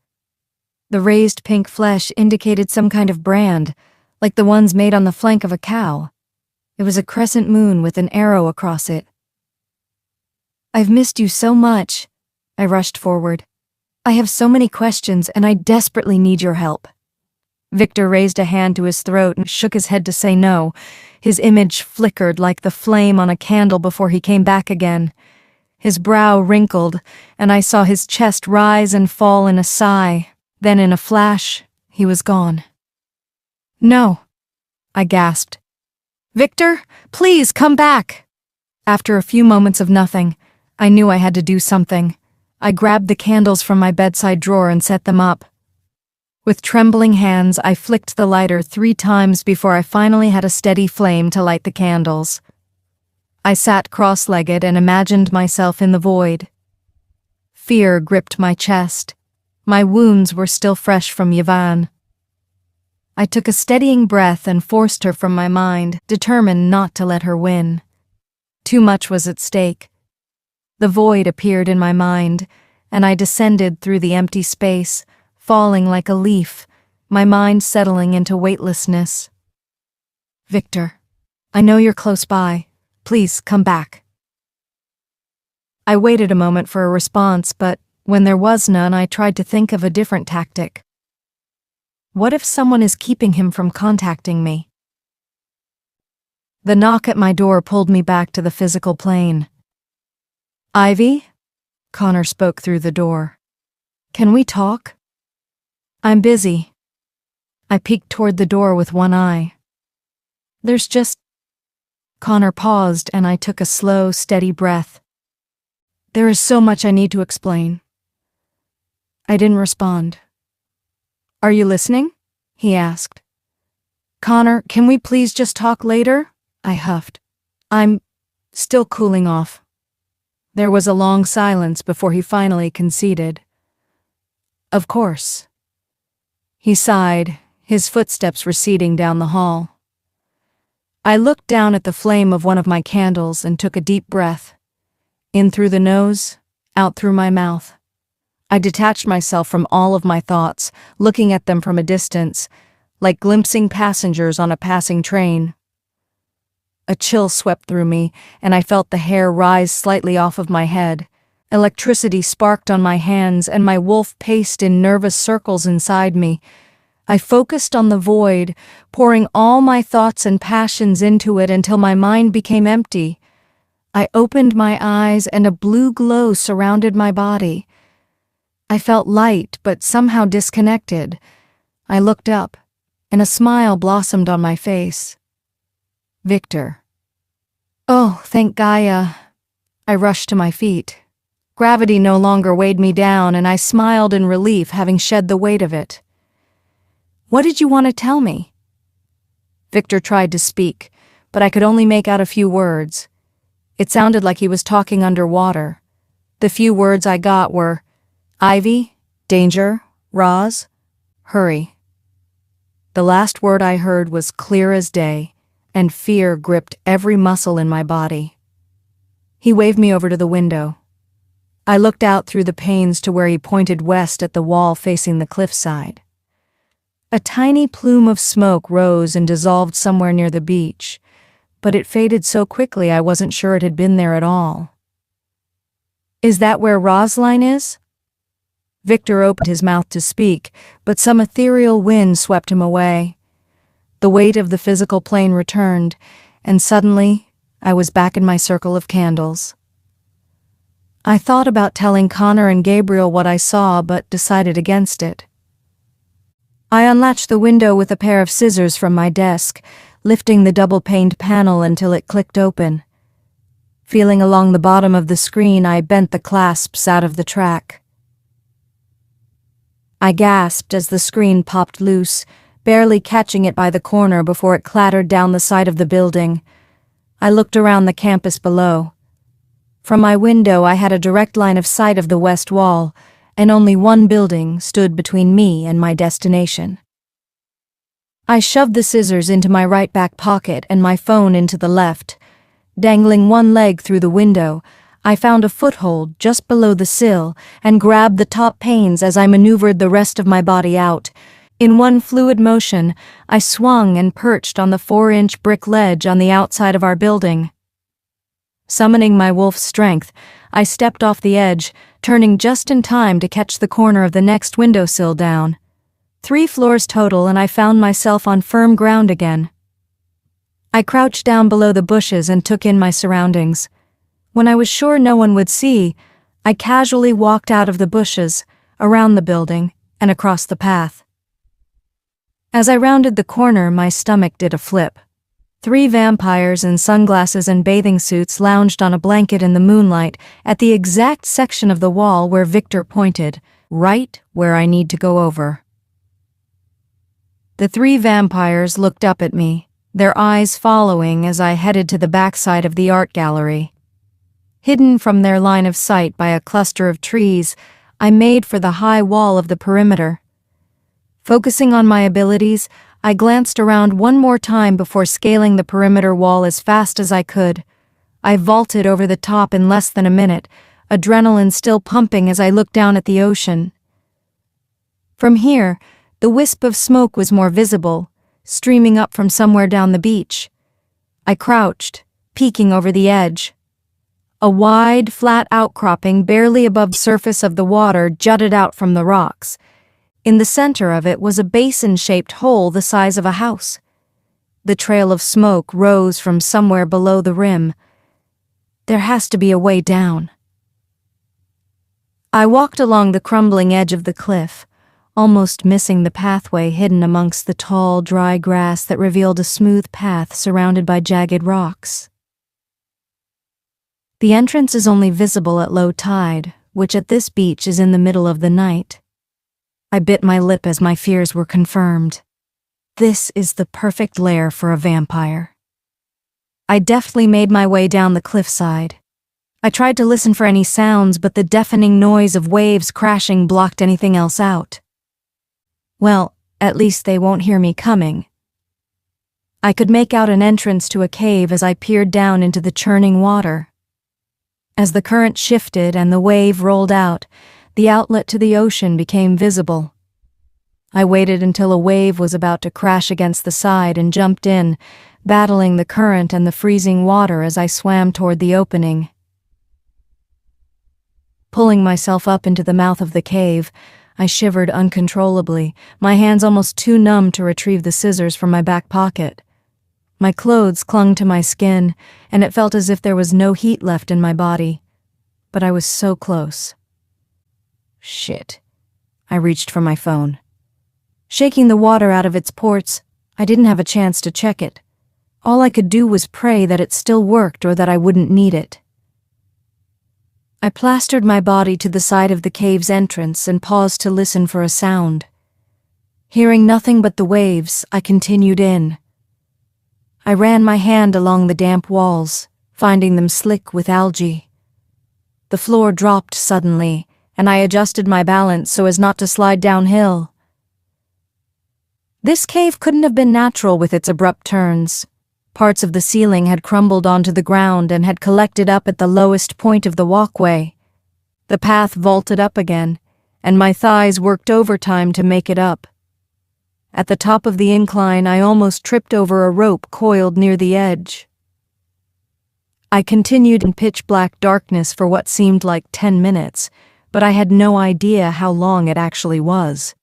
The raised pink flesh indicated some kind of brand, like the ones made on the flank of a cow. It was a crescent moon with an arrow across it. I've missed you so much. I rushed forward. I have so many questions, and I desperately need your help. Victor raised a hand to his throat and shook his head to say no. His image flickered like the flame on a candle before he came back again. His brow wrinkled, and I saw his chest rise and fall in a sigh. Then in a flash, he was gone. No, I gasped. Victor, please come back. After a few moments of nothing, I knew I had to do something. I grabbed the candles from my bedside drawer and set them up. With trembling hands, I flicked the lighter 3 times before I finally had a steady flame to light the candles. I sat cross-legged and imagined myself in the void. Fear gripped my chest. My wounds were still fresh from Yvonne. I took a steadying breath and forced her from my mind, determined not to let her win. Too much was at stake. The void appeared in my mind, and I descended through the empty space, falling like a leaf, my mind settling into weightlessness. Victor, I know you're close by. Please come back. I waited a moment for a response, but when there was none, I tried to think of a different tactic. What if someone is keeping him from contacting me? The knock at my door pulled me back to the physical plane. Ivy? Connor spoke through the door. Can we talk? I'm busy. I peeked toward the door with one eye. There's just... Connor paused, and I took a slow, steady breath. There is so much I need to explain. I didn't respond. "Are you listening?" he asked. "Connor, can we please just talk later?" I huffed. "I'm still cooling off." There was a long silence before he finally conceded. "Of course." He sighed, his footsteps receding down the hall. I looked down at the flame of one of my candles and took a deep breath. In through the nose, out through my mouth. I detached myself from all of my thoughts, looking at them from a distance, like glimpsing passengers on a passing train. A chill swept through me, and I felt the hair rise slightly off of my head. Electricity sparked on my hands, and my wolf paced in nervous circles inside me. I focused on the void, pouring all my thoughts and passions into it until my mind became empty. I opened my eyes, and a blue glow surrounded my body. I felt light, but somehow disconnected. I looked up, and a smile blossomed on my face. Victor. Oh, thank Gaia. I rushed to my feet. Gravity no longer weighed me down, and I smiled in relief, having shed the weight of it. "What did you want to tell me?" Victor tried to speak, but I could only make out a few words. It sounded like he was talking underwater. The few words I got were, "Ivy, danger, Roz, hurry." The last word I heard was clear as day, and fear gripped every muscle in my body. He waved me over to the window. I looked out through the panes to where he pointed west at the wall facing the cliffside. A tiny plume of smoke rose and dissolved somewhere near the beach, but it faded so quickly I wasn't sure it had been there at all. "Is that where Rosline is?" Victor opened his mouth to speak, but some ethereal wind swept him away. The weight of the physical plane returned, and suddenly I was back in my circle of candles. I thought about telling Connor and Gabriel what I saw, but decided against it. I unlatched the window with a pair of scissors from my desk, lifting the double-paned panel until it clicked open. Feeling along the bottom of the screen, I bent the clasps out of the track. I gasped as the screen popped loose, barely catching it by the corner before it clattered down the side of the building. I looked around the campus below. From my window, I had a direct line of sight of the west wall, and only one building stood between me and my destination. I shoved the scissors into my right back pocket and my phone into the left. Dangling one leg through the window, I found a foothold just below the sill and grabbed the top panes as I maneuvered the rest of my body out. In one fluid motion, I swung and perched on the 4-inch brick ledge on the outside of our building. Summoning my wolf's strength, I stepped off the edge, turning just in time to catch the corner of the next windowsill down. 3 floors total, and I found myself on firm ground again. I crouched down below the bushes and took in my surroundings. When I was sure no one would see, I casually walked out of the bushes, around the building, and across the path. As I rounded the corner, my stomach did a flip. 3 vampires in sunglasses and bathing suits lounged on a blanket in the moonlight at the exact section of the wall where Victor pointed, right where I need to go over. The 3 vampires looked up at me, their eyes following as I headed to the backside of the art gallery. Hidden from their line of sight by a cluster of trees, I made for the high wall of the perimeter. Focusing on my abilities, I glanced around one more time before scaling the perimeter wall as fast as I could. I vaulted over the top in less than a minute, adrenaline still pumping as I looked down at the ocean. From here, the wisp of smoke was more visible, streaming up from somewhere down the beach. I crouched, peeking over the edge. A wide, flat outcropping barely above the surface of the water jutted out from the rocks. In the center of it was a basin-shaped hole the size of a house. The trail of smoke rose from somewhere below the rim. There has to be a way down. I walked along the crumbling edge of the cliff, almost missing the pathway hidden amongst the tall, dry grass that revealed a smooth path surrounded by jagged rocks. The entrance is only visible at low tide, which at this beach is in the middle of the night. I bit my lip as my fears were confirmed. This is the perfect lair for a vampire. I deftly made my way down the cliffside. I tried to listen for any sounds, but the deafening noise of waves crashing blocked anything else out. Well, at least they won't hear me coming. I could make out an entrance to a cave as I peered down into the churning water. As the current shifted and the wave rolled out, the outlet to the ocean became visible. I waited until a wave was about to crash against the side and jumped in, battling the current and the freezing water as I swam toward the opening. Pulling myself up into the mouth of the cave, I shivered uncontrollably, my hands almost too numb to retrieve the scissors from my back pocket. My clothes clung to my skin, and it felt as if there was no heat left in my body. But I was so close. Shit. I reached for my phone. Shaking the water out of its ports, I didn't have a chance to check it. All I could do was pray that it still worked or that I wouldn't need it. I plastered my body to the side of the cave's entrance and paused to listen for a sound. Hearing nothing but the waves, I continued in. I ran my hand along the damp walls, finding them slick with algae. The floor dropped suddenly, and I adjusted my balance so as not to slide downhill. This cave couldn't have been natural with its abrupt turns. Parts of the ceiling had crumbled onto the ground and had collected up at the lowest point of the walkway. The path vaulted up again, and my thighs worked overtime to make it up. At the top of the incline, I almost tripped over a rope coiled near the edge. I continued in pitch-black darkness for what seemed like 10 minutes, but I had no idea how long it actually was.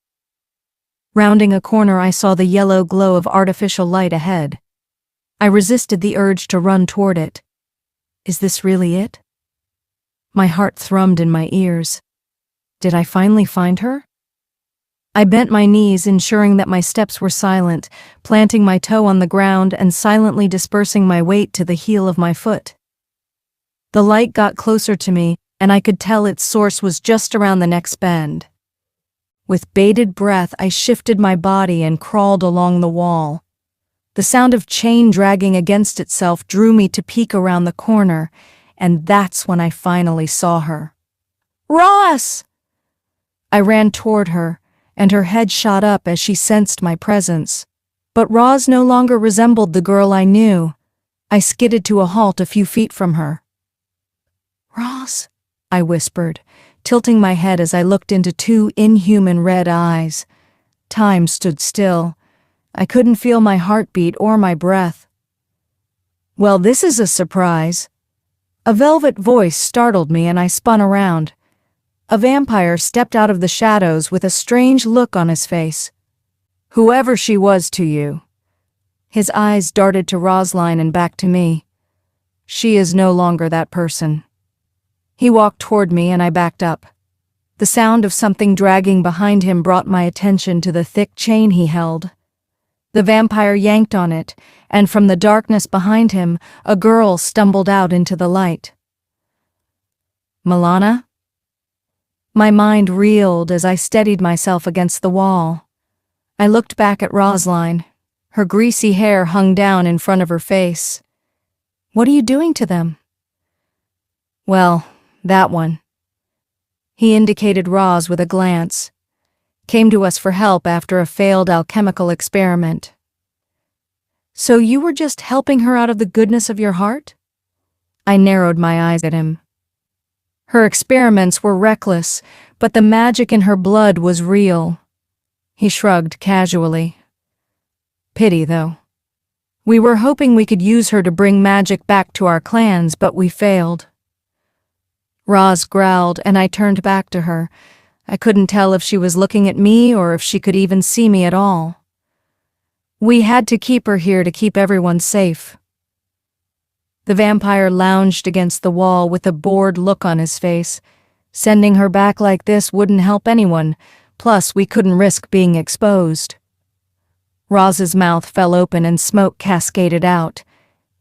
Rounding a corner, I saw the yellow glow of artificial light ahead. I resisted the urge to run toward it. Is this really it? My heart thrummed in my ears. Did I finally find her? I bent my knees, ensuring that my steps were silent, planting my toe on the ground and silently dispersing my weight to the heel of my foot. The light got closer to me, and I could tell its source was just around the next bend. With bated breath, I shifted my body and crawled along the wall. The sound of chain dragging against itself drew me to peek around the corner, and that's when I finally saw her. "Ross!" I ran toward her, and her head shot up as she sensed my presence. But Roz no longer resembled the girl I knew. I skidded to a halt a few feet from her. "Roz," I whispered, tilting my head as I looked into two inhuman red eyes. Time stood still. I couldn't feel my heartbeat or my breath. "Well, this is a surprise." A velvet voice startled me and I spun around. A vampire stepped out of the shadows with a strange look on his face. "Whoever she was to you." His eyes darted to Rosline and back to me. "She is no longer that person." He walked toward me and I backed up. The sound of something dragging behind him brought my attention to the thick chain he held. The vampire yanked on it, and from the darkness behind him, a girl stumbled out into the light. "Milana?" My mind reeled as I steadied myself against the wall. I looked back at Rosline. Her greasy hair hung down in front of her face. "What are you doing to them?" "Well, that one." He indicated Roz with a glance. "Came to us for help after a failed alchemical experiment." "So you were just helping her out of the goodness of your heart?" I narrowed my eyes at him. Her experiments were reckless, but the magic in her blood was real. He shrugged casually. "Pity, though. We were hoping we could use her to bring magic back to our clans, but we failed." Roz growled, and I turned back to her. I couldn't tell if she was looking at me or if she could even see me at all. "We had to keep her here to keep everyone safe." The vampire lounged against the wall with a bored look on his face. Sending her back like this wouldn't help anyone, plus we couldn't risk being exposed. Roz's mouth fell open and smoke cascaded out.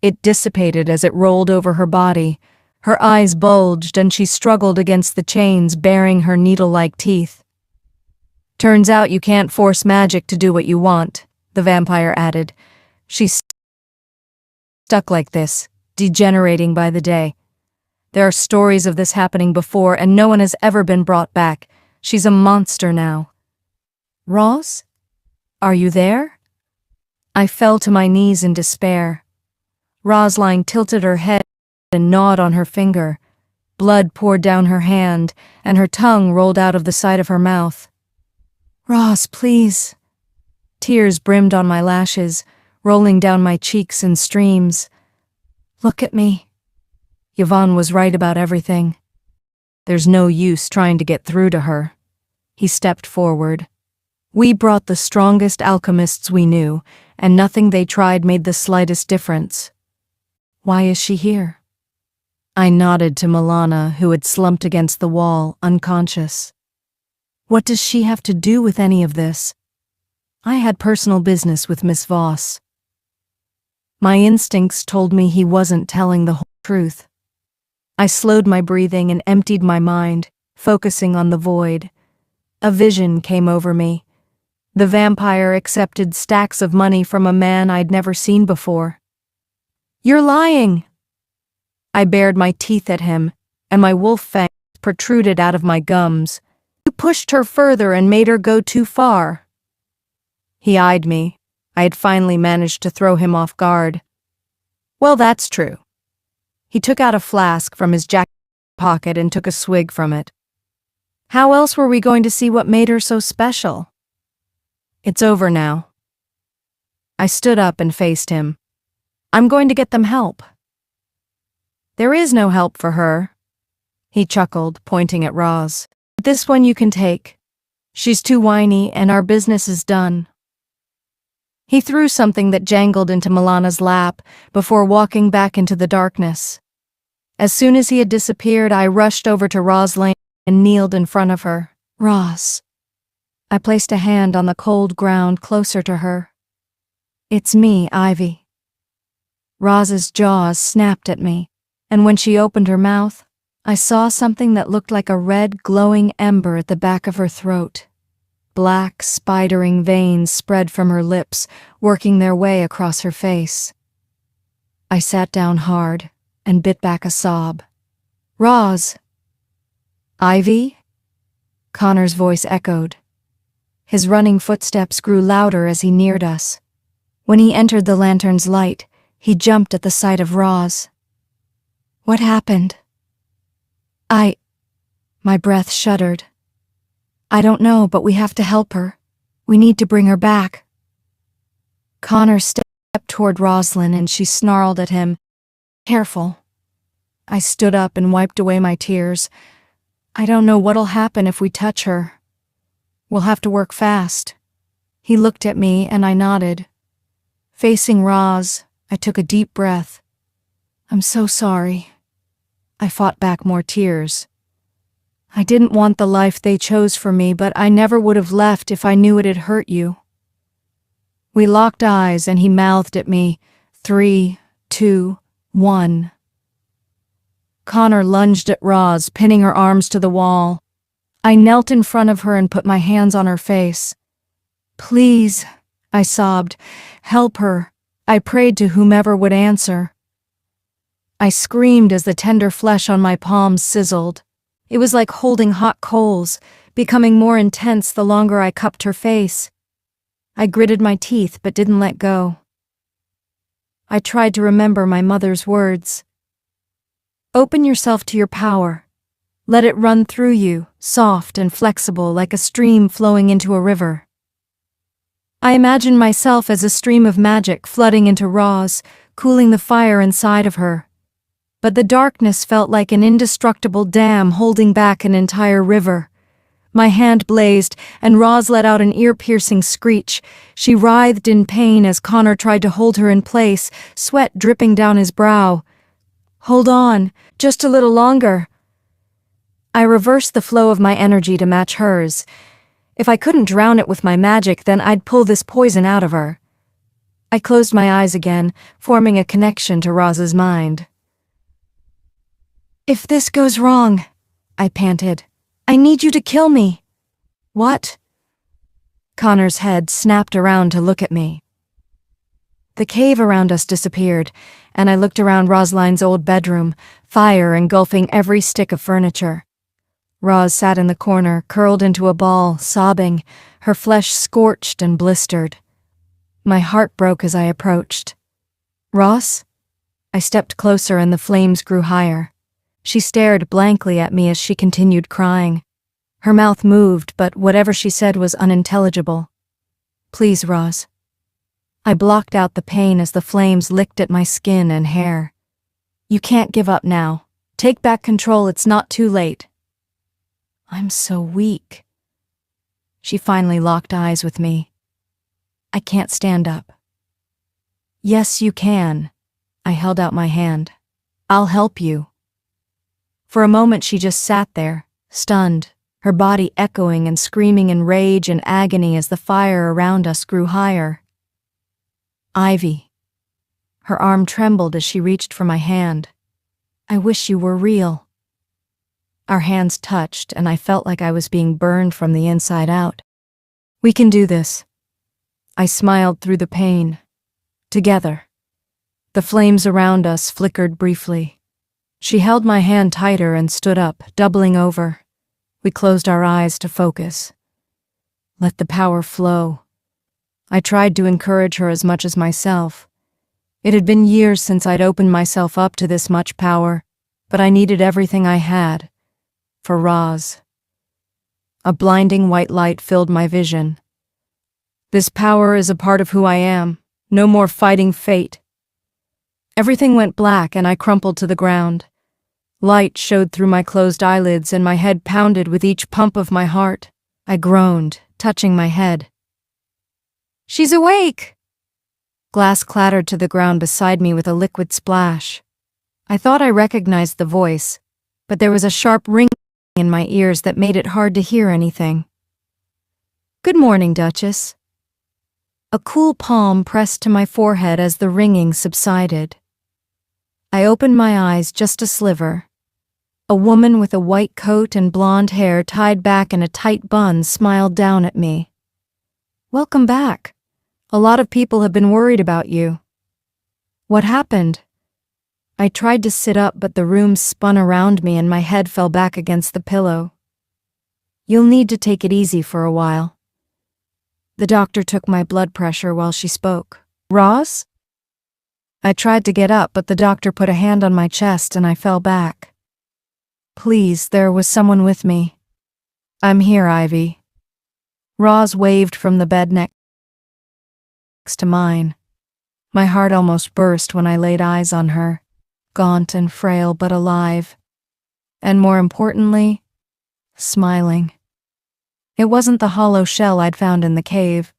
It dissipated as it rolled over her body. Her eyes bulged and she struggled against the chains, baring her needle-like teeth. Turns out you can't force magic to do what you want, the vampire added. She's stuck like this, degenerating by the day. There are stories of this happening before, and no one has ever been brought back. She's a monster now. Roz? Are you there? I fell to my knees in despair. Rosline tilted her head and gnawed on her finger. Blood poured down her hand, and her tongue rolled out of the side of her mouth. Roz, please. Tears brimmed on my lashes, rolling down my cheeks in streams. Look at me. Yvonne was right about everything. There's no use trying to get through to her. He stepped forward. We brought the strongest alchemists we knew, and nothing they tried made the slightest difference. Why is she here? I nodded to Milana, who had slumped against the wall, unconscious. What does she have to do with any of this? I had personal business with Miss Voss. My instincts told me he wasn't telling the whole truth. I slowed my breathing and emptied my mind, focusing on the void. A vision came over me. The vampire accepted stacks of money from a man I'd never seen before. You're lying! I bared my teeth at him, and my wolf fangs protruded out of my gums. You pushed her further and made her go too far. He eyed me. I had finally managed to throw him off guard. Well, that's true. He took out a flask from his jacket pocket and took a swig from it. How else were we going to see what made her so special? It's over now. I stood up and faced him. I'm going to get them help. There is no help for her. He chuckled, pointing at Roz. This one you can take. She's too whiny and our business is done. He threw something that jangled into Milana's lap before walking back into the darkness. As soon as he had disappeared, I rushed over to Rosalind and kneeled in front of her. Roz. I placed a hand on the cold ground closer to her. It's me, Ivy. Roz's jaws snapped at me, and when she opened her mouth, I saw something that looked like a red, glowing ember at the back of her throat. Black, spidering veins spread from her lips, working their way across her face. I sat down hard and bit back a sob. Roz! Ivy? Connor's voice echoed. His running footsteps grew louder as he neared us. When he entered the lantern's light, he jumped at the sight of Roz. What happened? My breath shuddered. I don't know, but we have to help her. We need to bring her back. Connor stepped toward Rosalind and she snarled at him. Careful. I stood up and wiped away my tears. I don't know what'll happen if we touch her. We'll have to work fast. He looked at me and I nodded. Facing Roz, I took a deep breath. I'm so sorry. I fought back more tears. I didn't want the life they chose for me, but I never would have left if I knew it had hurt you. We locked eyes and he mouthed at me, 3, 2, 1. Connor lunged at Roz, pinning her arms to the wall. I knelt in front of her and put my hands on her face. Please, I sobbed, help her. I prayed to whomever would answer. I screamed as the tender flesh on my palms sizzled. It was like holding hot coals, becoming more intense the longer I cupped her face. I gritted my teeth but didn't let go. I tried to remember my mother's words. Open yourself to your power. Let it run through you, soft and flexible like a stream flowing into a river. I imagined myself as a stream of magic flooding into Roz, cooling the fire inside of her. But the darkness felt like an indestructible dam holding back an entire river. My hand blazed, and Roz let out an ear-piercing screech. She writhed in pain as Connor tried to hold her in place, sweat dripping down his brow. Hold on, just a little longer. I reversed the flow of my energy to match hers. If I couldn't drown it with my magic, then I'd pull this poison out of her. I closed my eyes again, forming a connection to Roz's mind. If this goes wrong, I panted, I need you to kill me. What? Connor's head snapped around to look at me. The cave around us disappeared, and I looked around Rosaline's old bedroom, fire engulfing every stick of furniture. Roz sat in the corner, curled into a ball, sobbing, her flesh scorched and blistered. My heart broke as I approached. "Roz?" I stepped closer and the flames grew higher. She stared blankly at me as she continued crying. Her mouth moved, but whatever she said was unintelligible. "Please, Roz." I blocked out the pain as the flames licked at my skin and hair. "You can't give up now. Take back control, it's not too late." "I'm so weak." She finally locked eyes with me. "I can't stand up." "Yes, you can." I held out my hand. "I'll help you." For a moment she just sat there, stunned, her body echoing and screaming in rage and agony as the fire around us grew higher. "Ivy." Her arm trembled as she reached for my hand. "I wish you were real." Our hands touched, and I felt like I was being burned from the inside out. "We can do this." I smiled through the pain. Together. The flames around us flickered briefly. She held my hand tighter and stood up, doubling over. We closed our eyes to focus. Let the power flow. I tried to encourage her as much as myself. It had been years since I'd opened myself up to this much power, but I needed everything I had. For Roz. A blinding white light filled my vision. This power is a part of who I am. No more fighting fate. Everything went black and I crumpled to the ground. Light showed through my closed eyelids and my head pounded with each pump of my heart. I groaned, touching my head. "She's awake!" Glass clattered to the ground beside me with a liquid splash. I thought I recognized the voice, but there was a sharp ringing in my ears that made it hard to hear anything. "Good morning, Duchess." A cool palm pressed to my forehead as the ringing subsided. I opened my eyes just a sliver. A woman with a white coat and blonde hair tied back in a tight bun smiled down at me. "Welcome back. A lot of people have been worried about you." "What happened?" I tried to sit up, but the room spun around me and my head fell back against the pillow. "You'll need to take it easy for a while." The doctor took my blood pressure while she spoke. "Roz?" I tried to get up, but the doctor put a hand on my chest and I fell back. "Please, there was someone with me." "I'm here, Ivy." Roz waved from the bed next to mine. My heart almost burst when I laid eyes on her, gaunt and frail but alive. And more importantly, smiling. It wasn't the hollow shell I'd found in the cave.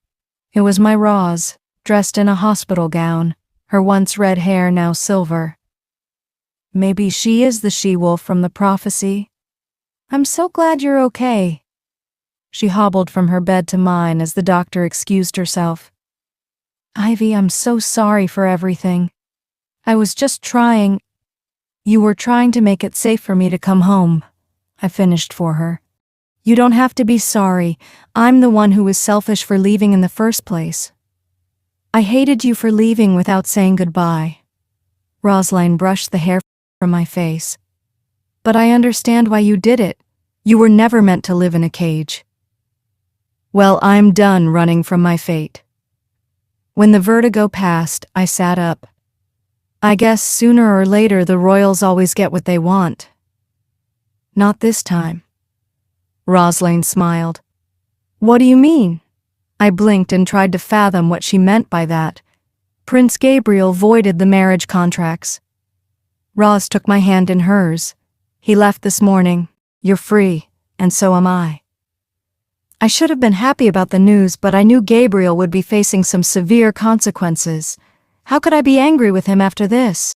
It was my Roz, dressed in a hospital gown, her once red hair now silver. Maybe she is the she-wolf from the prophecy. "I'm so glad you're okay." She hobbled from her bed to mine as the doctor excused herself. "Ivy, I'm so sorry for everything. I was just trying—" "You were trying to make it safe for me to come home," I finished for her. "You don't have to be sorry. I'm the one who was selfish for leaving in the first place. I hated you for leaving without saying goodbye." Rosaline brushed the hair from my face. "But I understand why you did it. You were never meant to live in a cage." "Well, I'm done running from my fate." When the vertigo passed, I sat up. I guess sooner or later the royals always get what they want. "Not this time." Rosaline smiled. "What do you mean?" I blinked and tried to fathom what she meant by that. Prince Gabriel voided the marriage contracts. Roz took my hand in hers. "He left this morning. You're free, and so am I." I should have been happy about the news, but I knew Gabriel would be facing some severe consequences. How could I be angry with him after this?